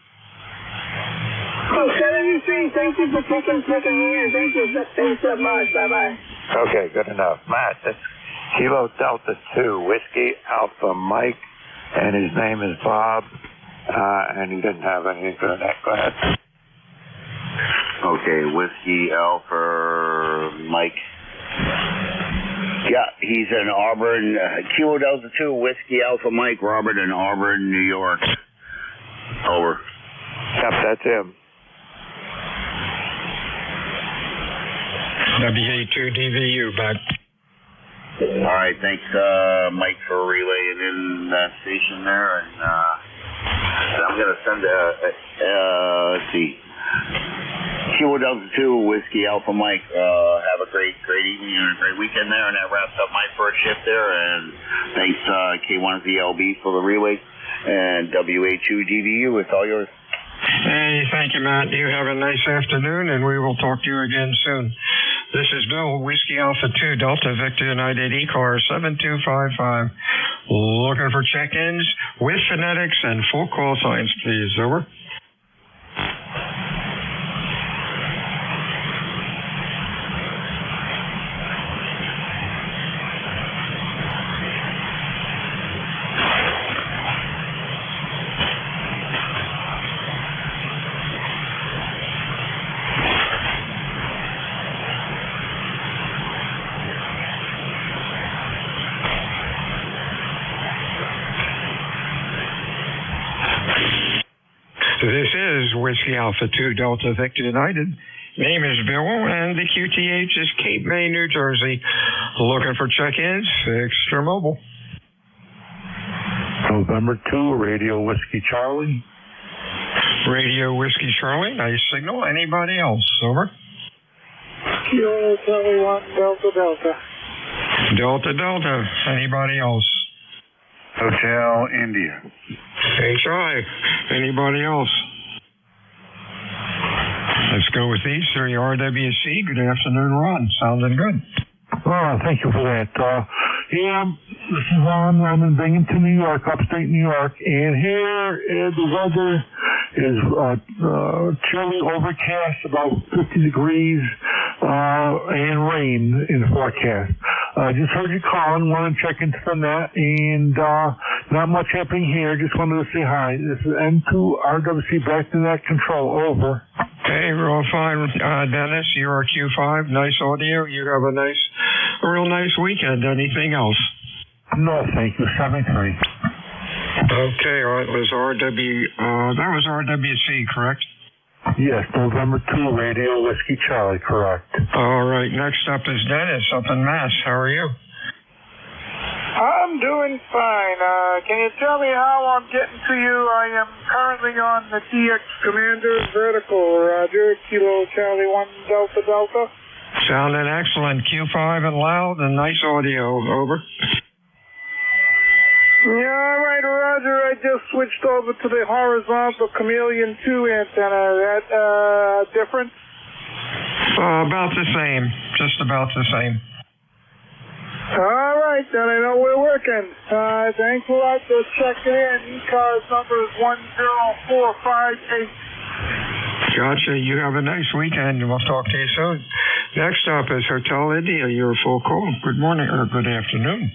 Oh, 73, thank you for checking me in. Thanks so much. Bye-bye. Okay, good enough. Matt, that's Kilo Delta 2, Whiskey Alpha Mike, and his name is Bob, and he didn't have anything for the net. Go ahead. Okay, Whiskey Alpha Mike. Yeah, he's in Auburn. Kilo Delta 2, Whiskey Alpha Mike, Robert in Auburn, New York. Over. Yep, that's him. WA2DVU, back. All right, thanks, Mike, for relaying in that station there. And I'm going to send let's see. Kilo Delta 2, Whiskey Alpha Mike. Have a great evening and a great weekend there. And that wraps up my first shift there. And thanks, K1ZLB, for the relay. And WA2DVU, it's all yours. Hey, thank you, Matt. You have a nice afternoon, and we will talk to you again soon. This is Bill, Whiskey Alpha 2, Delta Victor United ECARS 7255. Looking for check-ins with phonetics and full call signs, please. Over. This is Whiskey Alpha 2 Delta Victor United. Name is Bill, and the QTH is Cape May, New Jersey. Looking for check-ins, extra mobile. November 2, Radio Whiskey Charlie. Radio Whiskey Charlie, nice signal. Anybody else? Over. Kilo Charlie 1, Delta Delta. Delta Delta, anybody else? Hotel India. HI, anybody else? Let's go with these three. RWC, good afternoon, Ron. Sounding good. Oh, thank you for that. This is Ron. I'm in Binghamton, New York, upstate New York, and here the weather is chilly, overcast, about 50 degrees, and rain in the forecast. Just heard you calling, want to check into that, and not much happening here. Just wanted to say hi. This is N2RWC back to that control. Over. Hey, real fine, Dennis. You're Q5. Nice audio. You have a real nice weekend. Anything else? No, thank you. 73. Okay, that was RWC, correct? Yes, November 2, Radio Whiskey Charlie, correct. All right, next up is Dennis up in Mass. How are you? I'm doing fine. Can you tell me how I'm getting to you? I am currently on the DX Commander vertical, Roger. Kilo Charlie 1 Delta Delta. Sounding excellent. Q5 and loud and nice audio. Over. Yeah, all right, Roger. I just switched over to the horizontal Chameleon 2 antenna. That different? About the same. Just about the same. All right, then I know we're working. Thanks a lot for checking in. ECARS number is 10458. Gotcha. You have a nice weekend, and we'll talk to you soon. Next up is Hotel India. You're full call. Good morning or good afternoon.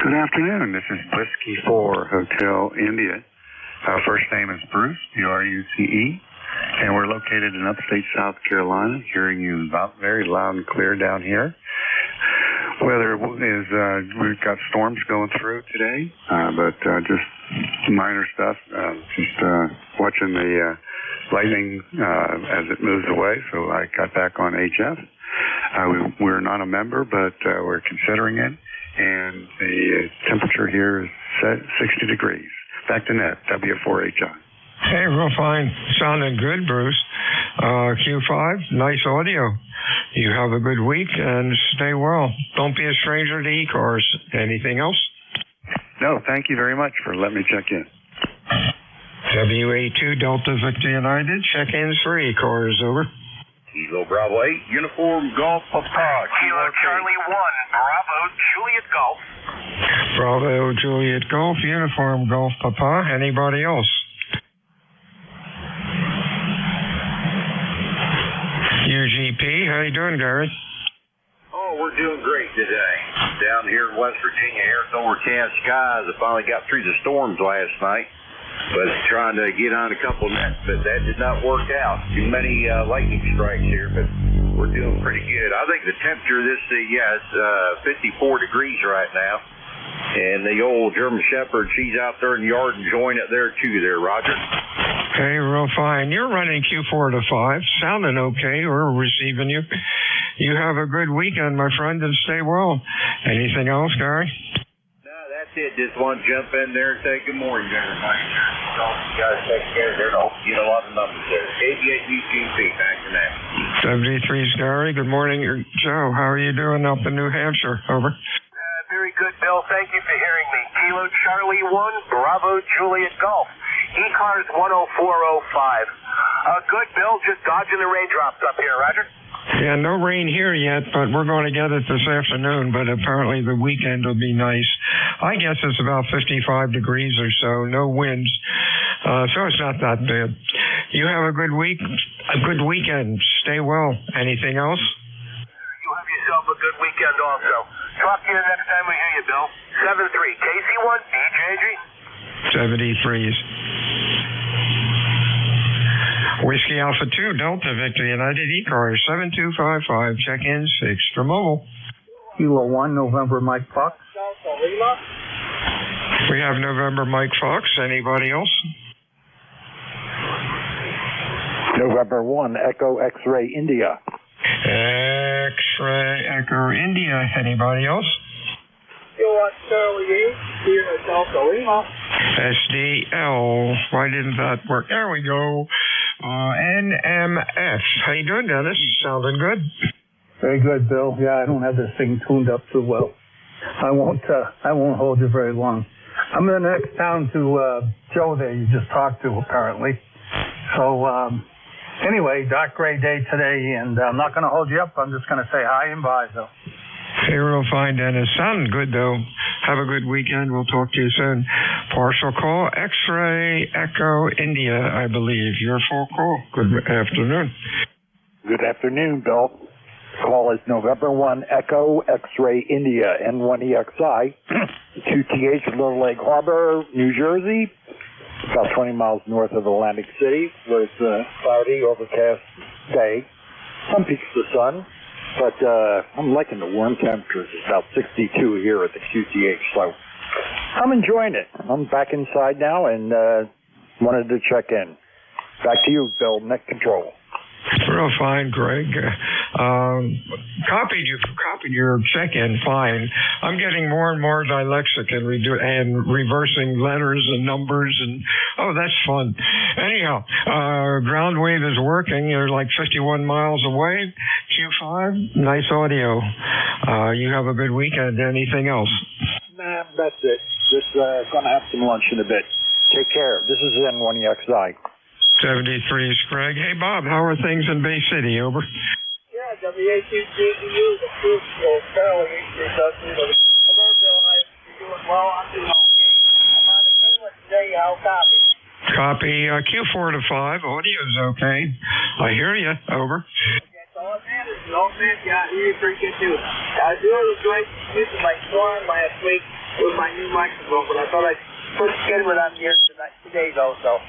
Good afternoon. This is Whiskey 4 Hotel India. First name is Bruce, B-R-U-C-E, and we're located in upstate South Carolina, hearing you very loud and clear down here. Weather is, we've got storms going through today, but just minor stuff. Just watching the lightning as it moves away, so I got back on HF. We're not a member, but we're considering it, and the temperature here is 60 degrees. Back to net, W4HI. Hey, real fine. Sounding good, Bruce. Q5, nice audio. You have a good week and stay well. Don't be a stranger to ECARS. Anything else? No, thank you very much for letting me check in. WA2 Delta Victor United, check-in 3, ECARS, over. Kilo Bravo 8, Uniform Golf Papa. Kilo Charlie 1, Bravo Juliet Golf. Bravo Juliet Golf, Uniform Golf Papa. Anybody else? UGP, how you doing, Gary? Oh, we're doing great today. Down here in West Virginia, it's overcast skies. I finally got through the storms last night. Was trying to get on a couple nets, but that did not work out. Too many lightning strikes here, but we're doing pretty good. I think the temperature it's 54 degrees right now. And the old German Shepherd, she's out there in the yard enjoying it there too there, Roger. Hey, real fine. You're running Q4 to 5. Sounding okay. We're receiving you. You have a good weekend, my friend, and stay well. Anything else, Gary? That's it. Just want to jump in there and say good morning to everybody. You guys take care there. I hope you get a lot of numbers there. 88 UGP, back to that. 73's Gary. Good morning, Joe. How are you doing up in New Hampshire? Over. Very good, Bill. Thank you for hearing me. Kilo Charlie 1, Bravo Juliet Golf. ECARS 10405. Good, Bill. Just dodging the raindrops up here, Roger. Yeah, no rain here yet, but we're going to get it this afternoon, but apparently the weekend will be nice. I guess it's about 55 degrees or so, no winds, so it's not that bad. You have a good weekend. Stay well. Anything else? You have yourself a good weekend also. Talk to you next time we hear you, Bill. 7-3, KC1, DJG. 73s. Whiskey Alpha 2, Delta Victor United ECARS 7255, check-in 6 for mobile. Kilo 1, November Mike Fox. We have November Mike Fox. Anybody else? November 1, Echo X-Ray India. X-Ray Echo India. Anybody else? SDL. Why didn't that work? There we go. NMF. How you doing, Dennis? Sounding good. Very good, Bill. Yeah, I don't have this thing tuned up too well. I won't hold you very long. I'm in the next town to Joe there you just talked to, apparently. So, anyway, dark gray day today, and I'm not going to hold you up. I'm just going to say hi and bye, though. Hey, real fine, Dennis. Sounding good, though. Have a good weekend. We'll talk to you soon. Partial call, X-Ray Echo India, I believe. Your full call. Good afternoon. Good afternoon, Bill. Call is November 1 Echo X-Ray India N1EXI, QTH, Little Lake Harbor, New Jersey, about 20 miles north of Atlantic City, where it's a cloudy, overcast day. Some peaks of the sun, but I'm liking the warm temperatures. It's about 62 here at the QTH, so I'm enjoying it. I'm back inside now and wanted to check in. Back to you, Bill, Net Control. Real fine, Greg. Copied your check-in fine. I'm getting more and more dyslexic and reversing letters and numbers, and that's fun. Anyhow, ground wave is working. You're like 51 miles away. Q5, nice audio. You have a good weekend. Anything else? Nah, that's it. Just gonna have some lunch in a bit. Take care. This is N1EXI. 73's Greg. Hey, Bob, how are things in Bay City? Over. Yeah, WA2GU, the proof of Carolyn Hello, Bill. You doing well? I'm doing okay. I'm on the camera today. I'll copy. Copy. Q4 to 5. Audio's okay. I hear you. Over. That's all it matters. All it matters. Yeah, you're pretty good too. I really enjoyed using my Swan last week with my new microphone, but I thought I'd put together what I'm here today, though. So.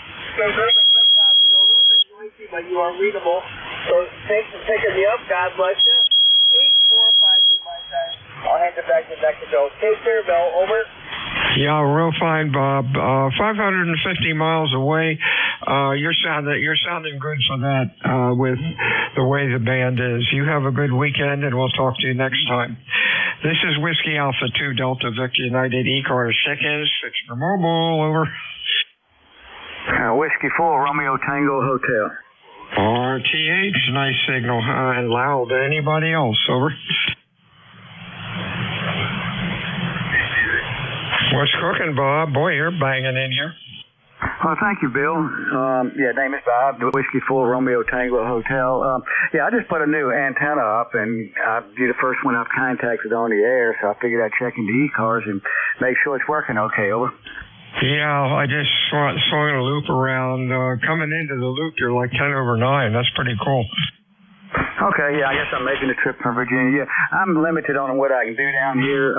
But you are readable. So thanks for picking me up. God bless you. 8452 my time. I'll hand it back to Bill. Take care, Bill. Over. Yeah, real fine, Bob. 550 miles away. You're sounding good for that with the way the band is. You have a good weekend, and we'll talk to you next time. This is Whiskey Alpha 2 Delta Victor United ECARS. Check-ins. Fix your mobile. Over. Whiskey 4 Romeo Tango Hotel. RTH, nice signal, and loud. Anybody else? Over. What's cooking, Bob? Boy, you're banging in here. Well, thank you, Bill. Name is Bob, Whiskey 4 Romeo Tango Hotel. I just put a new antenna up, and you're the first one I've contacted on the air, so I figured I'd check into ECARS and make sure it's working okay. Over. Yeah, I just swung a loop around. Coming into the loop, you're like 10 over 9. That's pretty cool. Okay, I guess I'm making a trip from Virginia. I'm limited on what I can do down here.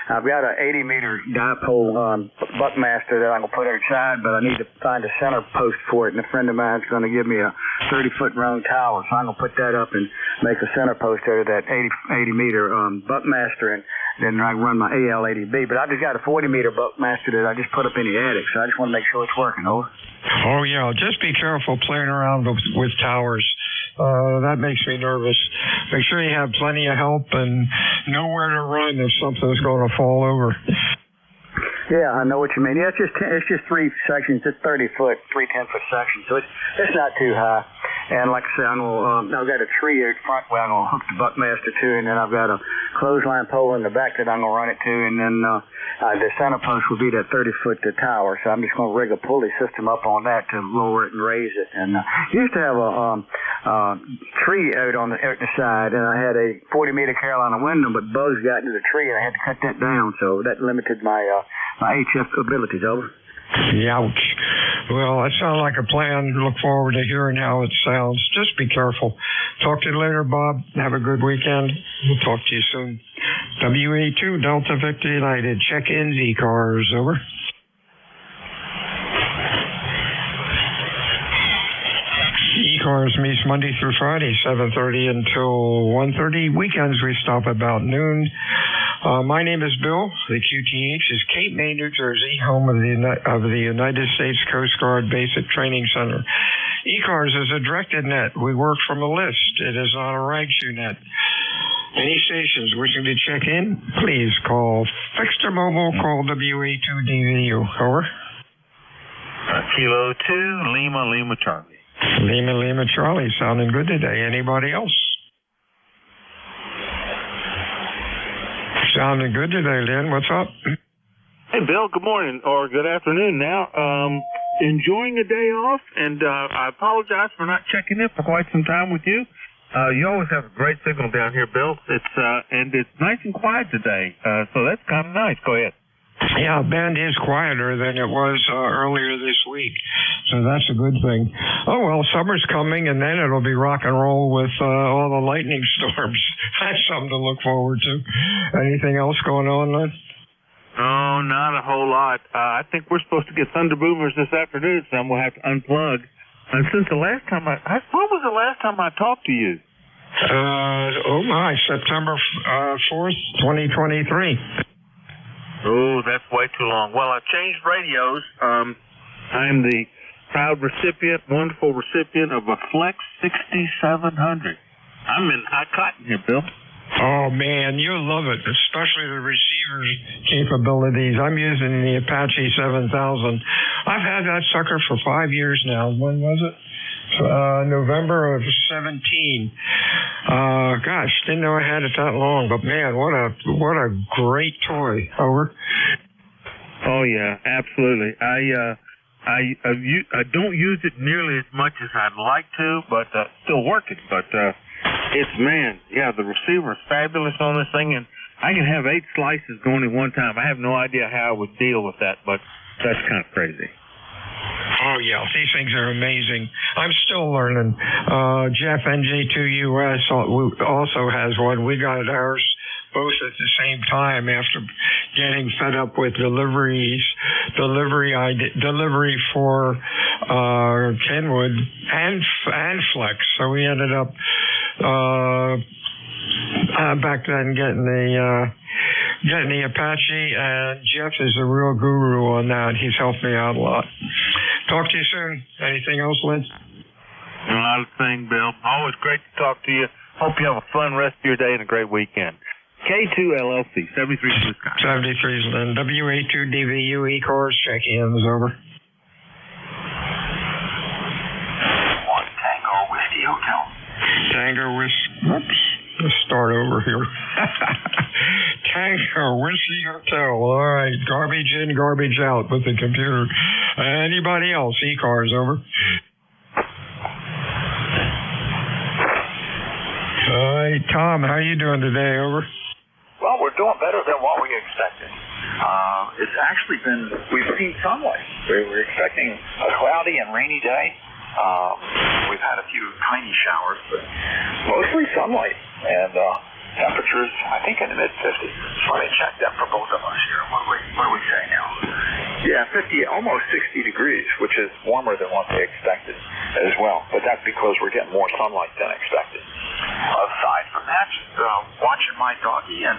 I've got an 80-meter dipole Buckmaster that I'm going to put outside, but I need to find a center post for it, and a friend of mine's going to give me a 30-foot round tower, so I'm going to put that up and make a center post out of that 80-meter Buckmaster, and then I run my AL80B. But I just got a 40-meter Buckmaster that I just put up in the attic, so I just want to make sure it's working. Over. Oh, yeah. Just be careful playing around with towers. That makes me nervous. Make sure you have plenty of help and know where to run if something's going to fall over. Yeah, I know what you mean. Yeah, it's just 3 sections. It's 30-foot, 3 10-foot sections, so it's not too high. And like I said, I've got a tree out front where I'm going to hook the Buckmaster to, and then I've got a clothesline pole in the back that I'm going to run it to, and then the center post will be that 30-foot tower. So I'm just going to rig a pulley system up on that to lower it and raise it. And used to have a tree out on the side, and I had a 40-meter Carolina window, but bugs got into the tree, and I had to cut that down, so that limited my HF abilities. Over. Ouch. Well, that sounds like a plan. Look forward to hearing how it sounds. Just be careful. Talk to you later, Bob. Have a good weekend. We'll talk to you soon. WA2 Delta Victor United. Check-ins, ECARS. Over. ECARS meets Monday through Friday, 7:30 until 1:30. Weekends we stop about noon. My name is Bill. The QTH is Cape May, New Jersey, home of the United States Coast Guard Basic Training Center. ECARS is a directed net. We work from a list. It is not a rag shoe net. Any stations wishing to check in, please call Fixed or Mobile, call WA2DVU. Over. Kilo 2, Lima Charlie. Lima Charlie, sounding good today. Anybody else? Sounding good today, Lynn. What's up? Hey, Bill. Good morning or good afternoon now. Enjoying a day off, and I apologize for not checking in for quite some time with you. You always have a great signal down here, Bill. And it's nice and quiet today, so that's kind of nice. Go ahead. Yeah, Bend is quieter than it was earlier this week, so that's a good thing. Oh, well, summer's coming, and then it'll be rock and roll with all the lightning storms. That's something to look forward to. Anything else going on, Len? Oh, not a whole lot. I think we're supposed to get thunder boomers this afternoon, so we'll have to unplug. And since the last time what was the last time I talked to you? September 4th, 2023. Oh, that's way too long. Well, I've changed radios. I'm the proud wonderful recipient of a Flex 6700. I'm in high cotton here, Bill. Oh, man, you'll love it, especially the receiver's capabilities. I'm using the Apache 7000. I've had that sucker for 5 years now. When was it? November of 17. Gosh, didn't know I had it that long, but man, what a great toy. Over. Oh yeah, absolutely. I don't use it nearly as much as I'd like to, but still working. But the receiver is fabulous on this thing, and I can have 8 slices going at one time. I have no idea how I would deal with that, but that's kind of crazy. Oh, yeah, these things are amazing. I'm still learning. Jeff, NJ2US, also has one. We got ours both at the same time after getting fed up with delivery for Kenwood and Flex. So we ended up back then getting the Apache, and Jeff is a real guru on that. He's helped me out a lot. Talk to you soon. Anything else, Lynn? Not a thing, Bill. Always great to talk to you. Hope you have a fun rest of your day and a great weekend. K2LLC, 73 Blue Sky. 73 is Lynn. WA2DVU ECARS, check-ins, over. 1 Tango Whiskey Hotel. Tango Whiskey. Oops. Let's start over here. Tango Whiskey Hotel. All right. Garbage in, garbage out with the computer. Anybody else? ECARS, over. All right. Tom, how you doing today? Over. Well, we're doing better than what we expected. It's actually we've seen sunlight. We're expecting a cloudy and rainy day. We've had a few tiny showers, but mostly sunlight. And temperatures, I think, in the mid-50s. Let me check that for both of us here. What do we say now? Yeah, 50, almost 60 degrees, which is warmer than what they expected as well. But that's because we're getting more sunlight than expected. Aside from that, watching my doggie and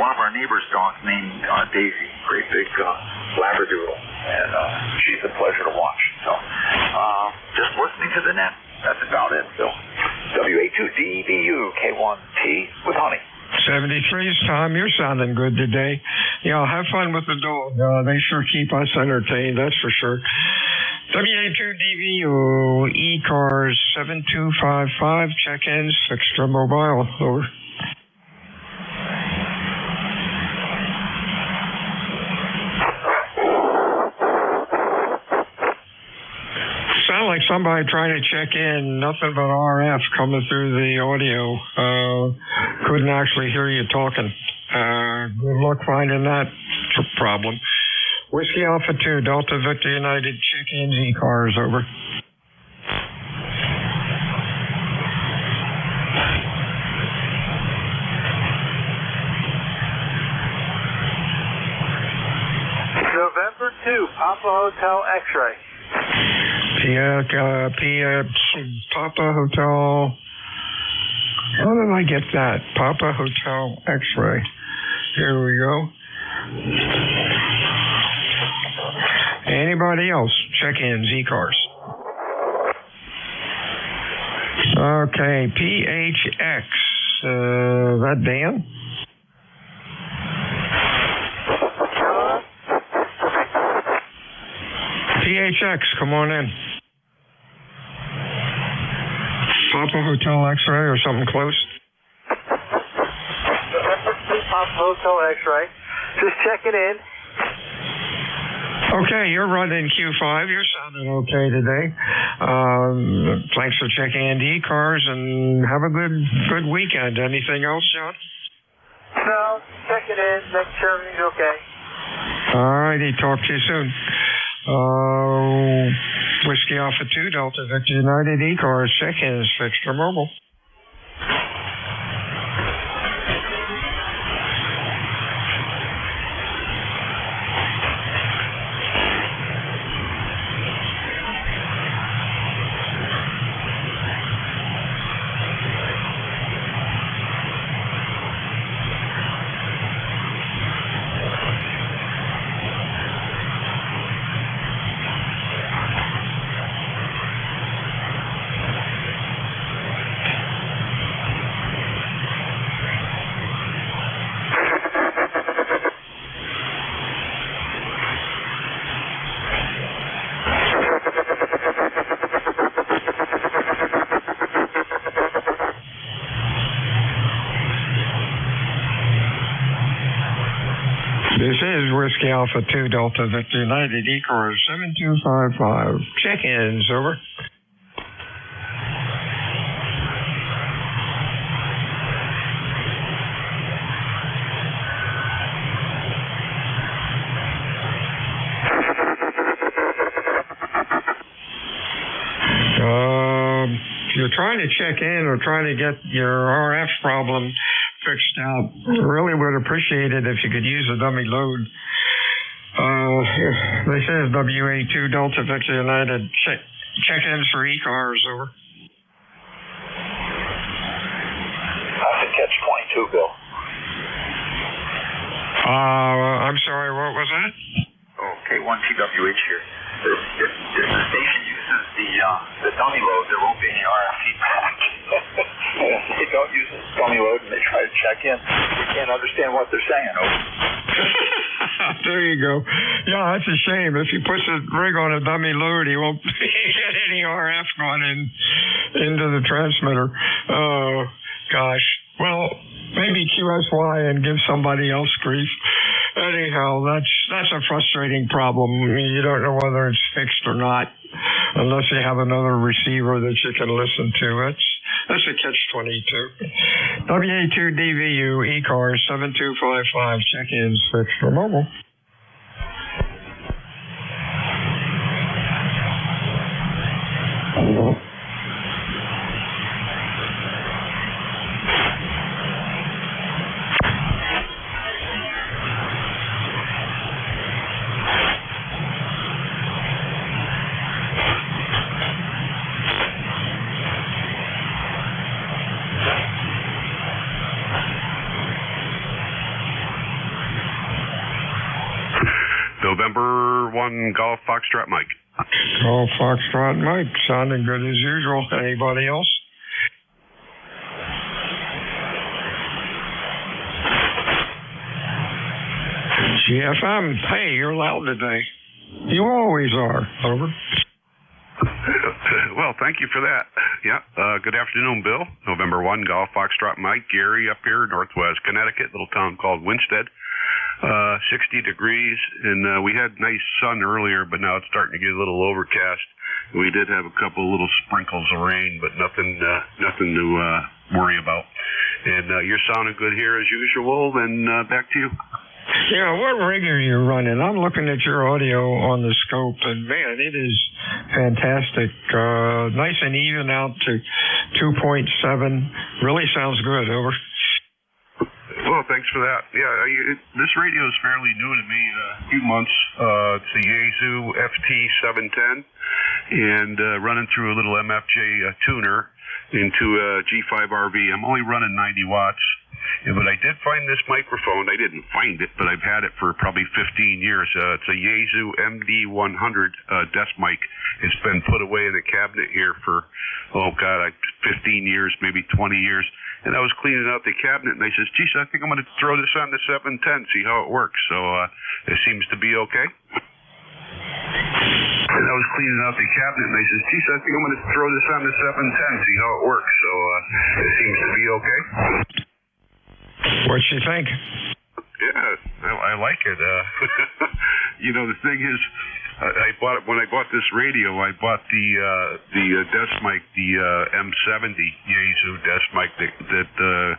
one of our neighbor's dogs named Daisy, great big Labradoodle, and she's a pleasure to watch. So just listening to the net. That's about it, Bill. WA2DVU K1T with honey. 73's Tom, you're sounding good today. Have fun with the dog. They sure keep us entertained, that's for sure. WA2DVU ECARS 7255, check-ins, extra mobile, over. Sound like somebody trying to check in, nothing but RF coming through the audio. Couldn't actually hear you talking. Good luck finding that problem. Whiskey Alpha 2, Delta Victor United, check-in ECARS, over. November 2, Papa Hotel X-Ray. Papa Hotel. How did I get that? Papa Hotel X-Ray. Here we go. Anybody else? Check-ins, ECARS. Okay, PHX. That Dan? PHX, come on in. Papa Hotel X-Ray or something close? Papa Hotel X-Ray. Just checking in. Okay, you're running Q5. You're sounding okay today. Thanks for checking in the ECARS, and have a good weekend. Anything else, John? No, check it in, make sure everything's okay. All righty, talk to you soon. Whiskey Alpha 2, Delta Victor United, ECARS, check-ins, Fixture Mobile. This is Whiskey Alpha 2, Delta Victor United, ECARS 7255. Check-ins, over. If you're trying to check in or trying to get your RF problem fixed out, really would appreciate it if you could use a dummy load. This is WA2 Delta Victor United. Check-ins for ECARS, over. How's it catch 22, Bill? I'm sorry, what was that? Oh, K1TWH here. If the station uses the dummy load, there won't be any RF feedback. If they don't use the dummy load and they try to check in, we can't understand what they're saying. Over. There you go. Yeah, that's a shame. If he puts a rig on a dummy load, he won't get any RF going into the transmitter. Oh, gosh. Well, maybe QSY and give somebody else grief. Anyhow, that's a frustrating problem. You don't know whether it's fixed or not unless you have another receiver that you can listen to. That's a catch-22. WA2DVU, ECARS 7255, check-ins fixed for mobile. November 1 Golf Foxtrot Mike. Golf Foxtrot Mike, sounding good as usual. Anybody else? GFM, hey, you're loud today. You always are. Over. Well, thank you for that. Yeah. Good afternoon, Bill. November 1 Golf Foxtrot Mike. Gary up here, Northwest Connecticut, little town called Winstead. 60 degrees, and we had nice sun earlier, but now it's starting to get a little overcast. We did have a couple little sprinkles of rain, but nothing to worry about. And you're sounding good here as usual, and back to you. Yeah, what rig are you running? I'm looking at your audio on the scope, and man, it is fantastic. Nice and even out to 2.7. Really sounds good. Over. Well, thanks for that. Yeah, this radio is fairly new to me, a few months. It's the Yaesu FT710, and running through a little MFJ tuner into a G5RV. I'm only running 90 watts, but I did find this microphone. I didn't find it, but I've had it for probably 15 years. It's a Yaesu MD100 desk mic. It's been put away in the cabinet here for, 15 years, maybe 20 years. And I was cleaning out the cabinet, and I says, geez, I think I'm going to throw this on the 710, see how it works. So it seems to be okay. And I was cleaning out the cabinet, and I says, geez, I think I'm going to throw this on the 710, see how it works. So it seems to be okay. What you think? Yeah, I like it. the thing is, when I bought this radio, I bought the desk mic, the M70 Yaesu desk mic that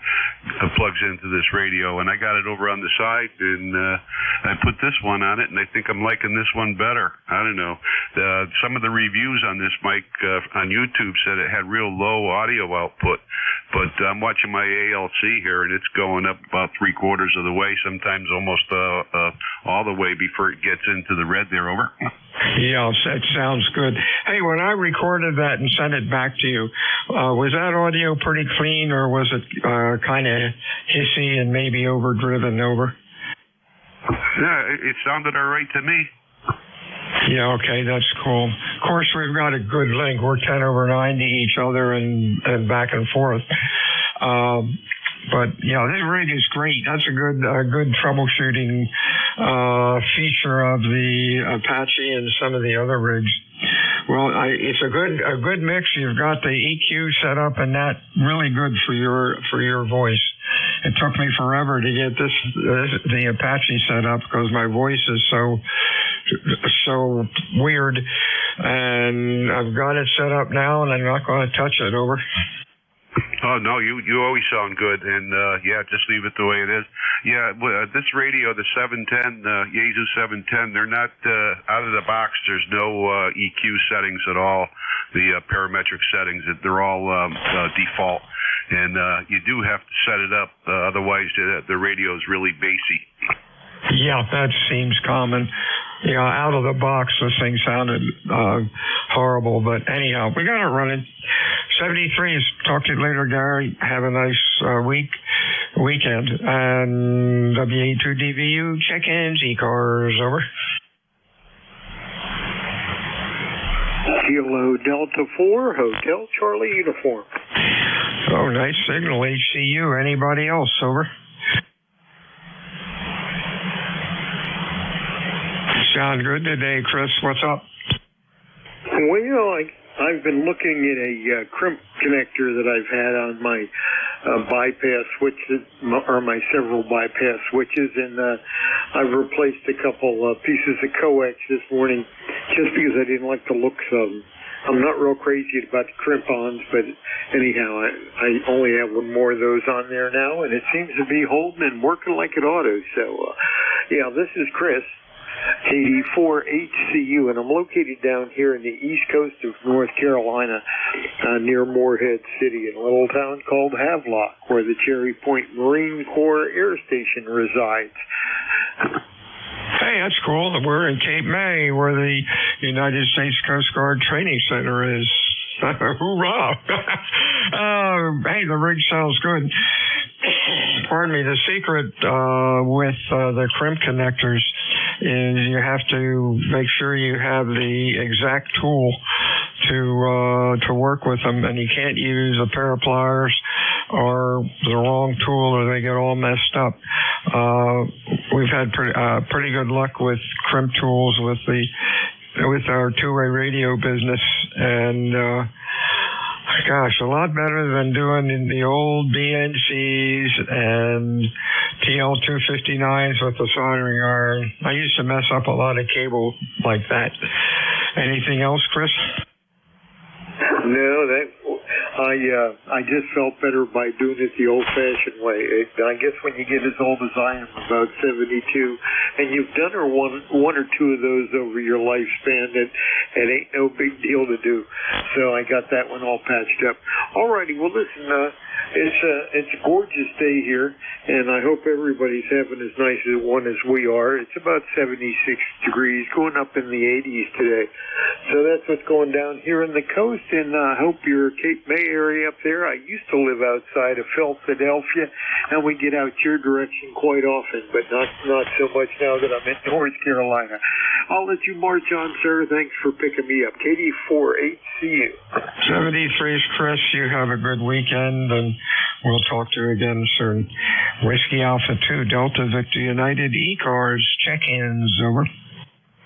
plugs into this radio, and I got it over on the side, and I put this one on it, and I think I'm liking this one better. I don't know. Some of the reviews on this mic on YouTube said it had real low audio output, but I'm watching my ALC here, and it's going up about 3/4 of the way, sometimes almost all the way before it gets into the red there. Over. Yeah, that sounds good. Hey, when I recorded that and sent it back to you, was that audio pretty clean, or was it kind of hissy and maybe overdriven over? Yeah, it sounded all right to me. Yeah, okay, that's cool. Of course, we've got a good link. We're 10 over 9 to each other and back and forth. But yeah, this rig is great. That's a good troubleshooting feature of the Apache and some of the other rigs. Well, it's a good mix. You've got the EQ set up, and that really good for your voice. It took me forever to get the Apache set up because my voice is so weird, and I've got it set up now, and I'm not going to touch it. Over. Oh, no, you always sound good, and yeah, just leave it the way it is. Yeah, this radio, the 710, Yaesu 710, they're not out of the box. There's no EQ settings at all, the parametric settings. They're all default, and you do have to set it up, otherwise the radio is really bassy. Yeah, that seems common. Yeah, out of the box, this thing sounded horrible, but anyhow, we got it running. 73s. Talk to you later, Gary. Have a nice weekend. And WA2DVU, check-ins, ECARS, over. Kilo Delta 4, Hotel Charlie uniform. Oh, nice signal, HCU. Anybody else, over? Sound good today, Chris. What's up? Well, I've been looking at a crimp connector that I've had on my bypass switches, or my several bypass switches, and I've replaced a couple pieces of coax this morning just because I didn't like the looks of them. I'm not real crazy about the crimp-ons, but anyhow, I only have one more of those on there now, and it seems to be holding and working like it ought to. So, yeah, this is Chris. KD4HCU, and I'm located down here in the east coast of North Carolina, near Morehead City, in a little town called Havelock, where the Cherry Point Marine Corps Air Station resides. Hey, that's cool. We're in Cape May, where the United States Coast Guard Training Center is. Hoorah! Hey, the rig sounds good. Pardon me. The secret with the crimp connectors is you have to make sure you have the exact tool to work with them, and you can't use a pair of pliers or the wrong tool, or they get all messed up. We've had pretty good luck with crimp tools with our two-way radio business, and gosh, a lot better than doing in the old BNCs and TL259s with the soldering iron. I used to mess up a lot of cable like that. Anything else, Chris? No, I just felt better by doing it the old-fashioned way. I guess when you get as old as I am, about 72, and you've done one or two of those over your lifespan, it ain't no big deal to do. So I got that one all patched up. Alrighty, well listen, it's a gorgeous day here, and I hope everybody's having as nice a one as we are. It's about 76 degrees, going up in the 80s today. So that's what's going down here on the coast, and I hope your Cape May area up there. I used to live outside of Philadelphia, and we get out your direction quite often, but not so much now that I'm in North Carolina. I'll let you march on, sir. Thanks for picking me up. KD4HCU. 73's Chris. You have a good weekend, and we'll talk to you again soon. Whiskey Alpha 2, Delta Victor United, ECARS, check-ins, over.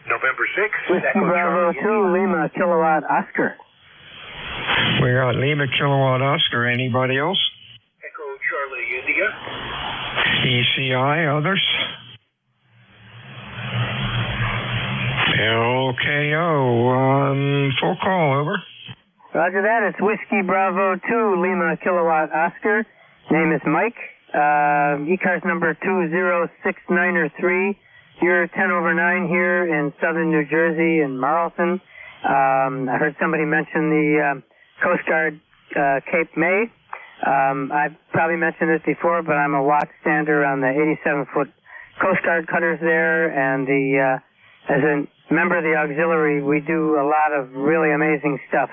November 6th. Bravo 2, Lima Kilowatt Oscar. We got Lima Kilowatt Oscar. Anybody else? Echo Charlie India. ECI, others? LKO on full call, over. Roger that. It's Whiskey Bravo 2 Lima Kilowatt Oscar. Name is Mike. ECARS number 206903. You're 10 over 9 here in southern New Jersey in Marlton. I heard somebody mention the Coast Guard Cape May. I've probably mentioned this before, but I'm a watch stander on the 87-foot Coast Guard cutters there, and as a member of the auxiliary, we do a lot of really amazing stuff.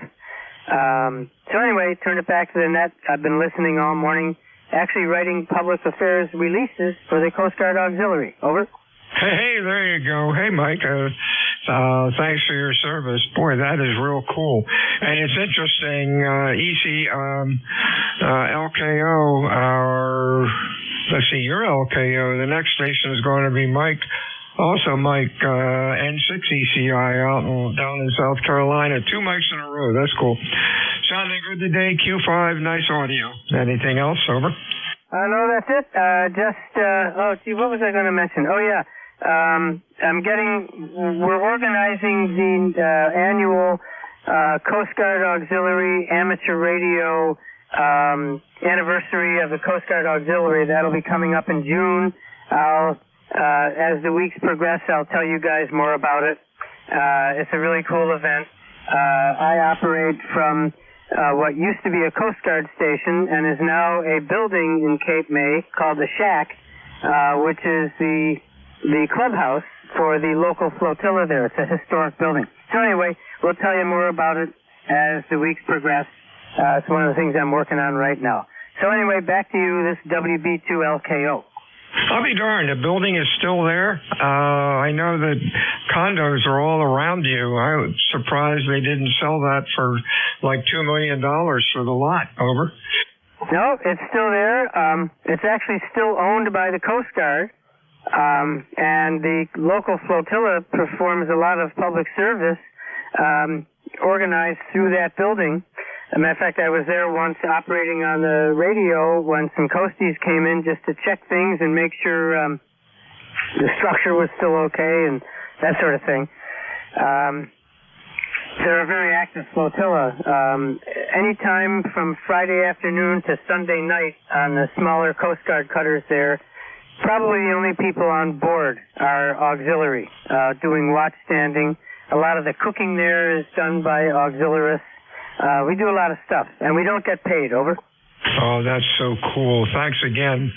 So anyway, turn it back to the net. I've been listening all morning, actually writing public affairs releases for the Coast Guard Auxiliary. Over. Hey, there you go. Hey, Mike. Thanks for your service. Boy, that is real cool. And it's interesting, LKO, let's see, your LKO, the next station is going to be Mike. Also, Mike, N6 ECI down in South Carolina. 2 mics in a row. That's cool. Sounding good today. Q5, nice audio. Anything else? Over. No, that's it. What was I going to mention? Oh, yeah. We're organizing the annual Coast Guard Auxiliary Amateur Radio anniversary of the Coast Guard Auxiliary. That'll be coming up in June. As the weeks progress, I'll tell you guys more about it. It's a really cool event. I operate from what used to be a Coast Guard station and is now a building in Cape May called the Shack, which is the clubhouse for the local flotilla there. It's a historic building. So anyway, we'll tell you more about it as the weeks progress. It's one of the things I'm working on right now. So anyway, back to you, this WB2LKO. I'll be darned, the building is still there. I know that condos are all around you. I was surprised they didn't sell that for like $2 million for the lot. Over. No, it's still there. It's actually still owned by the Coast Guard. And the local flotilla performs a lot of public service organized through that building. As a matter of fact, I was there once operating on the radio when some coasties came in just to check things and make sure the structure was still okay and that sort of thing. They're a very active flotilla. Anytime from Friday afternoon to Sunday night on the smaller Coast Guard cutters there, probably the only people on board are auxiliary, doing watch standing. A lot of the cooking there is done by auxiliarists. We do a lot of stuff, and we don't get paid. Over. Oh, that's so cool. Thanks again.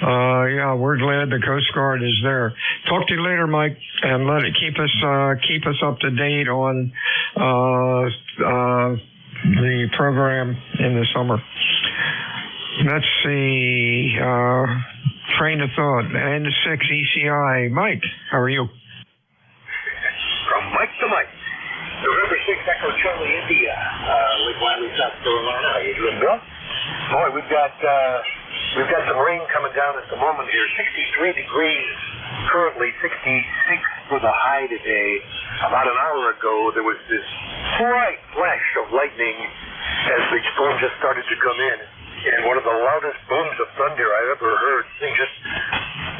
Yeah, we're glad the Coast Guard is there. Talk to you later, Mike, and keep us up to date on the program in the summer. Let's see. Train of thought. N6 ECI. Mike, how are you? From Mike to Mike. November 6th, Echo Charlie, India. Lake Wiley, South Carolina. How you doing, Bill? Boy, we've got some rain coming down at the moment here. 63 degrees currently, 66 for the high today. About an hour ago, there was this slight flash of lightning as the storm just started to come in. And one of the loudest booms of thunder I've ever heard. The thing just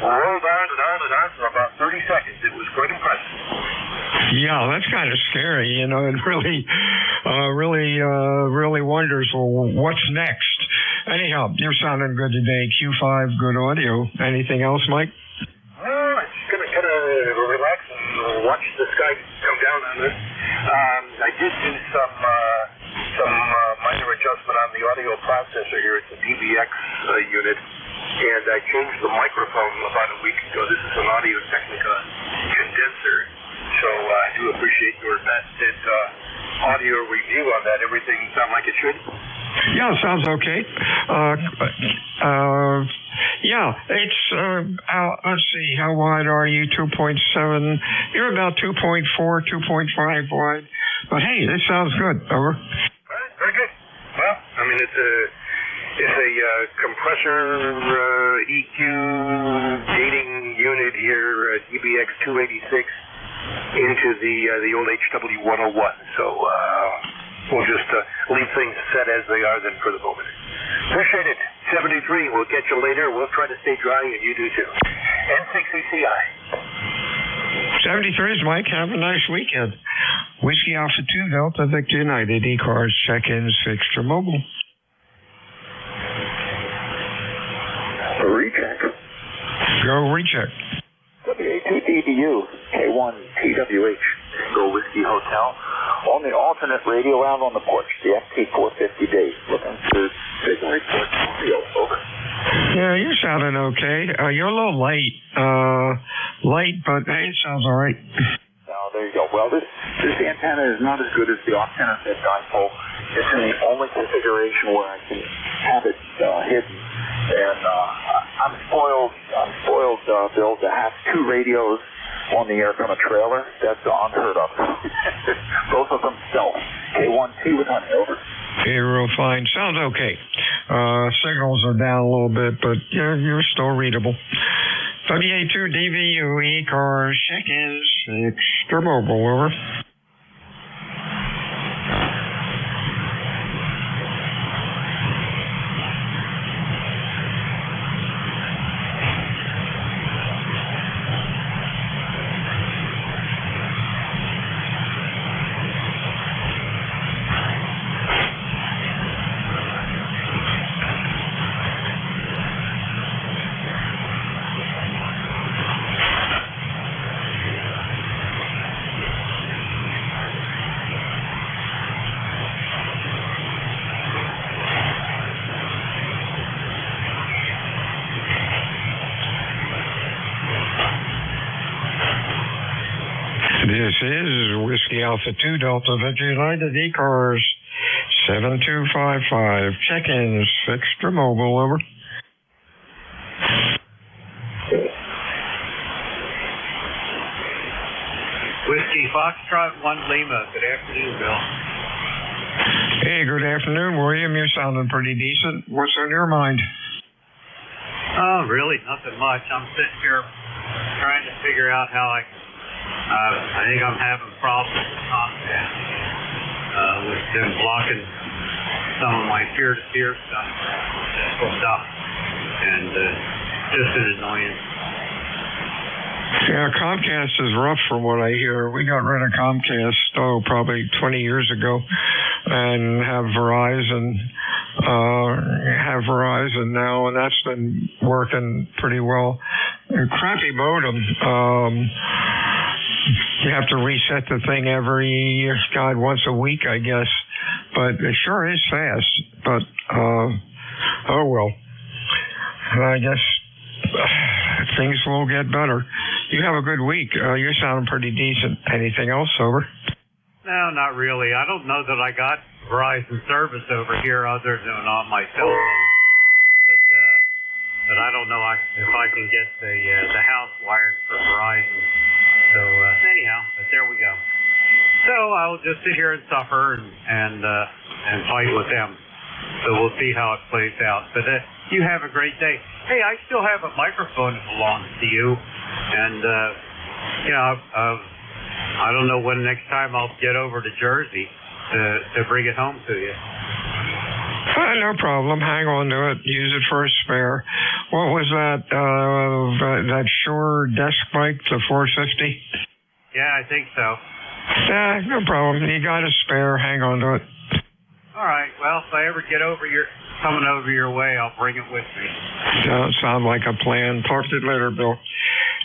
rolled on and on and on for about 30 seconds. It was quite impressive. Yeah, that's kind of scary. You know, it really wonders, well, what's next? Anyhow, you're sounding good today. Q5, good audio. Anything else, Mike? I'm just going to kind of relax and watch the sky come down on this. I did do some minor adjustment on the audio processor here. It's a DBX unit, and I changed the microphone about a week ago. This is an Audio Technica condenser, so I do appreciate your vested audio review on that. Everything sound like it should? Yeah, it sounds okay. Yeah, it's, let's see, how wide are you? 2.7. You're about 2.4, 2.5 wide. But hey, this sounds good. Over. Very good. Well, I mean, it's a compressor EQ gating unit here, DBX 286 into the old HW101. So we'll just leave things set as they are then for the moment. Appreciate it. 73. We'll get you later. We'll try to stay dry, and you do too. N6 ECI. 73 is Mike. Have a nice weekend. Whiskey Alpha 2 Delta Victor United. ECARS check-ins fixed or mobile. Recheck. Go recheck. WA2DDU, K1TWH, Tango Whiskey Hotel. On the alternate radio out on the porch, the FT450D. Looking for signal report. Over. Yeah, you're sounding okay. You're a little late. Late, but hey, it sounds all right. Oh, there you go. Well, this antenna is not as good as the off-center bed dipole. It's in the only configuration where I can have it hidden. And I'm spoiled, Bill, to have two radios on the air from a trailer. That's unheard of. Both of them stealth. K1T with honey, over. Hey, real fine. Sounds okay. Signals are down a little bit, but you're still readable. WA2DVU, ECARS, check-ins, extra mobile, over. This is Whiskey Alpha 2 Delta Victor United ECARS 7255. Check-ins fixed or mobile, over. Whiskey Foxtrot 1 Lima. Good afternoon, Bill. Hey, good afternoon, William. You're sounding pretty decent. What's on your mind? Oh, really? Nothing much. I'm sitting here trying to figure out how I think I'm having problems with Comcast. With them blocking some of my peer-to-peer stuff. And just an annoyance. Yeah, Comcast is rough from what I hear. We got rid of Comcast, probably 20 years ago, and have Verizon now, and that's been working pretty well. A crappy modem. You have to reset the thing once a week, I guess. But it sure is fast. But, oh well. I guess things will get better. You have a good week. You're sounding pretty decent. Anything else, over? No, not really. I don't know that I got Verizon service over here other than on my cell phone. But I don't know if I can get the house wired for Verizon. So anyhow, but there we go. So I'll just sit here and suffer and fight with them. So we'll see how it plays out. But you have a great day. Hey, I still have a microphone that belongs to you, and I don't know when next time I'll get over to Jersey to bring it home to you. No problem. Hang on to it. Use it for a spare. What was that? That Shure desk mic, the 450? Yeah, I think so. No problem. You got a spare. Hang on to it. All right. Well, if I ever get coming over your way, I'll bring it with me. Sound like a plan. Talk to you later, Bill.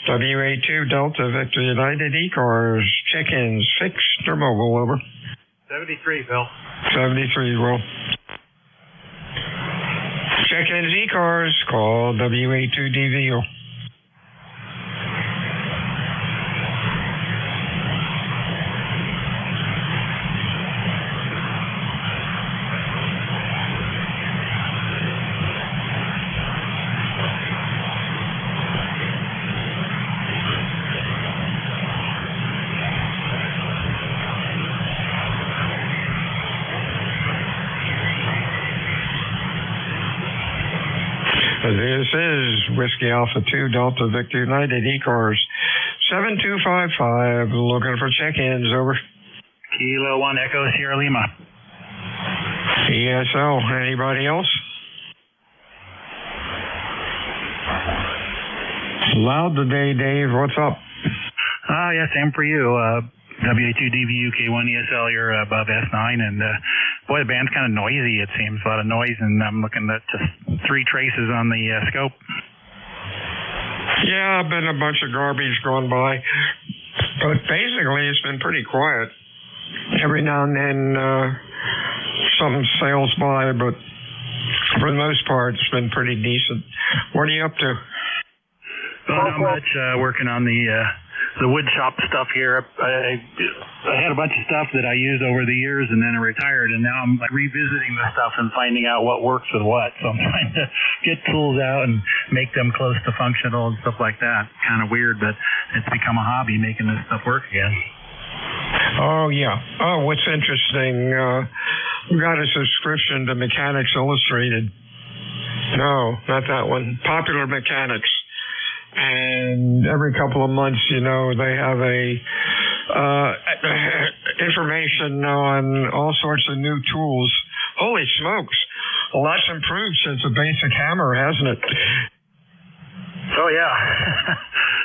WA2 Delta Victor United ECARS. Check-ins fixed or mobile, over. 73, Bill. 73, Will. Check-ins ECARS. Call WA2DVU. This is Whiskey Alpha 2 Delta Victor United ECARS 7255. Looking for check-ins, over. Kilo 1 Echo Sierra Lima. ESL. Anybody else? Loud today, Dave. What's up? Yeah, same for you. WA2DVU K1ESL, you're above S9, and boy, the band's kind of noisy, it seems, a lot of noise, and I'm looking at just 3 traces on the scope. Yeah, been a bunch of garbage going by, but basically it's been pretty quiet. Every now and then something sails by, but for the most part it's been pretty decent. What are you up to? Not much. Working on the wood shop stuff here. I had a bunch of stuff that I used over the years, and then I retired, and now I'm like revisiting the stuff and finding out what works with what. So I'm trying to get tools out and make them close to functional and stuff like that. Kind of weird, but it's become a hobby making this stuff work again. Oh, yeah. Oh, what's interesting, we got a subscription to Mechanics Illustrated. No, not that one. Popular Mechanics. And every couple of months, you know, they have information on all sorts of new tools. Holy smokes. A lot's improved since the basic hammer, hasn't it? Oh, yeah.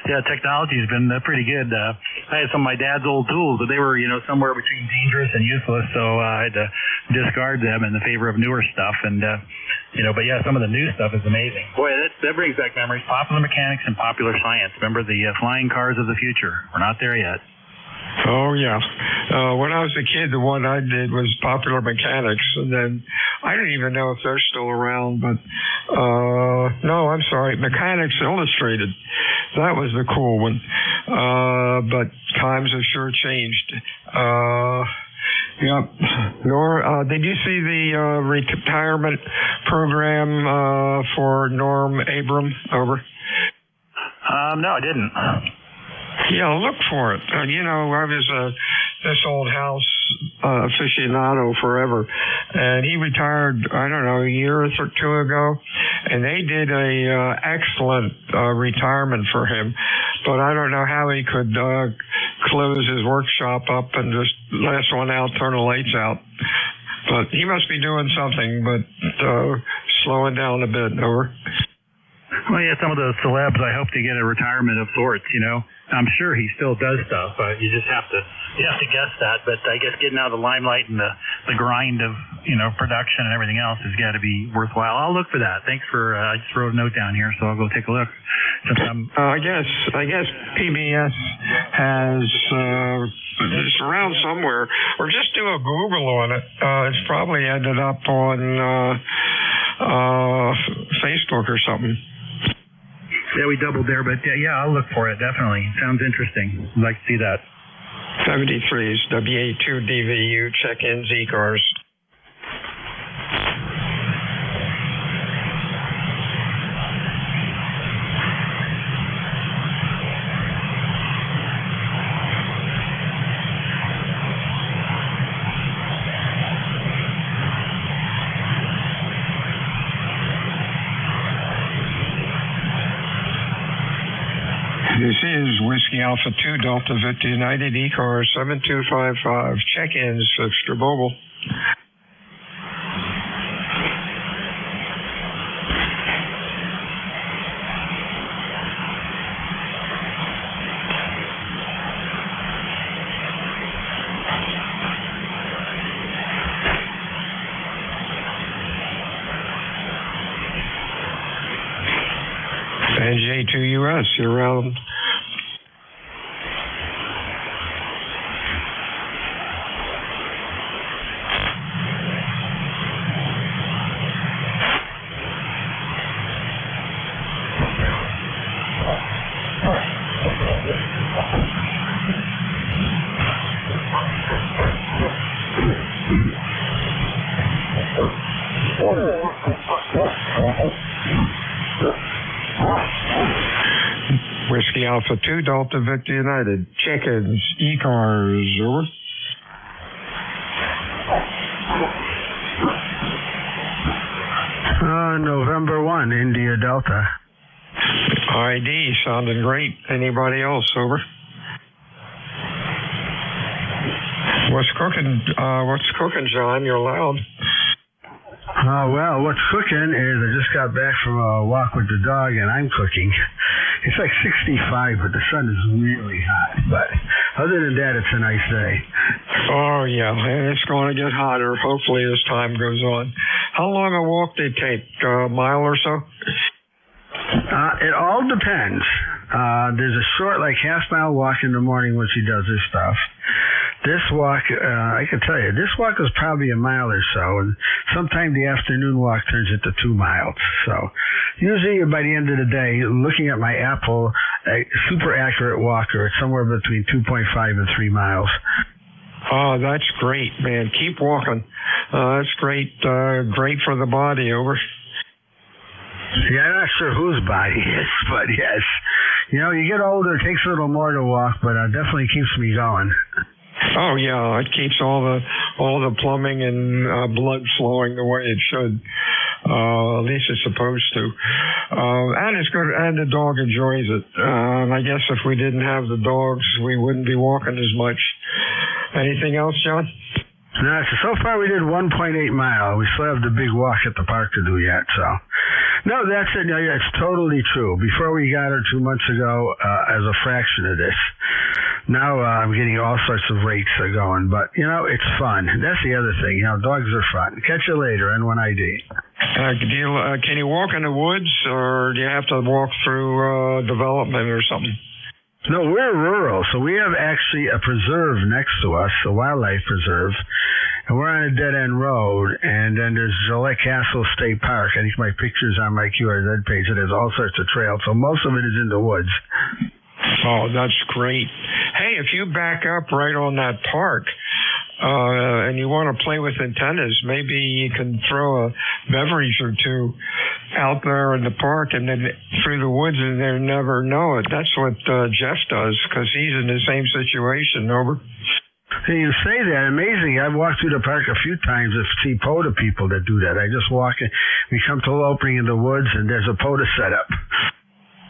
Yeah, technology's been pretty good. I had some of my dad's old tools, but they were, you know, somewhere between dangerous and useless, so I had to discard them in the favor of newer stuff. And, you know, but yeah, some of the new stuff is amazing. Boy, that brings back memories. Popular Mechanics and Popular Science. Remember the flying cars of the future? We're not there yet. Oh, yeah. When I was a kid, the one I did was Popular Mechanics, and then I don't even know if they're still around, but no, I'm sorry, Mechanics Illustrated. That was the cool one. But times have sure changed. Yep. Did you see the retirement program for Norm Abram? Over. No, I didn't. Yeah, look for it. You know, I was this old house aficionado forever, and he retired, I don't know, a year or 2 ago, and they did a excellent retirement for him, but I don't know how he could close his workshop up and just last one out, turn the lights out. But he must be doing something, but slowing down a bit. Over. Well, yeah, some of those celebs, I hope to get a retirement of sorts, you know. I'm sure he still does stuff. You just have to guess that. But I guess getting out of the limelight and the grind of, you know, production and everything else has got to be worthwhile. I'll look for that. Thanks for, I just wrote a note down here, so I'll go take a look. I guess PBS has, it's around somewhere, or just do a Google on it. It's probably ended up on Facebook or something. Yeah, we doubled there, but yeah, I'll look for it, definitely. Sounds interesting. I'd like to see that. 73s, WA2DVU, check-ins, ECARS. This is Whiskey Alpha 2 Delta Victor United ECARS 7255. Check-ins, Extra Mobile. And J2US, you're around. Whiskey Alpha 2 Delta Victor United. Check-ins, ECARS, over. November 1, India Delta. ID, sounding great. Anybody else, over? What's cooking, John? You're loud. Well, what's cooking is I just got back from a walk with the dog, and I'm cooking. It's like 65, but the sun is really hot. But other than that, it's a nice day. Oh, yeah, and it's going to get hotter, hopefully, as time goes on. How long a walk do you take? A mile or so? It all depends. There's a short, like, half-mile walk in the morning when she does this stuff. This walk, I can tell you, this walk is probably a mile or so, and sometime the afternoon walk turns into 2 miles. So usually by the end of the day, looking at my Apple, a super accurate walker, it's somewhere between 2.5 and 3 miles. Oh, that's great, man. Keep walking. That's great. Great for the body, over. Yeah, I'm not sure whose body is, but yes. You know, you get older, it takes a little more to walk, but it definitely keeps me going. Oh yeah, it keeps all the plumbing and blood flowing the way it should. At least it's supposed to. And it's good, and the dog enjoys it. I guess if we didn't have the dogs, we wouldn't be walking as much. Anything else, John? No, so far we did 1.8 mile. We still have the big walk at the park to do yet, so. No, that's it. No, yeah, it's totally true. Before we got her 2 months ago, as a fraction of this. Now I'm getting all sorts of rates going, but, you know, it's fun. That's the other thing. You know, dogs are fun. Catch you later, N1ID. Can you walk in the woods, or do you have to walk through development or something? No, we're rural, so we have actually a preserve next to us, a wildlife preserve, and we're on a dead-end road, and then there's Gillette Castle State Park. I think my picture's on my QRZ page. It has all sorts of trails, so most of it is in the woods. Oh, that's great. Hey, if you back up right on that park, and you want to play with antennas, maybe you can throw a beverage or two out there in the park and then through the woods, and they'll never know it. That's what Jeff does, because he's in the same situation, over. Hey, you say that. Amazing. I've walked through the park a few times to see POTA people that do that. I just walk in. We come to a little opening in the woods, and there's a POTA set up.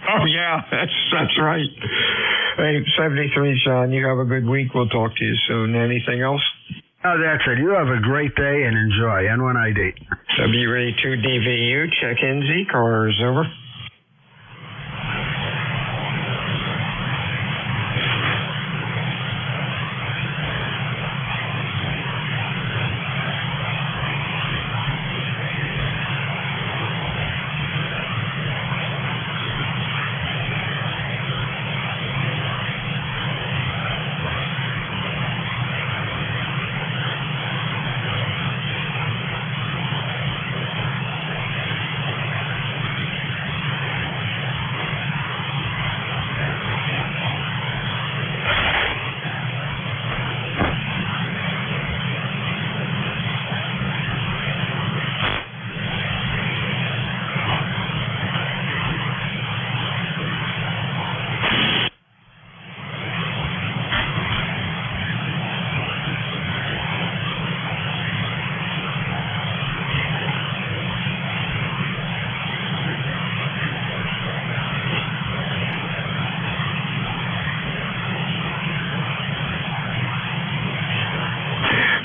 Oh, yeah, that's right. Hey, 73, Sean, you have a good week. We'll talk to you soon. Anything else? Oh, that's it. You have a great day and enjoy. N1ID. W82DVU, check-in ECARS, over.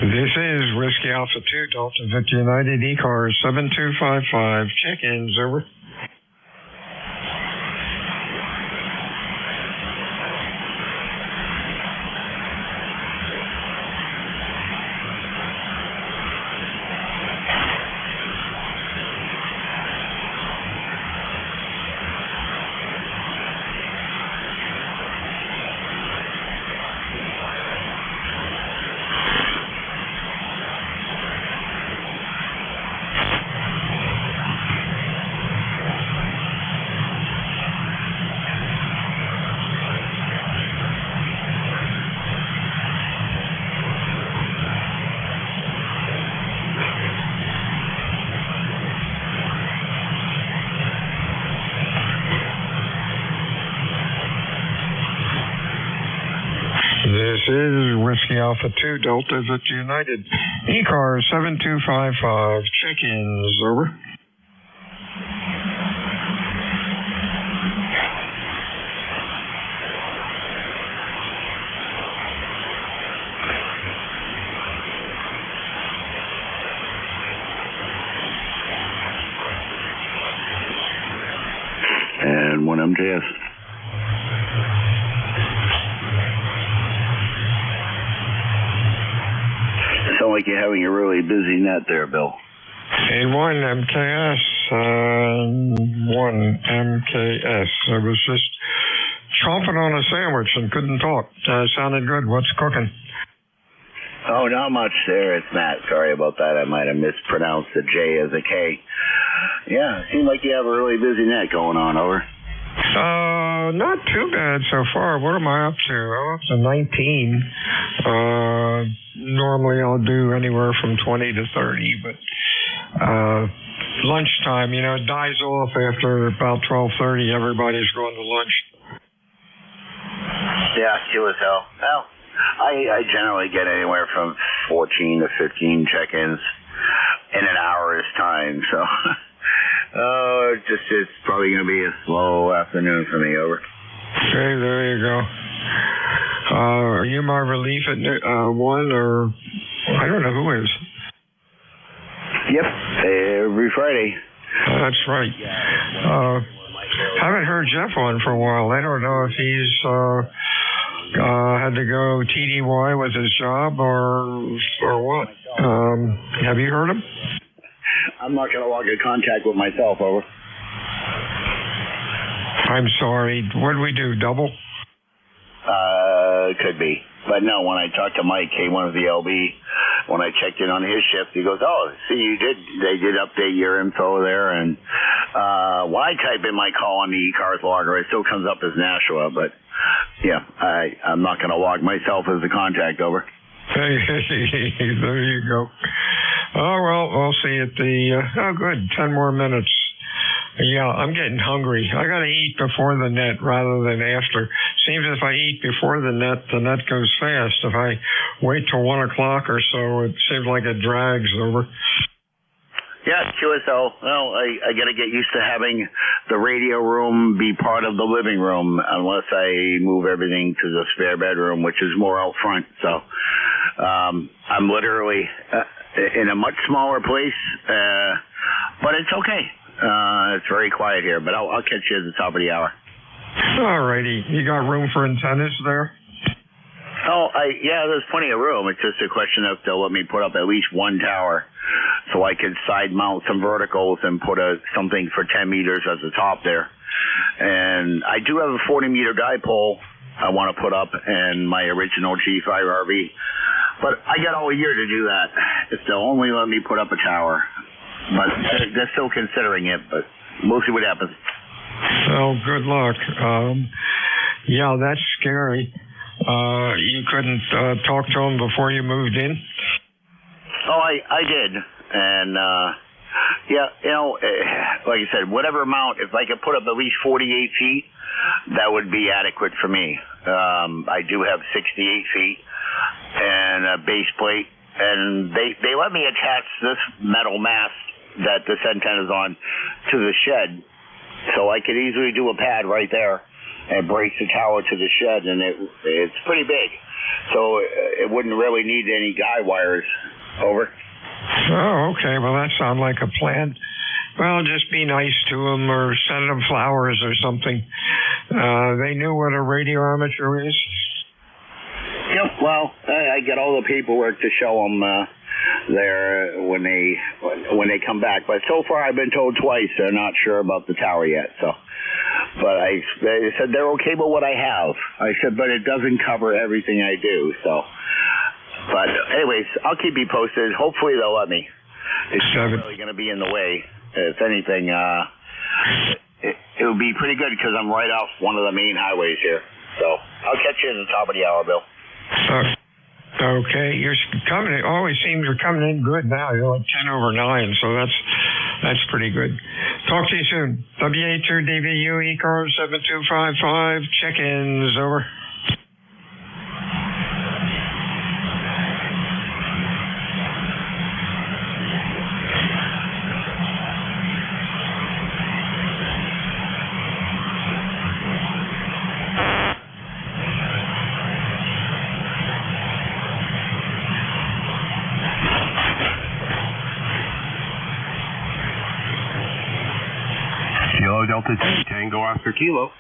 This is Whiskey Alpha 2, Delta Victor United, ECARS 7255. Check-ins, over. This is Whiskey Alpha 2, Delta Victor United, ECARS 7255. Check-ins, over. And 1MJS. sound like you're having a really busy net there, Bill. A1 MKS, 1 MKS. I was just chomping on a sandwich and couldn't talk. Sounded good. What's cooking? Oh, not much there. It's Matt. Sorry about that. I might have mispronounced the J as a K. Yeah, seemed like you have a really busy net going on, over. Not too bad so far. What am I up to? I'm up to 19. Normally I'll do anywhere from 20 to 30, but lunchtime, it dies off after about 12:30. Everybody's going to lunch. Yeah, you as hell. Well, I generally get anywhere from 14 to 15 check-ins in an hour's time, so it's probably going to be a slow afternoon for me, over. Okay, there you go. Are you my relief at 1, or I don't know who is? Yep, every Friday. That's right. Haven't heard Jeff on for a while. I don't know if he's had to go TDY with his job or what. Have you heard him? I'm not going to log a contact with myself, over. I'm sorry. What did we do, double? Could be. But no, when I talked to Mike, one of the LB, when I checked in on his shift, he goes, oh, see, they did update your info there. And when I type in my call on the ECARS logger, it still comes up as Nashua. But, yeah, I'm not going to log myself as a contact, over. Hey, there you go. Oh, well, we'll see at the, good, 10 more minutes. Yeah, I'm getting hungry. I got to eat before the net rather than after. Seems if I eat before the net goes fast. If I wait till 1 o'clock or so, it seems like it drags, over. Yeah, QSL. Well, I got to get used to having the radio room be part of the living room unless I move everything to the spare bedroom, which is more out front. So I'm literally in a much smaller place, but it's okay. It's very quiet here, but I'll catch you at the top of the hour. All righty. You got room for antennas there? Oh, yeah, there's plenty of room. It's just a question of they'll let me put up at least one tower so I could side mount some verticals and put something for 10 meters at the top there. And I do have a 40-meter dipole I want to put up and my original G5RV. But I got all year to do that. If they'll only let me put up a tower. But they're still considering it, but we'll see what happens. Well, good luck. Yeah, that's scary. You couldn't talk to them before you moved in? Oh, I did. And, yeah, like I said, whatever amount, if I could put up at least 48 feet, that would be adequate for me. I do have 68 feet and a base plate. And they let me attach this metal mast that this antenna's on to the shed, so I could easily do a pad right there and brace the tower to the shed, and it's pretty big, so it wouldn't really need any guy wires, over. Oh, okay. Well, that sounds like a plan. Well, just be nice to them or send them flowers or something. They knew what a radio amateur is. Yep, well, I got all the paperwork to show them there when they come back. But so far, I've been told twice they're not sure about the tower yet. So, but they said they're okay with what I have. I said, but it doesn't cover everything I do. So, but anyways, I'll keep you posted. Hopefully, they'll let me. It's not really going to be in the way. If anything, it would be pretty good because I'm right off one of the main highways here. So I'll catch you at the top of the hour, Bill. Okay, you're coming. It always seems you're coming in good now. You're like 10 over 9, so that's pretty good. Talk to you soon. WA2DVU ECARS 7255. Check-ins, over. Delta 2, Tango Oscar Kilo.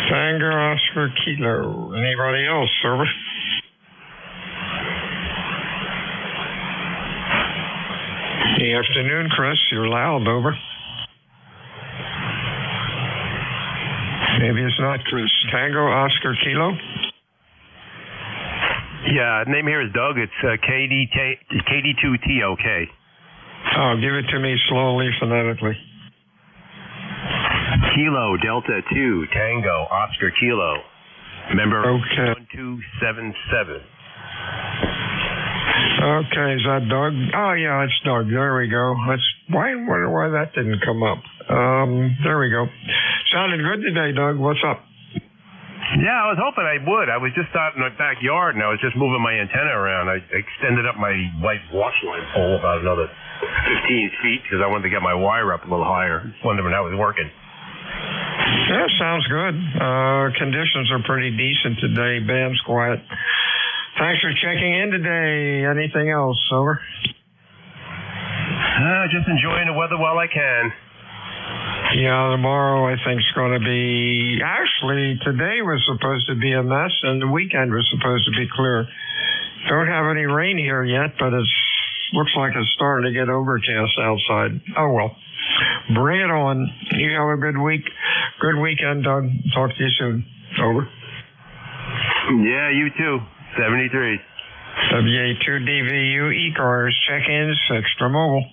Tango Oscar Kilo. Anybody else, service? Hey, afternoon, Chris. You're loud, over. Maybe it's not Chris. Tango Oscar Kilo. Yeah, name here is Doug. It's KD2TOK. Oh, give it to me slowly, phonetically. Kilo Delta 2 Tango Oscar Kilo. Member 1277. Okay, is that Doug? Oh, yeah, it's Doug. There we go. I wonder why that didn't come up. There we go. Sounded good today, Doug. What's up? Yeah, I was hoping I would. I was just out in my backyard, and I was just moving my antenna around. I extended up my white wash line pole about another 15 feet because I wanted to get my wire up a little higher. Just wondering how it was working. Yeah, sounds good. Conditions are pretty decent today. Band's quiet. Thanks for checking in today. Anything else? Over. Just enjoying the weather while I can. Yeah, tomorrow I think is going to be... Actually, today was supposed to be a mess, and the weekend was supposed to be clear. Don't have any rain here yet, but it looks like it's starting to get overcast outside. Oh, well. Bring it on. You have a good week. Good weekend, Doug. Talk to you soon. Over. Yeah, you too. 73. WA2DVU ECARS. Check-ins. Extra mobile.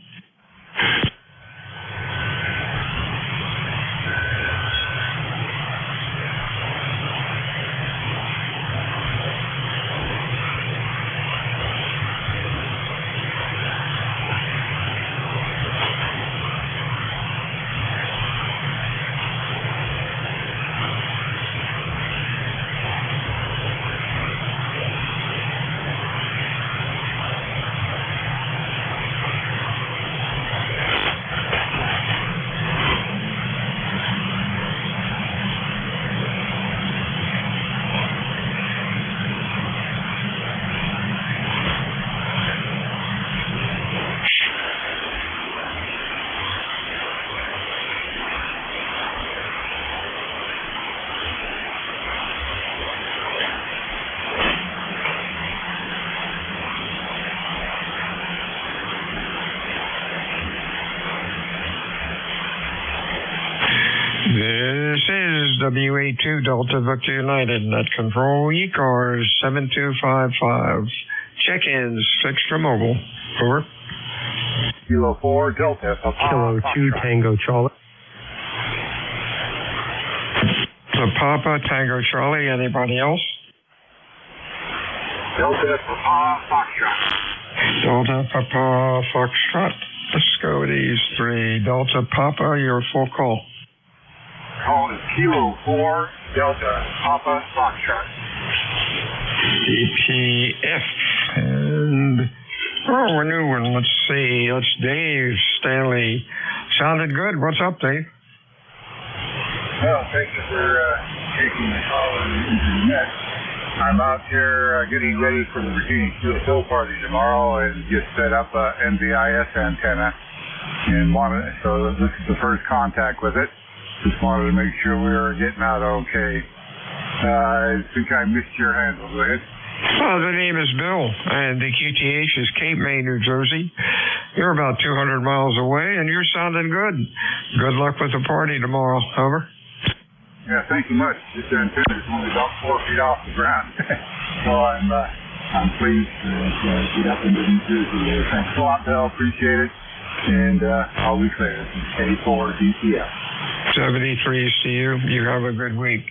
This is WA2 Delta Victor United. Net control ECARS 7255. Check-ins, extra mobile. Over. Kilo 4 Delta. Kilo 2 Tango Charlie. Papa Tango Charlie. Anybody else? Delta Papa Foxtrot. Delta Papa Foxtrot. Let's go with these three. Delta Papa, your full call. Call is Kilo 4 Delta Papa Foxtrot. DPF. And, a new one. Let's see. That's Dave Stanley. Sounded good. What's up, Dave? Well, thank you for taking the call on the internet. I'm out here getting ready for the Virginia QSO party tomorrow and just set up a NVIS antenna. And so this is the first contact with it. Just wanted to make sure we were getting out okay. I think I missed your handle. Go ahead. Oh, the name is Bill, and the QTH is Cape May, New Jersey. You're about 200 miles away, and you're sounding good. Good luck with the party tomorrow. Over. Yeah, thank you much. This antenna is only about 4 feet off the ground. So I'm pleased to get up into New Jersey there. Thanks a lot, Bill. Appreciate it. And I'll be clear. This is K4 DCF. 73 to you. You have a good week.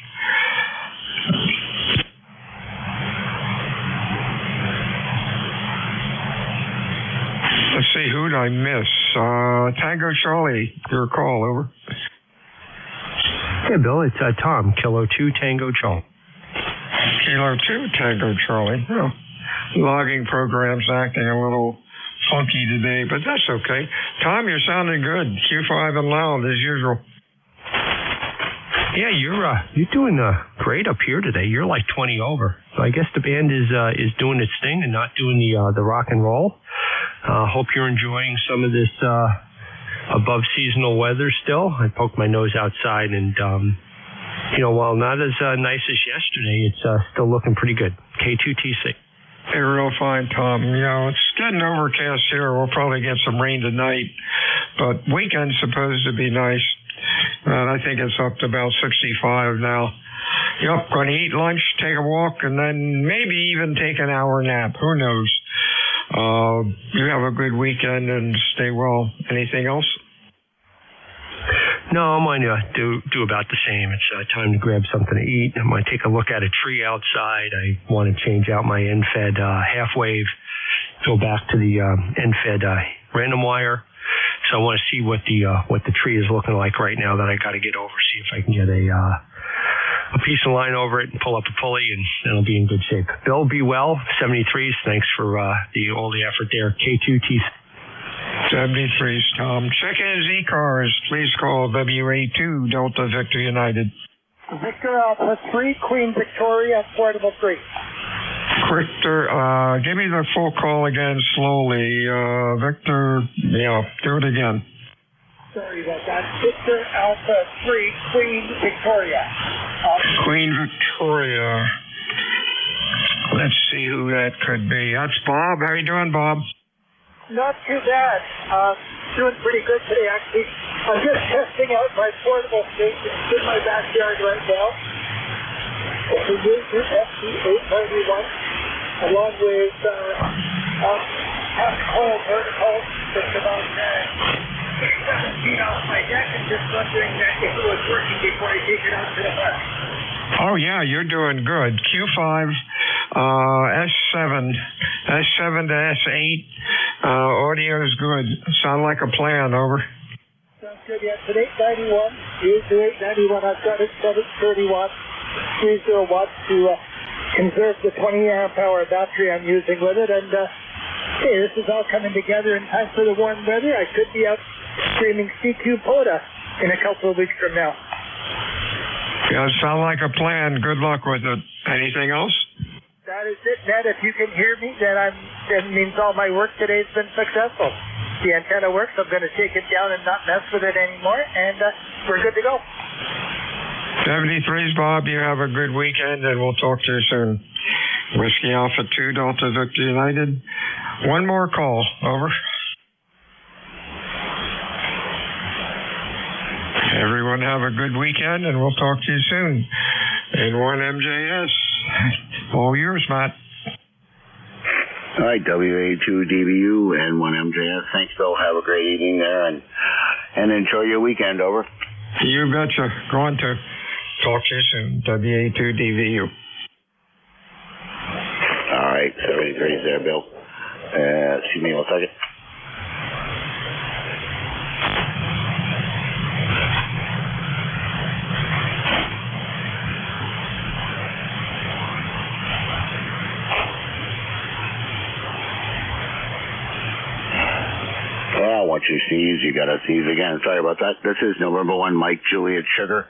Let's see, who'd I miss? Tango Charlie, your call, over. Hey, Bill, it's Tom, Kilo 2 Tango Charlie. Kilo 2 Tango Charlie. Well, logging program's acting a little funky today, but that's okay. Tom, you're sounding good. Q5 and loud as usual. Yeah, you're doing great up here today. You're like 20 over. So I guess the band is doing its thing and not doing the rock and roll. Hope you're enjoying some of this above seasonal weather still. I poked my nose outside and while not as nice as yesterday, it's still looking pretty good. K2TC. Hey, real fine, Tom. You know, it's getting overcast here. We'll probably get some rain tonight, but weekend's supposed to be nice. And I think it's up to about 65 now. Yep, going to eat lunch, take a walk, and then maybe even take an hour nap. Who knows? You have a good weekend and stay well. Anything else? No, I'm going to do about the same. It's time to grab something to eat. I'm going to take a look at a tree outside. I want to change out my end-fed half-wave, go back to the end-fed random wire. So I want to see what the tree is looking like right now that I got to get over, see if I can get a piece of line over it and pull up a pulley, and it'll be in good shape. Bill, be well. 73s. Thanks for all the effort there. K2T. 73s, Tom. Check-ins, ECARS. Please call WA2 Delta Victor United. Victor Alpha 3, Queen Victoria, Portable 3. Victor, give me the full call again slowly. Victor, yeah, do it again. Sorry about that. Victor Alpha 3, Queen Victoria. Queen Victoria. Let's see who that could be. That's Bob. How you doing, Bob? Not too bad. Doing pretty good today, actually. I'm just testing out my portable station. It's in my backyard right now. It's a User FT891, along with half coil vertical. It's about 6-7 feet off my deck, and just wondering if it was working before I take it out to the bus. Oh, yeah, you're doing good. Q5, S7 to S8. Audio is good. Sound like a plan, over. Sounds good, yeah. It's an 891. Use the 891. I've got it set at 30 watts, 30 watts to conserve the 20 amp hour battery I'm using with it. And, hey, this is all coming together in time for the warm weather. I could be out streaming CQ POTA in a couple of weeks from now. Yeah, sound like a plan. Good luck with it. Anything else? That is it, Ned. If you can hear me, then that means all my work today has been successful. The antenna works. I'm going to take it down and not mess with it anymore, and we're good to go. 73s, Bob. You have a good weekend, and we'll talk to you soon. Whiskey Alpha 2, Delta Victor United. One more call. Over. Everyone have a good weekend, and we'll talk to you soon. And 1MJS. All yours, Matt. All right, WA2DBU and 1MJS. Thanks, Bill. Have a great evening there, and enjoy your weekend, over. You betcha. Going to talk to you soon. WA2DVU. All right, 73's there, Bill. Excuse me 1 second. Well, what you seize, you got to seize again. Sorry about that. This is November 1, Mike Juliet Sugar.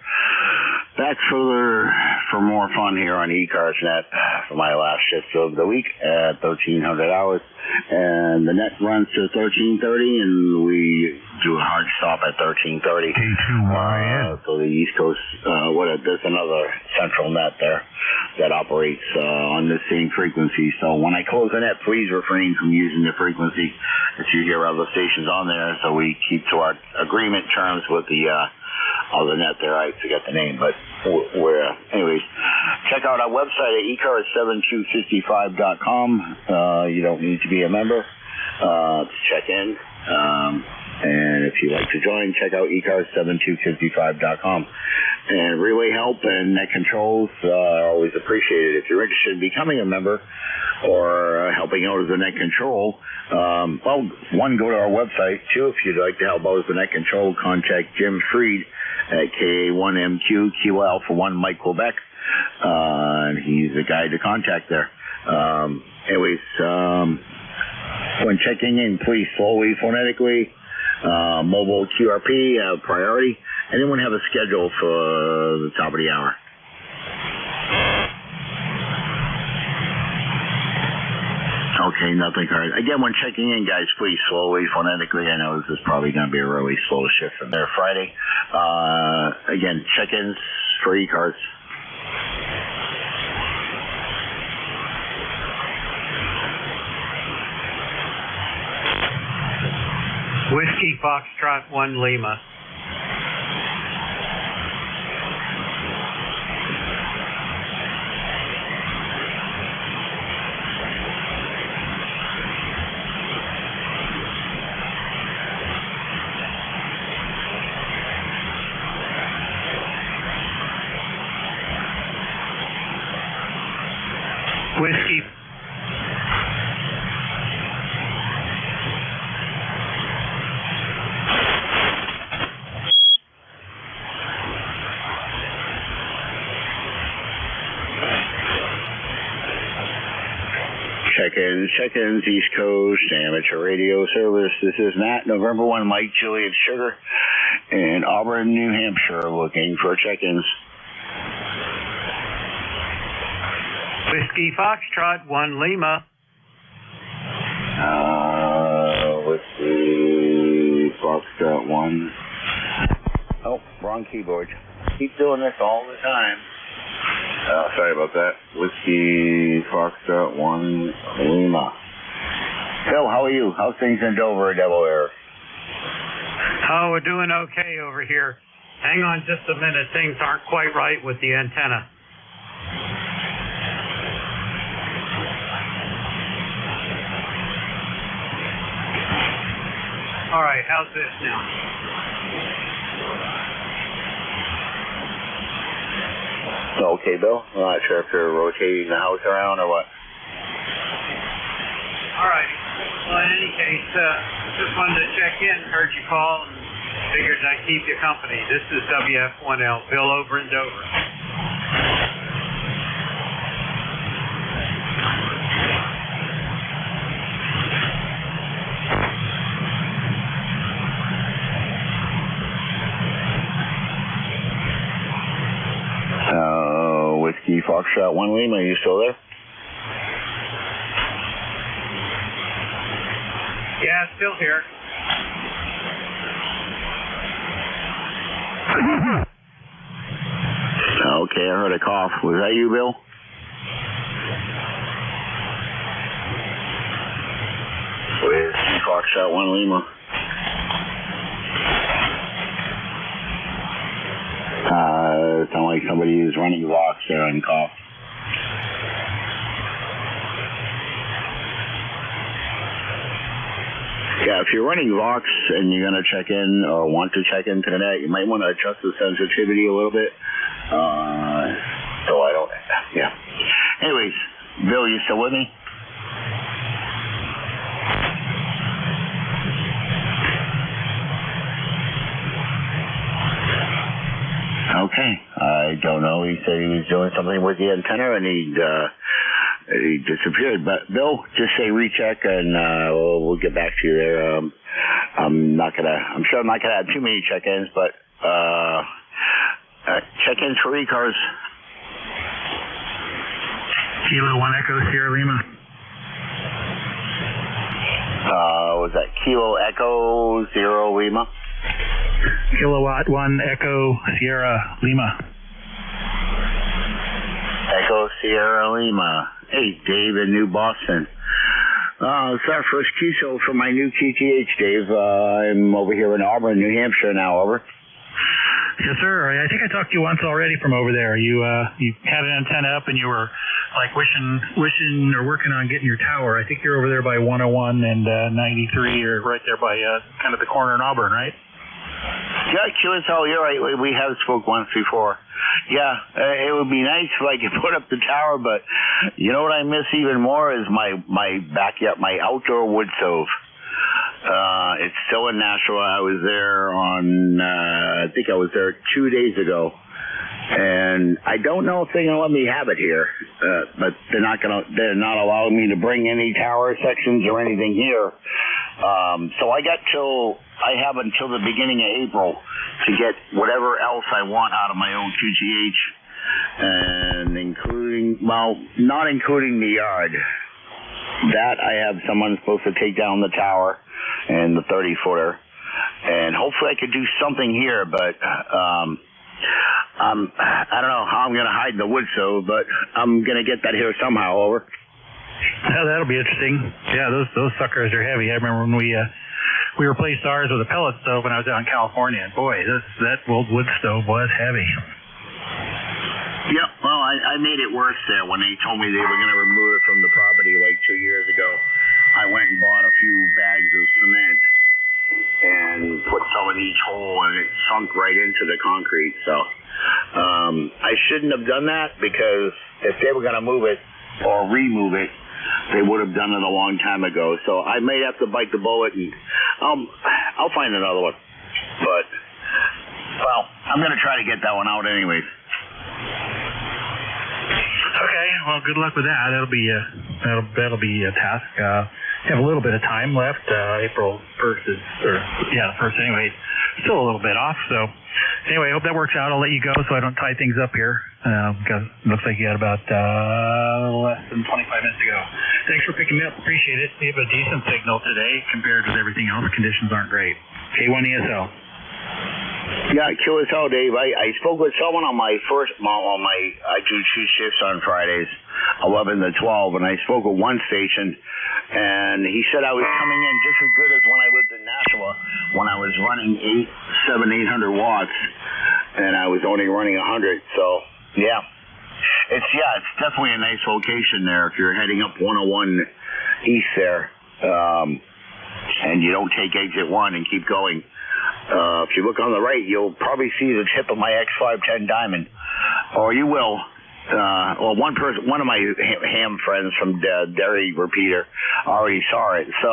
Back for more fun here on ECARS Net for my last shift of the week at 1300 hours. And the net runs to 1330, and we do a hard stop at 1330. K2YN. So the East Coast, there's another central net there that operates on the same frequency. So when I close the net, please refrain from using the frequency that you hear other stations on there. So we keep to our agreement terms with the other net there. I forget the name, but anyways, check out our website at ECARS7255.com. You don't need to be a member to check in. And if you'd like to join, check out ECARS7255.com. And relay help and net controls are always appreciated. If you're interested in becoming a member or helping out as a net control, one, go to our website. Two, if you'd like to help out as a net control, contact Jim Freed at KA1MQ, Kilo Alpha 1 Mike Quebec. And he's the guy to contact there. When checking in, please slowly, phonetically. Mobile QRP, priority. Anyone have a schedule for the top of the hour? Okay, nothing heard. Again, when checking in, guys, please slowly, phonetically. I know this is probably going to be a really slow shift from there Friday. Again, check-ins for ECARS. Whiskey Foxtrot 1 Lima. Whiskey. Check-ins, East Coast, amateur radio service. This is Nat, November 1, Mike, Juliet, Sugar, in Auburn, New Hampshire, looking for check-ins. Whiskey Foxtrot 1 Lima. Whiskey Foxtrot 1. Oh, wrong keyboard. Keep doing this all the time. Sorry about that. Whiskey Foxtrot 1 Lima. Phil, how are you? How's things in Dover, Delaware? Oh, we're doing okay over here. Hang on just a minute. Things aren't quite right with the antenna. All right, how's this now? Okay, Bill. I'm not sure if you're rotating the house around or what. All right. Well, in any case, just wanted to check in. Heard you call and figured I'd keep you company. This is WF1L, Bill over in Dover. Whiskey Foxtrot 1 Lima, are you still there? Yeah, still here. Okay, I heard a cough. Was that you, Bill? Whiskey Foxtrot 1 Lima. It sounds like somebody is running Vox there and cough. Yeah, if you're running Vox and you're going to check in or want to check into the net, you might want to adjust the sensitivity a little bit. So I don't, yeah. Anyways, Bill, you still with me? Okay, I don't know. He said he was doing something with the antenna and he disappeared. But Bill, just say recheck and we'll get back to you there. I'm sure I'm not gonna have too many check-ins, but check-ins for ECARS. Kilo 1 Echo Sierra Lima. Was that Kilo Echo 0 Lima? Kilowatt 1 Echo Sierra Lima. Echo Sierra Lima. Hey, Dave in New Boston. It's our first QSO for my new QTH, Dave. I'm over here in Auburn, New Hampshire now, over. Yes, sir. I think I talked to you once already from over there. You had an antenna up and you were like wishing or working on getting your tower. I think you're over there by 101 and 93 or right there by kind of the corner in Auburn, right? Yeah, QSL, you're right. We have spoke once before. Yeah, it would be nice if I could put up the tower, but you know what I miss even more is my backyard, my outdoor wood stove. It's still in Nashville. I was there on, I think I was there 2 days ago. And I don't know if they're going to let me have it here, but they're not allowing me to bring any tower sections or anything here. So I have until the beginning of April to get whatever else I want out of my own QTH, and not including the yard. That I have someone supposed to take down the tower and the 30-footer, and hopefully I could do something here, but I don't know how I'm going to hide the wood stove, but I'm going to get that here somehow, over. Yeah, that'll be interesting. Yeah, those suckers are heavy. I remember when we we replaced ours with a pellet stove when I was out in California, and boy, that old wood stove was heavy. Yep, well, I made it worse there when they told me they were going to remove it from the property like 2 years ago. I went and bought a few bags of cement and put some in each hole, and it sunk right into the concrete. So I shouldn't have done that, because if they were going to move it or remove it, they would have done it a long time ago. So I may have to bite the bullet, and I'll find another one. But, well, I'm going to try to get that one out anyways. Okay, well, good luck with that. That'll be a task. Have a little bit of time left. April 1st is, the 1st anyway. Still a little bit off. So anyway, I hope that works out. I'll let you go so I don't tie things up here. Because it looks like you had about less than 25 minutes to go. Thanks for picking me up. Appreciate it. We have a decent signal today compared with everything else. Conditions aren't great. K1ESL. Yeah, QSL, Dave. I spoke with someone on my I do 2 shifts on Fridays, 11 to 12, and I spoke with one station, and he said I was coming in just as good as when I lived in Nashua, when I was running 800 watts, and I was only running 100. So, yeah. It's definitely a nice location there if you're heading up 101 east there, and you don't take exit 1 and keep going. If you look on the right, you'll probably see the tip of my X510 Diamond, or you will. Well, one of my ham friends from Derry Repeater already saw it, so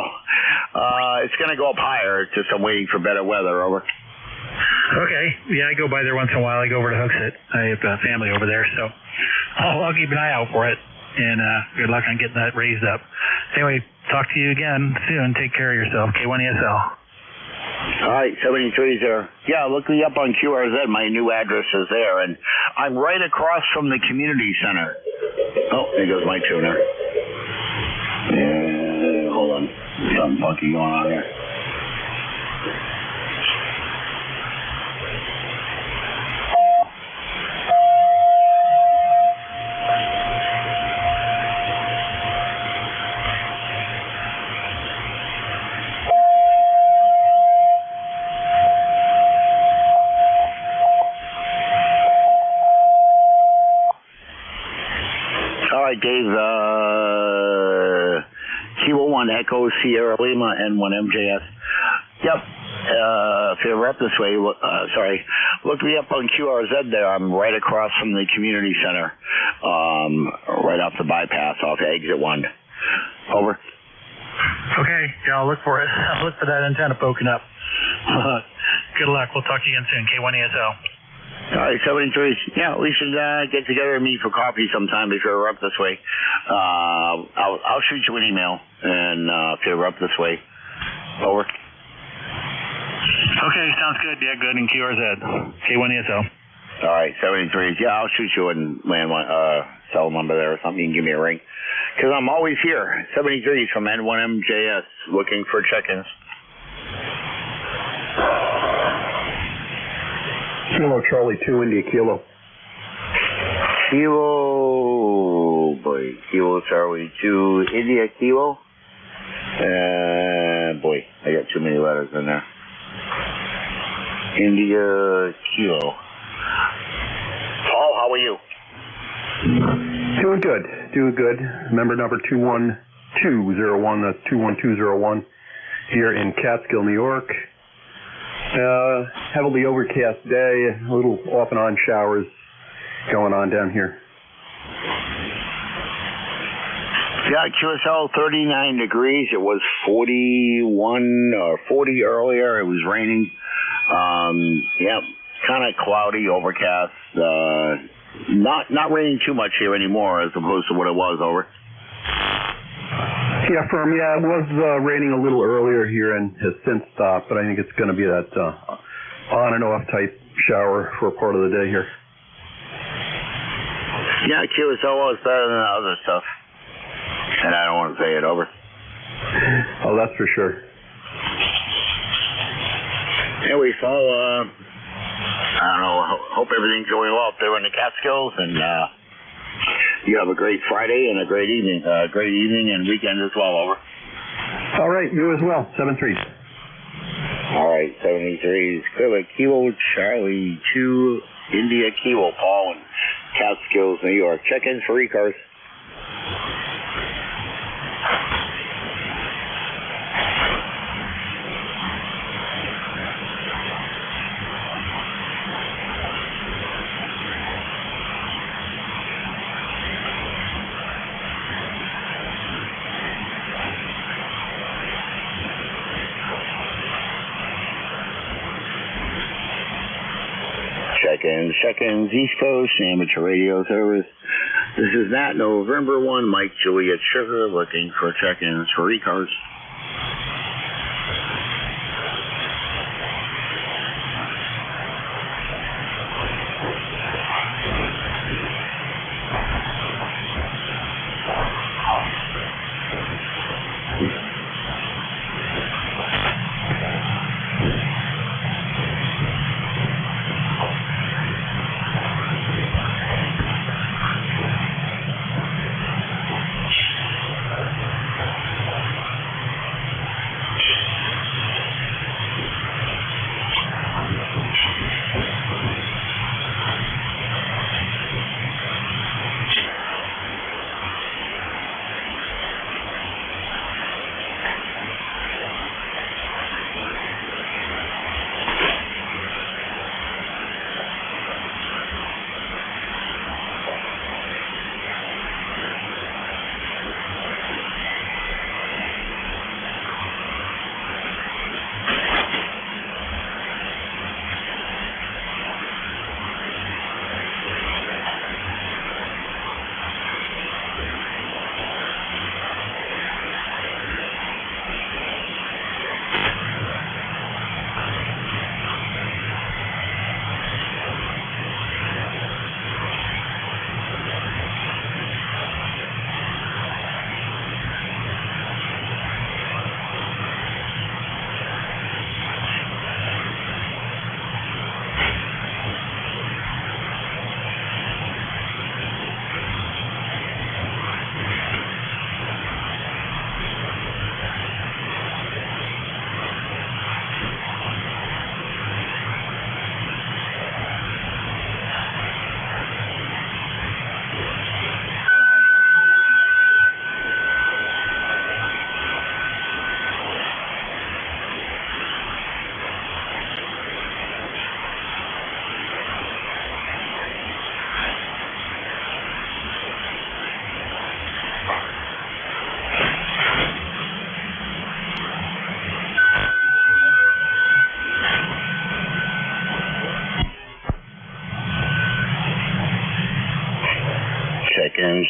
it's going to go up higher. It's just I'm waiting for better weather. Over. Okay. Yeah, I go by there once in a while. I go over to Hooksett. I have family over there, so I'll keep an eye out for it. And good luck on getting that raised up. Anyway, talk to you again soon. Take care of yourself. K1ESL. All right, 73 there. Yeah, look me up on QRZ. My new address is there, and I'm right across from the community center. Oh, there goes my tuner. Yeah, hold on. Something funky going on here. Dave, Kilo 1 Echo Sierra Lima N1 MJS. Yep. If you're ever up this way, look me up on QRZ there. I'm right across from the community center, right off the bypass off exit 1. Over. Okay. Yeah, I'll look for it. I'll look for that antenna poking up. Good luck. We'll talk to you again soon. K1ESL. All right, 73. Yeah, we should get together and meet for coffee sometime if you're up this way. I'll shoot you an email, and if you're up this way. Over. Okay, sounds good. Yeah, good. In QRZ. K1ESL. All right, 73. Yeah, I'll shoot you a landline cell number there or something. You can give me a ring. Because I'm always here. 73 from N1MJS looking for check-ins. Kilo Charlie 2 India Kilo. Kilo Charlie 2 India Kilo. Boy, I got too many letters in there. India Kilo. Paul, how are you? Doing good. Member number 21201. That's 21201 here in Catskill, New York. Heavily overcast day, a little off and on showers going on down here. Yeah, QSL 39 degrees. It was 41 or 40 earlier. It was raining. Kind of cloudy, overcast. Not raining too much here anymore as opposed to what it was over. Yeah, firm. Yeah, it was raining a little earlier here and has since stopped, but I think it's going to be that on and off type shower for a part of the day here. Yeah, QSL was better than the other stuff. And I don't want to say it over. Oh, that's for sure. Anyway, so, I don't know, hope everything's going well up there in the Catskills, and you have a great Friday and a great evening and weekend as well, over. All right, you as well, 7-3. All right, 73 is Quebec Kilo Charlie 2 India Kilo Paul in Catskills, New York. Check-ins for ECARS. Check-ins, East Coast, amateur radio service. This is Nat, November 1, Mike Juliet Sugar, looking for check-ins for ECARS.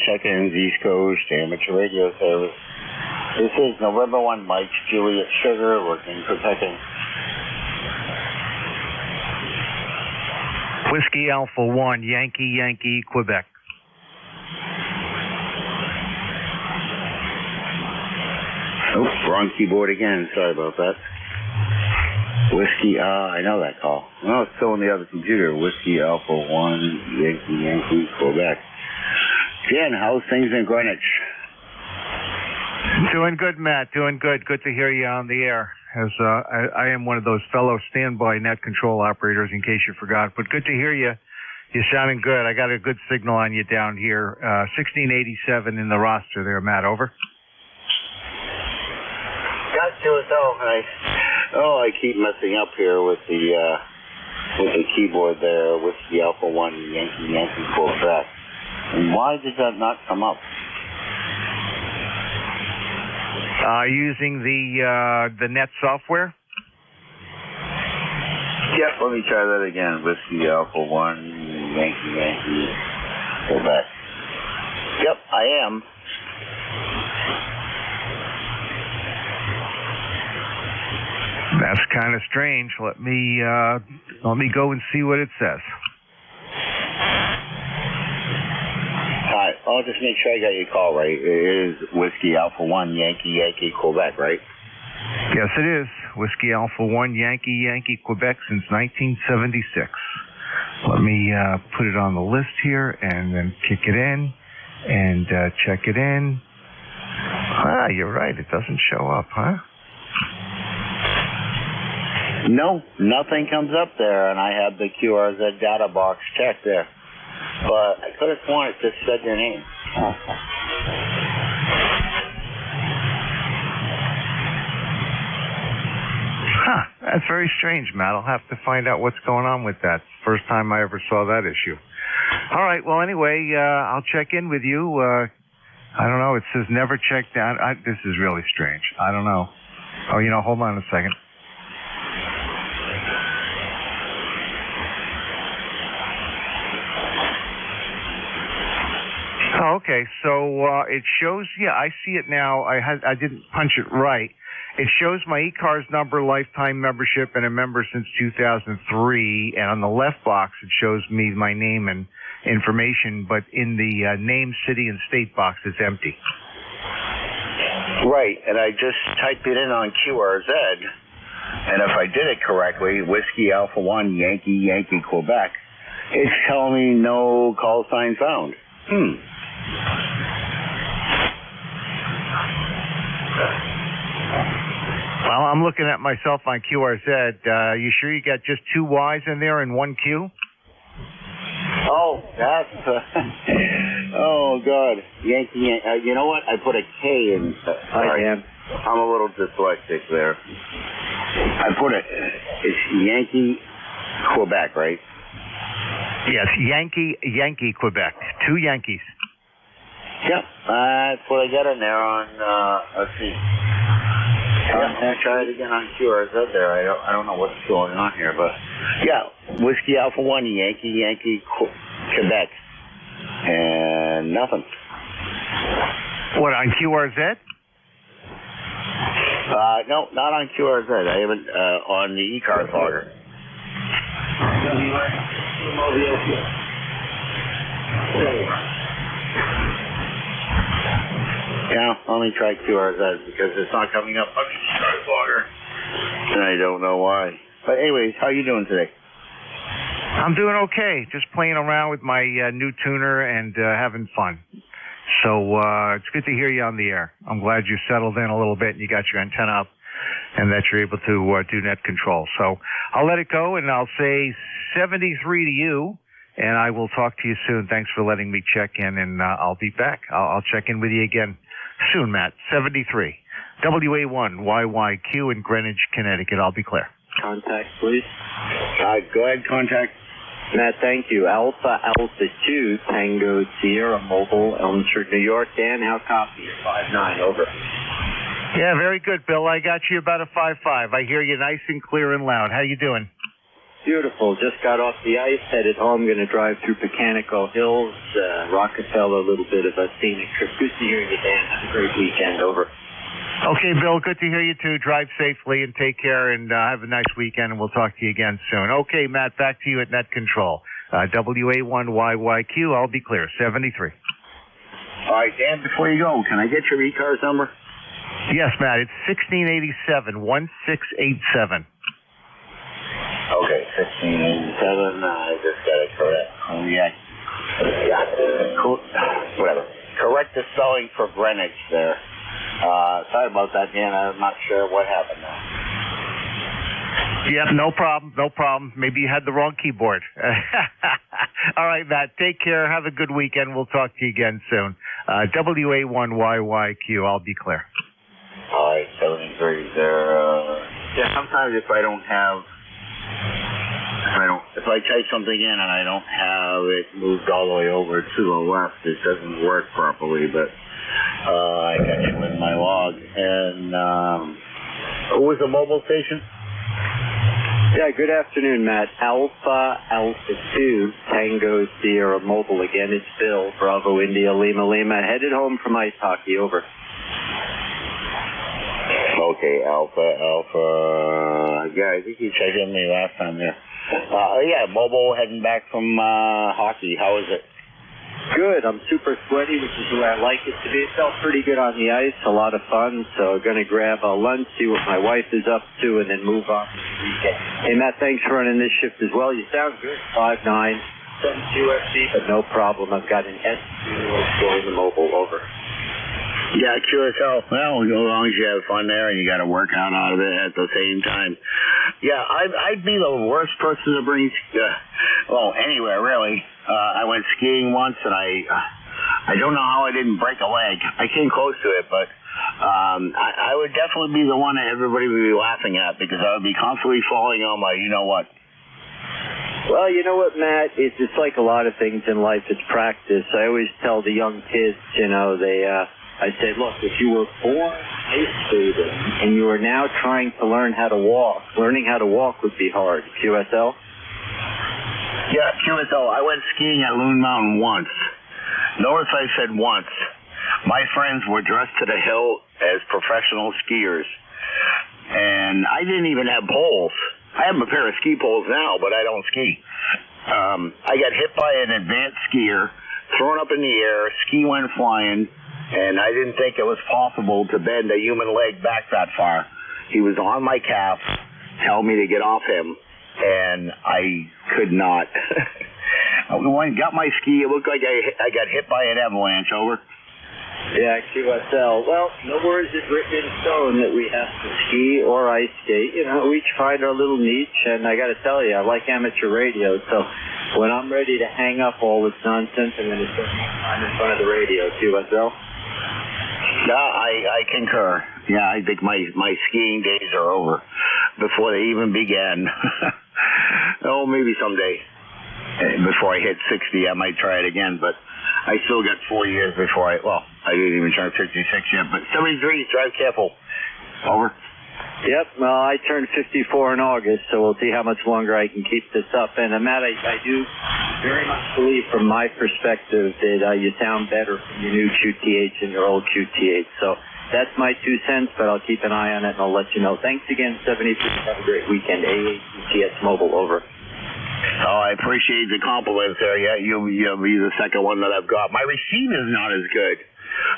Check-ins, East Coast, amateur radio service. This is November 1, Mike Juliet Sugar, looking for check-in. Whiskey Alpha 1, Yankee, Quebec. Oops, wrong keyboard again. Sorry about that. Whiskey, I know that call. No, it's still on the other computer. Whiskey Alpha 1, Yankee, Quebec. Jen, how's things in Greenwich? Doing good, Matt. Doing good. Good to hear you on the air. As I am one of those fellow standby net control operators, in case you forgot. But good to hear you. You're sounding good. I got a good signal on you down here. 1687 in the roster there, Matt. Over. Got to it though. I keep messing up here with the keyboard there. Whiskey Alpha 1, Yankee, Quebec. And why did that not come up? Using the net software? Yep, let me try that again. Whiskey Alpha 1, Yankee, Quebec. Yep, I am. That's kind of strange. Let me go and see what it says. Alright, I'll just make sure I got your call right. It is Whiskey Alpha 1, Yankee, Quebec, right? Yes, it is. Whiskey Alpha 1, Yankee, Quebec since 1976. Let me put it on the list here and then kick it in and check it in. You're right. It doesn't show up, huh? No, nothing comes up there, and I have the QRZ data box checked there. But I could have sworn it just said your name. Huh, that's very strange, Matt. I'll have to find out what's going on with that. First time I ever saw that issue. All right, well, anyway, I'll check in with you. I don't know, it says never checked out. This is really strange. I don't know. Oh, hold on a second. Oh, okay, so it shows, I see it now. I didn't punch it right. It shows my ECARS number, lifetime membership, and a member since 2003. And on the left box, it shows me my name and information, but in the name, city, and state box, it's empty. Right, and I just typed it in on QRZ, and if I did it correctly, Whiskey Alpha 1, Yankee, Yankee, Quebec, it's telling me no call sign found. Well, I'm looking at myself on QRZ. You sure you got just 2 Y's in there and 1 Q? Oh, that's... oh, God. Yankee... you know what? I put a K in... sorry. I'm a little dyslexic there. I put it... It's Yankee, Quebec, right? Yes, Yankee, Quebec. 2 Yankees. Yep, that's what I got in there on... let's see. I'll try it again on QRZ there. I don't know what's going on here, but yeah, Whiskey Alpha 1, Yankee, Quebec, and nothing. What, on QRZ? No, not on QRZ. I haven't on the ECARS logger. Yeah, let me try QRZ because it's not coming up on the ECARS logger, and I don't know why. But anyways, how you doing today? I'm doing okay. Just playing around with my new tuner and having fun. So it's good to hear you on the air. I'm glad you settled in a little bit and you got your antenna up and that you're able to do net control. So I'll let it go and I'll say 73 to you. And I will talk to you soon. Thanks for letting me check in, and I'll be back. I'll check in with you again soon, Matt. 73. WA1 YYQ in Greenwich, Connecticut. I'll be clear. Contact, please. Go ahead, contact. Matt, thank you. Alpha 2, Tango Sierra Mobile, Elmsford, New York. Dan, how copy? 5-9, over. Yeah, very good, Bill. I got you about a 5-5. I hear you nice and clear and loud. How you doing? Beautiful. Just got off the ice, headed home. Going to drive through Mechanical Hills, Rockefeller, a little bit of a scenic trip. Good to hear you, Dan. Have a great weekend. Over. Okay, Bill. Good to hear you, too. Drive safely and take care, and have a nice weekend, and we'll talk to you again soon. Okay, Matt, back to you at Net Control. WA1YYQ, I'll be clear. 73. All right, Dan, before you go, can I get your ECARS number? Yes, Matt. It's 1687-1687. Okay, 1687. I just got it correct. Whatever. Correct the spelling for Greenwich there. Sorry about that, Dan. I'm not sure what happened there. Yeah, no problem. Maybe you had the wrong keyboard. All right, Matt. Take care. Have a good weekend. We'll talk to you again soon. WA1YYQ. I'll be clear. All right, 73 there. Yeah, sometimes if I type something in and I don't have it moved all the way over to the left, it doesn't work properly, but I got you in my log. And who was the mobile station? Yeah, good afternoon, Matt. Alpha 2, Tango Sierra Mobile. Again, it's Bill, Bravo India, Lima, headed home from ice hockey. Over. Okay, Alpha. Yeah, I think you checked in me last time there. Yeah, mobile heading back from hockey. How is it? Good. I'm super sweaty, which is the way I like it to be. It felt pretty good on the ice. A lot of fun. So going to grab a lunch, see what my wife is up to, and then move on to the weekend. Hey, Matt, thanks for running this shift as well. You sound good. 5'9", 72 FC, but no problem. I've got an S2 going the mobile. Over. Yeah, sure as hell. Well, as long as you have fun there and you got a workout out of it at the same time. Yeah, I'd be the worst person to bring, anywhere really. I went skiing once, and I don't know how I didn't break a leg. I came close to it, but I would definitely be the one that everybody would be laughing at, because I would be constantly falling on my you-know-what. Well, you know what, Matt? It's just like a lot of things in life. It's practice. I always tell the young kids, I say, look, if you were born ice skating and you are now trying to learn how to walk, learning how to walk would be hard. QSL? Yeah, QSL. I went skiing at Loon Mountain once. Notice I said once. My friends were dressed to the hilt as professional skiers, and I didn't even have poles. I have a pair of ski poles now, but I don't ski. I got hit by an advanced skier, thrown up in the air, ski went flying, and I didn't think it was possible to bend a human leg back that far. He was on my calf, telling me to get off him, and I could not. When I got my ski, it looked like I got hit by an avalanche. Over. Yeah, QSL. Well, nowhere is it written in stone that we have to ski or ice skate. We each find our little niche, and I got to tell you, I like amateur radio, so when I'm ready to hang up all this nonsense, I'm going to spend more time in front of the radio. QSL? Yeah, I concur. Yeah, I think my skiing days are over before they even began. Oh, maybe someday. Before I hit 60, I might try it again, but I still got 4 years before I didn't even turn 56 yet, but 73, drive careful. Over. Yep, well, I turned 54 in August, so we'll see how much longer I can keep this up. And Matt, I do very much believe from my perspective that you sound better from your new QTH and your old QTH. So that's my 2 cents, but I'll keep an eye on it and I'll let you know. Thanks again, 73. Have a great weekend. AATS Mobile, over. Oh, I appreciate the compliments there. Yeah, you'll be the second one that I've got. My receiver is not as good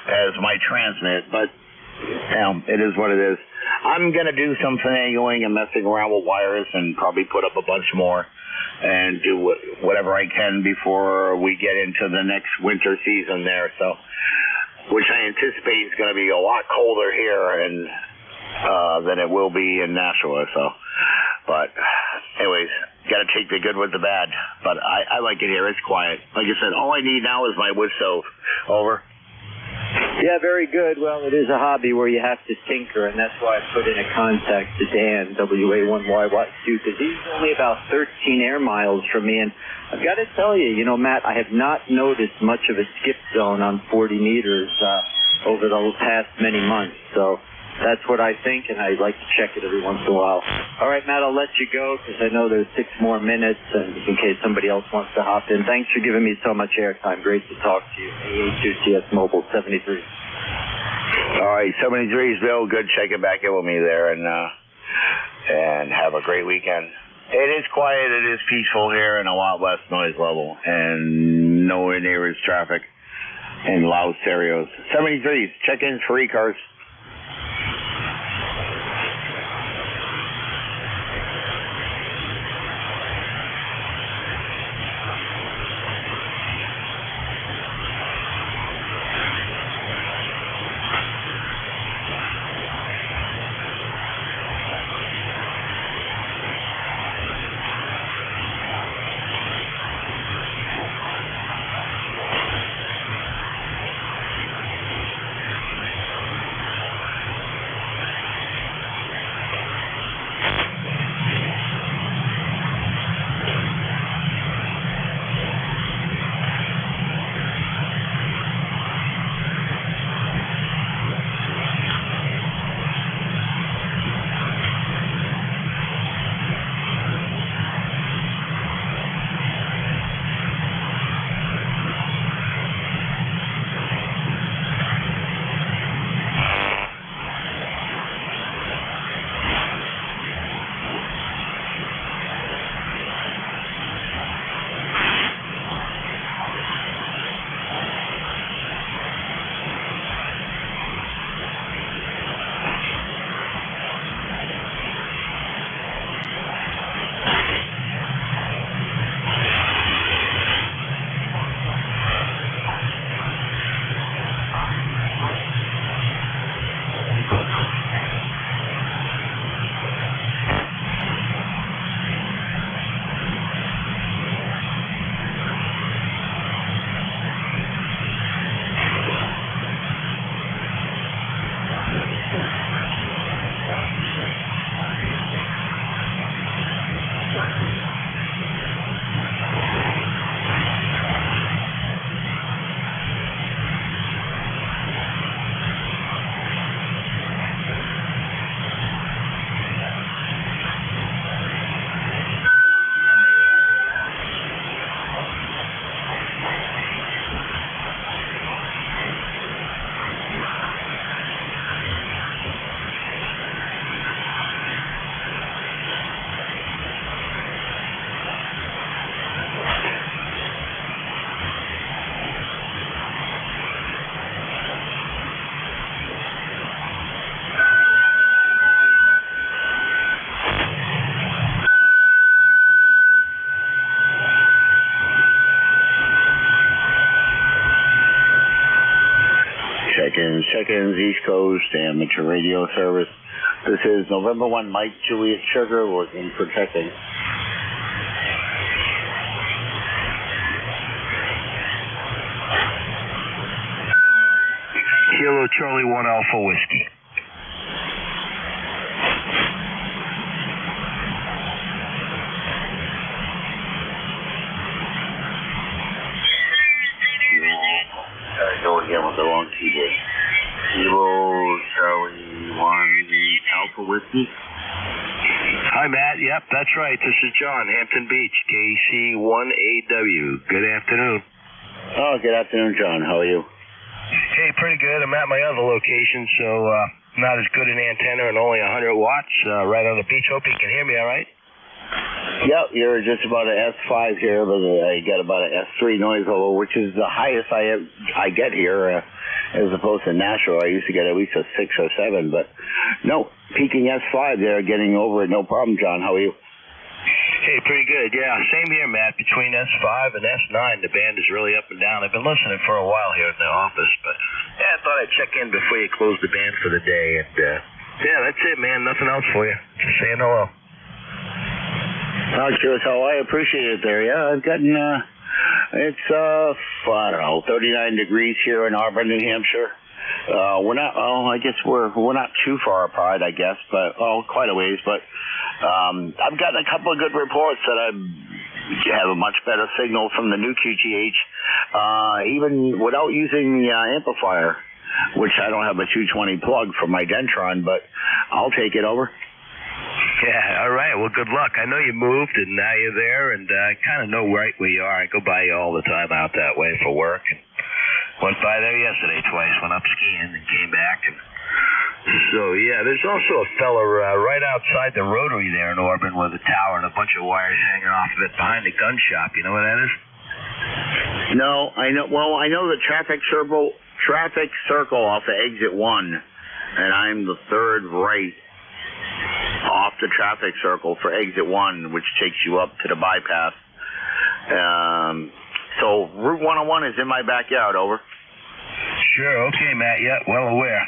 as my transmit, but it is what it is. I'm going to do some finagling and messing around with wires and probably put up a bunch more and do whatever I can before we get into the next winter season there. So, which I anticipate is going to be a lot colder here than it will be in Nashua. So, but anyways, got to take the good with the bad. But I like it here. It's quiet. Like I said, all I need now is my wood stove. Over. Yeah, very good. Well, it is a hobby where you have to tinker, and that's why I put in a contact to Dan, WA1YY2, because he's only about 13 air miles from me. And I've got to tell you, Matt, I have not noticed much of a skip zone on 40 meters over the past many months. So that's what I think, and I like to check it every once in a while. All right, Matt, I'll let you go because I know there's 6 more minutes, and in case somebody else wants to hop in. Thanks for giving me so much airtime. Great to talk to you. AA2TS Mobile 73. All right, 73 is Bill. Good checking back in with me there, and have a great weekend. It is quiet. It is peaceful here, and a lot less noise level, and nowhere near as traffic and loud stereos. 73s, check-ins for ECARS. Check-ins, East Coast, amateur radio service. This is November 1, Mike, Juliet Sugar, working for checking. Kilo Charlie 1 Alpha Whiskey. Go again with the wrong keyboard. Kilo Charlie 1 Alpha Whiskey. Hi, Matt. Yep, that's right. This is John, Hampton Beach, KC1AW. Good afternoon. Oh, good afternoon, John. How are you? Hey, pretty good. I'm at my other location, so not as good an antenna and only 100 watts right on the beach. Hope you can hear me all right. Yep, you're just about an S5 here, but I get about an S3 noise level, which is the highest I get here, as opposed to Nashville. I used to get at least a 6 or 7, but no, peaking S5 there, getting over it, no problem, John. How are you? Hey, pretty good. Yeah, same here, Matt. Between S5 and S9, the band is really up and down. I've been listening for a while here in the office, but yeah, I thought I'd check in before you close the band for the day. And yeah, that's it, man. Nothing else for you. Just saying hello. Oh, sure as hell. I appreciate it there. Yeah, I've gotten, it's, I don't know, 39 degrees here in Auburn, New Hampshire. We're not, I guess we're not too far apart, I guess, but, quite a ways, but, I've gotten a couple of good reports that I have a much better signal from the new QTH, even without using the amplifier, which I don't have a 220 plug for my Dentron, but I'll take it over. Yeah, all right. Well, good luck. I know you moved, and now you're there, and I kind of know right where you are. I go by you all the time out that way for work. And went by there yesterday twice. Went up skiing and came back. And so, yeah, there's also a fella right outside the Rotary there in Auburn with a tower and a bunch of wires hanging off of it behind the gun shop. You know where that is? No, I know. Well, I know the traffic circle off of exit 1, and I'm the third right off the traffic circle for exit 1, which takes you up to the bypass. So Route 101 is in my backyard, over. Sure, okay, Matt, yeah, well aware.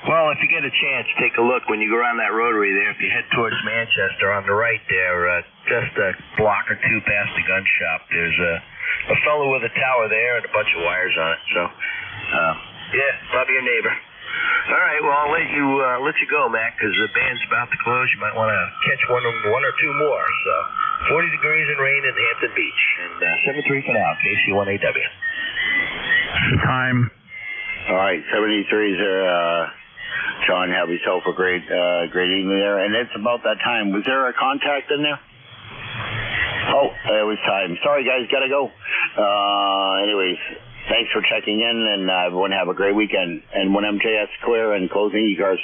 Well, if you get a chance, take a look when you go around that rotary there. If you head towards Manchester on the right there, just a block or two past the gun shop, there's a fellow with a tower there and a bunch of wires on it. So, yeah, probably your neighbor. All right, well, I'll let you go, Matt, because the band's about to close. You might want to catch one or two more. So, 40 degrees and rain in Hampton Beach. And 7-3 for now, KC1AW. Time. All right, 73s are, John, have yourself a great evening there. And it's about that time. Was there a contact in there? Oh, it was time. Sorry, guys, got to go. Anyways, thanks for checking in, and everyone have a great weekend. And 1MJS clear and closing ECARS.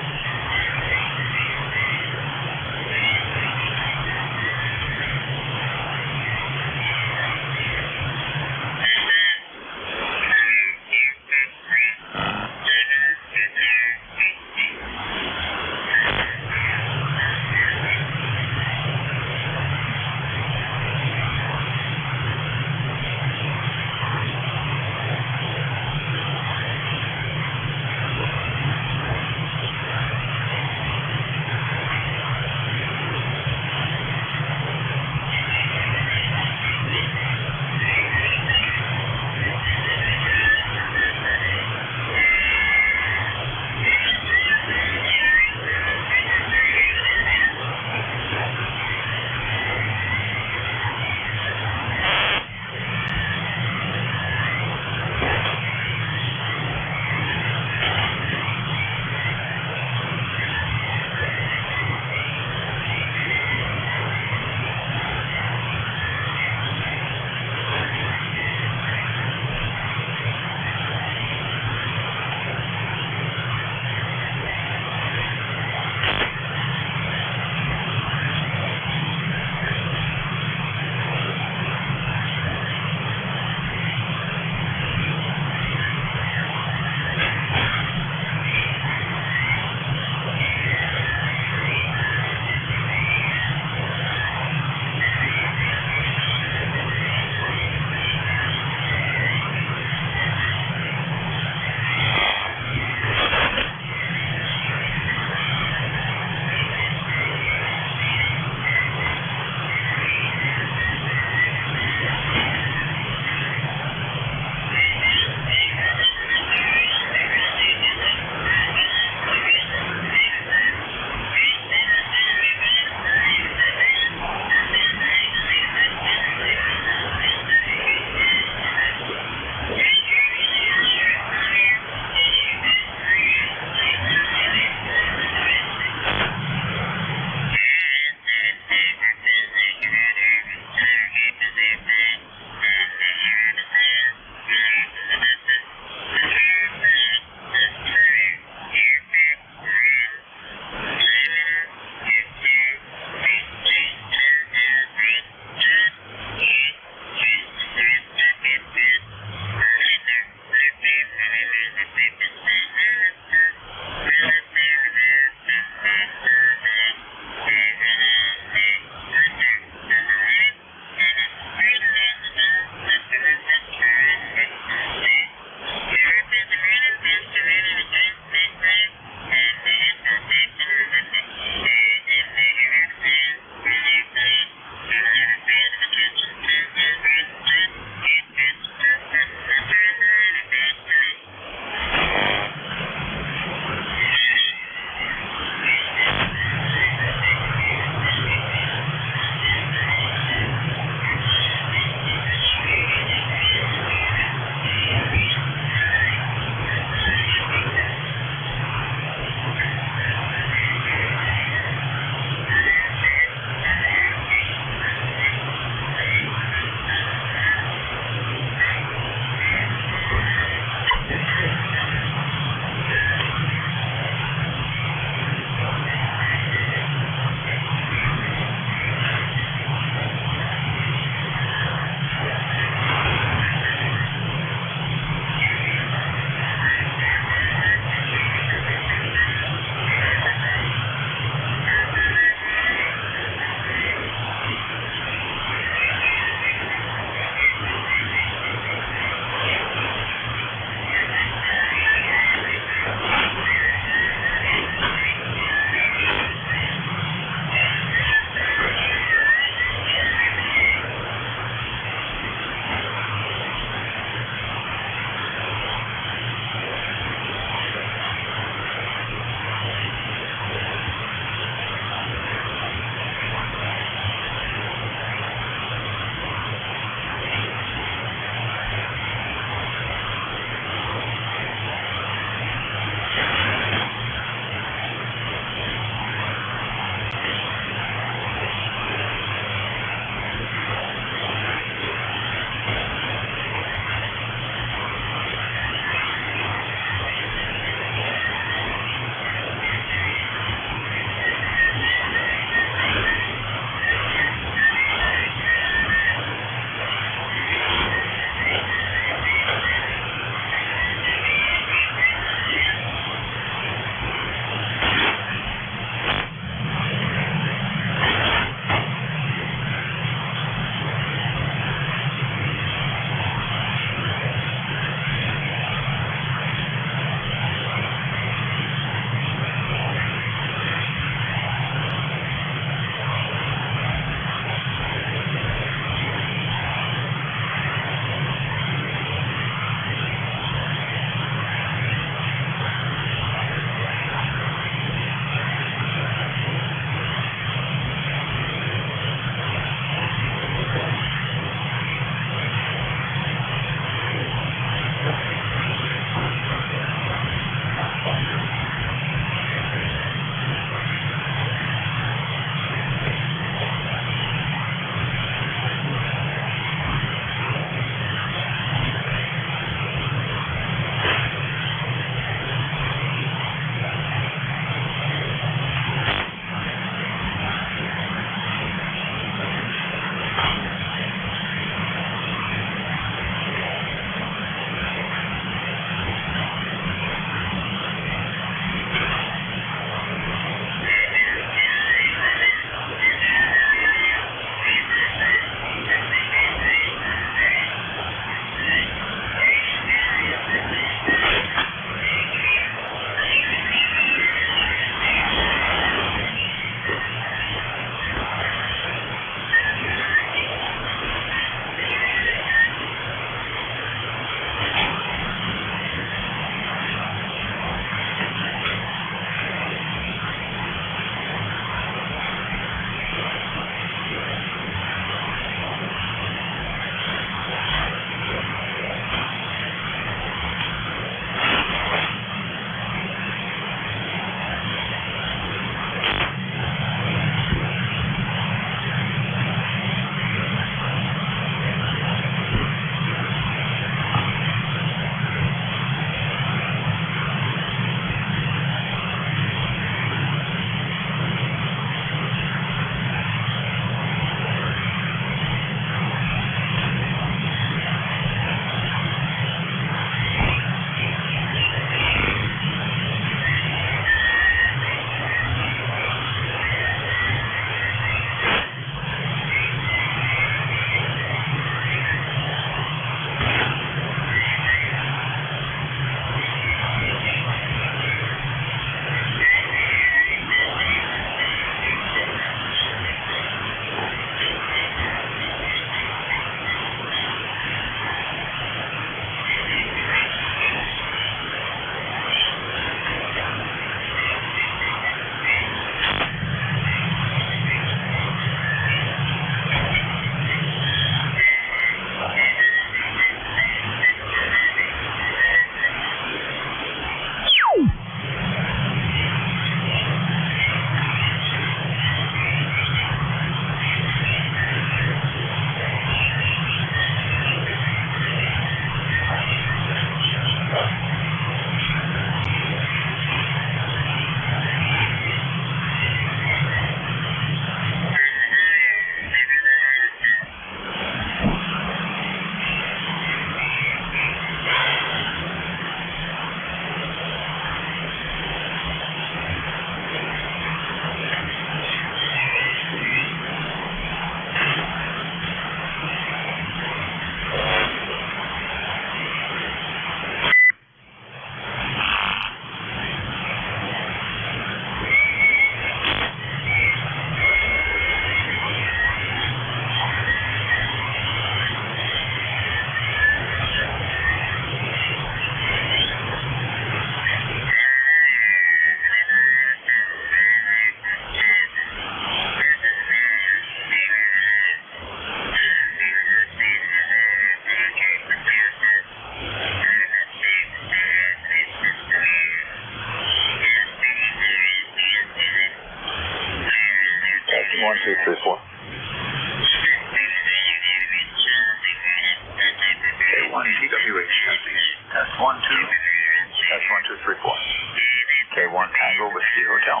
Whiskey Hotel.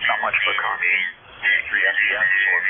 Not much for copy. 3 FDS or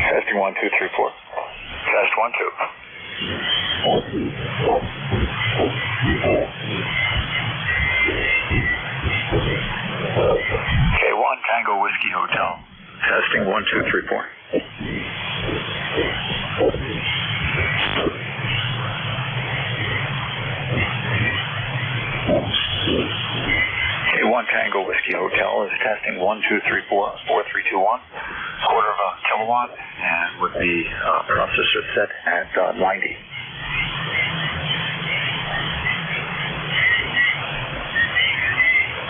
Testing 1, 2, 3, 4. Test 1, 2. K1 Tango Whiskey Hotel. Testing 1, 2, 3, 4. K1 Tango Whiskey Hotel is testing 1, 2, 3, 4, 4, 3, 2, 1. Quarter of a kilowatt, and with the processor set at 90.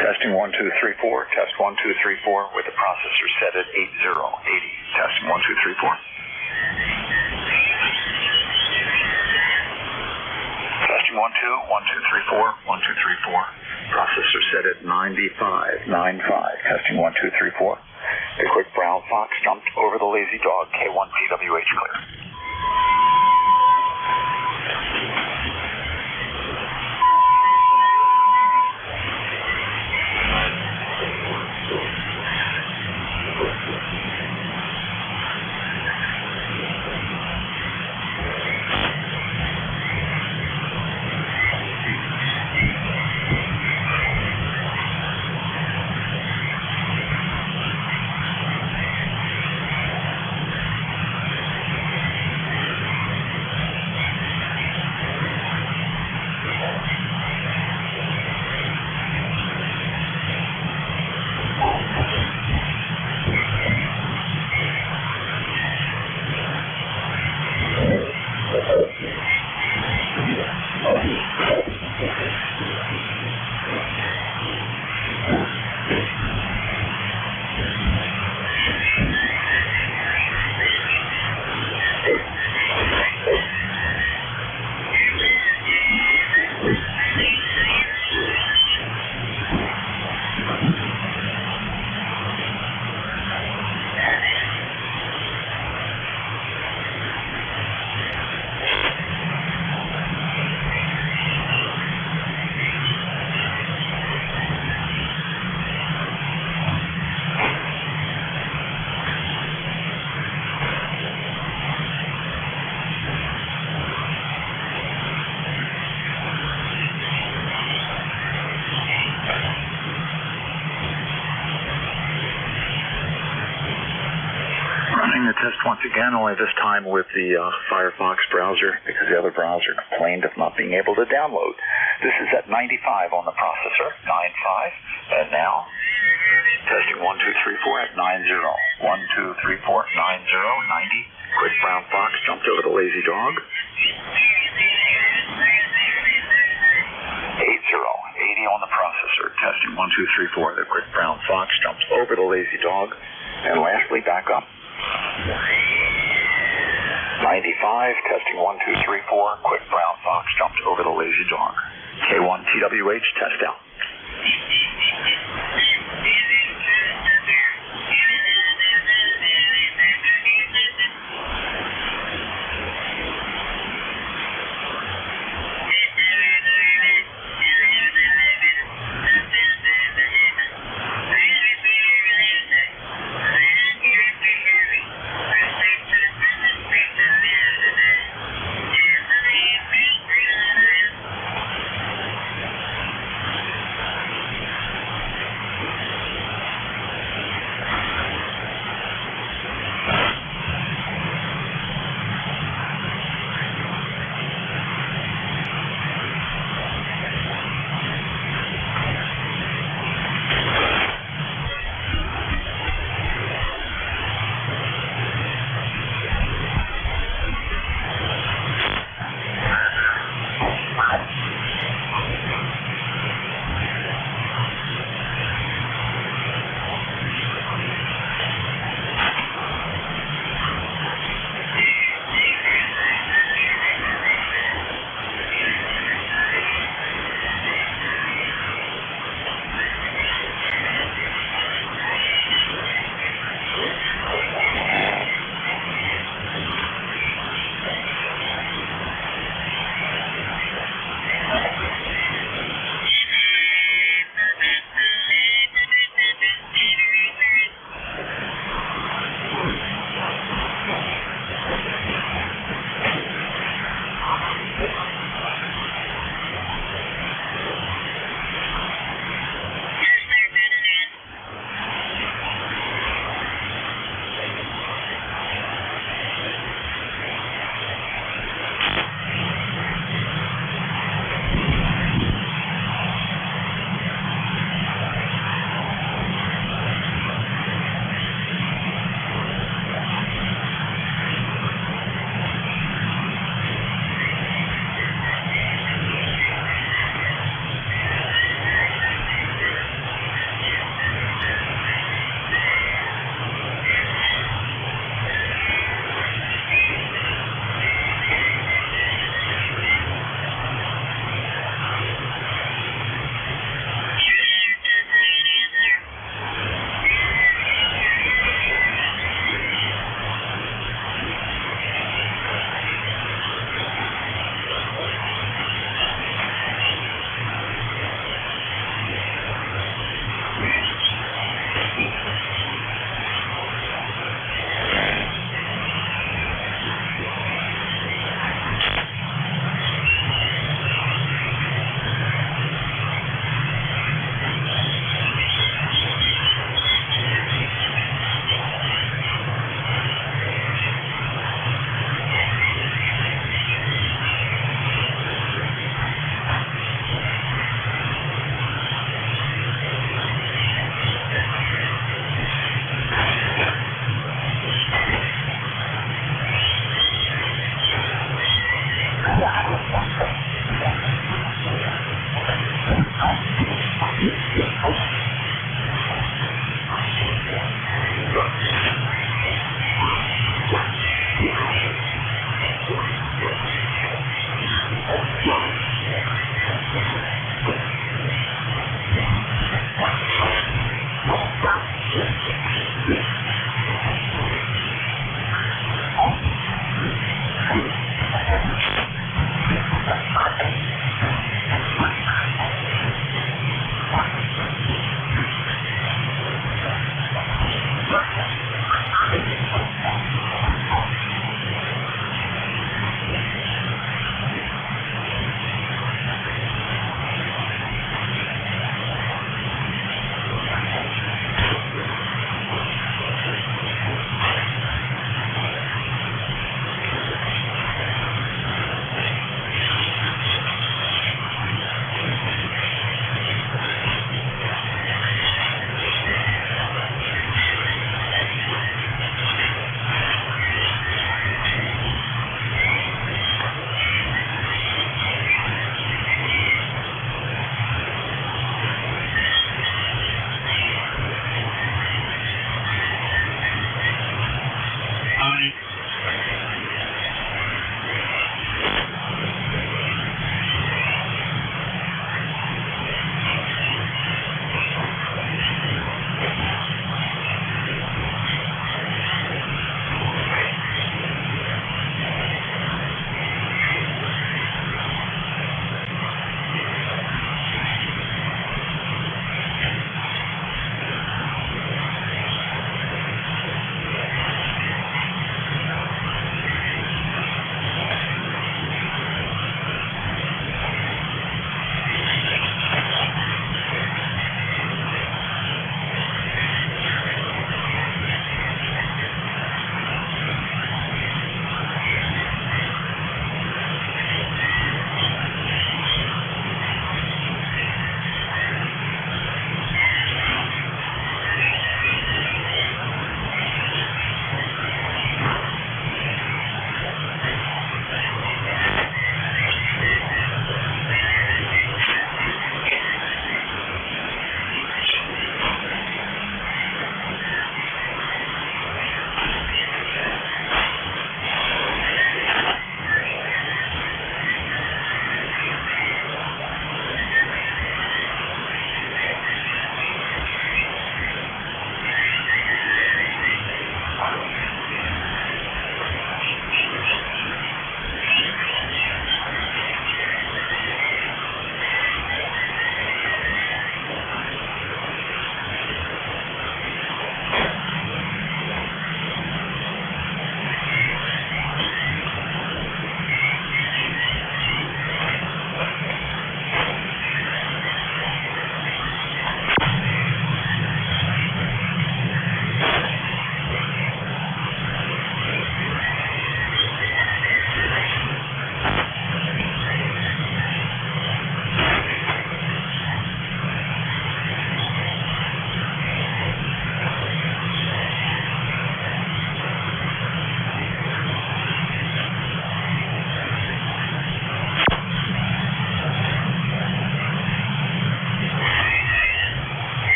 Testing 1, 2, 3, 4. Test 1, 2, 3, 4 with the processor set at 80. Testing 1, 2, 3, 4. Testing 1, 2, 1, 2, 3, 4. 1, 2, 3, 4. Processor set at 95. Testing 1, 2, 3, 4. The quick brown fox jumped over the lazy dog. K1 PWH clear. Test once again, only this time with the Firefox browser, because the other browser complained of not being able to download. This is at 95 on the processor, 95, and now testing 1, 2, 3, 4 at 90. 1, 2, 3, 4, 90, 90. Quick brown fox jumped over the lazy dog. 80 on the processor. Testing 1, 2, 3, 4. The quick brown fox jumps over the lazy dog. And lastly, back up. 95. Testing 1, 2, 3, 4. Quick brown fox jumped over the lazy dog. K1 TWH, test out.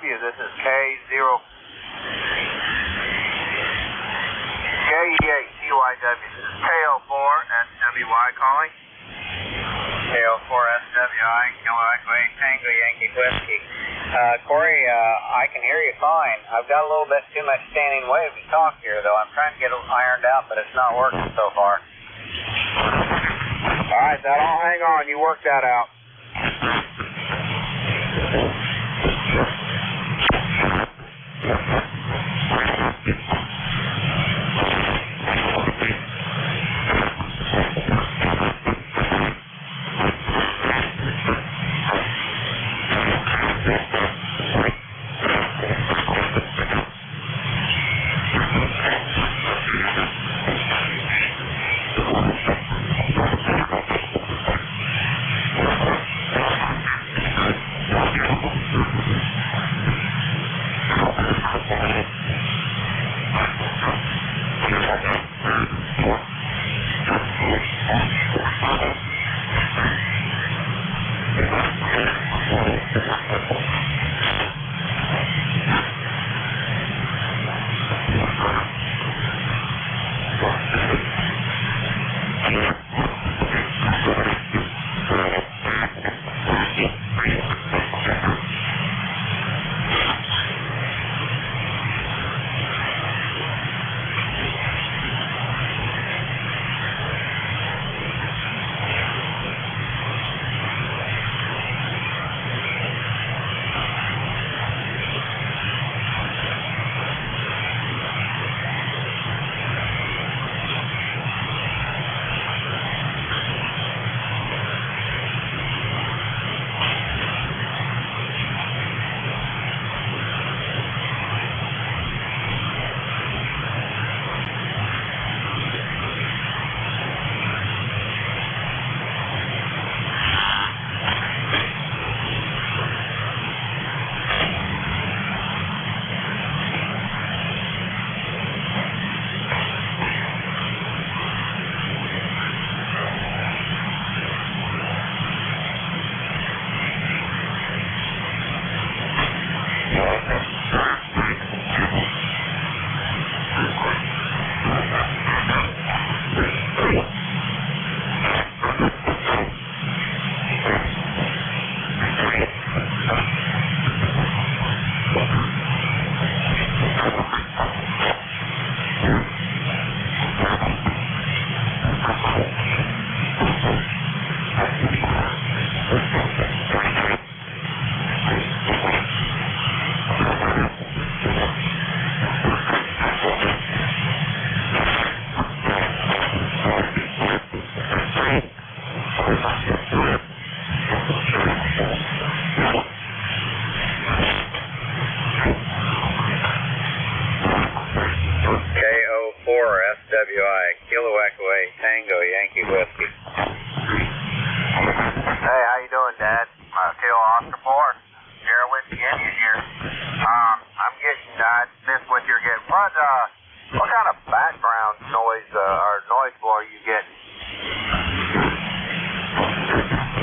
This is KE8CYW. This is KO4SWI calling. KO4SWI, Kilo Echo Tango Yankee Whiskey. Corey, I can hear you fine. I've got a little bit too much standing wave to talk here, though. I'm trying to get it ironed out, but it's not working so far. All right, that'll hang on. You work that out. SWI, Kilo Echo Tango Yankee Whiskey. Hey, how you doing, Dad? Kilo Oscar 4, Sierra Whiskey India here. I missed what you're getting. What kind of background noise or noise floor are you getting?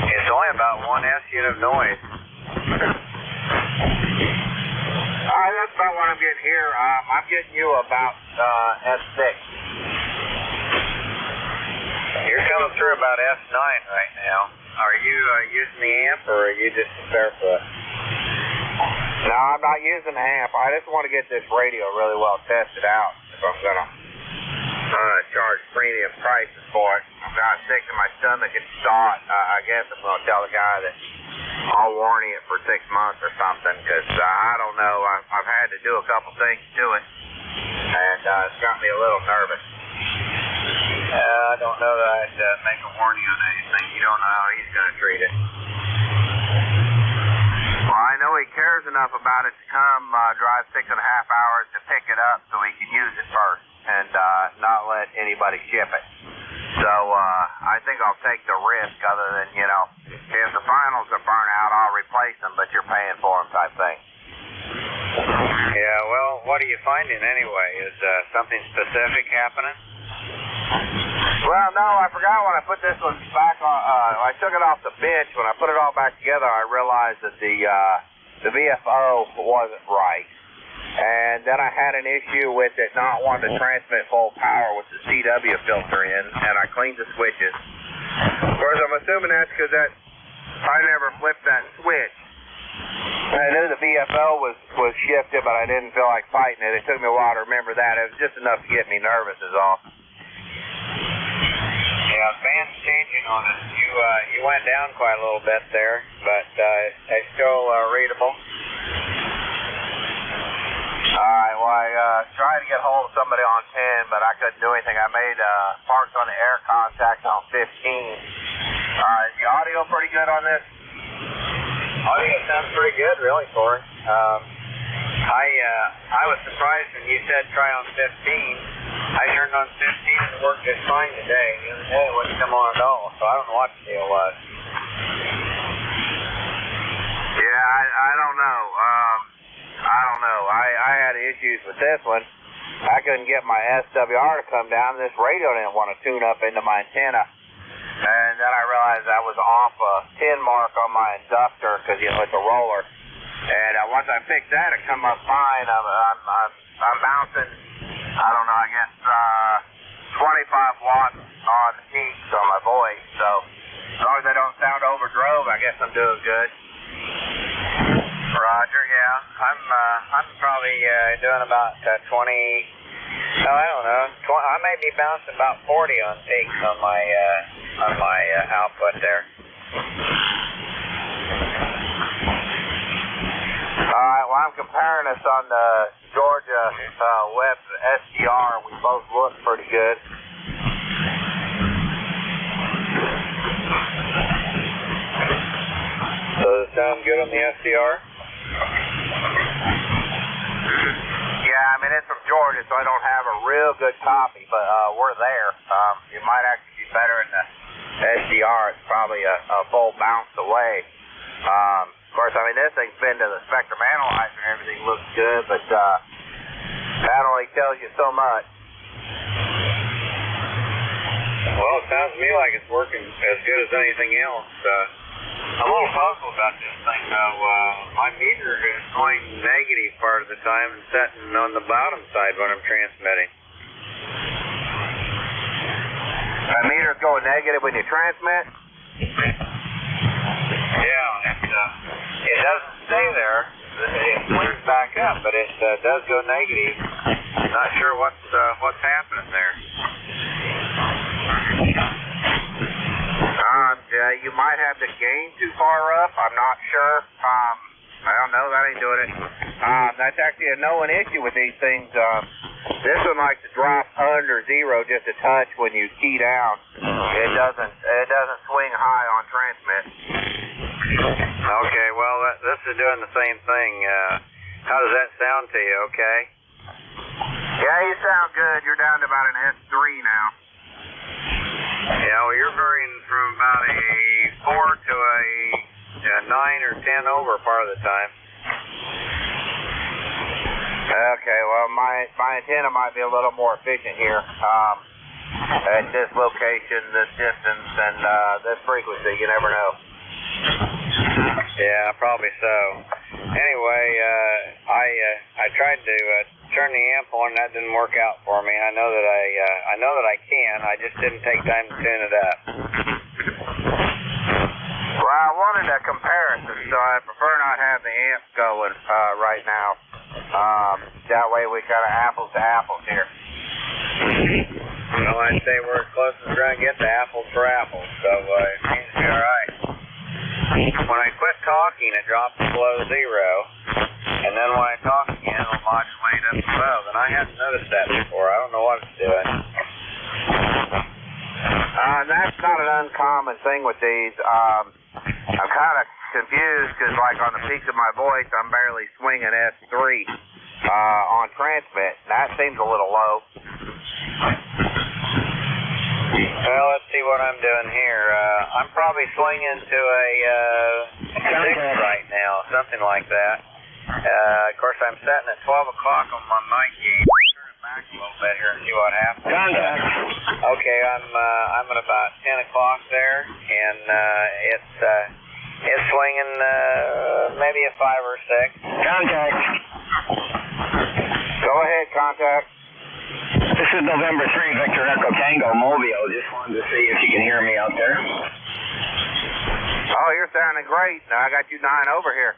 It's only about 1 SU of noise. That's about what I'm getting here. I'm getting you about S6. You're coming through about S9 right now. Are you using the amp or are you just barefoot? No, I'm not using the amp. I just want to get this radio really well tested out if I'm going to charge premium prices for it. I'm kind of sick to my stomach and thought, I guess I'm going to tell the guy that I'll warranty it for 6 months or something because I don't know. I've had to do a couple things to it and it's got me a little nervous. I don't know that I'd make a warranty on anything. You don't know how he's going to treat it. Well, I know he cares enough about it to come drive 6.5 hours to pick it up so he can use it first and not let anybody ship it. So I think I'll take the risk other than, if the finals are burnt out, I'll replace them, but you're paying for them type thing. Yeah, well, what are you finding anyway? Is something specific happening? Well, no, I forgot when I put this one back on, I took it off the bench. When I put it all back together, I realized that the the VFO wasn't right. And then I had an issue with it not wanting to transmit full power with the CW filter in, and I cleaned the switches. Of course, I'm assuming that's because I never flipped that switch. I knew the VFO was shifted, but I didn't feel like fighting it. It took me a while to remember that. It was just enough to get me nervous is all. Yeah, band's changing on us. You went down quite a little bit there, but it's still readable. Alright, well, I tried to get hold of somebody on 10, but I couldn't do anything. I made parts on the air contact on 15. Is the audio pretty good on this? Audio sounds pretty good, really, Corey. I was surprised when you said try on 15. I turned on 15 and it worked just fine today. The other day it wouldn't come on at all, so I don't know what the deal was. Yeah, I don't know. I don't know. I had issues with this one. I couldn't get my SWR to come down. This radio didn't want to tune up into my antenna. And then I realized I was off a pin mark on my inductor because, you know, it's a roller. And once I fixed that, it come up fine. I'm bouncing, I don't know, I guess 25 watts on the peaks on my voice. So as long as I don't sound overdrove, I guess I'm doing good. Roger, yeah. I'm probably doing about 20. No, I don't know. I may be bouncing about 40 on peaks on my output there. Alright, well, I'm comparing us on the Georgia web SDR. We both look pretty good. Does it sound good on the SDR? Yeah, I mean, it's from Georgia, so I don't have a real good copy, but we're there. It might actually be better in the SDR. It's probably a full bounce away. Of course, I mean, this thing's been to the spectrum analyzer and everything looks good, but that only tells you so much. Well, it sounds to me like it's working as good as anything else. I'm a little puzzled about this thing, though. My meter is going negative part of the time and setting on the bottom side when I'm transmitting. My meter's going negative when you transmit? Yeah, it doesn't stay there. It swings back up, but it does go negative. Not sure what's happening there. You might have the gain too far up. I'm not sure. I don't know. That ain't doing it. That's actually a known issue with these things. This one likes to drop under zero just a touch when you key down. It doesn't swing high on transmit. Okay, well, this is doing the same thing. How does that sound to you, okay? Yeah, you sound good. You're down to about an S3 now. Yeah, well, you're varying from about a 4 to a 9 or 10 over part of the time. Okay, well, my antenna might be a little more efficient here. At this location, this distance, and this frequency, you never know. Yeah, probably so. Anyway, I tried to turn the amp on, and that didn't work out for me. I know that I can. I just didn't take time to tune it up. Well, I wanted a comparison, so I prefer not have the amp going right now. That way we got apples to apples here. Well, I'd say we're as close as we're going to get to apples for apples, so it seems to be all right. When I quit talking, it drops below zero, and then when I talk again, it'll modulate up above, and I hadn't noticed that before. I don't know what it's doing. That's not an uncommon thing with these. I'm kind of confused because, like, on the peaks of my voice, I'm barely swinging S3 on transmit. That seems a little low. Well, let's see what I'm doing here. I'm probably swinging to a 6 right now, something like that. Of course, I'm setting at 12 o'clock on my mic gain. Turn it back a little bit here and see what happens. Contact. Okay, I'm at about 10 o'clock there, and it's swinging maybe a 5 or 6. Contact. Go ahead, contact. This is November 3, Victor Echo Tango, Mobile. Just wanted to see if you can hear me out there. Oh, you're sounding great. I got you 9 over here.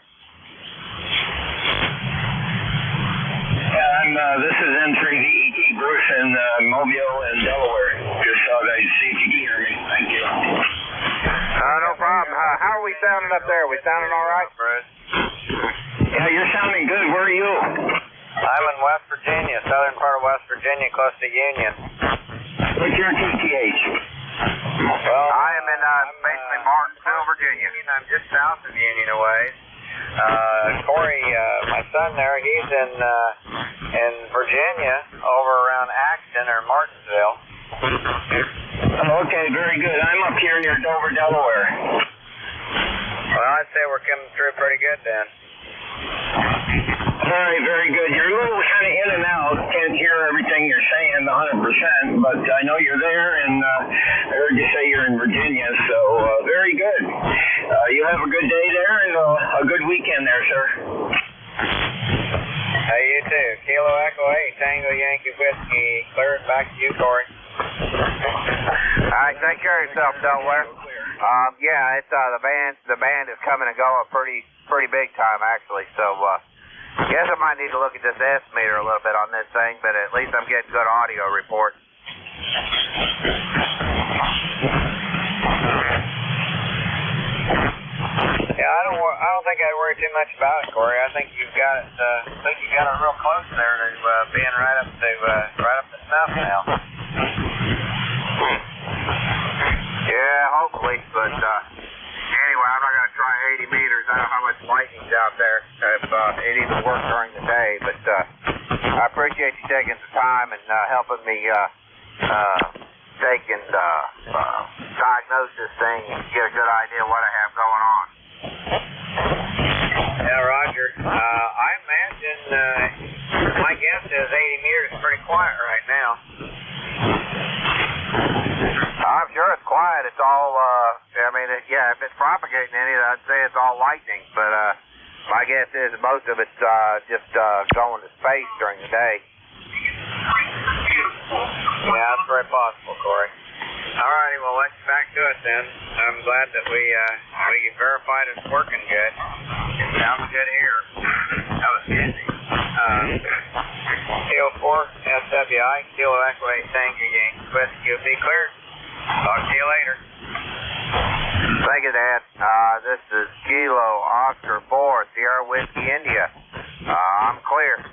Yeah, this is N3VET Bruce in Mobile and Delaware. Just thought I'd see if you can hear me. Thank you. No problem. How are we sounding up there? We sounding all right, Bruce? Yeah, you're sounding good. Where are you? I'm in West Virginia, southern part of West Virginia, close to Union. What's your KTH? Well, I am in basically Martinsville, Virginia. I'm just south of Union a ways. Corey, my son there, he's in Virginia, over around Axton or Martinsville. Okay, very good. I'm up here near Dover, Delaware. Well, I'd say we're coming through pretty good then. Very, very good. You're a little kind of in and out. Can't hear everything you're saying 100%, but I know you're there, and I heard you say you're in Virginia, so very good. You have a good day there and a good weekend there, sir. Hey, you too. Kilo Echo 8, Tango Yankee Whiskey. Clear it back to you, Corey. All right, take care of yourself, Delaware. Yeah, it's the band is coming and going pretty big time actually. So guess I might need to look at this S meter a little bit on this thing, but at least I'm getting good audio report. Yeah, I don't think I'd worry too much about it, Corey. I think you've got it. You got it real close there to being right up to snuff now. Yeah, hopefully, but anyway, I'm not going to try 80 meters. I don't know how much lightning's out there, if it even works during the day, but I appreciate you taking the time and helping me diagnose this thing and get a good idea what I have going on. Yeah, Roger. I imagine my guess is 80 meters is pretty quiet right now. I'm sure it's quiet. It's all, if it's propagating any, I'd say it's all lightning. But my guess is most of it's just going to space during the day. Yeah, that's very possible, Corey. All righty, well, let's back to it then. I'm glad that we verified it's working good. It sounds good here. That was busy. KO4 SWI, Kilo Echo 8 Tango Yankee Whiskey. You'll be clear. Talk to you later. Thank you, Dad. This is Kilo Oscar 4 Sierra Whiskey India. I'm clear.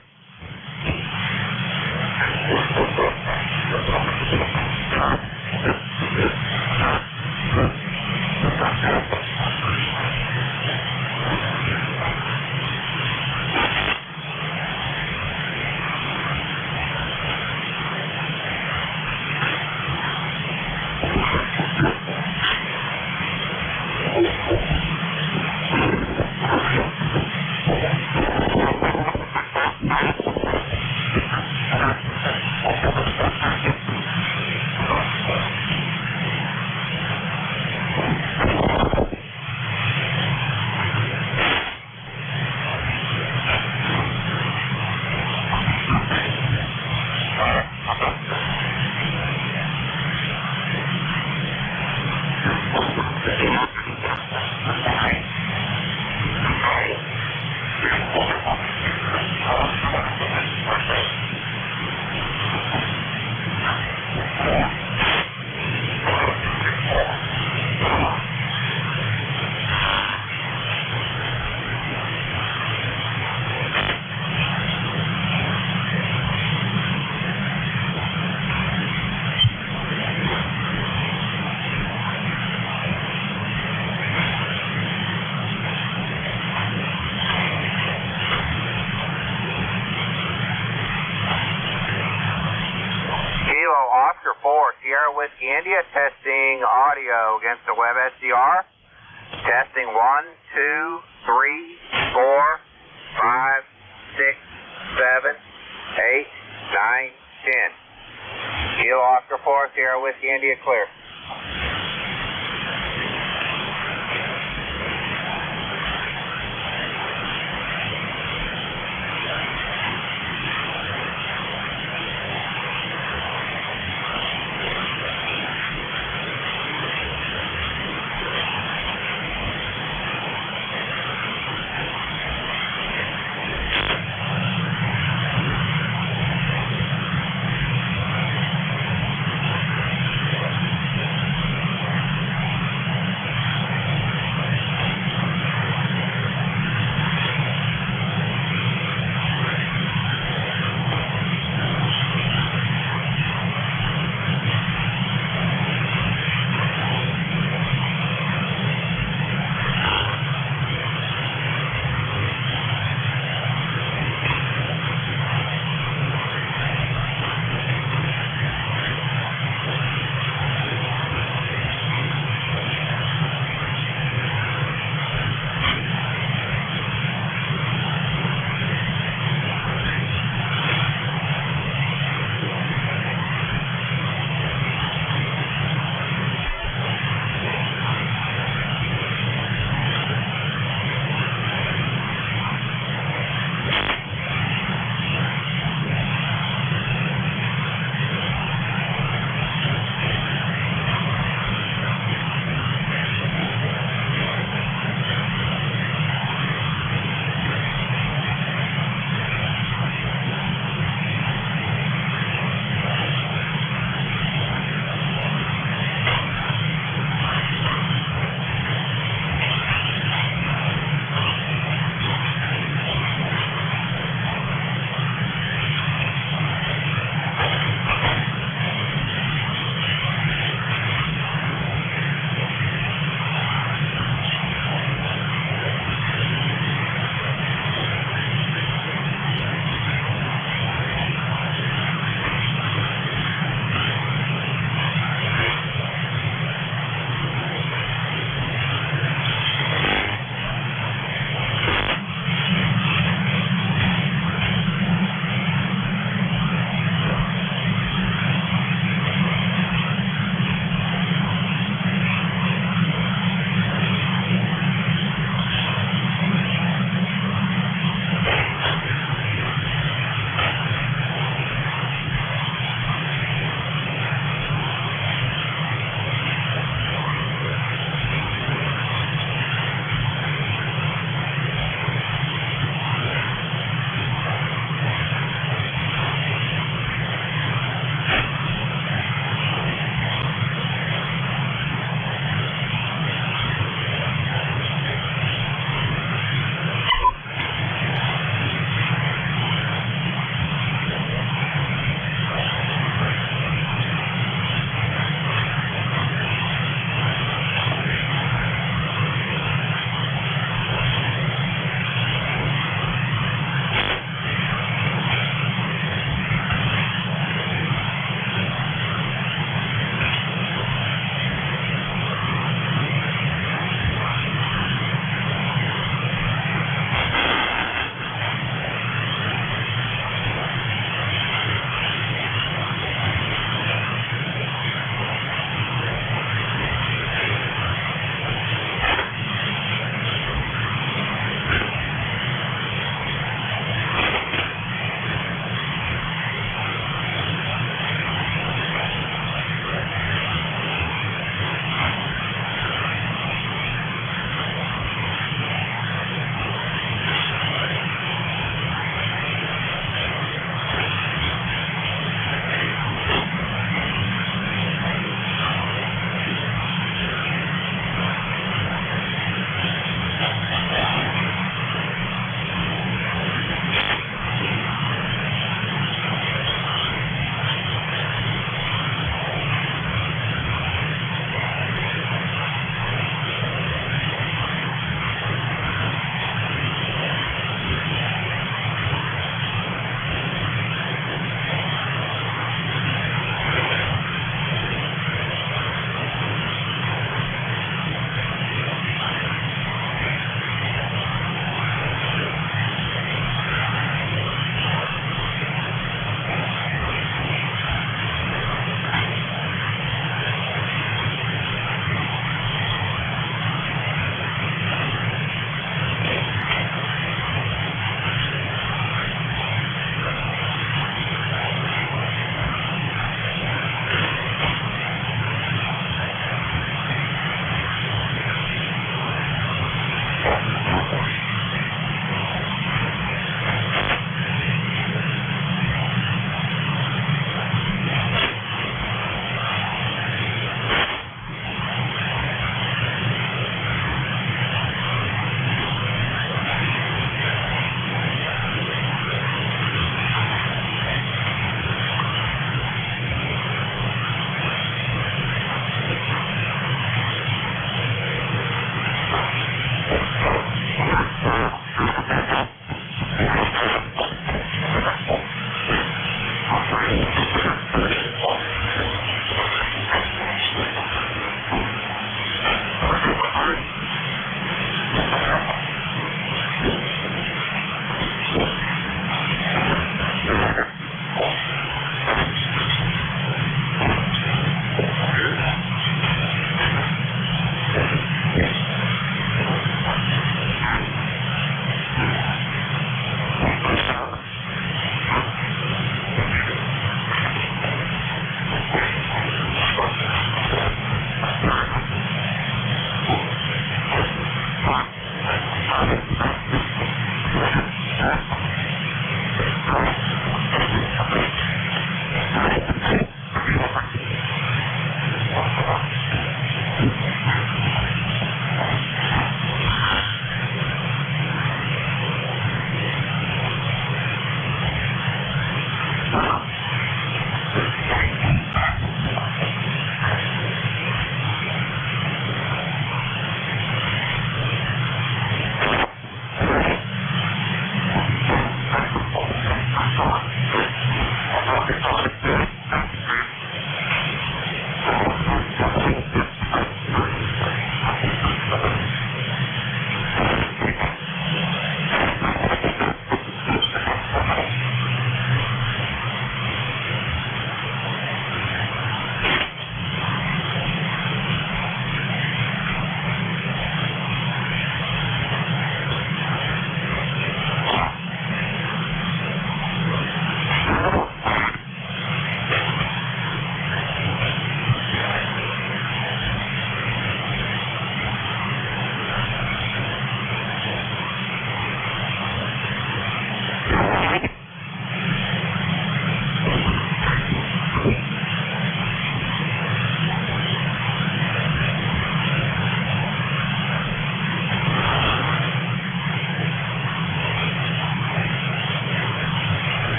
Whiskey India, testing audio against the web SDR. Testing 1, 2, 3, 4, 5, 6, 7, 8, 9, 10. Kilo Oscar 4, Sierra Whiskey India, clear.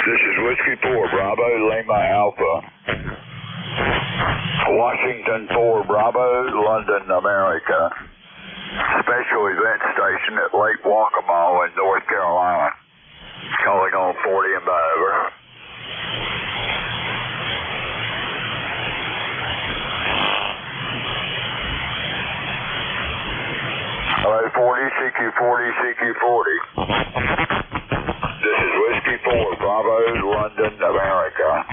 This is Whiskey 4 Bravo, Lima Alpha. Washington 4 Bravo, London, America. Special event station at Lake Waccamaw in North Carolina. Calling on 40 and over. Hello, 40, CQ40, CQ40. This is Whiskey 4 Bravo, London, America.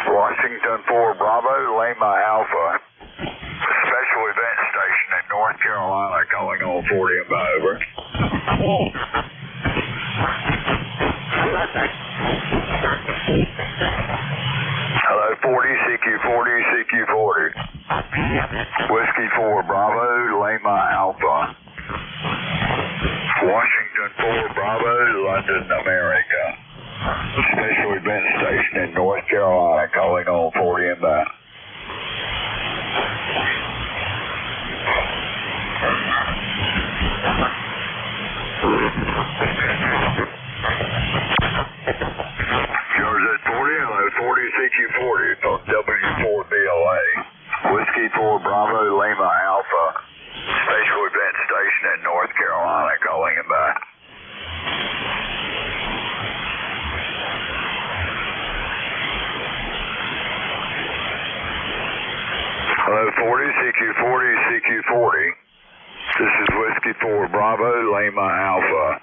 Washington 4 Bravo, Lima Alpha. Special event station in North Carolina, calling on 40 and over. Hello, 40, CQ40, CQ40. Whiskey 4 Bravo, Lima Alpha. Washington 4 Bravo, London, America. Special event station in North Carolina, calling on 40 and back. Yours at 40, hello, 40 CQ40 from W4BLA. Whiskey 4 Bravo, Lima Alpha. Special event station in North Carolina, calling him back. Hello, 40, CQ40, CQ40. This is Whiskey 4 Bravo, Lima Alpha.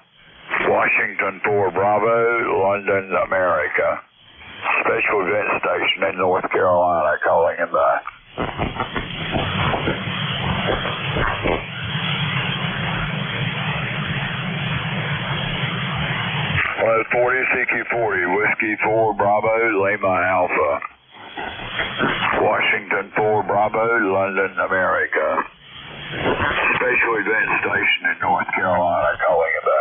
Washington 4 Bravo, London, America. Special event station in North Carolina, calling him back. Hello, 40, CQ40, Whiskey 4 Bravo, Lima Alpha. Washington 4 Bravo, London, America. Special event station in North Carolina, calling it back.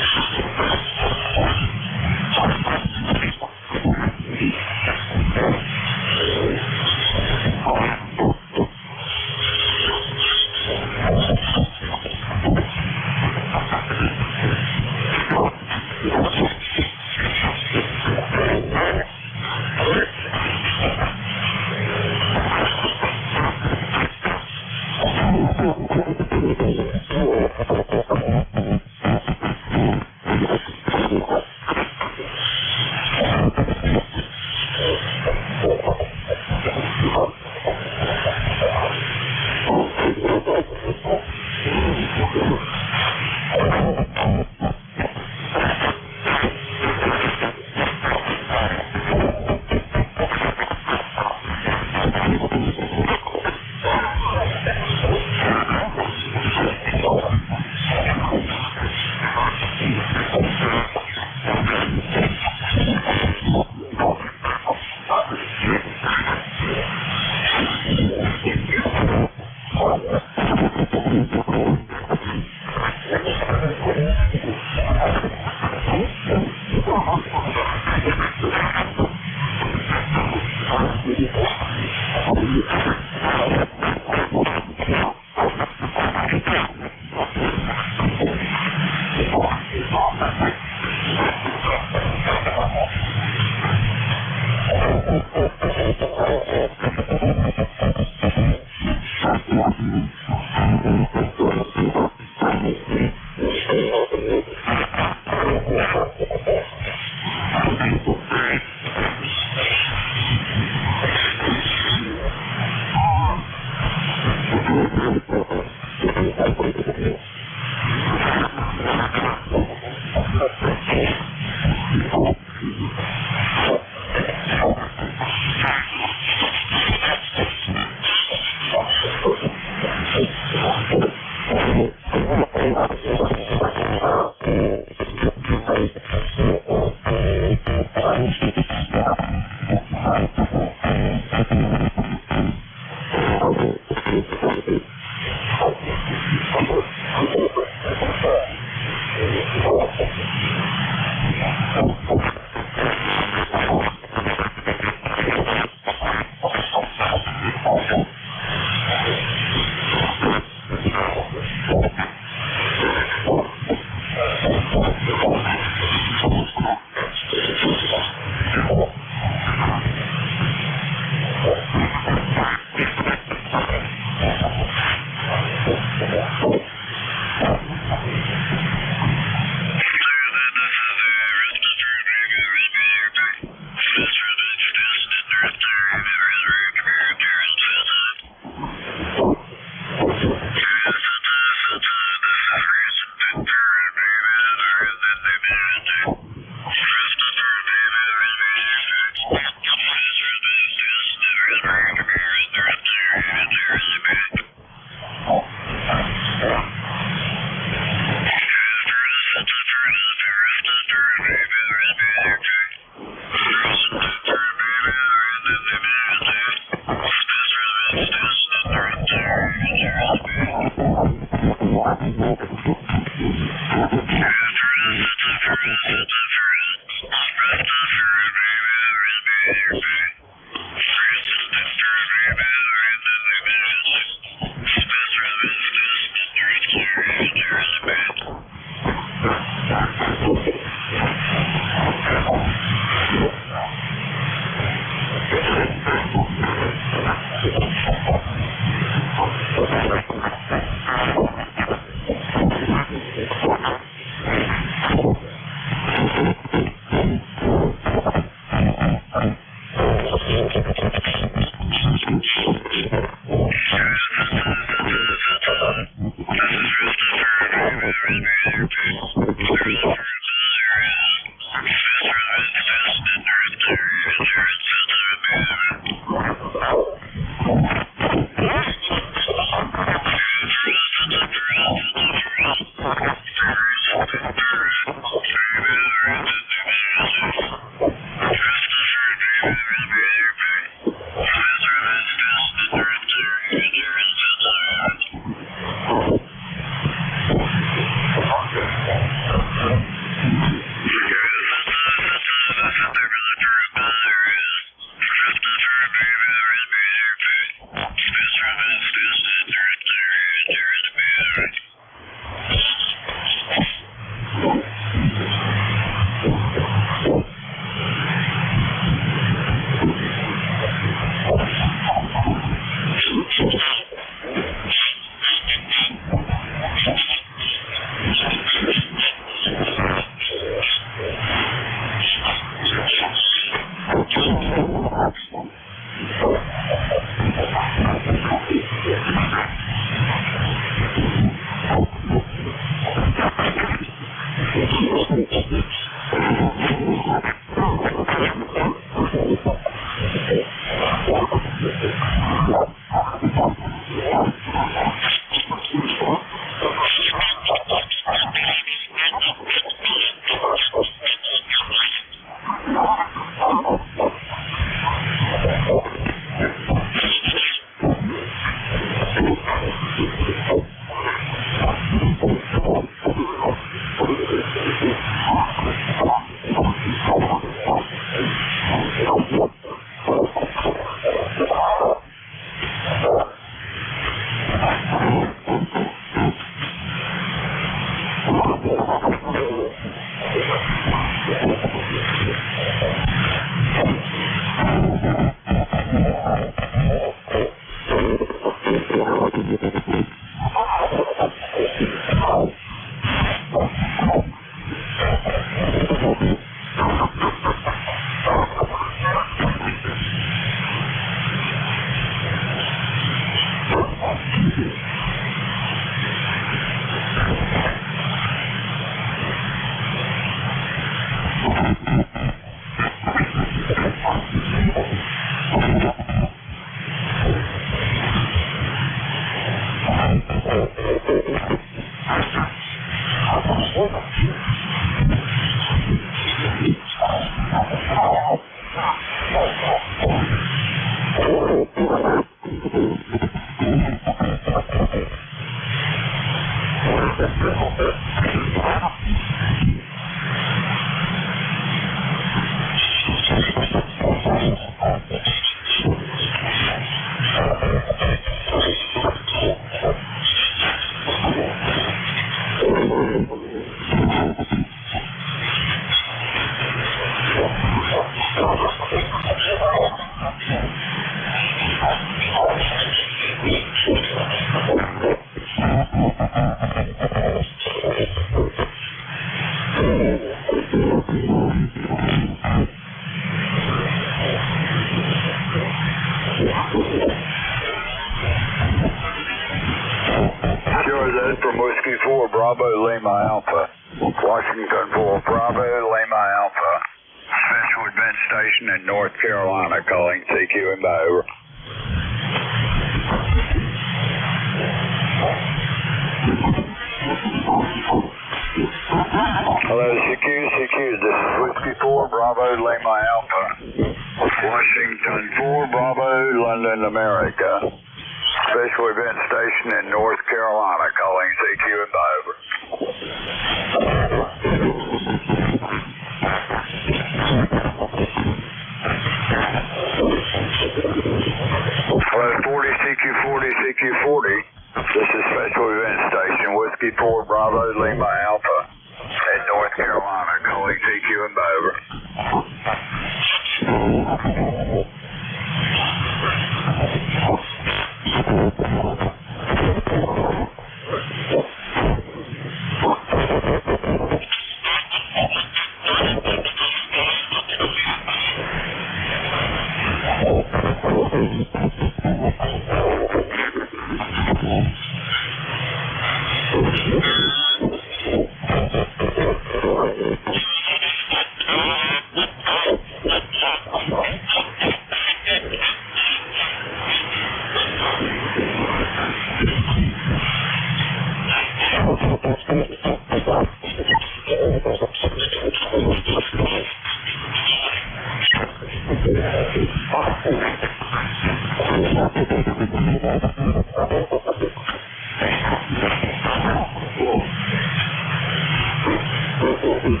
Hello,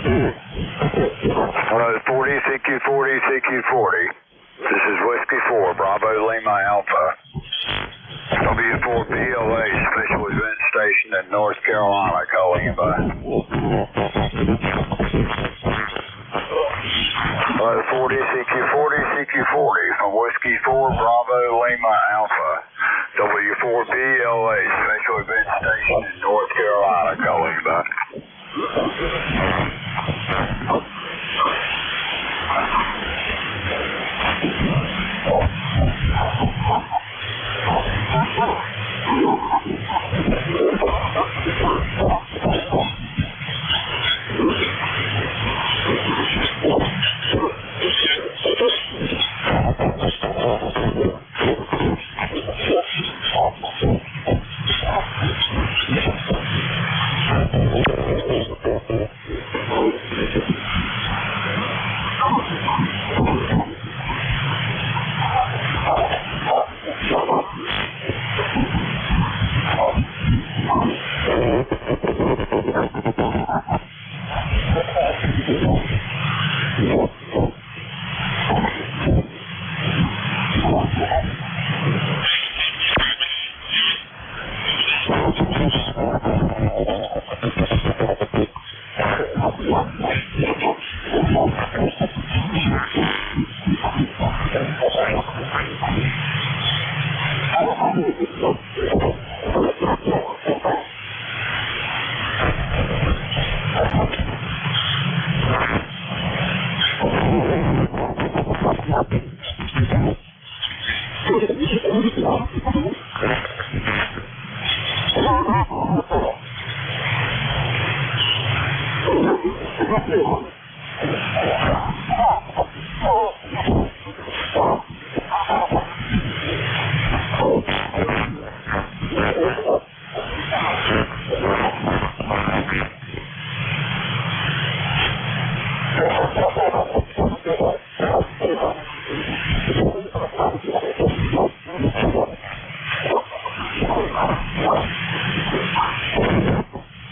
40, CQ40, CQ40. This is Whiskey 4, Bravo Lima Alpha. W4BLA Special Event Station in North Carolina calling you by. Hello, 40, CQ40, CQ40 from Whiskey 4, Bravo Lima Alpha. W4BLA Special Event Station in North Carolina calling you by.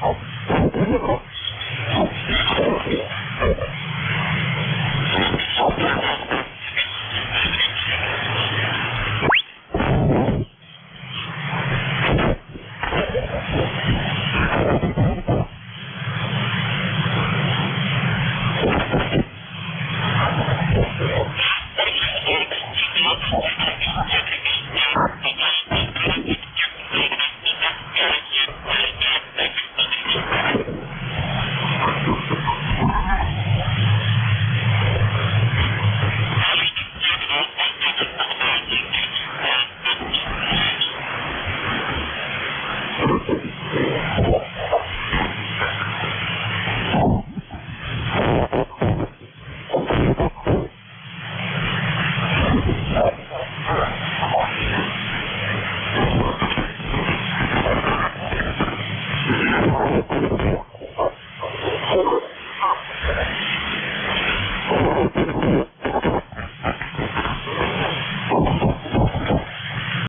Oh,